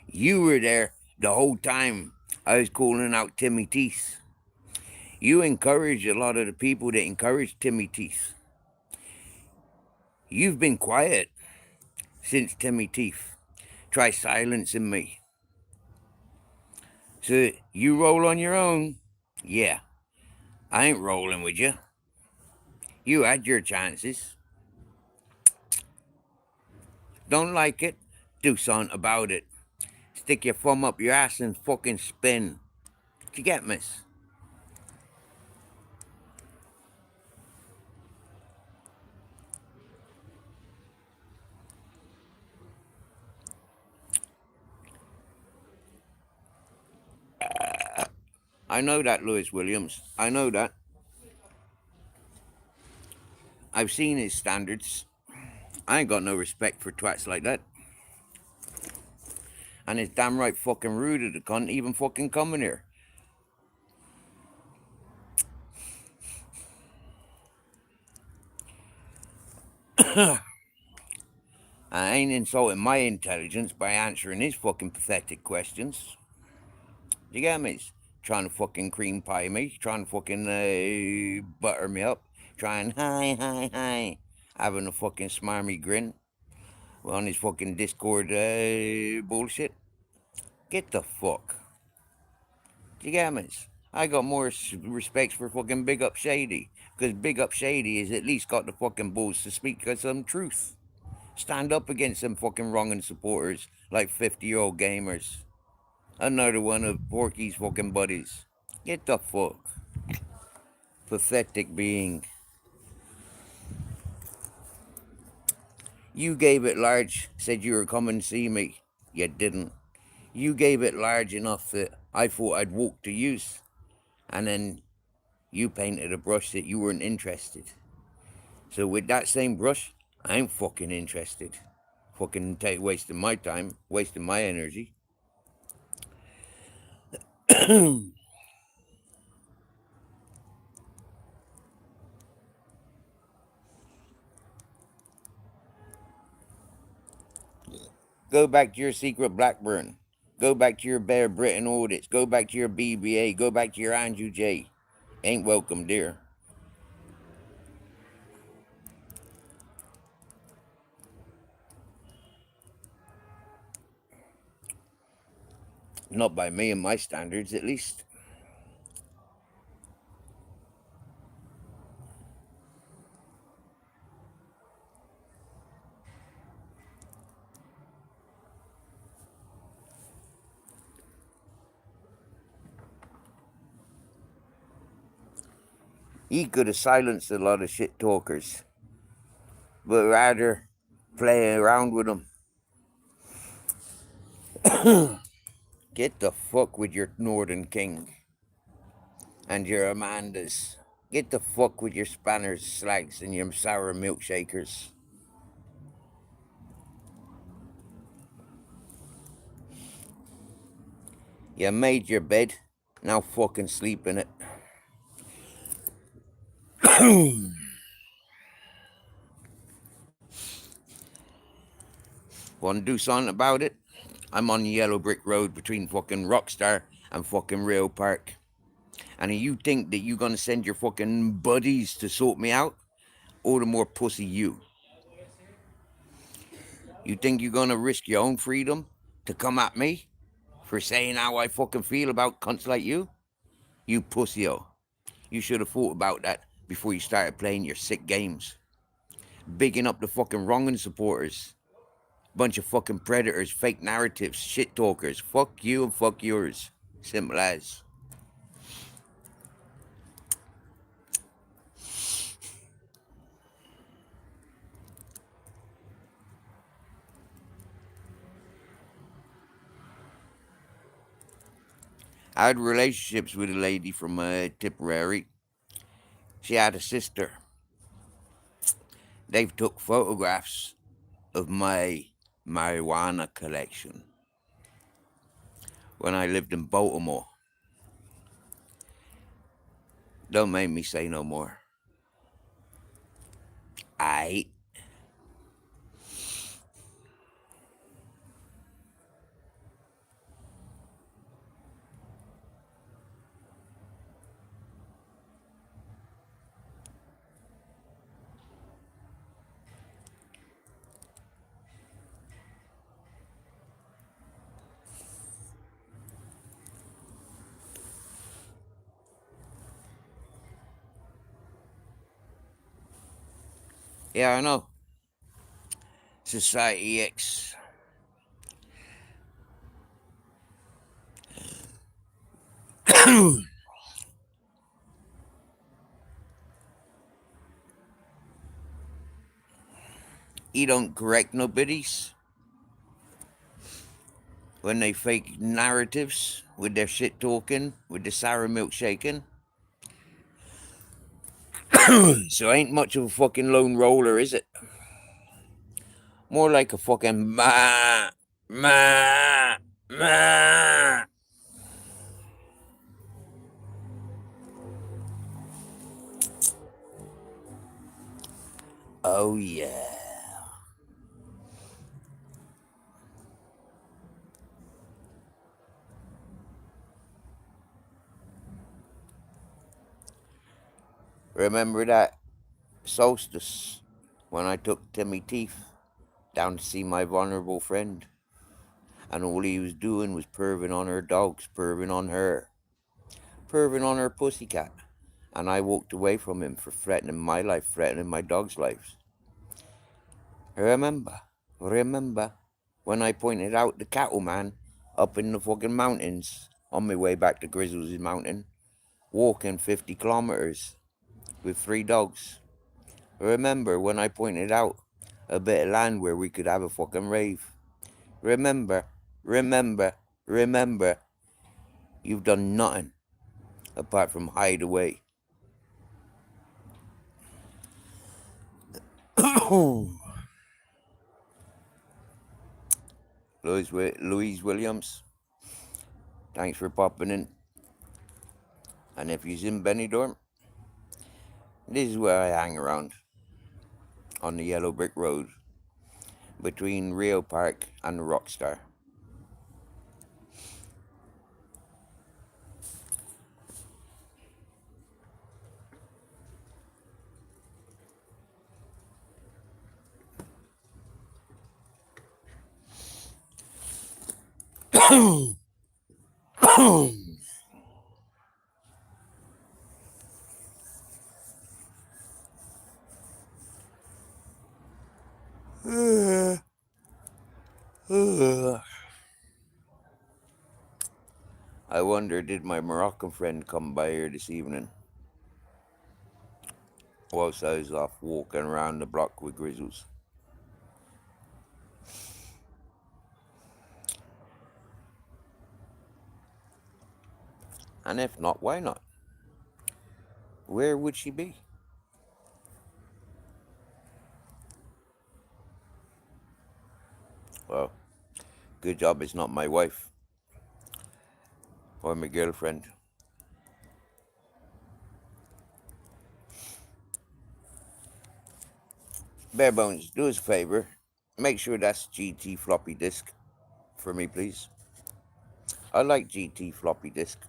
You were there the whole time I was calling out Timmy Teeth. You encourage a lot of the people that encourage Timmy Teeth. You've been quiet since Timmy Teeth. Try silencing me. So you roll on your own? Yeah, I ain't rolling with you. You had your chances. Don't like it? Do something about it. Stick your thumb up your ass and fucking spin. Do you get, miss? I know that, Lewis Williams. I know that. I've seen his standards. I ain't got no respect for twats like that. And it's damn right fucking rude of the cunt even fucking coming here. I ain't insulting my intelligence by answering his fucking pathetic questions. Do you get me? Trying to fucking cream pie me, trying to fucking butter me up, trying hi, having a fucking smarmy grin on his fucking Discord bullshit. Get the fuck. Do you get me? I got more respect for fucking Big Up Shady, because Big Up Shady has at least got the fucking balls to speak some truth. Stand up against them fucking wronging supporters like 50-year-old gamers. Another one of Porky's fucking buddies. Get the fuck. Pathetic being. You gave it large, said you were coming to see me. You didn't. You gave it large enough that I thought I'd walk to use. And then you painted a brush that you weren't interested. So with that same brush, I ain't fucking interested. Fucking wasting my time, wasting my energy. Go back to your secret Blackburn. Go back to your Bear Britain audits. Go back to your BBA. Go back to your Andrew J. Ain't welcome, dear. Not by me and my standards, at least. He could have silenced a lot of shit talkers, but rather play around with them. Get the fuck with your Northern King and your Amandas. Get the fuck with your spanners, slags, and your sour milkshakers. You made your bed, now fucking sleep in it. Want to do something about it? I'm on the yellow brick road between fucking Rockstar and fucking Rail Park. And you think that you're gonna send your fucking buddies to sort me out? All the more pussy you. You think you're gonna risk your own freedom to come at me for saying how I fucking feel about cunts like you? You pussy-o. You should have thought about that before you started playing your sick games. Bigging up the fucking wronging supporters. Bunch of fucking predators, fake narratives, shit talkers. Fuck you and fuck yours. Simple as. I had relationships with a lady from Tipperary. She had a sister. They've took photographs of my marijuana collection when I lived in Baltimore. Don't make me say no more. I Yeah, I know. Society X. He don't correct no biddies when they fake narratives with their shit talking, with the sour milk shaking. So ain't much of a fucking lone roller, is it? More like a fucking ma, ma, ma. Oh yeah. Remember that solstice when I took Timmy Teeth down to see my vulnerable friend, and all he was doing was perving on her dogs, perving on her pussycat, and I walked away from him for threatening my life, threatening my dog's lives. Remember when I pointed out the cattleman up in the fucking mountains on my way back to Grizzly's Mountain, walking 50 kilometers with 3 dogs. Remember when I pointed out a bit of land where we could have a fucking rave. Remember, you've done nothing apart from hide away. Louise Williams, thanks for popping in. And if you're in Benidorm, this is where I hang around, on the yellow brick road between Rio Park and the Rockstar. I wonder, did my Moroccan friend come by here this evening whilst I was off walking around the block with Grizzles? And if not, why not? Where would she be? Well, good job it's not my wife or my girlfriend. Barebones, do us a favor. Make sure that's GT floppy disk for me, please. I like GT floppy disk.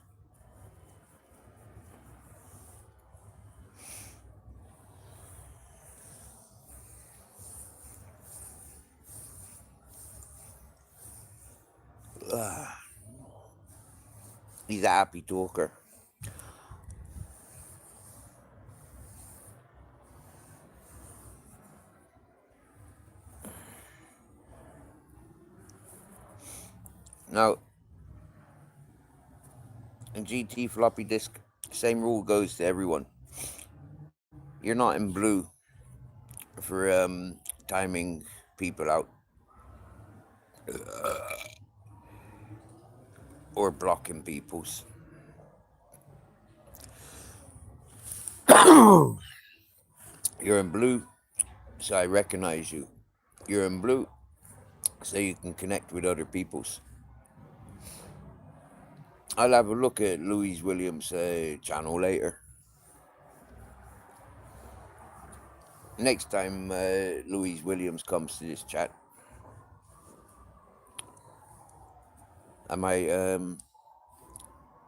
He's a happy talker. Now, in GT floppy disk, same rule goes to everyone. You're not in blue for timing people out or blocking people's. You're in blue, so I recognize you. You're in blue, so you can connect with other people's. I'll have a look at Louise Williams' channel later. Next time Louise Williams comes to this chat, I might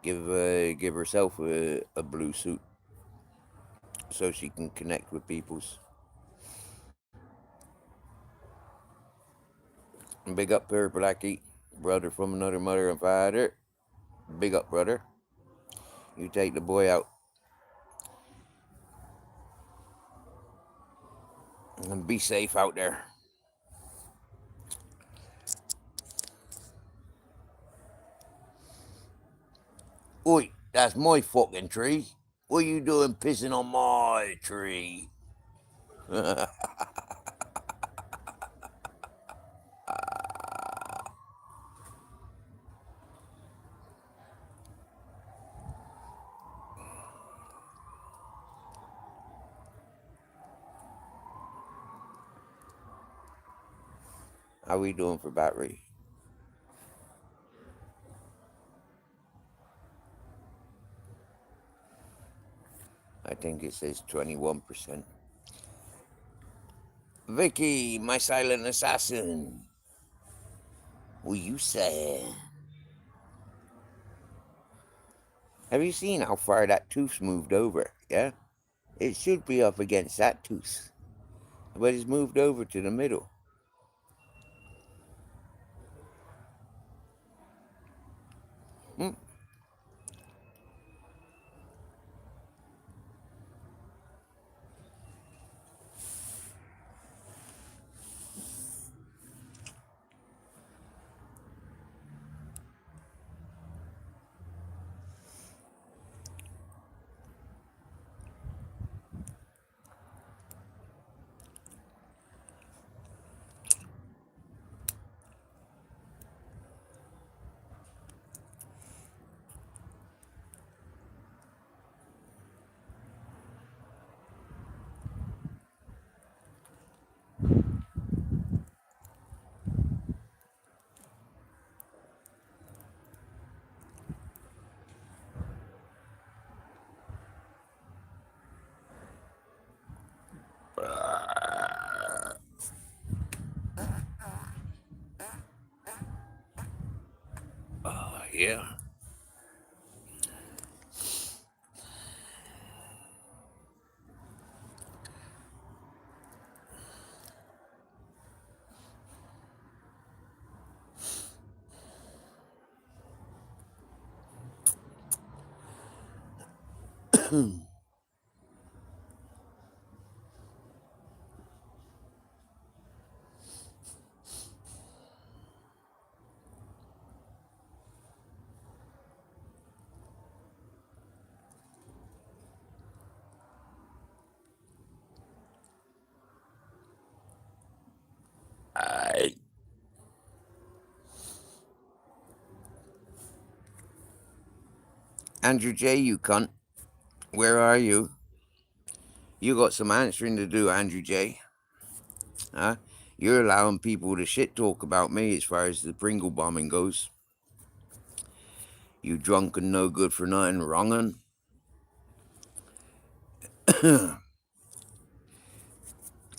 give herself a blue suit so she can connect with people's. Big up her, Blackie, brother from another mother and father. Big up, brother. You take the boy out. And be safe out there. Oi, that's my fucking tree. What are you doing pissing on my tree? How we doing for battery? I think it says 21%. Vicky, my silent assassin. What you say? Have you seen how far that tooth's moved over? Yeah? It should be up against that tooth. But it's moved over to the middle. Hmm. Yeah. Andrew J, you cunt. Where are you? You got some answering to do, Andrew J. Huh? You're allowing people to shit talk about me as far as the Pringle bombing goes. You drunk and no good for nothing wrongin'.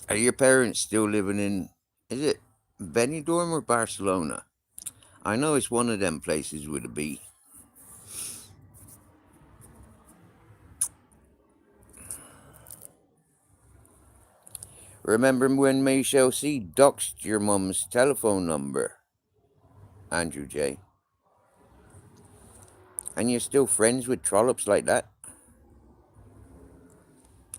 Are your parents still living in, is it Benidorm or Barcelona? I know it's one of them places with a B. Remember when Michelle C. doxed your mum's telephone number, Andrew J.? And you're still friends with trollops like that?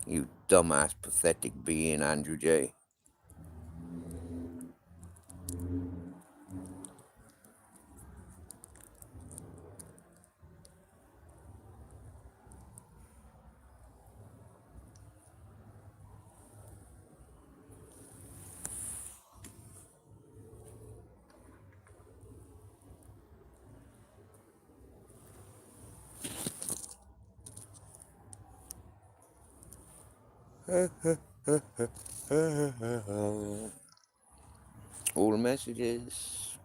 You dumbass, pathetic being, Andrew J. All messages.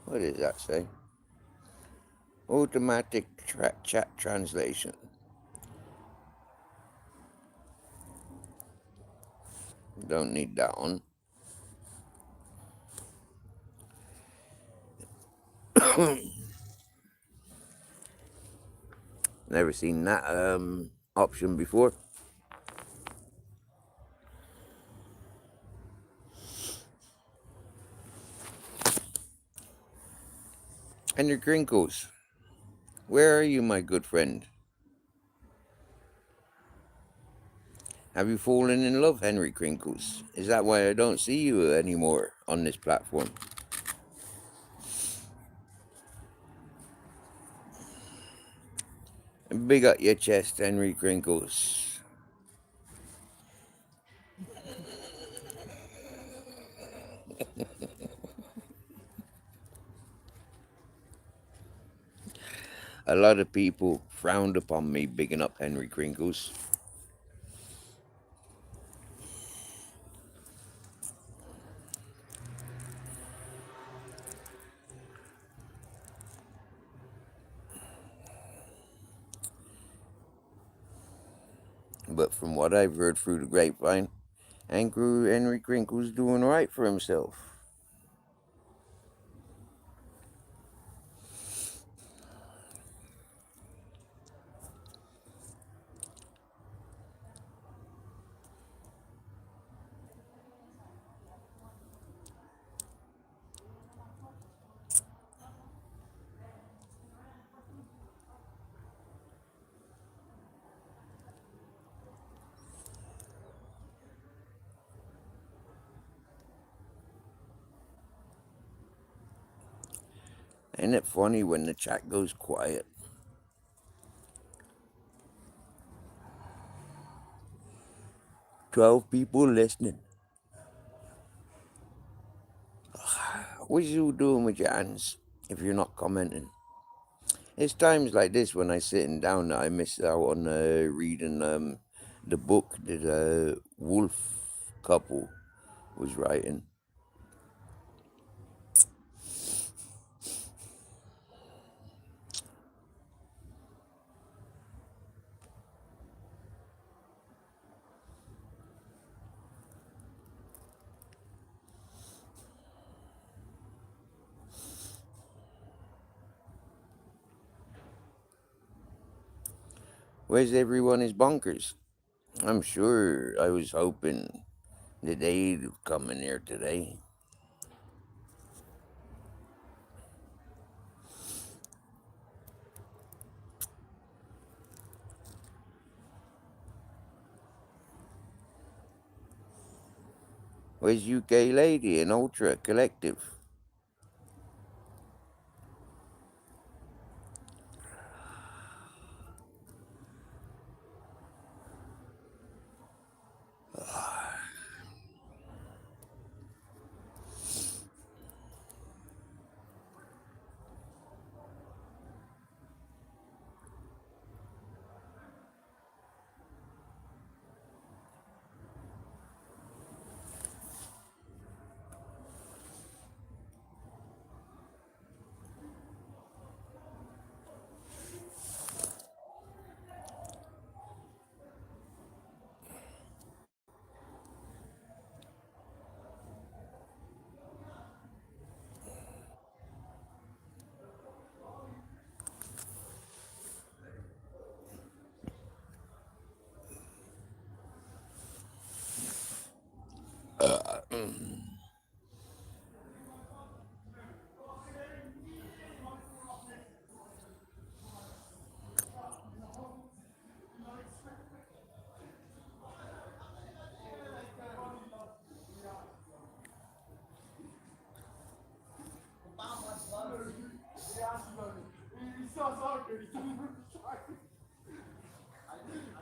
What does that say? Automatic chat translation. Don't need that one. Never seen that option before. Henry Crinkles, where are you, my good friend? Have you fallen in love, Henry Crinkles? Is that why I don't see you anymore on this platform? Big up your chest, Henry Crinkles. A lot of people frowned upon me bigging up Henry Crinkles. But from what I've heard through the grapevine, Henry Crinkles doing right for himself. Ain't it funny when the chat goes quiet? "12 people listening. What you doing with your hands if you're not commenting? It's times like this when I sitting down that I miss out on reading the book that a wolf couple was writing. Where's everyone is bonkers? I'm sure I was hoping that they'd come in here today. Where's UK Lady and Ultra Collective? He starts arguing.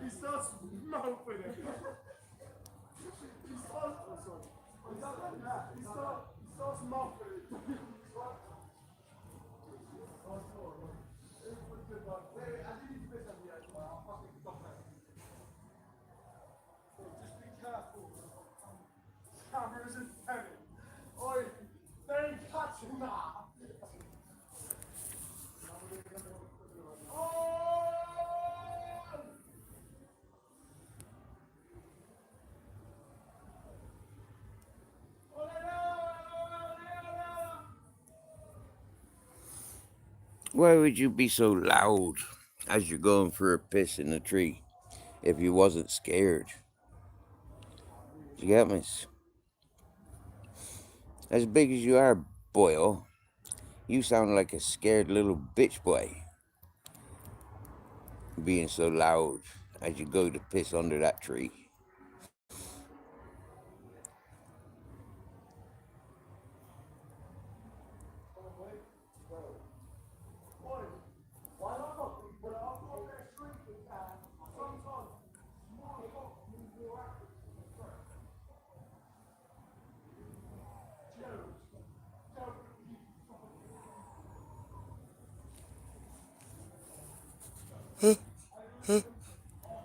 He starts mouthing it. He starts mouthing it. Just be careful. Cameras and penny. Oi, they ain't catching that. Why would you be so loud as you're going for a piss in the tree if you wasn't scared? You get me? As big as you are, boyo, you sound like a scared little bitch boy. Being so loud as you go to piss under that tree.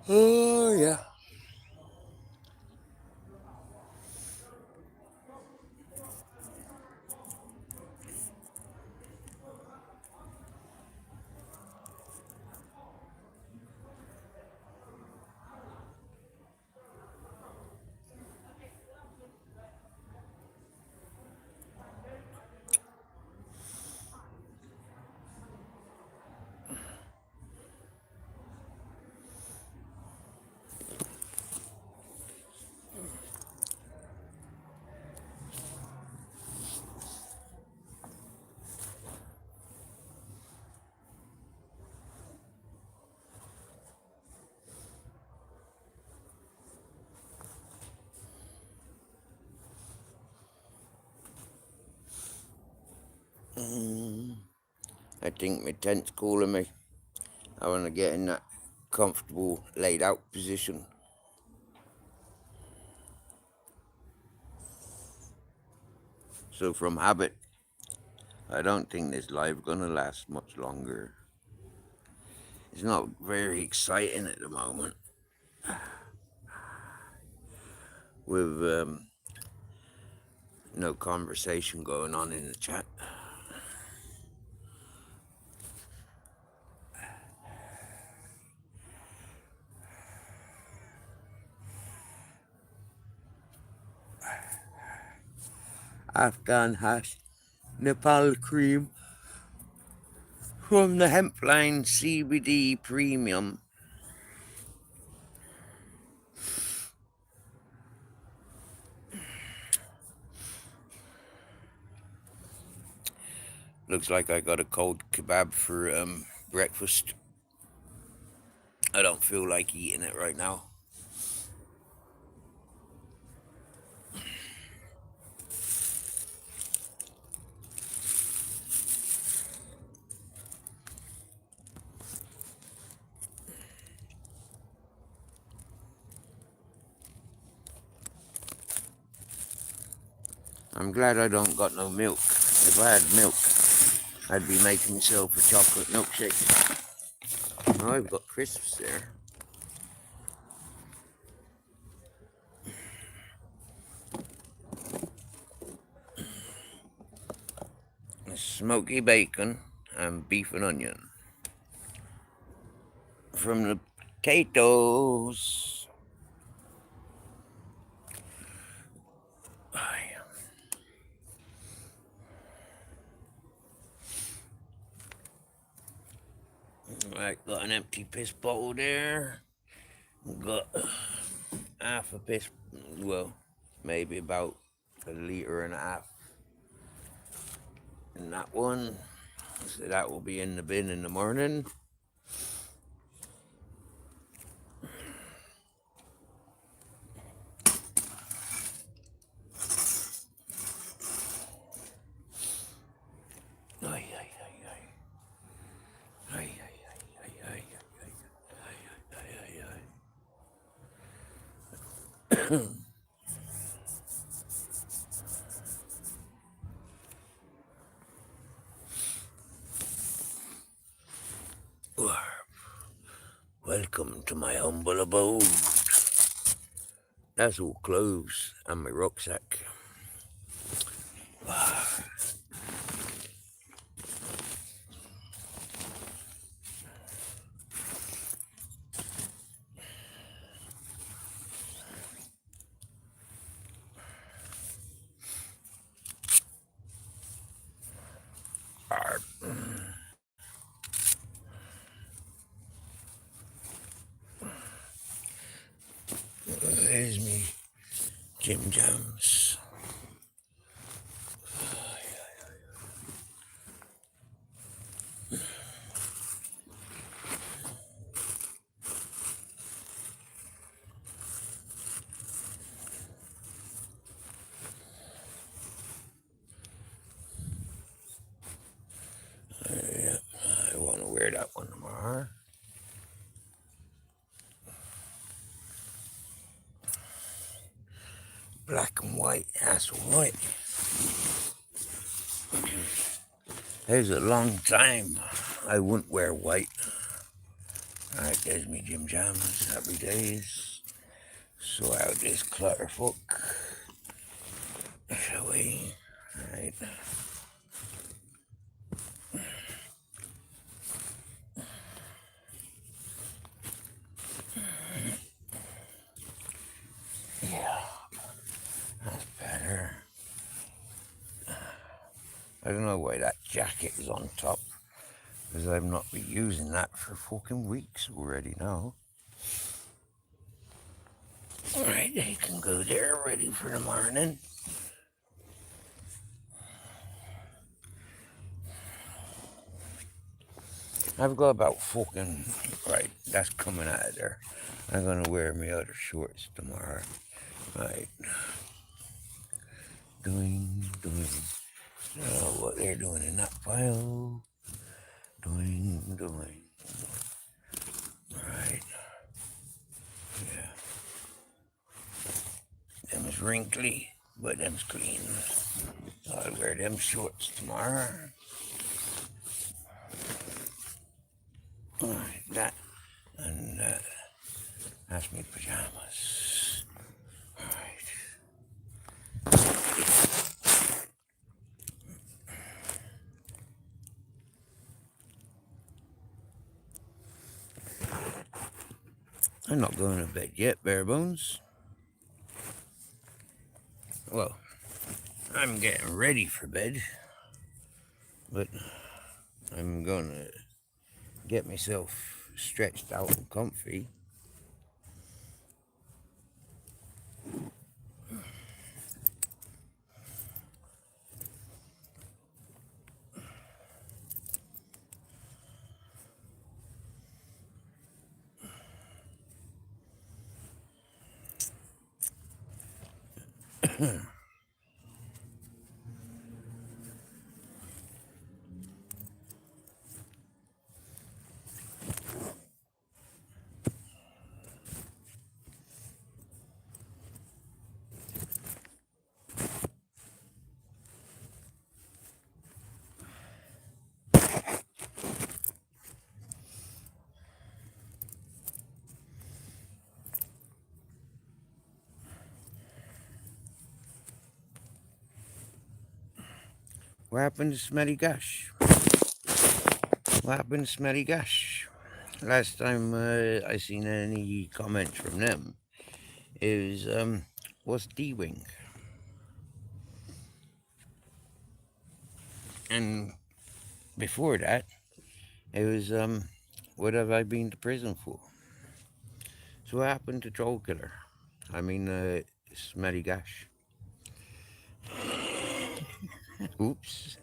Oh, yeah. I think my tent's calling me. I want to get in that comfortable, laid out position. So from habit, I don't think this live gonna last much longer. It's not very exciting at the moment. With no conversation going on in the chat. Afghan hash, Nepal cream from the Hempline CBD Premium. Looks like I got a cold kebab for breakfast. I don't feel like eating it right now. I'm glad I don't got no milk. If I had milk, I'd be making myself a chocolate milkshake. Oh, I've got crisps there. Smoky bacon and beef and onion. From the potatoes. Right, got an empty piss bottle there. Got half a piss, well, maybe about a litre and a half in that one. So that will be in the bin in the morning. Ay, ay, ay, ay. Ay, ay, ay, ay, ay, ay, ay, ay, ay. Welcome to my humble abode. That's all clothes and my rucksack. There's me Jim Jams. Yeah, I want to wear that one tomorrow. Black and white, that's white. There's a long time I wouldn't wear white. Alright, there's me Jim Jams, happy days. So out this clutterfuck. Shall we? Alright. Yeah, that's better. I don't know why that jacket is on top, because I've not been using that for fucking weeks already now. Alright, they can go there ready for the morning. I've got about fucking, right, that's coming out of there. I'm gonna wear my other shorts tomorrow. Right. Doing. I don't know what they're doing in that file. Doing. Right. Yeah. Them's wrinkly, but them's clean. So I'll wear them shorts tomorrow. Alright, that and that's my pajamas. Alright. I'm not going to bed yet, bare bones. Well, I'm getting ready for bed, but I'm gonna get myself stretched out and comfy. What happened to Smelly Gash? What happened to Smelly Gash? Last time I seen any comments from them, it was, what's D-Wing? And before that, it was, what have I been to prison for? So what happened to Troll Killer? I mean, Smelly Gash. Oops.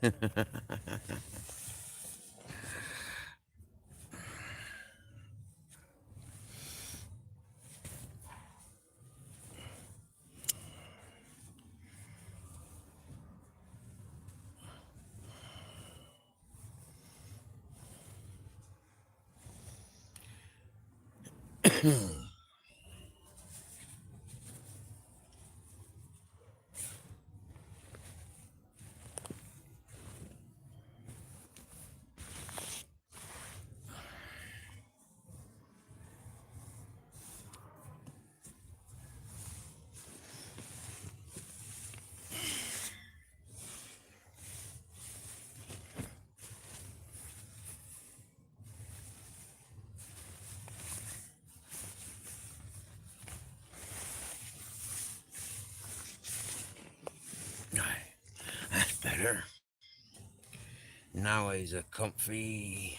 That's better. Now he's a comfy.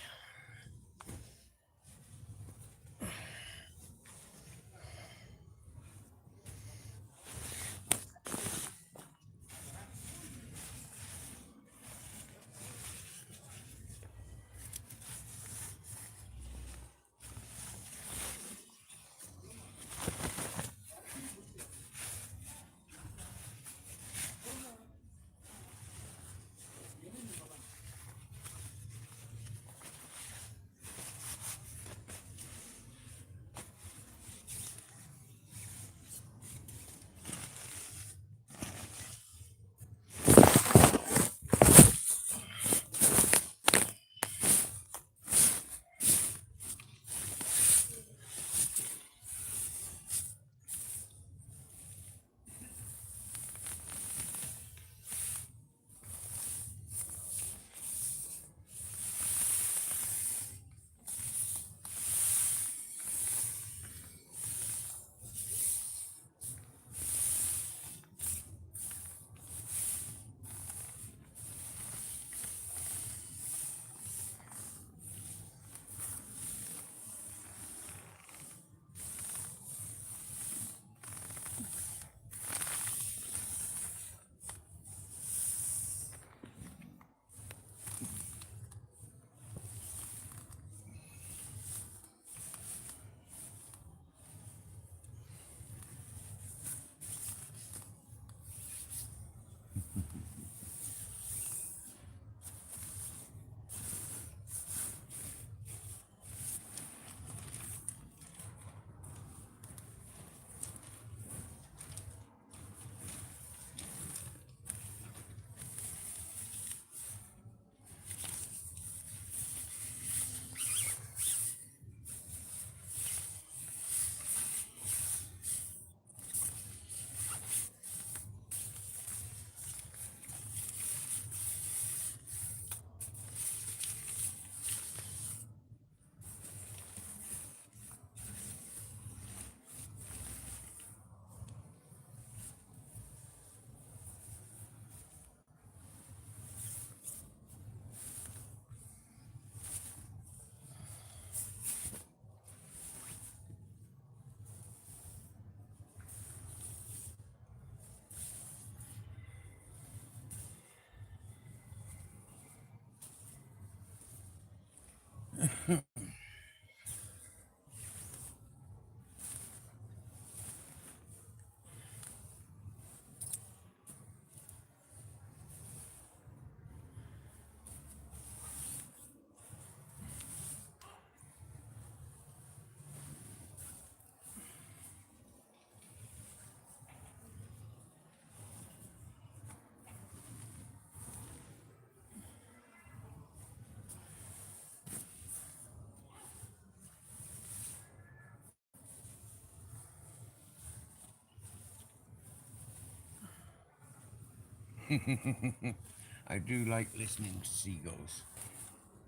I do like listening to seagulls.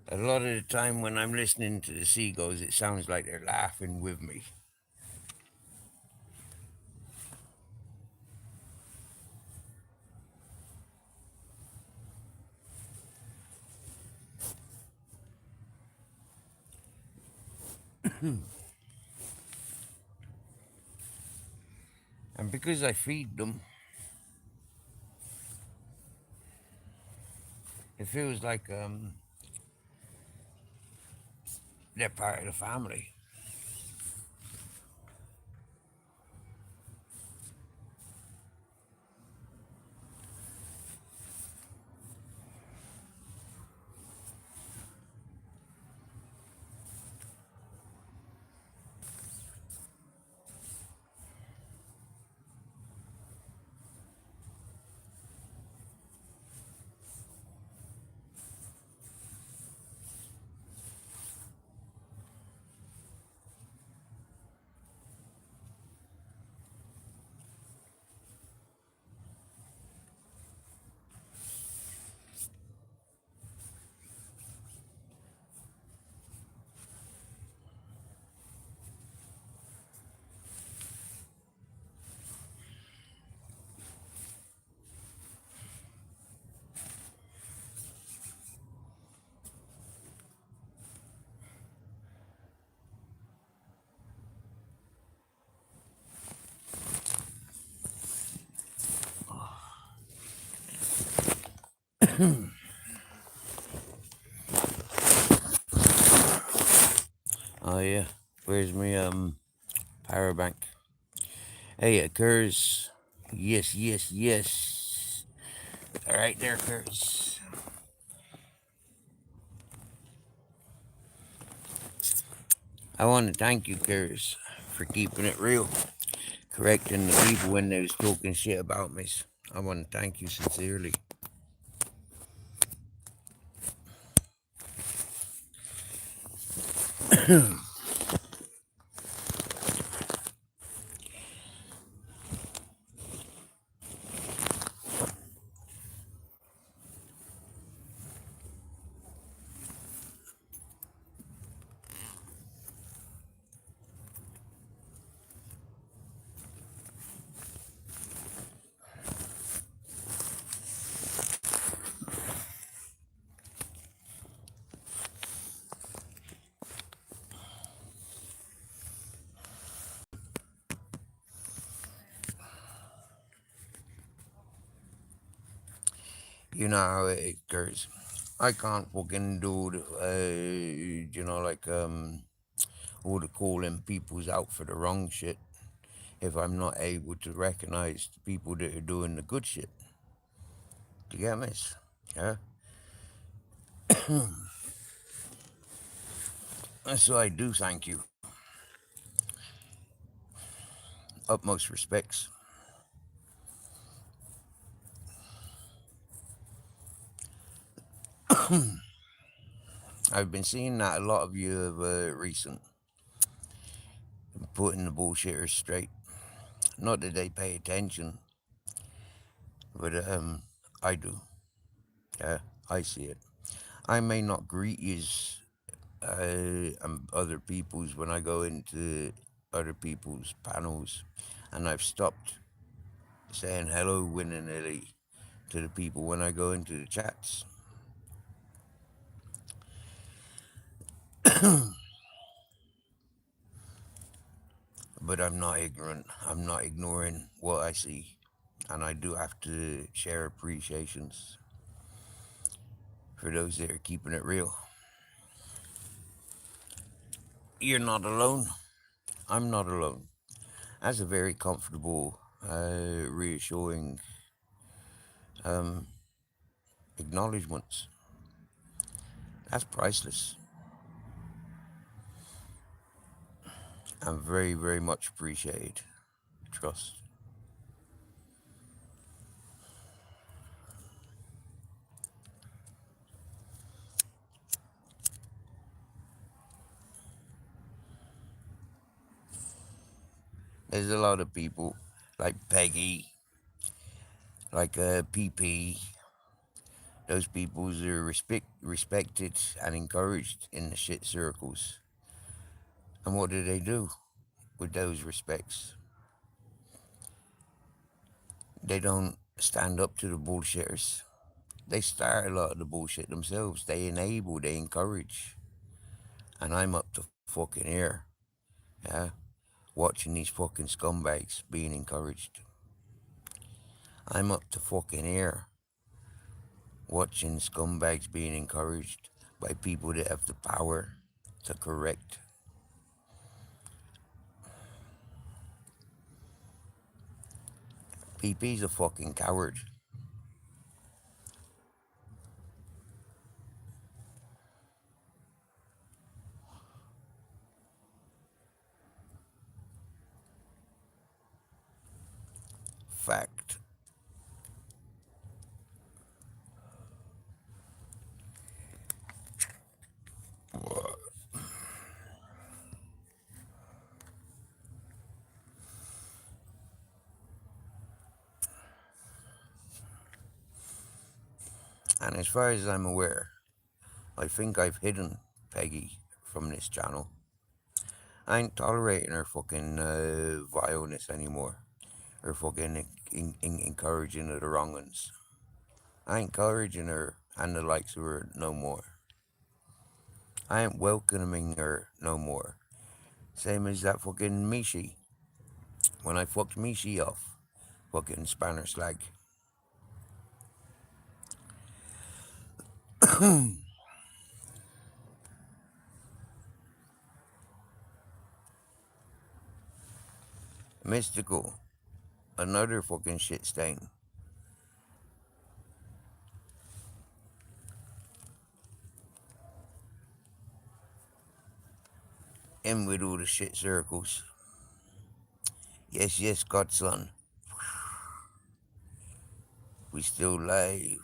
A lot of the time when I'm listening to the seagulls, it sounds like they're laughing with me. And because I feed them, It feels like they're part of the family. Oh yeah, where's my power bank? Hey, Curse. Yes, yes, yes. All right, there, Curse. I want to thank you, Curse, for keeping it real, correcting the people when they was talking shit about me. I want to thank you sincerely. You know how it goes. I can't fucking do the, like all the calling people's out for the wrong shit if I'm not able to recognize the people that are doing the good shit. Do you get me? Yeah. So I do thank you. Utmost respects. I've been seeing that a lot of you have recent putting the bullshitters straight. Not that they pay attention, but I do. Yeah, I see it. I may not greet yous and other people's when I go into other people's panels, and I've stopped saying hello willy-nilly to the people when I go into the chats. But I'm not ignorant. I'm not ignoring what I see, and I do have to share appreciations for those that are keeping it real. You're not alone. I'm not alone. That's a very comfortable, reassuring um, acknowledgements. That's priceless. And very, very much appreciated. Trust. There's a lot of people like Peggy, like PP. Those people are respected and encouraged in the shit circles. And what do they do with those respects? They don't stand up to the bullshitters. They start a lot of the bullshit themselves. They enable, they encourage. And I'm up to fucking here, yeah, watching these fucking scumbags being encouraged. I'm up to fucking here watching scumbags being encouraged by people that have the power to correct. PP's a fucking coward. Fact. And as far as I'm aware, I think I've hidden Peggy from this channel. I ain't tolerating her fucking vileness anymore. Her fucking encouraging of the wrong ones. I ain't encouraging her and the likes of her no more. I ain't welcoming her no more. Same as that fucking Mishi. When I fucked Mishi off, fucking spanner slag. Mystical. Another fucking shit stain. In with all the shit circles. Yes, yes, godson. We still live.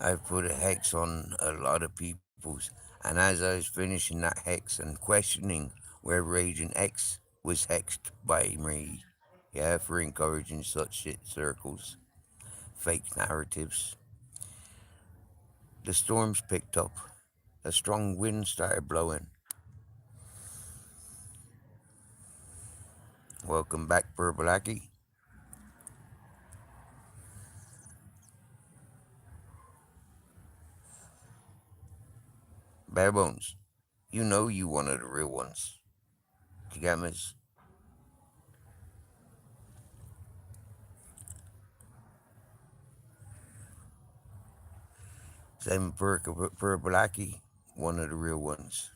I've put a hex on a lot of people's, and as I was finishing that hex and questioning whether Agent X was hexed by me, yeah, for encouraging such shit circles, fake narratives, the storms picked up. A strong wind started blowing. Welcome back, Purple-Aki. Barebones, you know you one of the real ones. Tigamas. Same Purple-Aki, one of the real ones.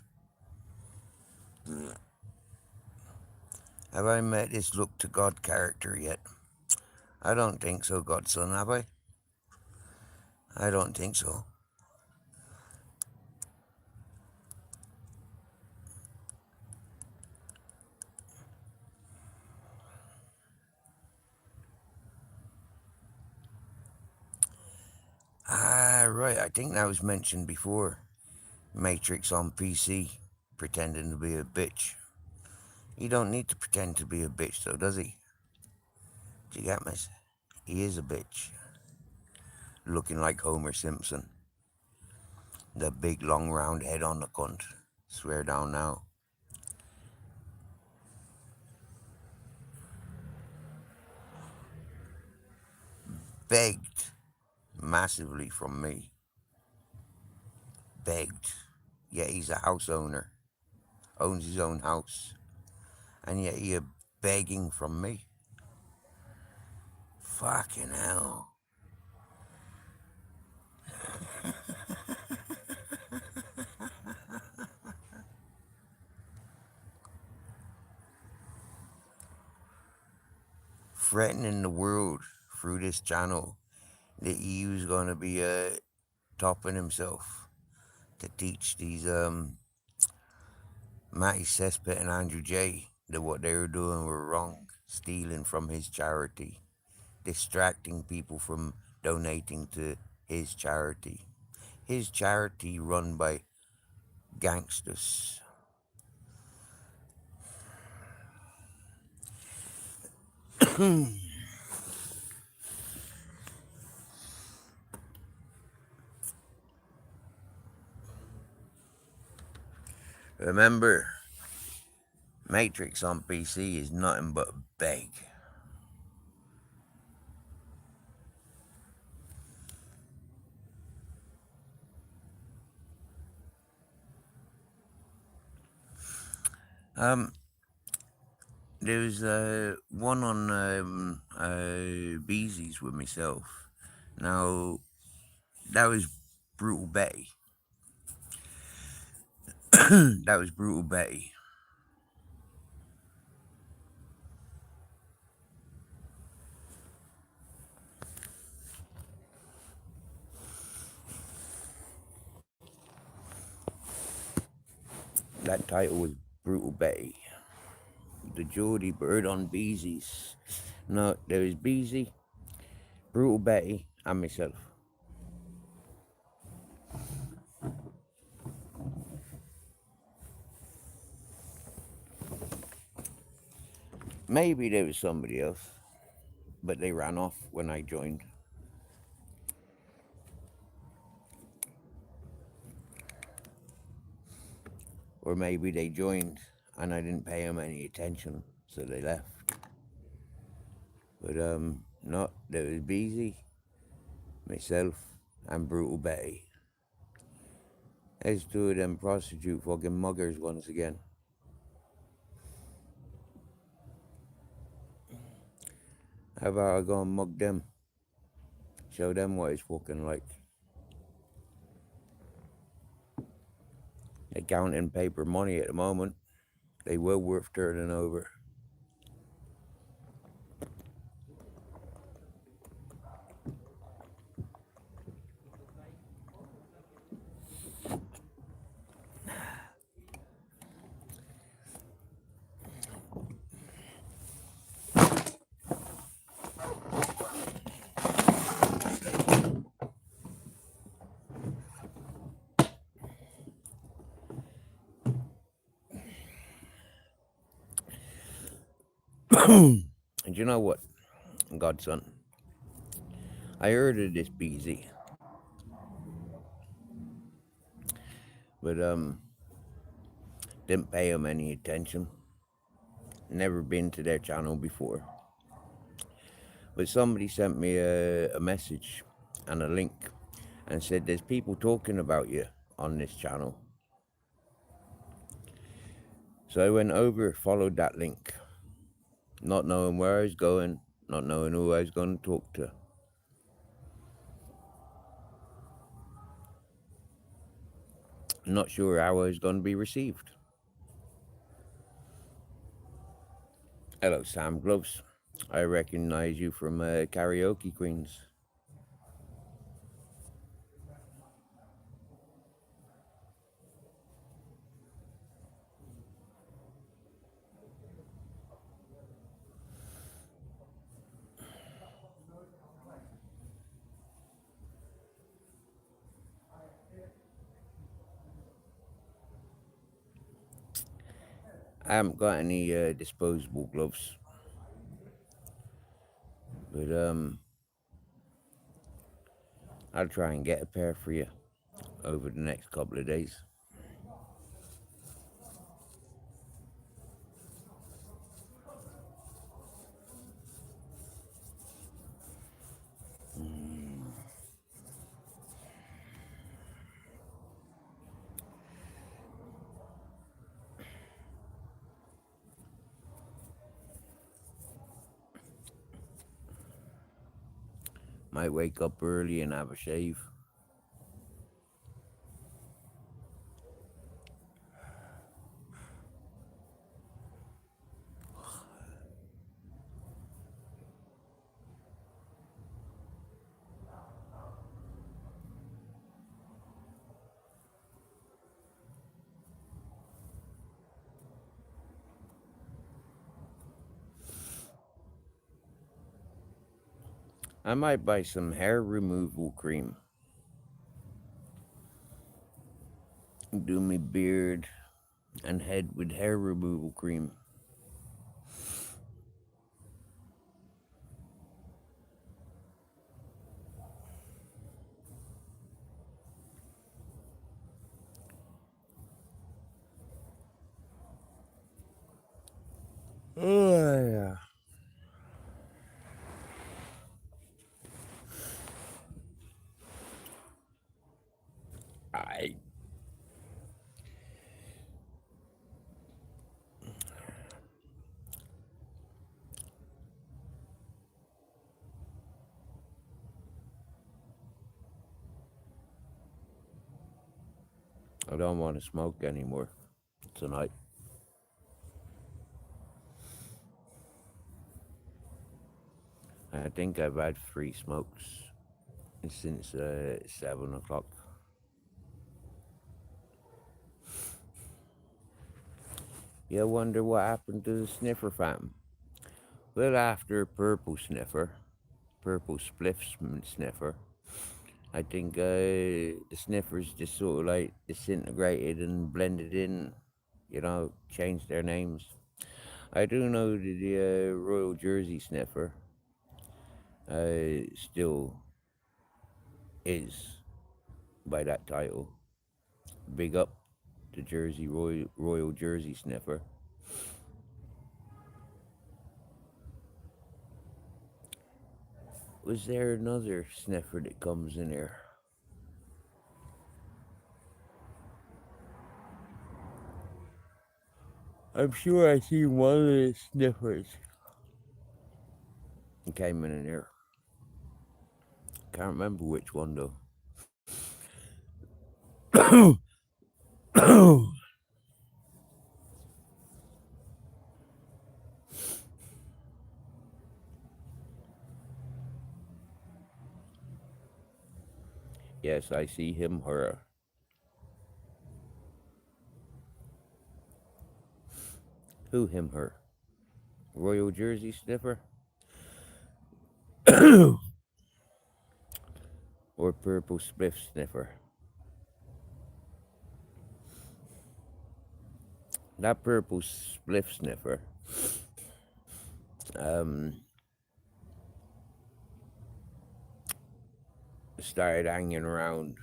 Have I met this look to God character yet? I don't think so, godson, have I? I don't think so. Ah, right, I think that was mentioned before. Matrix on PC, pretending to be a bitch. He don't need to pretend to be a bitch, though, does he? Do you get me? He is a bitch. Looking like Homer Simpson. The big long round head on the cunt. Swear down now. Begged massively from me. Begged. Yet he's a house owner. Owns his own house. And yet you're begging from me. Fucking hell. Threatening the world through this channel. The EU's gonna be topping himself to teach these Matty Cesspit and Andrew J that what they were doing were wrong, stealing from his charity, distracting people from donating to his charity. His charity run by gangsters. Remember, Matrix on PC is nothing but beg. There was one on Beezy's with myself. Now, that was Brutal Betty. That was Brutal Betty. That title was Brutal Betty. The Geordie Bird on Beezy's. No, there was Beezy, Brutal Betty, and myself. Maybe there was somebody else, but they ran off when I joined. Or maybe they joined and I didn't pay them any attention, so they left. But no, there was Beezy, myself, and Brutal Betty. There's two of them prostitute fucking muggers once again. How about I go and mug them? Show them what it's fucking like. They're counting paper money at the moment. They were worth turning over. And you know what, godson? I heard of this Beezy. But didn't pay him any attention. Never been to their channel before. But somebody sent me a message and a link and said there's people talking about you on this channel. So I went over, followed that link, not knowing where I was going, not knowing who I was going to talk to. Not sure how I was going to be received. Hello, Sam Gloves. I recognize you from Karaoke Queens. I haven't got any disposable gloves, but I'll try and get a pair for you over the next couple of days. Might wake up early and have a shave. I might buy some hair removal cream. Do me beard and head with hair removal cream. Oh, yeah. I don't want to smoke anymore tonight. I think I've had 3 smokes since 7 o'clock. You wonder what happened to the sniffer fam? Well, after purple spliff sniffer, I think the sniffers just sort of like disintegrated and blended in, changed their names. I do know that the Royal Jersey sniffer still is by that title. Big up to Royal Jersey sniffer. Was there another sniffer that comes in here? I'm sure I seen one of the sniffers. He came in here. Can't remember which one though. Yes, I see him, her. Who, him, her? Royal Jersey sniffer? Or purple spliff sniffer? That purple spliff sniffer started hanging around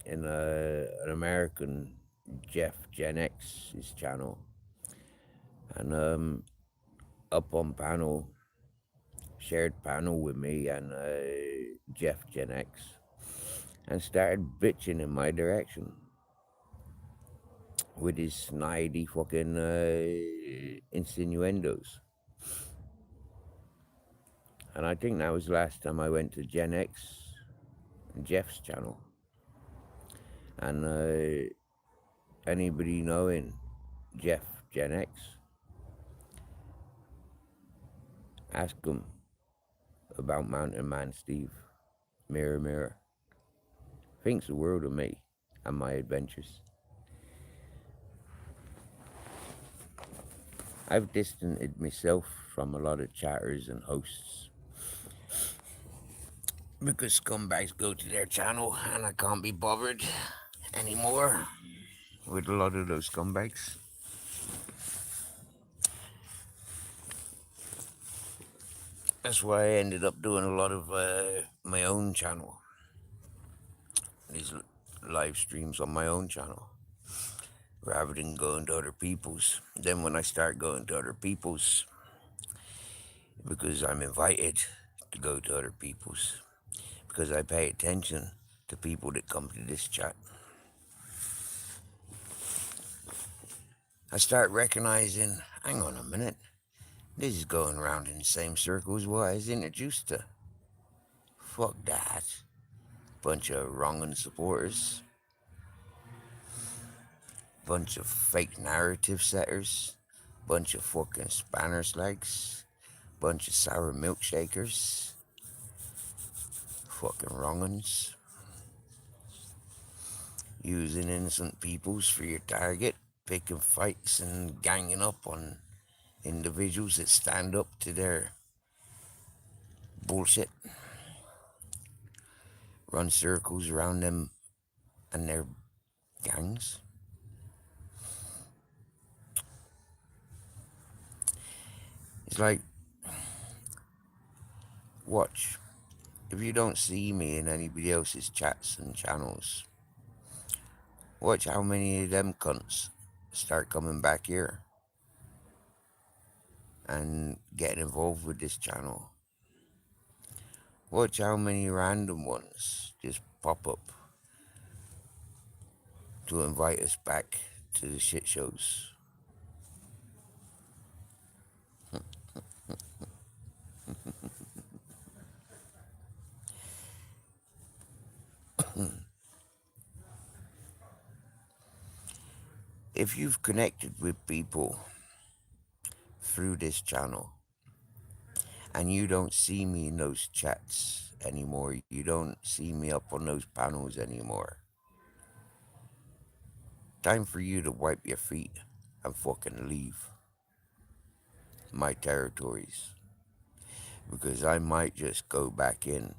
in an American Jeff Gen X's channel, and up on panel, shared panel with me and Jeff Gen X, and started bitching in my direction with his snidey fucking insinuendos. And I think that was the last time I went to Gen X, Jeff's channel. And anybody knowing Jeff Gen X, ask him about Mountain Man Steve. Mirror, mirror. Thinks the world of me and my adventures. I've distanced myself from a lot of chatters and hosts because scumbags go to their channel and I can't be bothered anymore with a lot of those scumbags. That's why I ended up doing a lot of my own channel. These live streams on my own channel rather than going to other people's. Then when I start going to other people's, because I'm invited to go to other people's, because I pay attention to people that come to this chat, I start recognizing, hang on a minute, this is going around in the same circles what I was introduced to. Fuck that. Bunch of wrongin' supporters. Bunch of fake narrative setters. Bunch of fucking spanner slags. Bunch of sour milkshakers. Fucking wrong'uns. Using innocent peoples for your target. Picking fights and ganging up on individuals that stand up to their bullshit. Run circles around them and their gangs. It's like, watch. If you don't see me in anybody else's chats and channels, watch how many of them cunts start coming back here and getting involved with this channel. Watch how many random ones just pop up to invite us back to the shit shows. if you've connected with people through this channel and you don't see me in those chats anymore, you don't see me up on those panels anymore, time for you to wipe your feet and fucking leave my territories. Because I might just go back in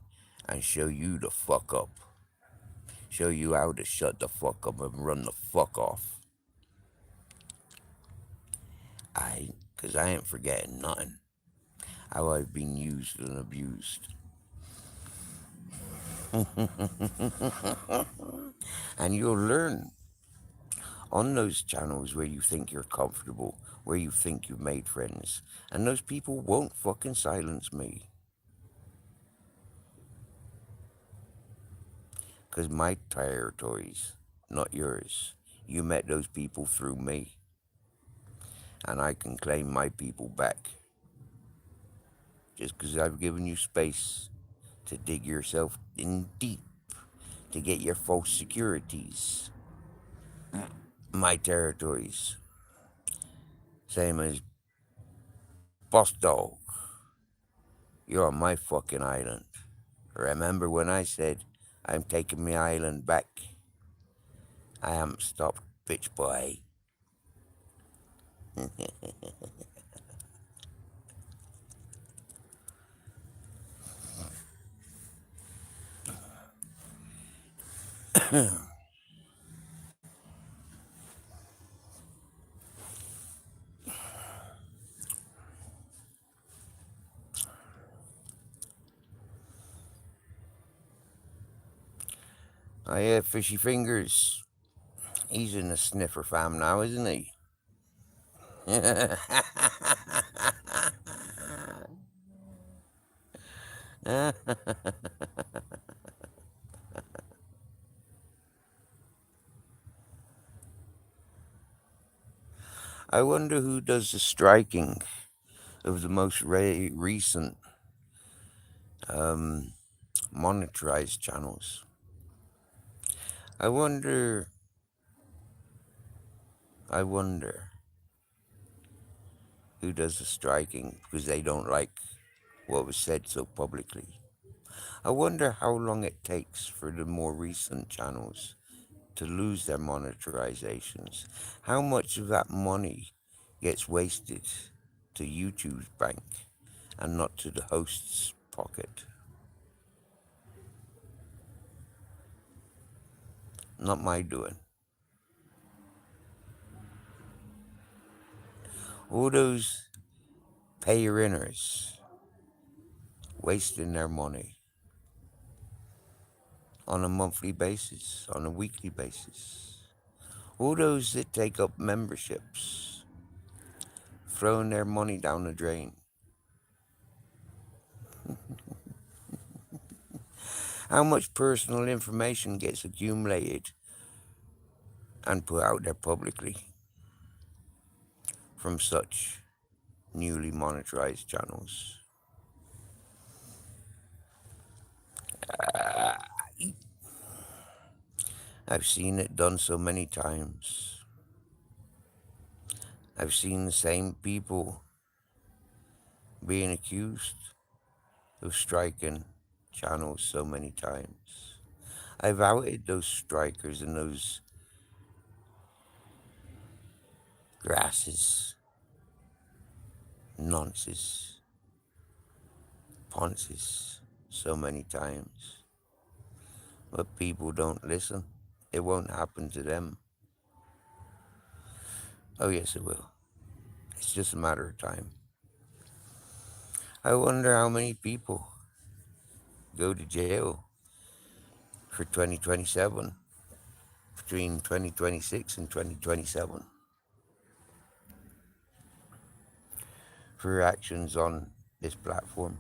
and show you the fuck up. Show you how to shut the fuck up and run the fuck off. Because I ain't forgetting nothing. How I've been used and abused. And you'll learn on those channels where you think you're comfortable, where you think you've made friends. And those people won't fucking silence me. Because my territories, not yours. You met those people through me. And I can claim my people back. Just because I've given you space to dig yourself in deep to get your false securities. My territories. Same as Boss Dog. You're on my fucking island. Remember when I said I'm taking my island back? I haven't stopped, bitch boy. Oh yeah, Fishy Fingers. He's in the sniffer fam now, isn't he? I wonder who does the striking of the most recent monetized channels. I wonder who does the striking because they don't like what was said so publicly. I wonder how long it takes for the more recent channels to lose their monetizations. How much of that money gets wasted to YouTube's bank and not to the host's pocket? Not my doing. All those pay-your-inners wasting their money on a monthly basis, on a weekly basis. All those that take up memberships, throwing their money down the drain. How much personal information gets accumulated and put out there publicly from such newly monetized channels? I've seen it done so many times. I've seen the same people being accused of striking channels so many times. I've outed those strikers and those grasses, nonces, ponces so many times. But people don't listen. It won't happen to them. Oh yes, it will. It's just a matter of time. I wonder how many people go to jail for 2027, between 2026 and 2027, for actions on this platform.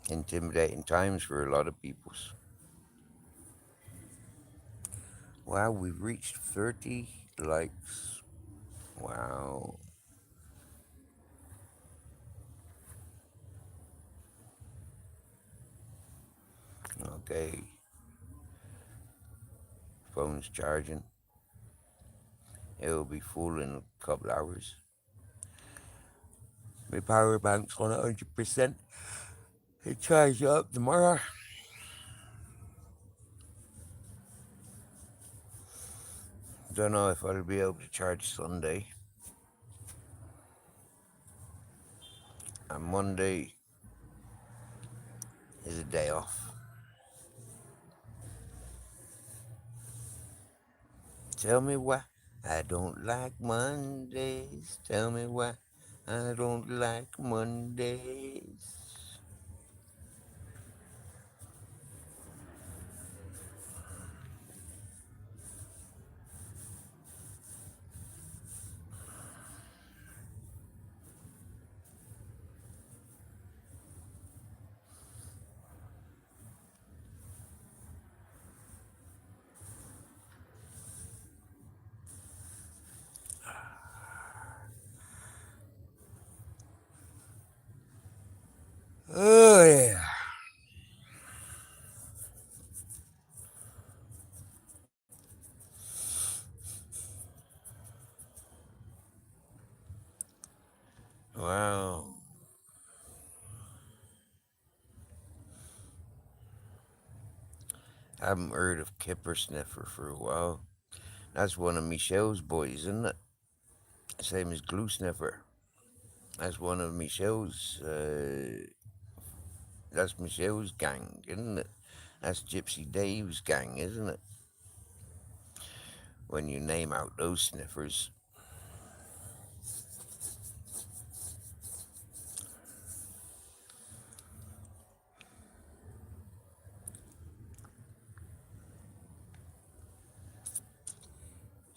Intimidating times for a lot of peoples. Wow, we've reached 30 likes. Wow. Okay. phone's charging. It'll be full in a couple hours. My power bank's on 100%. It charge up tomorrow. Don't know if I'll be able to charge Sunday. And Monday is a day off. Tell me why I don't like Mondays. Tell me why I don't like Mondays. Oh, yeah. Wow. I haven't heard of Kipper Sniffer for a while. That's one of Michelle's boys, isn't it? Same as Glue Sniffer. That's one of Michelle's, that's Michelle's gang, isn't it? That's Gypsy Dave's gang, isn't it? When you name out those sniffers.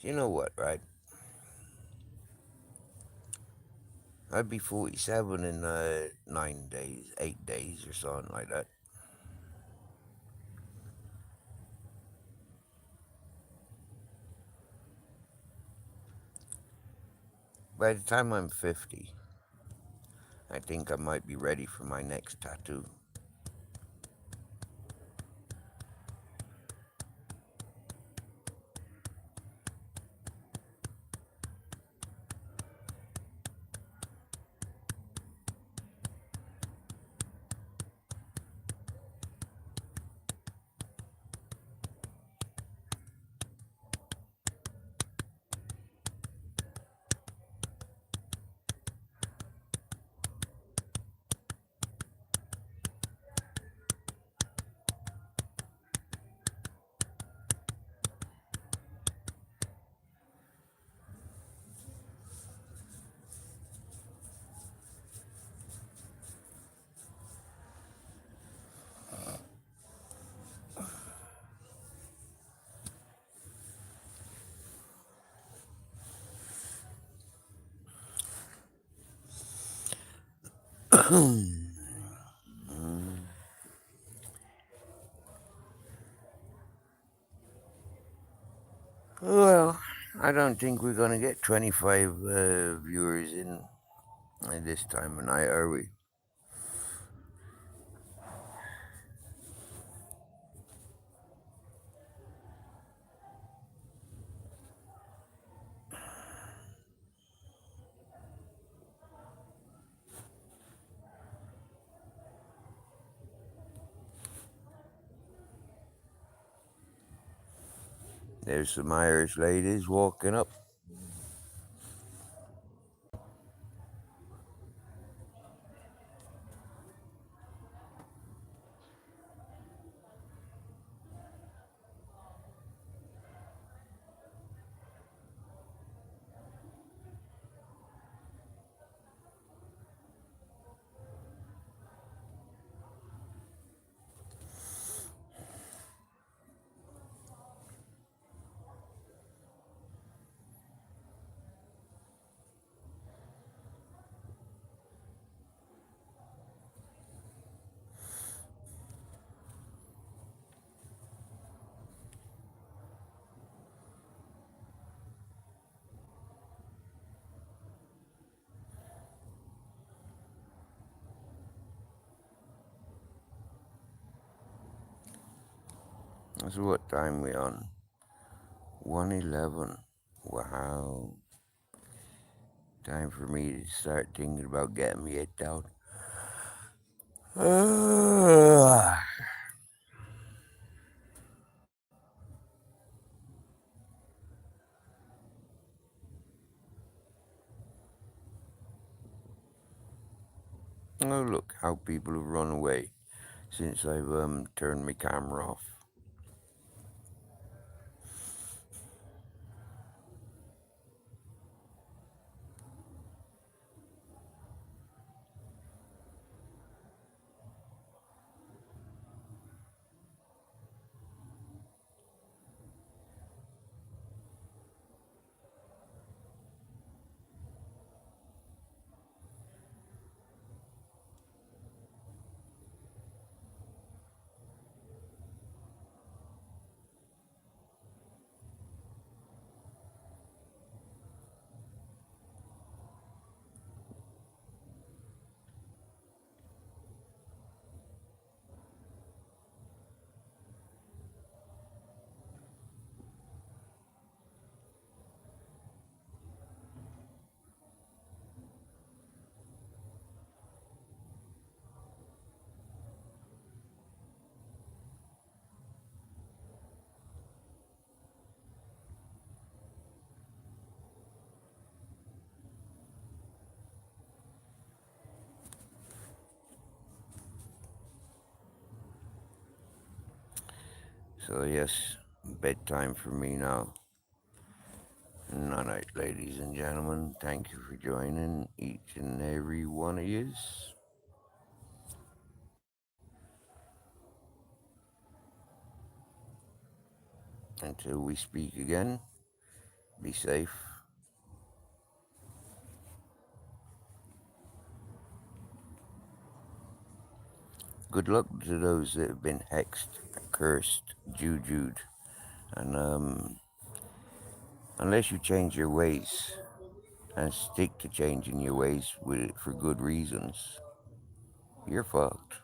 You know what, right? I'd be 47 in 9 days, 8 days, or something like that. By the time I'm 50, I think I might be ready for my next tattoo. Well, I don't think we're gonna get 25 viewers in this time of night, are we? There's some Irish ladies walking up. So what time we on? 1:11. Wow. Time for me to start thinking about getting me head down. Oh, look how people have run away since I've turned my camera off. So yes, bedtime for me now. Night night, ladies and gentlemen. Thank you for joining, each and every one of yous. Until we speak again, be safe. Good luck to those that have been hexed, cursed, jujued, and unless you change your ways and stick to changing your ways with it for good reasons, you're fucked.